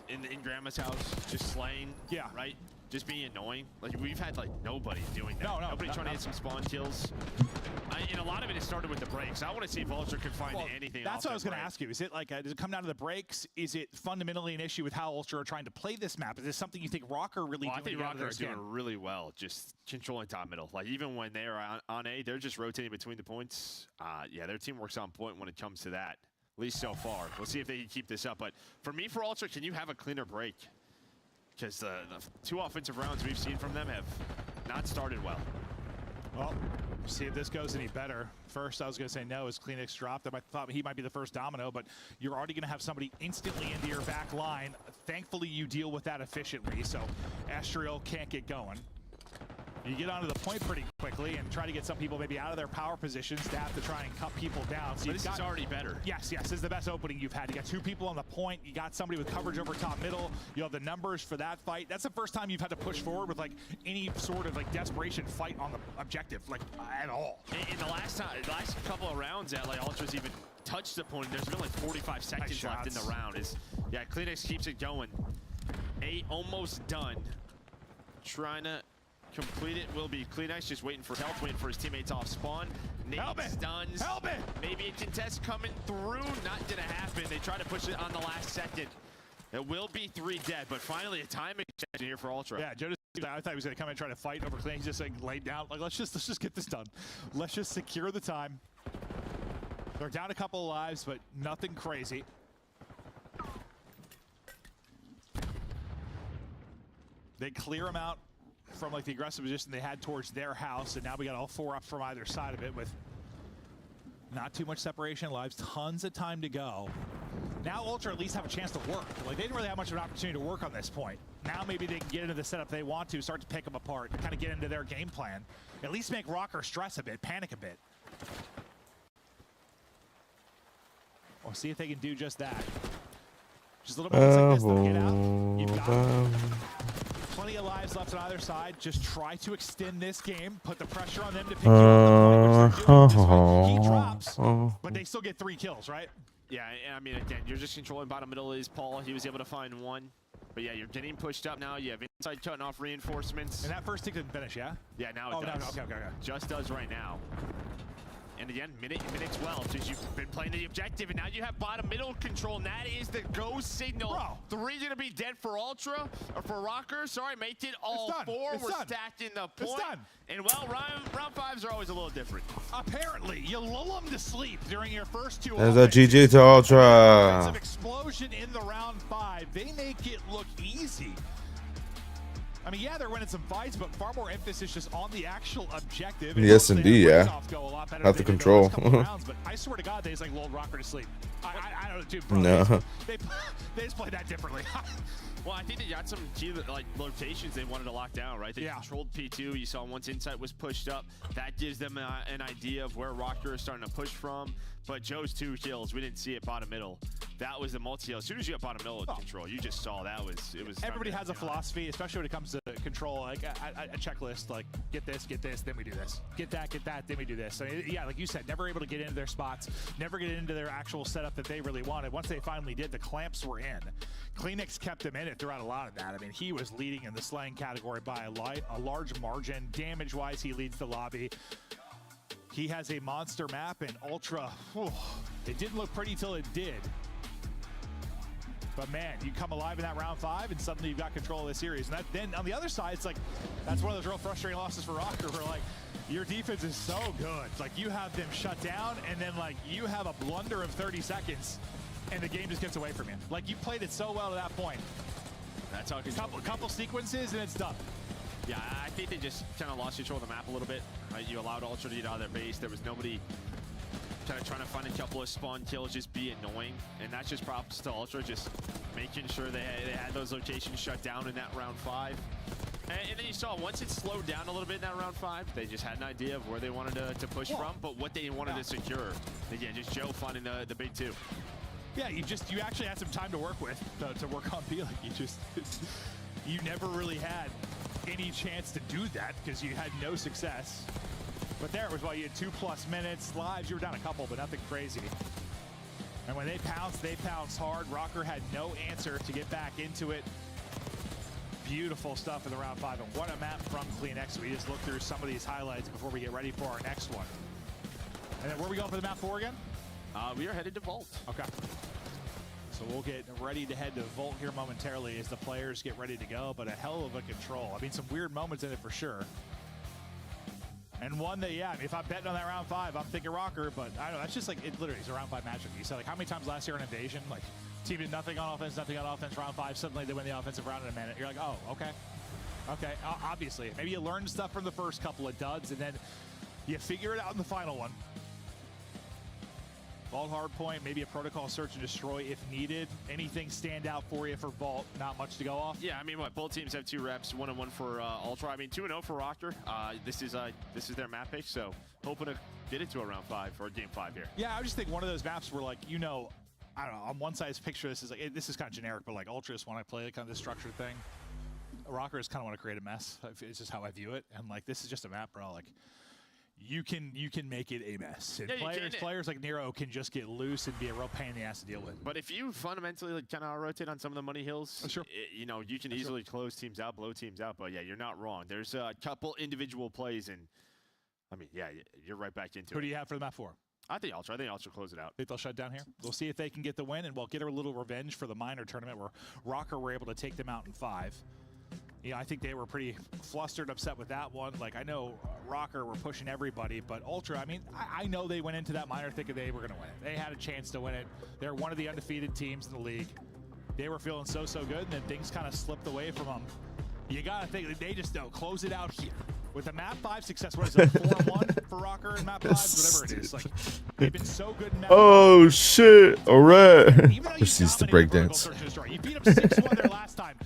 in Grandma's house just slaying. Yeah. Right? Just being annoying. Like, we've had, like, nobody doing that. No, nobody trying to hit some spawn kills. And a lot of it has started with the breaks. I want to see if Ultra can find anything. That's what I was going to ask you. Is it like, does it come down to the breaks? Is it fundamentally an issue with how Ultra are trying to play this map? Is this something you think Rocker really doing? I think Rocker is doing really well, just controlling top middle. Like, even when they're on A, they're just rotating between the points. Yeah, their team works on point when it comes to that, at least so far. We'll see if they can keep this up. But for me, for Ultra, can you have a cleaner break? Because the 2 offensive rounds we've seen from them have not started well. Well, see if this goes any better. First, I was going to say no, as Kleenex dropped. I thought he might be the first domino, but you're already going to have somebody instantly into your back line. Thankfully, you deal with that efficiently, so Astriel can't get going. You get onto the point pretty quickly and try to get some people maybe out of their power positions to have to try and cut people down. So this is already better. Yes, this is the best opening you've had. You got 2 people on the point. You got somebody with coverage over top middle. You have the numbers for that fight. That's the first time you've had to push forward with like any sort of like desperation fight on the objective, like at all. In the last couple of rounds that like Ultra's even touched the point, there's been like 45 seconds left in the round. Yeah, Kleenex keeps it going. 8 almost done. Trying to complete it will be Kleenex, just waiting for health, waiting for his teammates off spawn. Nate stuns. Help it! Maybe a contest coming through. Not gonna happen. They try to push it on the last second. It will be 3 dead, but finally a time extension here for Ultra. Yeah, Joe, I thought he was gonna come in and try to fight over Kleenex. He's just like laid down. Like, let's just get this done. Let's just secure the time. They're down a couple of lives, but nothing crazy. They clear him out from like the aggressive position they had towards their house, and now we got all 4 up from either side of it with not too much separation lives, tons of time to go. Now Ultra at least have a chance to work. Like, they didn't really have much of an opportunity to work on this point. Now maybe they can get into the setup they want to, start to pick them apart, kind of get into their game plan. At least make Rocker stress a bit, panic a bit. We'll see if they can do just that. Just a little bit like this, they'll get out. You've got plenty of lives left on either side. Just try to extend this game. Put the pressure on them to pick you up the point, which they're doing. He drops, but they still get 3 kills, right? Yeah, I mean, again, you're just controlling bottom middle is Paul. He was able to find 1. But yeah, you're getting pushed up now. You have inside cutting off reinforcements. And that first tick didn't finish, yeah? Yeah, now it does. No, okay. Just does right now. And again, minute 12, since you've been playing the objective, and now you have bottom middle control, and that is the go signal. Bro. 3 gonna be dead for Ultra, or for Rocker. Sorry, made it all 4. We're stacking the point. It's done. And well, round 5s are always a little different. Apparently, you lull them to sleep during your first 2 There's a GG to Ultra. Some explosion in the round 5. They make it look easy. I mean, yeah, they're winning some fights, but far more emphasis just on the actual objective. The S&D, yeah. Not the control. Rounds, but I swear to God, they just like lulled Rocker to sleep. I don't know, dude. Bro, No. They just play that differently. Well, I think they got some key locations they wanted to lock down, right? They controlled P2. You saw once Insight was pushed up, that gives them an idea of where Rocker is starting to push from. But Joe's 2 kills, we didn't see it bottom middle. That was the multi-kill. As soon as you got bottom middle control, you just saw it was. Everybody has a philosophy, especially when it comes to control, like a checklist, like get this, then we do this. Get that, then we do this. So, yeah, like you said, never able to get into their spots, never get into their actual setup that they really wanted. Once they finally did, the clamps were in. Kleenex kept him in it throughout a lot of that. I mean, he was leading in the slaying category by a large margin. Damage-wise, he leads the lobby. He has a monster map, and Ultra, it didn't look pretty till it did. But man, you come alive in that round 5, and suddenly you've got control of the series. And then on the other side, it's like, that's one of those real frustrating losses for Rocker, where like, your defense is so good. It's like you have them shut down, and then like you have a blunder of 30 seconds, and the game just gets away from you. Like you played it so well to that point. That's how couple sequences, and it's done. Yeah, I think they just kind of lost control of the map a little bit. Right? You allowed Ultra to get out of their base. There was nobody kind of trying to find a couple of spawn kills, just be annoying. And that's just props to Ultra, just making sure they had those locations shut down in that round 5. And then you saw once it slowed down a little bit in that round 5, they just had an idea of where they wanted to push from, but what they wanted to secure. Again, just Joe finding the big 2. Yeah, you actually had some time to work with, to work on B. Like you never really had any chance to do that because you had no success. But there it was, you had 2+ minutes. Lives, you were down a couple, but nothing crazy. And when they pounced hard. Rocker had no answer to get back into it. Beautiful stuff in the round 5, and what a map from Kleenex. We just look through some of these highlights before we get ready for our next one. And then where are we going for the map 4 again? We are headed to Vault. Okay. So we'll get ready to head to Vault here momentarily as the players get ready to go, but a hell of a control. I mean, some weird moments in it for sure. And one that, yeah, I mean, if I'm betting on that round 5, I'm thinking Rocker, but I don't know, that's just like, it literally is a round 5 matchup. You said, like, how many times last year in Invasion, like, team did nothing on offense, round 5, suddenly they win the offensive round in a minute. You're like, oh, okay. Okay, obviously. Maybe you learned stuff from the first couple of duds, and then you figure it out in the final one. Vault hardpoint, maybe a protocol search and destroy if needed. Anything stand out for you for Vault? Not much to go off? Yeah, I mean, both teams have 2 reps, 1-1 for Ultra. I mean, 2-0 for Rocker. This is their map pick, so hoping to get it to a round 5 or game 5 here. Yeah, I just think one of those maps where, like, you know, I don't know, on one side's picture, this is like, this is kind of generic, but like Ultra just want to play kind of this structured thing. Rockers kind of want to create a mess. It's just how I view it. And like, this is just a map, bro. Like, you can make it a mess. And players like Nero can just get loose and be a real pain in the ass to deal with. But if you fundamentally like, kind of rotate on some of the money hills, you know, you can easily close teams out, blow teams out. But yeah, you're not wrong. There's a couple individual plays, and I mean, yeah, you're right back into it. Who do you have for the map 4? I think Ultra close it out. Think they'll shut down here? We'll see if they can get the win, and we'll get a little revenge for the minor tournament where Rocker were able to take them out in 5. You know, I think they were pretty flustered, upset with that one. Like, I know Rocker were pushing everybody, but Ultra, I mean, I know they went into that minor thinking they were going to win it. They had a chance to win it. They're one of the undefeated teams in the league. They were feeling so good, and then things kind of slipped away from them. You got to think, they just don't close it out here. With the map 5 success, what is it, 4-1 for Rocker in map 5? Whatever it is. Like, they've been so good in map 5. Oh, shit. All right. Proceeds to breakdance. You beat them 6-1 there last time.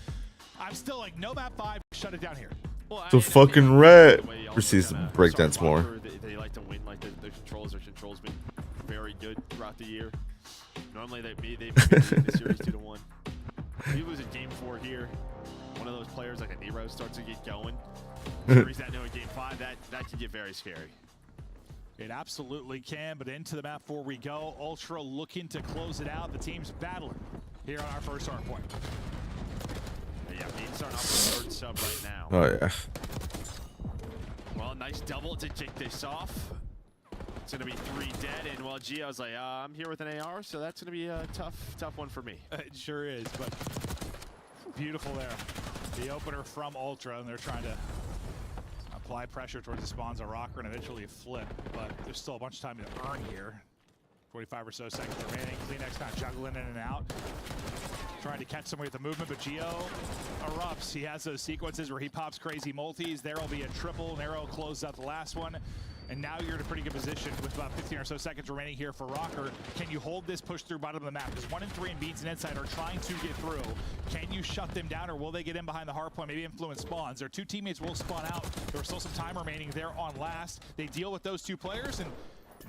I'm still like, no map 5, shut it down here. Well, The fucking rat proceeds to breakdance more. They like to win, like the controls. Their controls been very good throughout the year. Normally they've been in the series 2-1. If you lose a game 4 here, one of those players like a Nero starts to get going. Series that know in game 5, that can get very scary. It absolutely can, but into the map 4 we go. Ultra looking to close it out. The team's battling here on our first hard point. sub right now. Oh yeah. Well, nice double to kick this off. It's gonna be 3 dead, and well, Gio's like, I'm here with an AR, so that's gonna be a tough one for me. It sure is, but beautiful there. The opener from Ultra, and they're trying to apply pressure towards the spawns of Rocker and eventually flip, but there's still a bunch of time to earn here. 45 or so seconds remaining. Kleenex kind of juggling in and out, trying to catch somebody with the movement, but Gio erupts. He has those sequences where he pops crazy multis. There will be a triple. Narrow closes out the last one. And now you're in a pretty good position with about 15 or so seconds remaining here for Rocker. Can you hold this push through bottom of the map? Because 1 and 3 and Beats and Inside are trying to get through. Can you shut them down, or will they get in behind the hard point, maybe influence spawns? Their 2 teammates will spawn out. There's still some time remaining there on last. They deal with those 2 players, and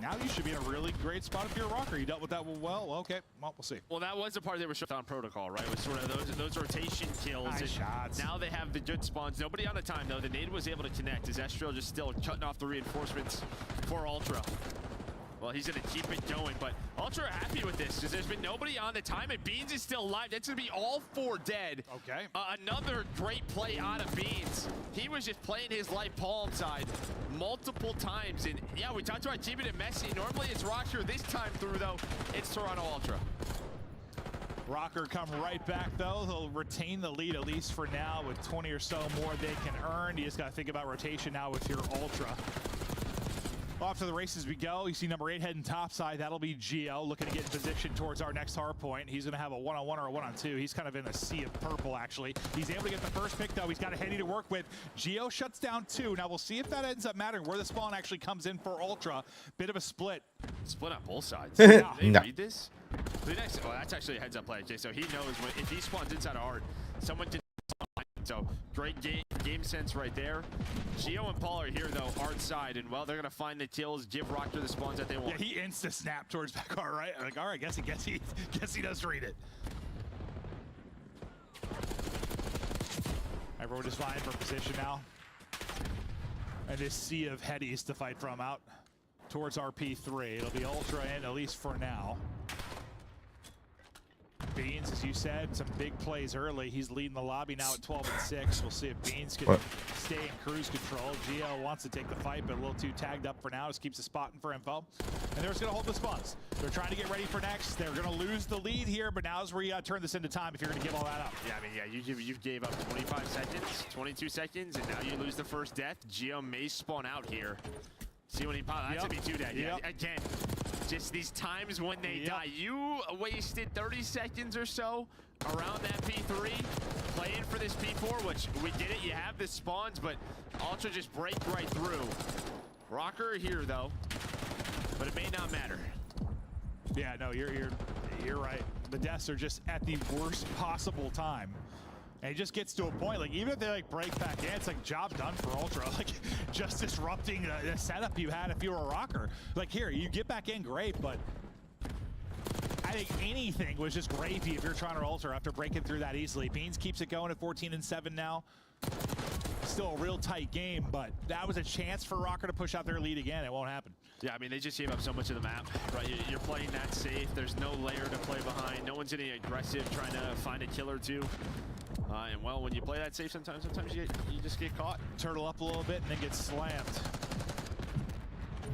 now you should be in a really great spot if you're a Rocker. You dealt with that well. Okay, well, we'll see. Well, that was the part they were shut on protocol, right? It was sort of those rotation kills. Nice shots. Now they have the good spawns. Nobody on the time, though. The nade was able to connect. Is Estriel just still cutting off the reinforcements for Ultra? Well, he's going to keep it going, but Ultra are happy with this because there's been nobody on the time, and Beans is still alive. That's going to be all 4 dead. Okay. Another great play out of Beans. He was just playing his life palm side multiple times, and yeah, we talked about keeping it messy. Normally it's Rocker. This time through, though, it's Toronto Ultra. Rocker come right back, though. They'll retain the lead, at least for now, with 20 or so more they can earn. You just got to think about rotation now with your Ultra. Off to the races we go. You see number 8 heading topside. That'll be Gio looking to get in position towards our next hard point. He's going to have a 1-on-1 or a 1-on-2. He's kind of in a sea of purple, actually. He's able to get the first pick, though. He's got a Henny to work with. Gio shuts down 2. Now we'll see if that ends up mattering where the spawn actually comes in for Ultra. Bit of a split. Split on both sides. Yeah. They No. read this? The next, oh, that's actually a heads-up play. Okay, so he knows if he spawns inside of Art, someone can spawn. So great game sense right there. Gio and Paul are here, though, Art side, and well, they're going to find the kills, give Rocker the spawns that they want. Yeah, he insta-snap towards back Art, right? Like, all right, guess he does read it. Everyone just vying for position now. And this sea of headies to fight from out towards RP3. It'll be Ultra in, at least for now. Beans, as you said, some big plays early. He's leading the lobby now at 12-6. We'll see if Beans can stay in cruise control. Gio wants to take the fight, but a little too tagged up for now. Just keeps the spotting for info. And they're just going to hold the spawns. They're trying to get ready for next. They're going to lose the lead here, but now's where you got to turn this into time if you're going to give all that up. Yeah, I mean, yeah, you gave up 25 seconds, 22 seconds, and now you lose the first death. Gio may spawn out here. See when he pops. That's going to be 2 dead. Yeah, again, just these times when they die. You wasted 30 seconds or so around that P3, playing for this P4, which we get it. You have the spawns, but Ultra just break right through. Rocker here, though, but it may not matter. Yeah, no, you're right. The deaths are just at the worst possible time. And it just gets to a point, like, even if they, like, break back in, it's like, job done for Ultra. Like, just disrupting the setup you had if you were a Rocker. Like, here, you get back in, great, but I think anything was just gravy if you're trying to Ultra after breaking through that easily. Beans keeps it going at 14-7 now. Still a real tight game, but that was a chance for Rocker to push out their lead again. It won't happen. Yeah, I mean, they just gave up so much of the map, right? You're playing that safe. There's no layer to play behind. No one's getting aggressive, trying to find a kill or two. And well, when you play that safe, sometimes you just get caught. Turtle up a little bit and then get slammed.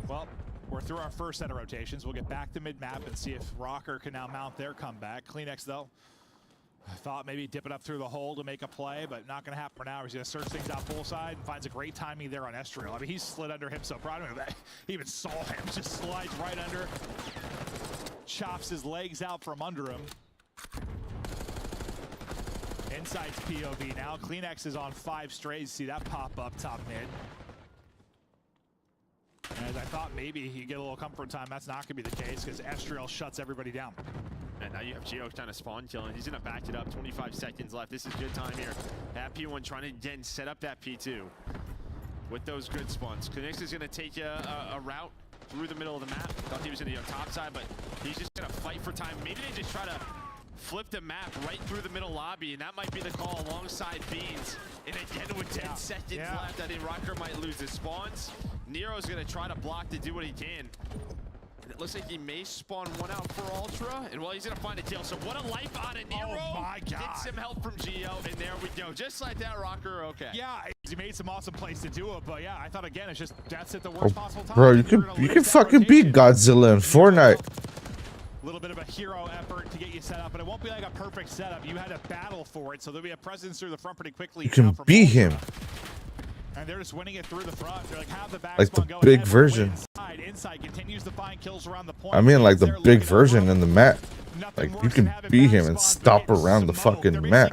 Well, we're through our first set of rotations. We'll get back to mid-map and see if Rocker can now mount their comeback. Kleenex, though, I thought maybe dip it up through the hole to make a play, but not going to happen for now. He's going to search things out full side and finds a great timing there on Estriel. I mean, he slid under him so proud of him. He even saw him, just slides right under, chops his legs out from under him. Inside's POV now. Kleenex is on 5 straight. See that pop up top mid. And as I thought maybe he'd get a little comfort time, that's not going to be the case because Estriel shuts everybody down. And now you have Gio trying to spawn killing. He's going to back it up. 25 seconds left. This is good time here. That P1 trying to, again, set up that P2 with those good spawns. Kleenex is going to take a route through the middle of the map. Thought he was going to go top side, but he's just going to fight for time. Maybe they just try to flip the map right through the middle lobby, and that might be the call alongside Beans. And again, with 10 seconds left, I think Rocker might lose his spawns. Nero's going to try to block to do what he can. It looks like he may spawn one out for Ultra, and well, he's gonna find a kill. So what a life on it, Nero. Oh my God. Get some help from Geo, and there we go. Just like that, Rocker, okay. Yeah, he made some awesome plays to do it, but yeah, I thought again, it's just that's at the worst possible time. Bro, you can fucking beat Godzilla in Fortnite. A little bit of a hero effort to get you set up, but it won't be like a perfect setup. You had to battle for it, so there'll be a presence through the front pretty quickly. You can beat him. And they're just winning it through the front. They're like, have the back Like the go big ahead, version. Inside continues to find kills around the point. I mean, like the big version in the map. Like you can beat him and stop around the fucking map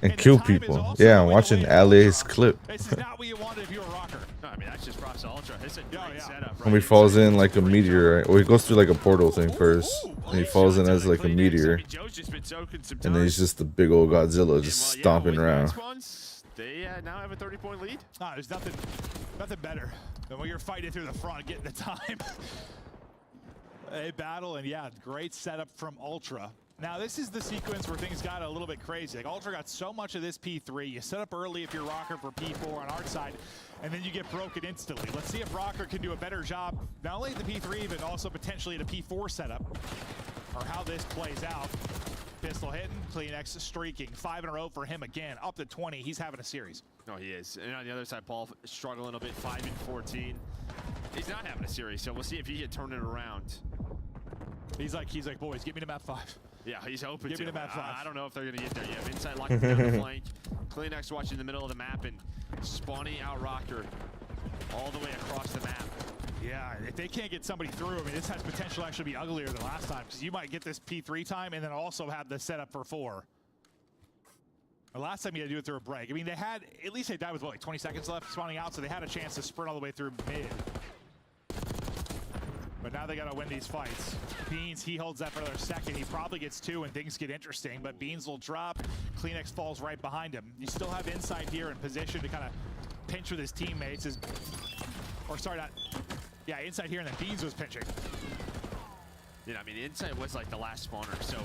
and kill people. Yeah, I'm watching Ali's clip. This is not what you wanted if you were a Rocker. No, I mean, that's just props to Ultra. It's a great setup. When he falls in like a meteor, well, he goes through like a portal thing first, and he falls in as like a meteor, and then he's just a big old Godzilla just stomping around. They now have a 30-point lead. No, there's nothing better than when you're fighting through the front, getting the time. A battle, and yeah, great setup from Ultra. Now this is the sequence where things got a little bit crazy. Like Ultra got so much of this P3. You set up early if you're Rocker for P4 on our side, and then you get broken instantly. Let's see if Rocker can do a better job, not only at the P3, but also potentially at a P4 setup, or how this plays out. Pistol hitting, CleanX streaking. 5 in a row for him again, up to 20. He's having a series. No, he is. And on the other side, Paul struggling a bit, 5 and 14. He's not having a series, so we'll see if he can turn it around. He's like, boys, get me to map 5. Yeah, he's hoping Give to. me the map 5. I don't know if they're going to get there. You have inside locking down the flank. CleanX watching the middle of the map and spawning out Rocker all the way across the map. Yeah, if they can't get somebody through, I mean, this has potential to actually be uglier than last time, because you might get this P3 time and then also have the setup for 4. The last time you had to do it through a break. I mean, they had, at least they died with, what, like 20 seconds left spawning out, so they had a chance to sprint all the way through mid. But now they got to win these fights. Beans, he holds that for another second. He probably gets 2 and things get interesting, but Beans will drop. CleanX falls right behind him. You still have inside here in position to kind of pinch with his teammates. Or sorry, not... Yeah, inside here, and then Beans was pitching. You know, I mean, inside was like the last spawner, so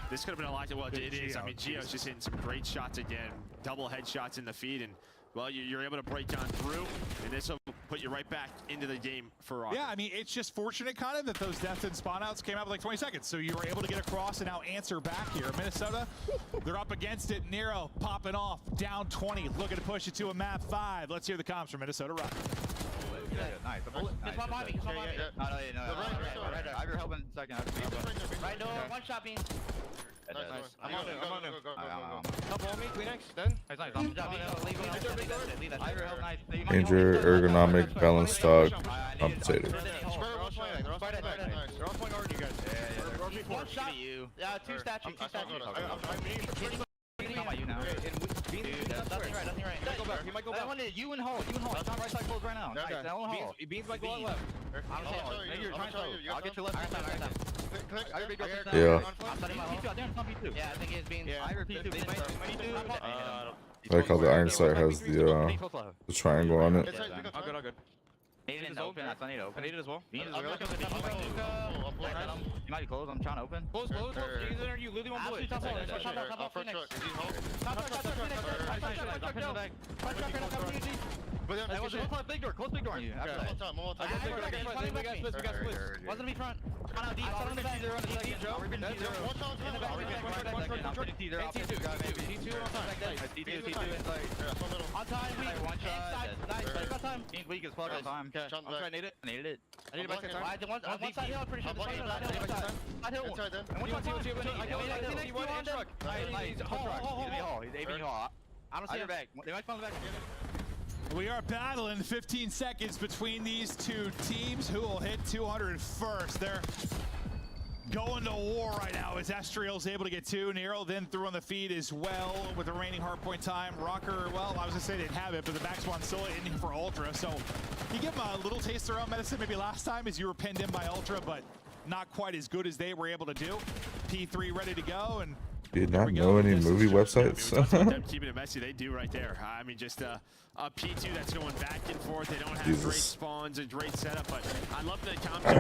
this could have been a lot. Well, it is. I mean, Gio's just hitting some great shots again. Double headshots in the feed, and well, you're able to break on through, and this will put you right back into the game for Rocker. Yeah, I mean, it's just fortunate kind of that those deaths and spawn outs came out with like 20 seconds, so you were able to get across and now answer back here. Minnesota, they're up against it. Nero popping off, down 20, looking to push it to a map 5. Let's hear the comms from Minnesota Rock. Nice. Just one behind me. No, I'm helping second. Right door, one shot beam. Nice. I'm on it. Help on me, CleanX, then. Nice. Danger, ergonomic, balanced stock, compensated. One shot. Yeah, 2 statue. Nothing right. He might go back. You and Hall. It's on right side close right now. Nice. Hall. Beans might go on left. Maybe you're trying to. I'll get you left. Yeah. Yeah, I think it's Beans. I repeat too. I like how the iron sight has the triangle on it. All good. Need it open. I need it open. I need it as well. Beans is really good. You might be closed. I'm trying to open. Close. You literally one bullet. Big door. Close big door on you. Wasn't me front. On time. One shot. Nice. Beans weak as fuck on time. I needed it. I needed it one side hill, I'm pretty sure. Side hill. And one shot. He won and truck. He's Hall. He's AV Hall. I don't see him back. They might come back. We are battling 15 seconds between these two teams. Who will hit 200 first? They're going to war right now as Estriel's able to get 2. Nero then threw on the feed as well with the remaining hardpoint time. Rocker, well, I was gonna say they didn't have it, but the back spawn still in for Ultra. So you give them a little taste of their own medicine maybe last time as you were pinned in by Ultra, but not quite as good as they were able to do. P3 ready to go, and did not know any movie websites. Them keeping it messy, they do right there. I mean, just a P2 that's going back and forth. They don't have great spawns and great setup, but I love the combo.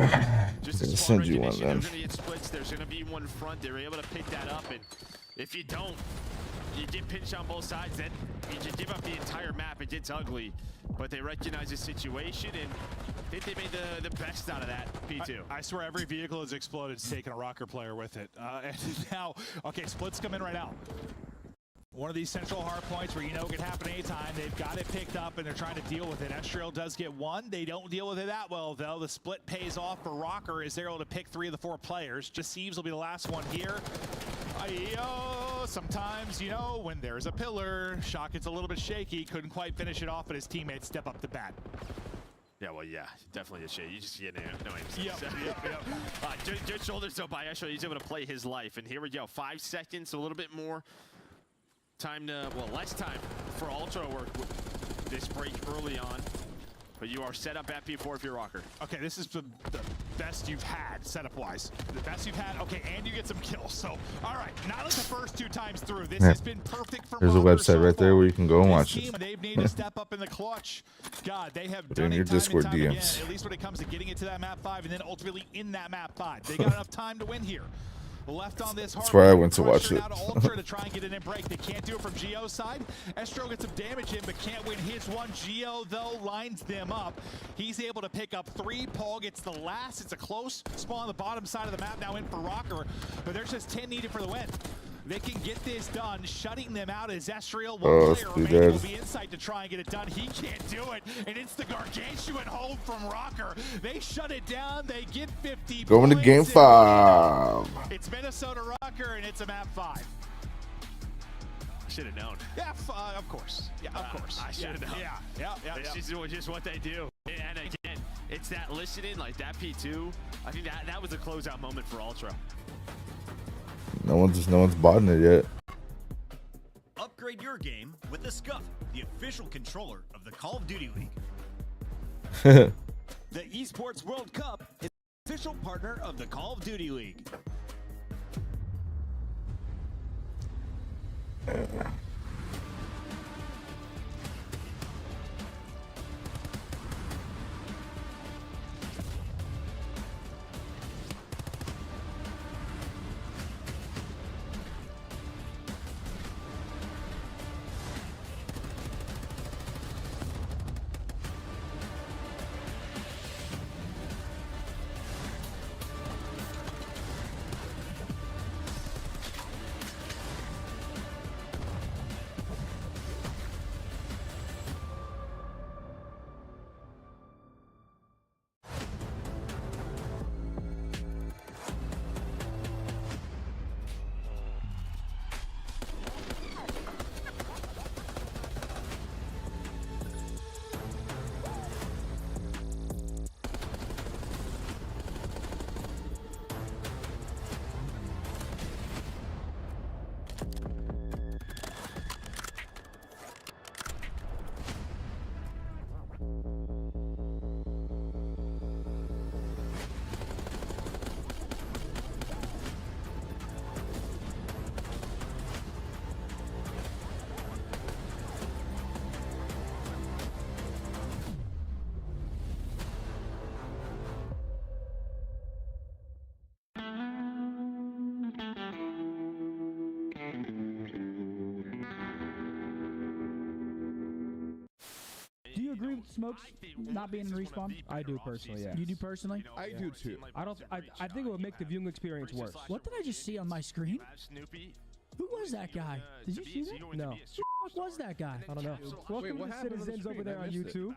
Just a spawn recognition. There's going to get splits. There's going to be one front. They're able to pick that up, and If you don't, you get pinched on both sides, then you just give up the entire map. It gets ugly. But they recognize the situation, and I think they made the best out of that, P2. I swear every vehicle has exploded. It's taken a Rocker player with it. And now, okay, splits come in right now. One of these central hard points where you know it can happen anytime. They've got it picked up, and they're trying to deal with it. Estriel does get one. They don't deal with it that well, though. The split pays off for Rocker as they're able to pick 3 of the 4 players. Deceives will be the last one here. Sometimes, you know, when there's a pillar, Shock gets a little bit shaky. Couldn't quite finish it off, but his teammates step up to bat. Yeah, well, yeah, definitely a shade. You just get no aim. Yep. Good shoulders though by Estriel. He's able to play his life. And here we go. 5 seconds, a little bit more time to, well, less time for Ultra work with this break early on. But you are set up at P4 if you're Rocker. Okay, this is the best you've had setup-wise. The best you've had. Okay, and you get some kills. So, all right, not like the first 2 times through. This has been perfect for There's a website right there where you can go and watch it. They've needed to step up in the clutch. God, they have Put done in your it time Discord and time again, DMs. at least when it comes to getting it to that map 5 and then ultimately in that map 5. They got enough time to win here. Left on this hard. That's why I went to watch it. Now to Ultra to try and get it in break. They can't do it from Geo's side. Estriel gets some damage in, but can't win his one. Geo, though, lines them up. He's able to pick up 3. Paul gets the last. It's a close spawn on the bottom side of the map now in for Rocker, but there's just 10 needed for the win. They can get this done, shutting them out as Estriel. One player remaining will be inside to try and get it done. He can't do it, and it's the gargantuan hold from Rocker. They shut it down. They get 50 Going to game 5. It's Minnesota Rocker, and it's a map 5. Should have known. Yeah, of course. Yeah, of course. I should have known. Yeah. It's just what they do. And again, it's that listening, like that P2. I think that was a closeout moment for Ultra. No one's botting it yet. Upgrade your game with the Scuff, the official controller of the Call of Duty League. The Esports World Cup is the official partner of the Call of Duty League. Do you agree with Smokes not being in respawn? I do personally, yeah. You do personally? I do too. I think it would make the viewing experience worse. What did I just see on my screen? Who was that guy? Did you see that? No. Who was that guy? I don't know. Welcome to Citizens over there on YouTube.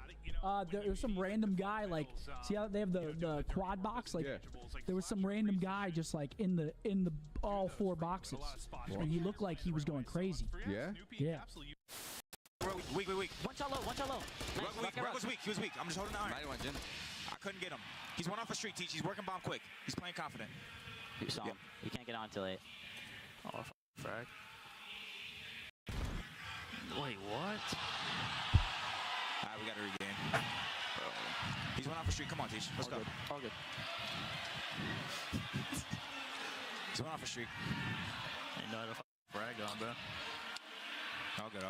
There was some random guy, like, see how they have the quad box? Like, there was some random guy just like in the all 4 boxes, and he looked like he was going crazy. Yeah. Yeah. Weak. One shot low. Rug was weak. He was weak. I'm just holding the iron. I couldn't get him. He's one off a street, Teach. He's working bomb quick. He's playing confident. You saw him. You can't get on till 8. Oh, frag. Wait, what? Alright, we gotta regain. He's one off a street. Come on, Teach. Let's go. All good. He's one off a street. Ain't no other frag on, bro. All good.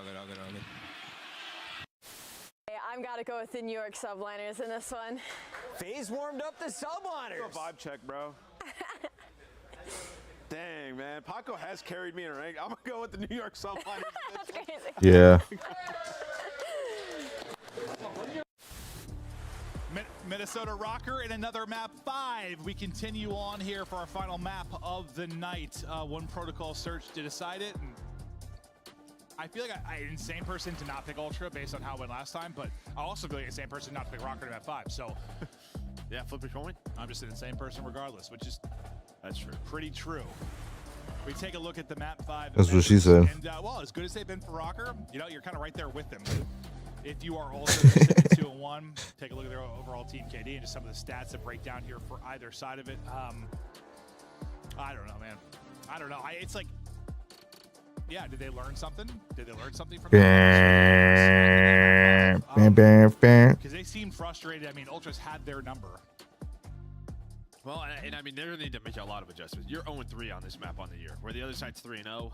Hey, I've got to go with the New York subliners in this one. FaZe warmed up the subliners. Vibe check, bro. Dang, man. Paco has carried me in rank. I'm going to go with the New York Sunliners. That's crazy. Yeah. Minnesota Rocker in another map 5. We continue on here for our final map of the night. One protocol search to decide it. And I feel like I'm an insane person to not pick Ultra based on how it went last time, but I'll also be an insane person not to pick Rocker to map 5. So, yeah, flip a coin. I'm just an insane person regardless, which is that's true. Pretty true. We take a look at the map 5. That's what she said. And well, as good as they've been for Rocker, you know, you're kind of right there with them. If you are also sitting 2-1, take a look at their overall team KD and just some of the stats that break down here for either side of it. I don't know, man. I don't know. It's like, yeah, did they learn something? Did they learn something from because they seem frustrated. I mean, Ultras had their number. Well, and I mean, they're going to need to make a lot of adjustments. You're 0-3 on this map on the year, where the other side's 3-0.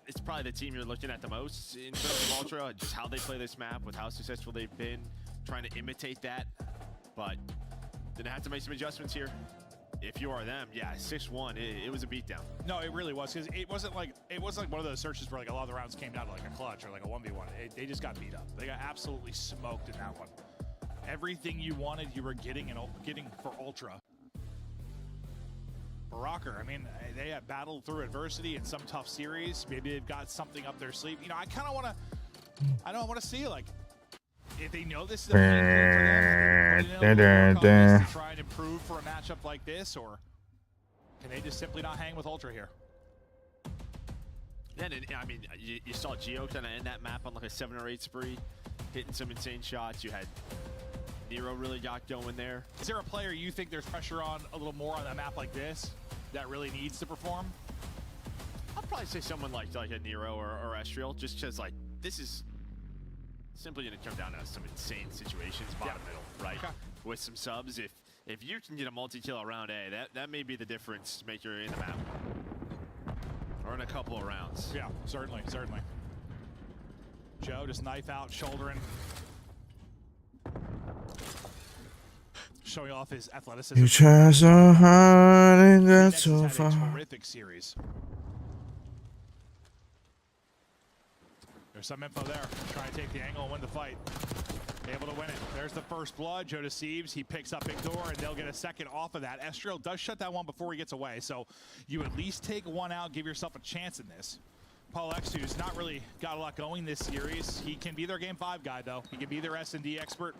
It's probably the team you're looking at the most in terms of Ultra, just how they play this map, with how successful they've been, trying to imitate that. But gonna have to make some adjustments here. If you are them, yeah, 6-1, it was a beatdown. No, it really was, because it wasn't like one of those searches where like a lot of the rounds came down to like a clutch or like a 1v1. They just got beat up. They got absolutely smoked in that one. Everything you wanted, you were getting for Ultra. Rocker, I mean, they have battled through adversity in some tough series. Maybe they've got something up their sleeve. You know, I kind of want to see, like, if they know this is a big for them, to try and improve for a matchup like this, or can they just simply not hang with Ultra here? Yeah, and I mean, you saw Geo kind of end that map on like a 7 or 8 spree, hitting some insane shots. You had Nero really got going there. Is there a player you think there's pressure on a little more on a map like this that really needs to perform? I'll probably say someone like a Nero or Estriel, just because like this is simply going to come down to some insane situations, bottom middle, right? Okay. With some subs, if you can get a multi-kill around A, that may be the difference maker in the map, or in a couple of rounds. Yeah, certainly. Joe just knife out, shouldering. Showing off his athleticism. You try so hard and got so far. Terrific series. There's some info there. Trying to take the angle and win the fight. Able to win it. There's the first blood. Joe Deceives. He picks up Big Door, and they'll get a second off of that. Estriel does shut that one before he gets away, so you at least take one out, give yourself a chance in this. Paul X, who's not really got a lot going this series. He can be their Game 5 guy, though. He can be their S&D expert.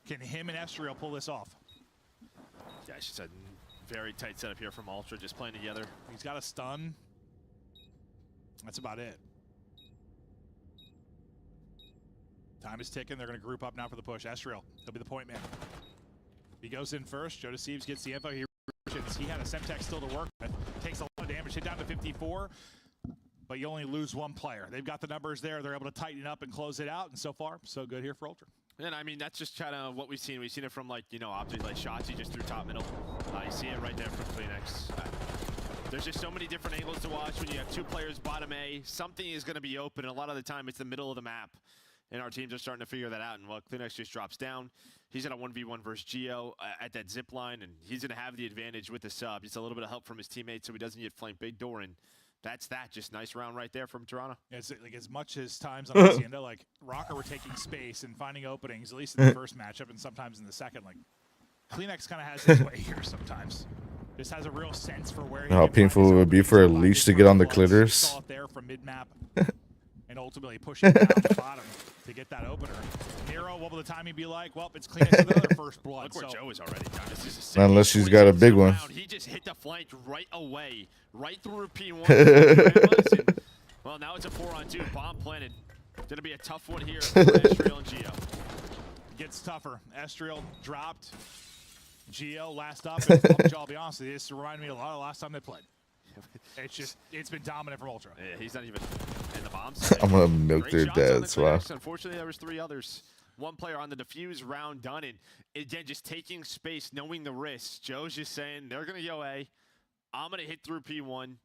Can him and Estriel pull this off? Yeah, she's a very tight setup here from Ultra, just playing together. He's got a stun. That's about it. Time is ticking. They're going to group up now for the push. Estriel, he'll be the point man. He goes in first. Joe Deceives gets the info. He had a Semtex still to work with. Takes a lot of damage. Hit down to 54. But you only lose one player. They've got the numbers there. They're able to tighten up and close it out. And so far, so good here for Ultra. And I mean, that's just kind of what we've seen. We've seen it from, like, you know, Optic, like shots he just threw top middle. You see it right there from Kleenex. There's just so many different angles to watch when you have 2 players bottom A. Something is going to be open. And a lot of the time, it's the middle of the map. And our teams are starting to figure that out. And while Kleenex just drops down, he's in a 1v1 versus Geo at that zip line. And he's going to have the advantage with the sub. Just a little bit of help from his teammates so he doesn't get flanked Big Door. And that's that. Just nice round right there from Toronto. It's like as much as times on Hacienda, like Rocker were taking space and finding openings, at least in the first matchup and sometimes in the second. Like Kleenex kind of has his way here sometimes. Just has a real sense for where. How painful it would be for a leash to get on the clitoris. Saw it there from mid map, and ultimately pushing down the bottom to get that opener. Nero, what will the timing be like? Well, it's Kleenex with another first blood. Look where Joe is already done. Not unless she's got a big one. He just hit the flank right away, right through P1. Well, now it's a 4-on-2. Bomb planted. Gonna be a tough one here for Estriel and Geo. Gets tougher. Estriel dropped. Geo last up. And I'll be honest with you, this reminded me a lot of the last time they played. It's been dominant for Ultra. Yeah, he's not even in the bombs. I'm gonna milk their dads. Wow. Unfortunately, there was 3 others. 1 player on the defuse round done, and again, just taking space, knowing the risks. Joe's just saying they're gonna go A. I'm gonna hit through P1,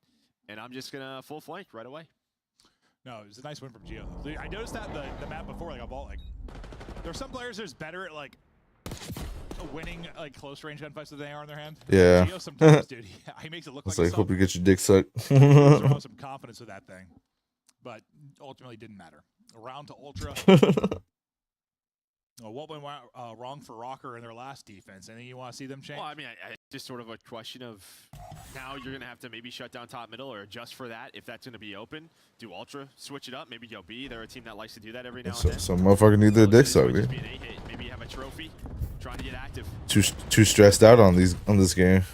and I'm just gonna full flank right away. No, it was a nice win from Geo. I noticed that the map before, like a vault, like there's some players that's better at like winning like close range gunfights with an AR in their hand. Yeah. Geo sometimes, dude, he makes it look It's like like, hope you get your dick sucked. some confidence with that thing, but ultimately didn't matter. Around to Ultra. What went wrong for Rocker in their last defense? Anything you want to see them change? Well, I mean, just sort of a question of now you're going to have to maybe shut down top middle or adjust for that if that's going to be open. Do Ultra, switch it up, maybe go B. They're a team that likes to do that every now and then. Some motherfucker need their dick sucked, dude. Maybe you have a trophy, trying to get active. Too stressed out on this game.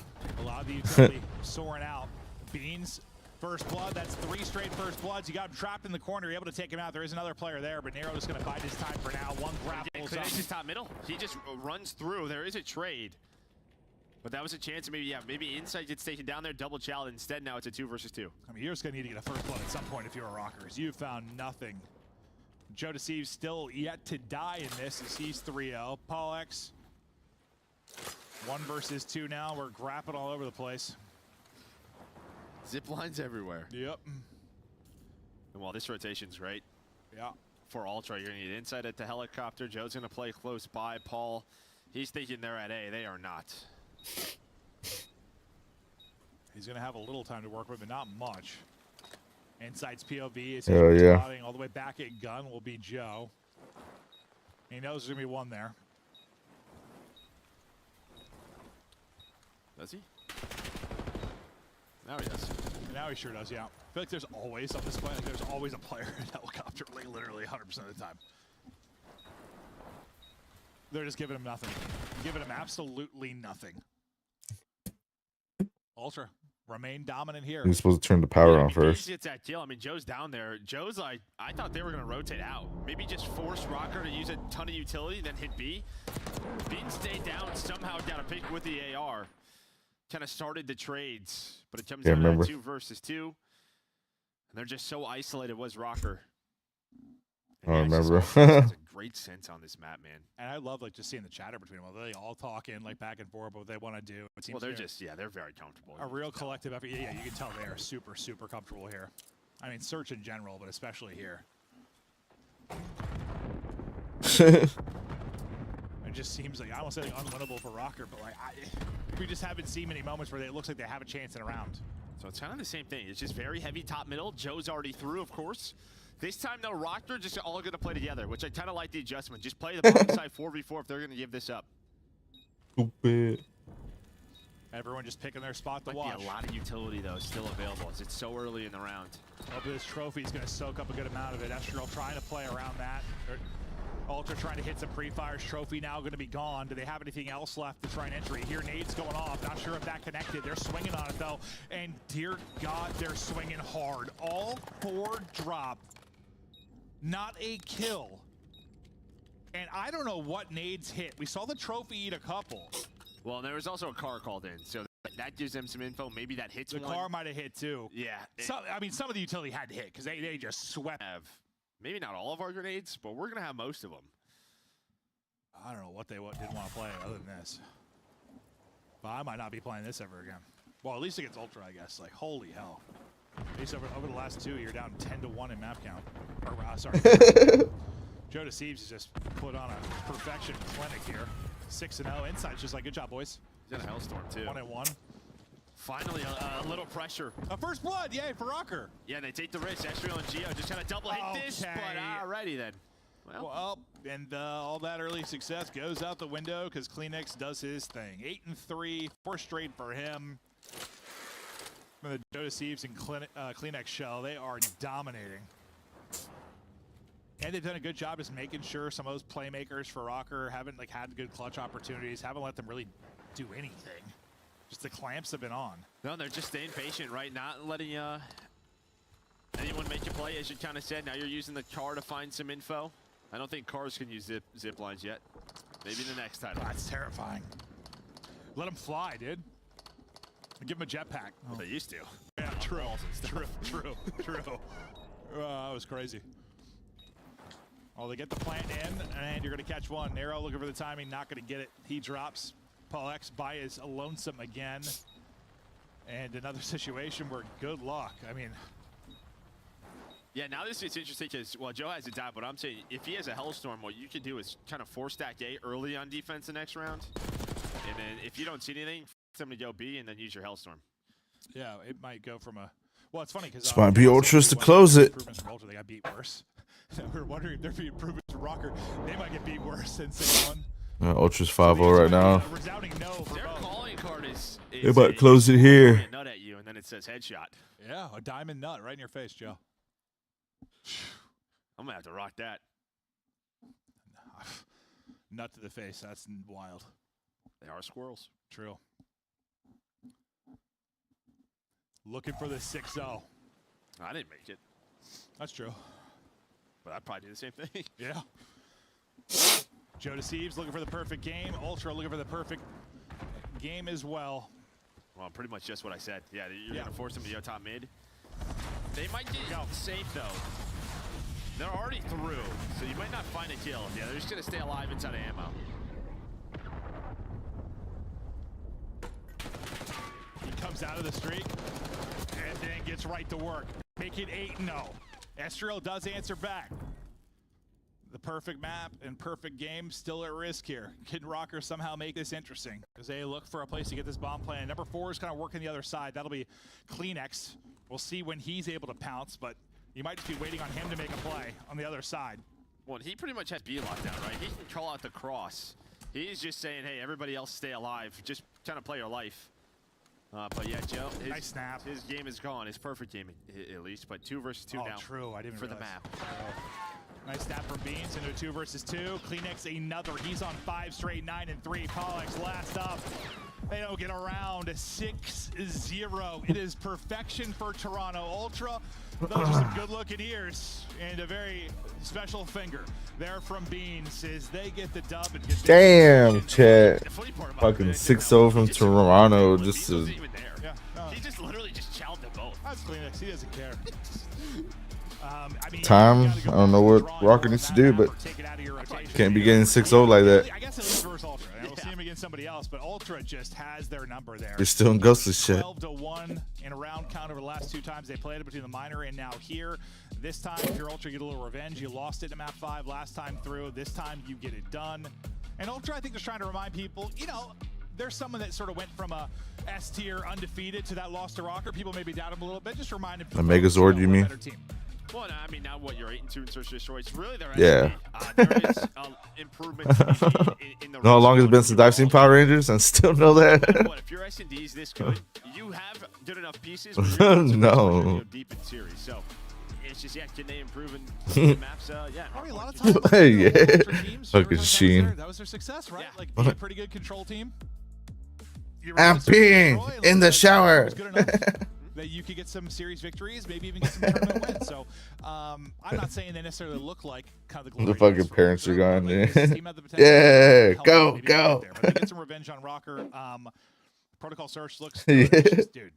A lot of the utility soaring out. Beans, first blood. That's 3 straight first bloods. You got him trapped in the corner. You're able to take him out. There is another player there, but Nero is going to bide his time for now. One grapples up. His top middle. He just runs through. There is a trade. But that was a chance. Maybe Insight gets taken down there, double challenge. Instead, now it's a 2 versus 2. I mean, you're just going to need to get a first blood at some point if you're a Rockers. You found nothing. Joe Deceives still yet to die in this as he's 3-0. Paul X, 1 versus 2 now. We're grappling all over the place. Zip lines everywhere. Yep. And while this rotation's great. Yeah. For Ultra, you're going to need Insight at the helicopter. Joe's going to play close by. Paul, he's thinking they're at A. They are not. He's going to have a little time to work with, but not much. Insight's POV is spotting all the way back at gun will be Joe. He knows there's going to be one there. Does he? Now he does. Now he sure does, yeah. I feel like there's always on this play, like there's always a player in helicopter, like literally 100% of the time. They're just giving him nothing. Giving him absolutely nothing. Ultra, remain dominant here. You're supposed to turn the power on first. Gets that kill. I mean, Joe's down there. Joe's like, I thought they were going to rotate out. Maybe just force Rocker to use a ton of utility, then hit B. Bean stayed down, somehow got a pick with the AR. Kind of started the trades, but it comes down to 2 versus 2. And they're just so isolated, was Rocker. I remember. It's a great sense on this map, man. And I love like just seeing the chatter between them. They all talking like back and forth about what they want to do. It seems Well, they're just, they're very comfortable. A real collective effort. Yeah, you can tell they are super, super comfortable here. I mean, search in general, but especially here. It just seems like, I won't say like unwinnable for Rocker, but like we just haven't seen many moments where it looks like they have a chance in a round. So it's kind of the same thing. It's just very heavy top middle. Joe's already through, of course. This time, though, Rocker just all going to play together, which I kind of like the adjustment. Just play the bottom side 4v4 if they're going to give this up. Stupid. Everyone just picking their spot to Might watch. be a lot of utility, though, still available. It's so early in the round. Hope this trophy is going to soak up a good amount of it. Estrel trying to play around that. Ultra trying to hit some pre-fires. Trophy now going to be gone. Do they have anything else left to try and entry? Here, nades going off. Not sure if that connected. They're swinging on it, though. And dear God, they're swinging hard. All 4 drop. Not a kill. And I don't know what nades hit. We saw the trophy eat a couple. Well, there was also a car called in, so that gives them some info. Maybe that hits the one. car might have hit, too. Yeah. I mean, some of the utility had to hit because they just swept. Maybe not all of our grenades, but we're going to have most of them. I don't know what they didn't want to play other than this. But I might not be playing this ever again. Well, at least against Ultra, I guess. Like, holy hell. At least over the last 2, you're down 10-1 in map count. Or, sorry. Joe Deceives has just put on a perfection clinic here. 6-0. Insight's just like, good job, boys. He's in a hellstorm, too. 1-1. Finally, a little pressure. A first blood, yay, for Rocker. Yeah, they take the risk. Estrel and Geo just kind of double hit this, but alrighty then. Well, and all that early success goes out the window because Kleenex does his thing. 8-3, 4 straight for him. The Joe Deceives and Kleenex shell, they are dominating. And they've done a good job just making sure some of those playmakers for Rocker haven't had good clutch opportunities, haven't let them really do anything. Just the clamps have been on. No, they're just staying patient, right? Not letting anyone make a play, as you kind of said. Now you're using the car to find some info. I don't think cars can use zip lines yet. Maybe the next title. That's terrifying. Let them fly, dude. Give them a jetpack. Well, they used to. Yeah, true. True. That was crazy. Well, they get the plant in, and you're going to catch one. Nero looking for the timing, not going to get it. He drops. Paul X by is lonesome again. And another situation where good luck. I mean, Yeah, now this is interesting because, well, Joe has a dive, but I'm saying if he has a Hellstorm, what you can do is kind of force stack A early on defense the next round. And then if you don't see anything, them to go B and then use your Hellstorm. Yeah, it might go from a... Well, it's funny because... This might be Ultras to close it. Improvements from Ultra, they got beat worse. We were wondering if there'd be improvements from Rocker. They might get beat worse than 6-1. Ultra's 5-0 right now. Their calling card is They might close it here. Nut at you, and then it says headshot. Yeah, a diamond nut right in your face, Joe. I'm going to have to rock that. Nut to the face. That's wild. They are squirrels. True. Looking for the 6-0. I didn't make it. That's true. But I'd probably do the same thing. Yeah. Joe Deceives looking for the perfect game. Ultra looking for the perfect game as well. Well, pretty much just what I said. Yeah, you're going to force them to go top mid. They might get safe, though. They're already through, so you might not find a kill. Yeah, they're just going to stay alive inside of ammo. He comes out of the streak and then gets right to work. Make it 8-0. Estriel does answer back. The perfect map and perfect game still at risk here. Can Rocker somehow make this interesting? As they look for a place to get this bomb plan. Number 4 is kind of working the other side. That'll be Kleenex. We'll see when he's able to pounce, but you might just be waiting on him to make a play on the other side. Well, he pretty much has B locked out, right? He can call out the cross. He's just saying, hey, everybody else stay alive. Just kind of play your life. But yeah, Joe, nice snap. His game is gone. His perfect game, at least. But 2 versus 2 now. True. I didn't for realize. the map. Nice snap from Beans into a 2 versus 2. Kleenex another. He's on 5 straight, 9 and 3. Pollux last up. They don't get around. 6-0. It is perfection for Toronto Ultra. Those are some good-looking ears and a very special finger there from Beans as they get the dub. And get Damn, chat. Fucking 6-0 from Toronto. Just to... He just literally just chowed them both. That's Kleenex. He doesn't care. I mean, Time. I don't know what Rocker needs to do, but can't be getting 6-0 like that. I guess at least versus Ultra. We'll see him against somebody else, but Ultra just has their number there. They're still in ghostly shit. 12-1 in a round count over the last 2 times they played it between the minor and now here. This time, if you're Ultra, you get a little revenge. You lost it in map 5 last time through. This time, you get it done. And Ultra, I think, is trying to remind people, you know, there's someone that sort of went from a S tier undefeated to that loss to Rocker. People maybe doubt him a little bit. Just remind him. A Megazord, you mean? Well, no, I mean, now what, you're 8-2 in Search and Destroy. It's really their yeah. There is improvement in the know how long it's been since I've seen Power Rangers and still know that? What, if your S&D is this good, you have good enough pieces where you're no. deep in series. So it's just, yeah, can they improve in the maps? Yeah. Probably a lot of times. Hey, yeah. Fucking Sheen. That was their success, right? Like, be a pretty good control team. I'm peeing in the shower. That you could get some series victories, maybe even get some tournament wins. So I'm not saying they necessarily look like kind of the fucking parents are gone there. Yeah, go. But they get some revenge on Rocker. Protocol Search looks good. Just, dude,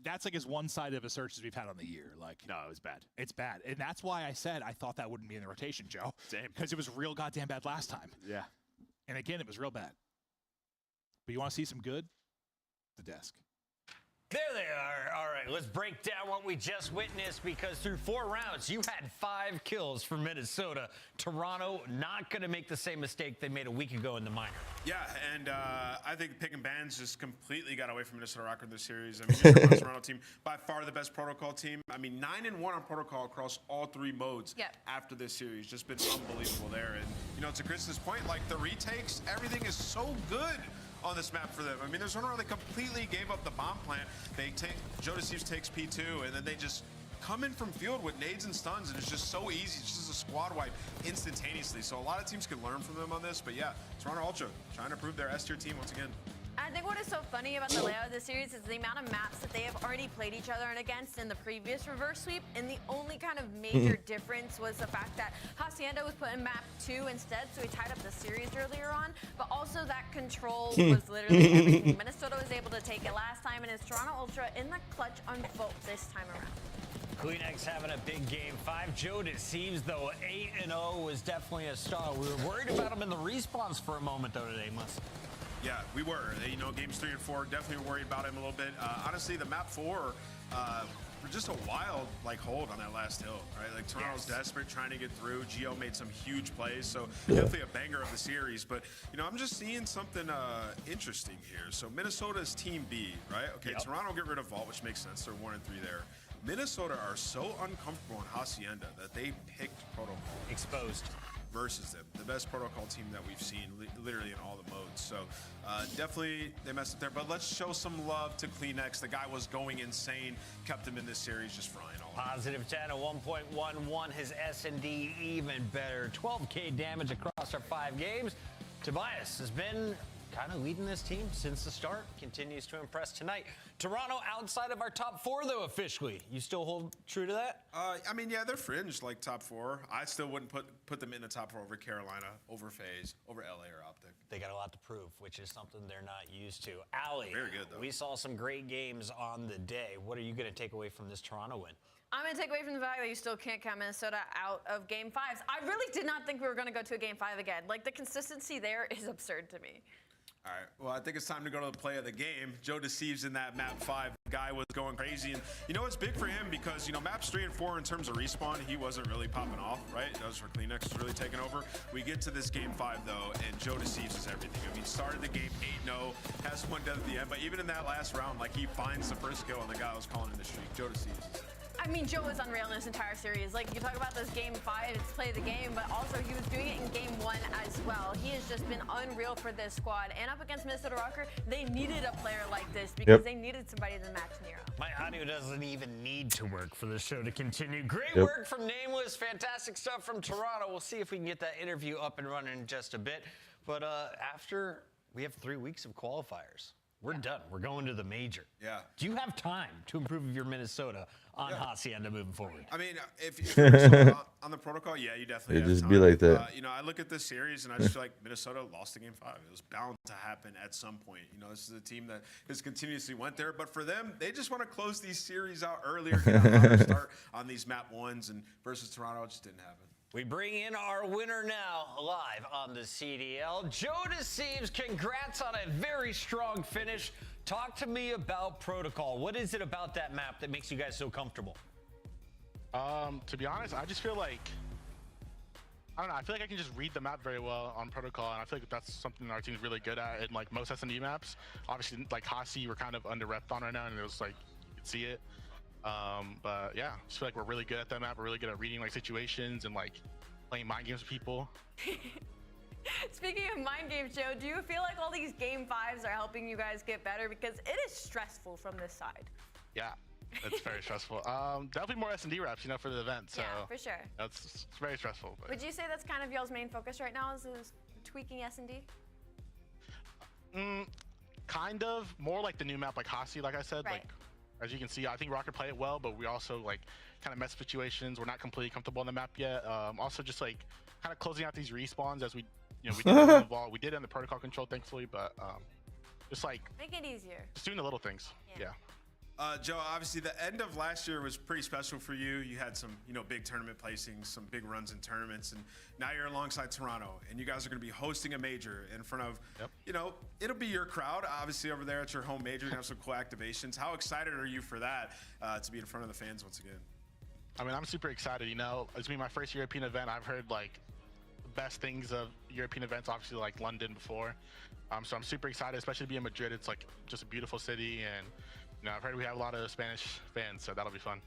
that's like as one side of a search as we've had on the year. Like, no, it was bad. It's bad. And that's why I said I thought that wouldn't be in the rotation, Joe. Same. Because it was real goddamn bad last time. Yeah. And again, it was real bad. But you want to see some good? The desk. There they are. All right, let's break down what we just witnessed because through 4 rounds, you had 5 kills for Minnesota. Toronto not going to make the same mistake they made a week ago in the minor. Yeah, and I think Pick and Bands just completely got away from Minnesota Rocker in this series. I mean, the Toronto team, by far the best protocol team. I mean, 9-1 on protocol across all 3 modes after this series. Just been unbelievable there. And, you know, to Chris's point, like the retakes, everything is so good on this map for them. I mean, there's one where they completely gave up the bomb plant. They take, Joe Deceives takes P2, and then they just come in from field with nades and stuns, and it's just so easy. It's just a squad wipe instantaneously. So a lot of teams can learn from them on this, but yeah, Toronto Ultra trying to prove their S-tier team once again. I think what is so funny about the layout of this series is the amount of maps that they have already played each other against in the previous reverse sweep, and the only kind of major difference was the fact that Hacienda was put in map 2 instead, so he tied up the series earlier on, but also that control was literally everything. Minnesota was able to take it last time, and it's Toronto Ultra in the clutch on both this time around. Kleenex having a big game 5. Joe Deceives, though, 8-0 was definitely a star. We were worried about him in the respawns for a moment, though, today, Mus. Yeah, we were. You know, games 3 and 4, definitely worried about him a little bit. Honestly, the map 4, just a wild hold on that last hill, right? Like Toronto's desperate, trying to get through. Gio made some huge plays, so definitely a banger of the series. But I'm just seeing something interesting here. So Minnesota's Team B, right? Okay, Toronto get rid of Vault, which makes sense. They're 1-3 there. Minnesota are so uncomfortable in Hacienda that they picked Protocol. Exposed. Versus them. The best Protocol team that we've seen literally in all the modes. So definitely they messed up there. But let's show some love to Kleenex. The guy was going insane. Kept him in this series just frying all over. Positive 10 at 1.11. His S&D even better. 12K damage across our 5 games. Tobias has been kind of leading this team since the start. Continues to impress tonight. Toronto outside of our top 4, though, officially. You still hold true to that? I mean, yeah, they're fringe, like top 4. I still wouldn't put them in the top 4 over Carolina, over FaZe, over LA or Optic. They got a lot to prove, which is something they're not used to. Allie, very good, though. We saw some great games on the day. What are you going to take away from this Toronto win? I'm going to take away from the fact that you still can't count Minnesota out of Game 5s. I really did not think we were going to go to a Game 5 again. Like, the consistency there is absurd to me. All right, well, I think it's time to go to the play of the game. Joe Deceives in that map 5. The guy was going crazy. And, it's big for him because, maps 3 and 4 in terms of respawn, he wasn't really popping off, right? That was for Kleenex really taking over. We get to this Game 5, though, and Joe Deceives is everything. I mean, started the game 8-0, has one death at the end, but even in that last round, he finds the first kill on the guy who was calling in the streak. Joe Deceives. I mean, Joe was unreal in this entire series. Like, you talk about this Game 5, it's play of the game, but also he was doing it in Game 1 as well. He has just been unreal for this squad. And up against Minnesota Rocker, they needed a player like this because they needed somebody to match Nero. My audio doesn't even need to work for the show to continue. Great work from Nameless. Fantastic stuff from Toronto. We'll see if we can get that interview up and running in just a bit. But after we have 3 weeks of qualifiers, we're done. We're going to the major. Yeah. Do you have time to improve your Minnesota on Hacienda moving forward? I mean, if you're on the Protocol, yeah, you definitely have just time. be like that. I look at this series and I just feel like Minnesota lost the Game 5. It was bound to happen at some point. This is a team that has continuously went there. But for them, they just want to close these series out earlier, get a hotter start on these map 1s, and versus Toronto, it just didn't happen. We bring in our winner now, live on the CDL. Joe Deceives, congrats on a very strong finish. Talk to me about Protocol. What is it about that map that makes you guys so comfortable? To be honest, I just feel like, I don't know, I feel like I can just read the map very well on Protocol, and I feel like that's something our team's really good at in most S&D maps. Obviously, Hasi, we're kind of under-repped on right now, and it was you could see it. But yeah, I just feel like we're really good at that map. We're really good at reading situations and playing mind games with people. Speaking of mind games, Joe, do you feel like all these Game 5s are helping you guys get better? Because it is stressful from this side. Yeah, it's very stressful. Definitely more S&D reps, for the event. So yeah, for sure. It's very stressful. But would you say that's kind of y'all's main focus right now is tweaking S&D? Kind of. More like the new map, Hasi, like I said. Right. As you can see, I think Rocket played it well, but we also kind of mess situations. We're not completely comfortable on the map yet. Also just kind of closing out these respawns as we did in the Vault. We did it in the Protocol control, thankfully, but just make it easier. Just doing the little things. Yeah. Joe, obviously the end of last year was pretty special for you. You had some, big tournament placings, some big runs in tournaments, and now you're alongside Toronto, and you guys are going to be hosting a major in front of, it'll be your crowd, obviously over there at your home major. You have some cool activations. How excited are you for that, to be in front of the fans once again? I mean, I'm super excited. It's been my first European event. I've heard the best things of European events, obviously London before. So I'm super excited, especially to be in Madrid. It's just a beautiful city, and I've heard we have a lot of Spanish fans, so that'll be fun.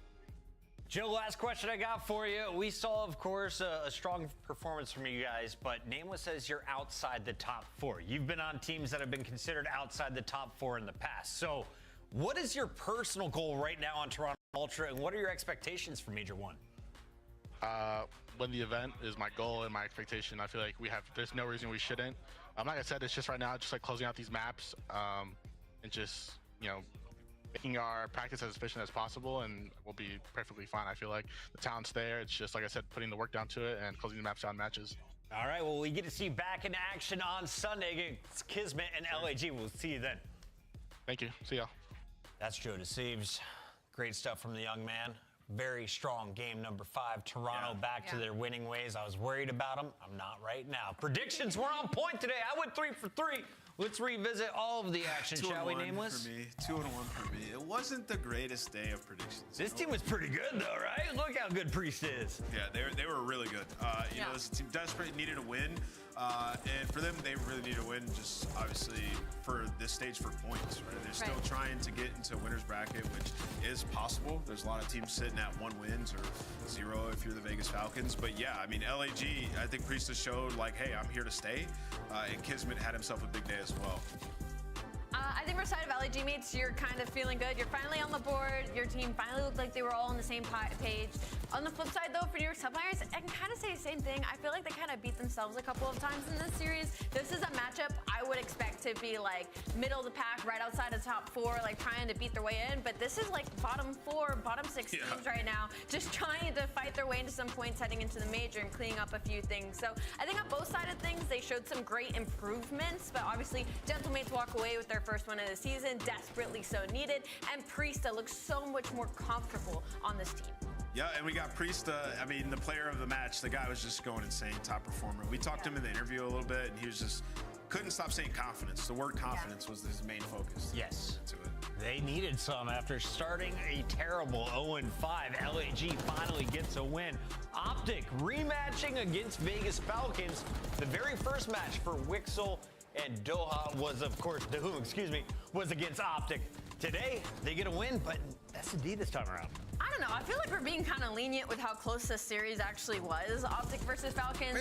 Joe, last question I got for you. We saw, of course, a strong performance from you guys, but Nameless says you're outside the top 4. You've been on teams that have been considered outside the top 4 in the past. So what is your personal goal right now on Toronto Ultra, and what are your expectations for Major 1? Win the event is my goal and my expectation. I feel like there's no reason we shouldn't. Like I said, it's just right now, just closing out these maps and just, making our practice as efficient as possible, and we'll be perfectly fine. I feel like the talent's there. It's just, like I said, putting the work down to it and closing the maps out in matches. All right, well, we get to see you back in action on Sunday against Kismet and LAG. We'll see you then. Thank you. See y'all. That's Joe Deceives. Great stuff from the young man. very strong game number 5. Toronto back to their winning ways. I was worried about them. I'm not right now. Predictions were on point today. I went 3 for 3. Let's revisit all of the action, shall we, Nameless? For me, 2-1 for me. It wasn't the greatest day of predictions. This team was pretty good, though, right? Look how good Priest is. Yeah, they were really good. You know, this team desperate, needed a win. And for them, they really need a win, just obviously for this stage for points, right? They're still trying to get into winner's bracket, which is possible. There's a lot of teams sitting at 1 wins or 0 if you're the Vegas Falcons. But yeah, I mean, LAG, I think Priestess showed like, hey, I'm here to stay. And Kismet had himself a big day as well. I think for side of LAG mates, you're kind of feeling good. You're finally on the board. Your team finally looked like they were all on the same page. On the flip side, though, for New York Qualifiers, I can kind of say the same thing. I feel like they kind of beat themselves a couple of times in this series. This is a matchup I would expect to be like middle of the pack, right outside of top 4, like trying to beat their way in. But this is like bottom 4, bottom 6 teams right now, just trying to fight their way into some points heading into the major and cleaning up a few things. So I think on both sides of things, they showed some great improvements. But obviously, Gentlemates walk away with their first one of the season, desperately so needed, and Priesta looks so much more comfortable on this team. Yeah, and we got Priesta, I mean, the player of the match. The guy was just going insane, top performer. We talked to him in the interview a little bit, and he was just, couldn't stop saying confidence. The word confidence was his main focus. Yes. To it. They needed some after starting a terrible 0-5. LAG finally gets a win. Optic rematching against Vegas Falcons. The very first match for Wixel and Doha was, of course, was against Optic. Today, they get a win, but S&D this time around. I don't know. I feel like we're being kind of lenient with how close this series actually was. Optic versus Falcons,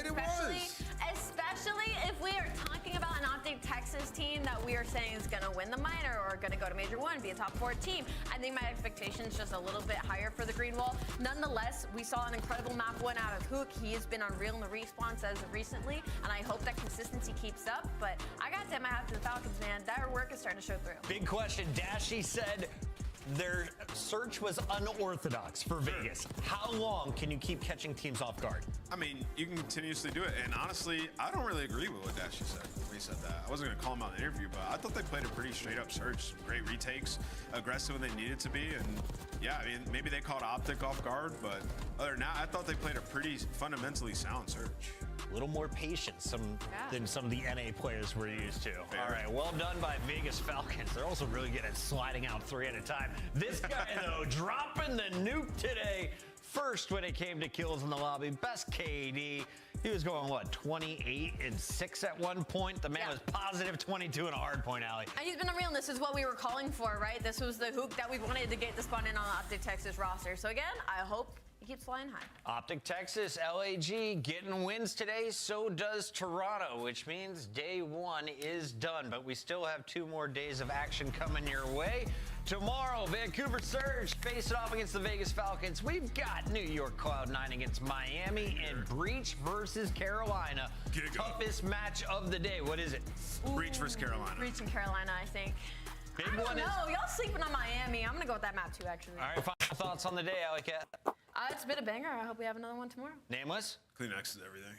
especially if we are talking about an Optic Texas team that we are saying is going to win the minor or going to go to Major 1, be a top 4 team. I think my expectations just a little bit higher for the Green Wall. Nonetheless, we saw an incredible map 1 out of Hook. He has been unreal in the response as of recently, and I hope that consistency keeps up. But I got to tip my hat to the Falcons, man. Their work is starting to show through. Big question. Dashy said their search was unorthodox for Vegas. How long can you keep catching teams off guard? I mean, you can continuously do it. And honestly, I don't really agree with what Dashy said when he said that. I wasn't going to call him out in the interview, but I thought they played a pretty straight up search. Great retakes, aggressive when they needed to be. And yeah, I mean, maybe they caught Optic off guard, but other than that, I thought they played a pretty fundamentally sound search. A little more patience than some of the NA players we're used to. All right, well done by Vegas Falcons. They're also really good at sliding out 3 at a time. This guy, though, dropping the nuke today. First when it came to kills in the lobby, best KD. He was going, what, 28 and 6 at one point? The man was positive 22 and a hard point alley. And he's been unreal, and this is what we were calling for, right? This was the hook that we wanted to get the spot in on the Optic Texas roster. So again, I hope he keeps flying high. Optic Texas, LAG getting wins today. So does Toronto, which means day 1 is done. But we still have 2 more days of action coming your way. Tomorrow, Vancouver Surge facing off against the Vegas Falcons. We've got New York Cloud9 against Miami and Breach versus Carolina. Toughest match of the day. What is it? Breach versus Carolina. Breach and Carolina, I think. Big I don't one know. Y'all sleeping on Miami. I'm going to go with that map too, actually. All right, final thoughts on the day, Alley Cat. It's been a banger. I hope we have another one tomorrow. Nameless? Kleenex is everything.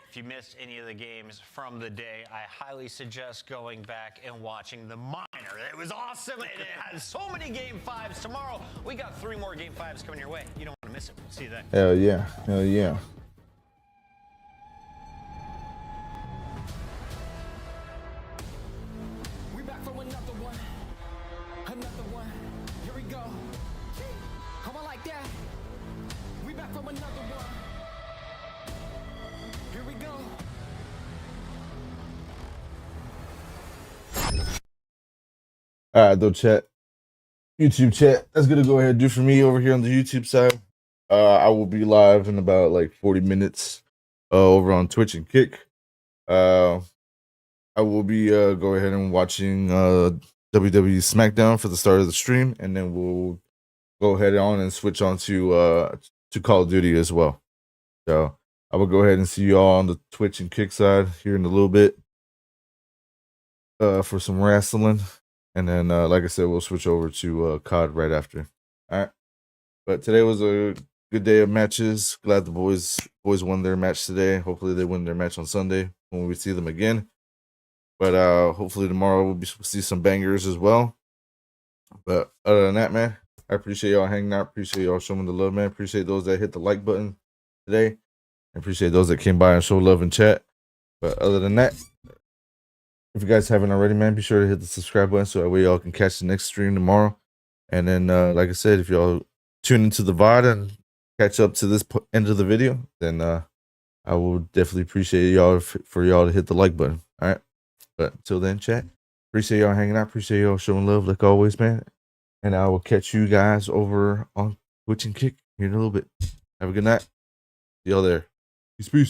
If you missed any of the games from the day, I highly suggest going back and watching the minor. It was awesome, and it has so many Game 5s. Tomorrow, we got 3 more Game 5s coming your way. You don't want to miss it. We'll see you then. Hell yeah. Hell yeah. We back for another one. Another one. Here we go. Come on like that. We back from another one. Here we go. All right, though, chat. YouTube chat. That's gonna go ahead and do for me over here on the YouTube side. I will be live in about like 40 minutes over on Twitch and Kick. I will be go ahead and watching WWE SmackDown for the start of the stream, and then we'll go ahead on and switch on to Call of Duty as well. So I will go ahead and see you all on the Twitch and Kick side here in a little bit for some wrestling. And then, like I said, we'll switch over to COD right after. All right. But today was a good day of matches. Glad the boys won their match today. Hopefully they win their match on Sunday when we see them again. But hopefully tomorrow we'll see some bangers as well. But other than that, man, I appreciate y'all hanging out. Appreciate y'all showing the love, man. Appreciate those that hit the like button today. I appreciate those that came by and show love in chat. But other than that, if you guys haven't already, man, be sure to hit the subscribe button so that way y'all can catch the next stream tomorrow. And then, like I said, if y'all tune into the VOD and catch up to this end of the video, then I will definitely appreciate y'all for y'all to hit the like button. All right. But until then, chat, appreciate y'all hanging out. Appreciate y'all showing love like always, man. And I will catch you guys over on Twitch and Kick here in a little bit. Have a good night. See y'all there. Peace, peace.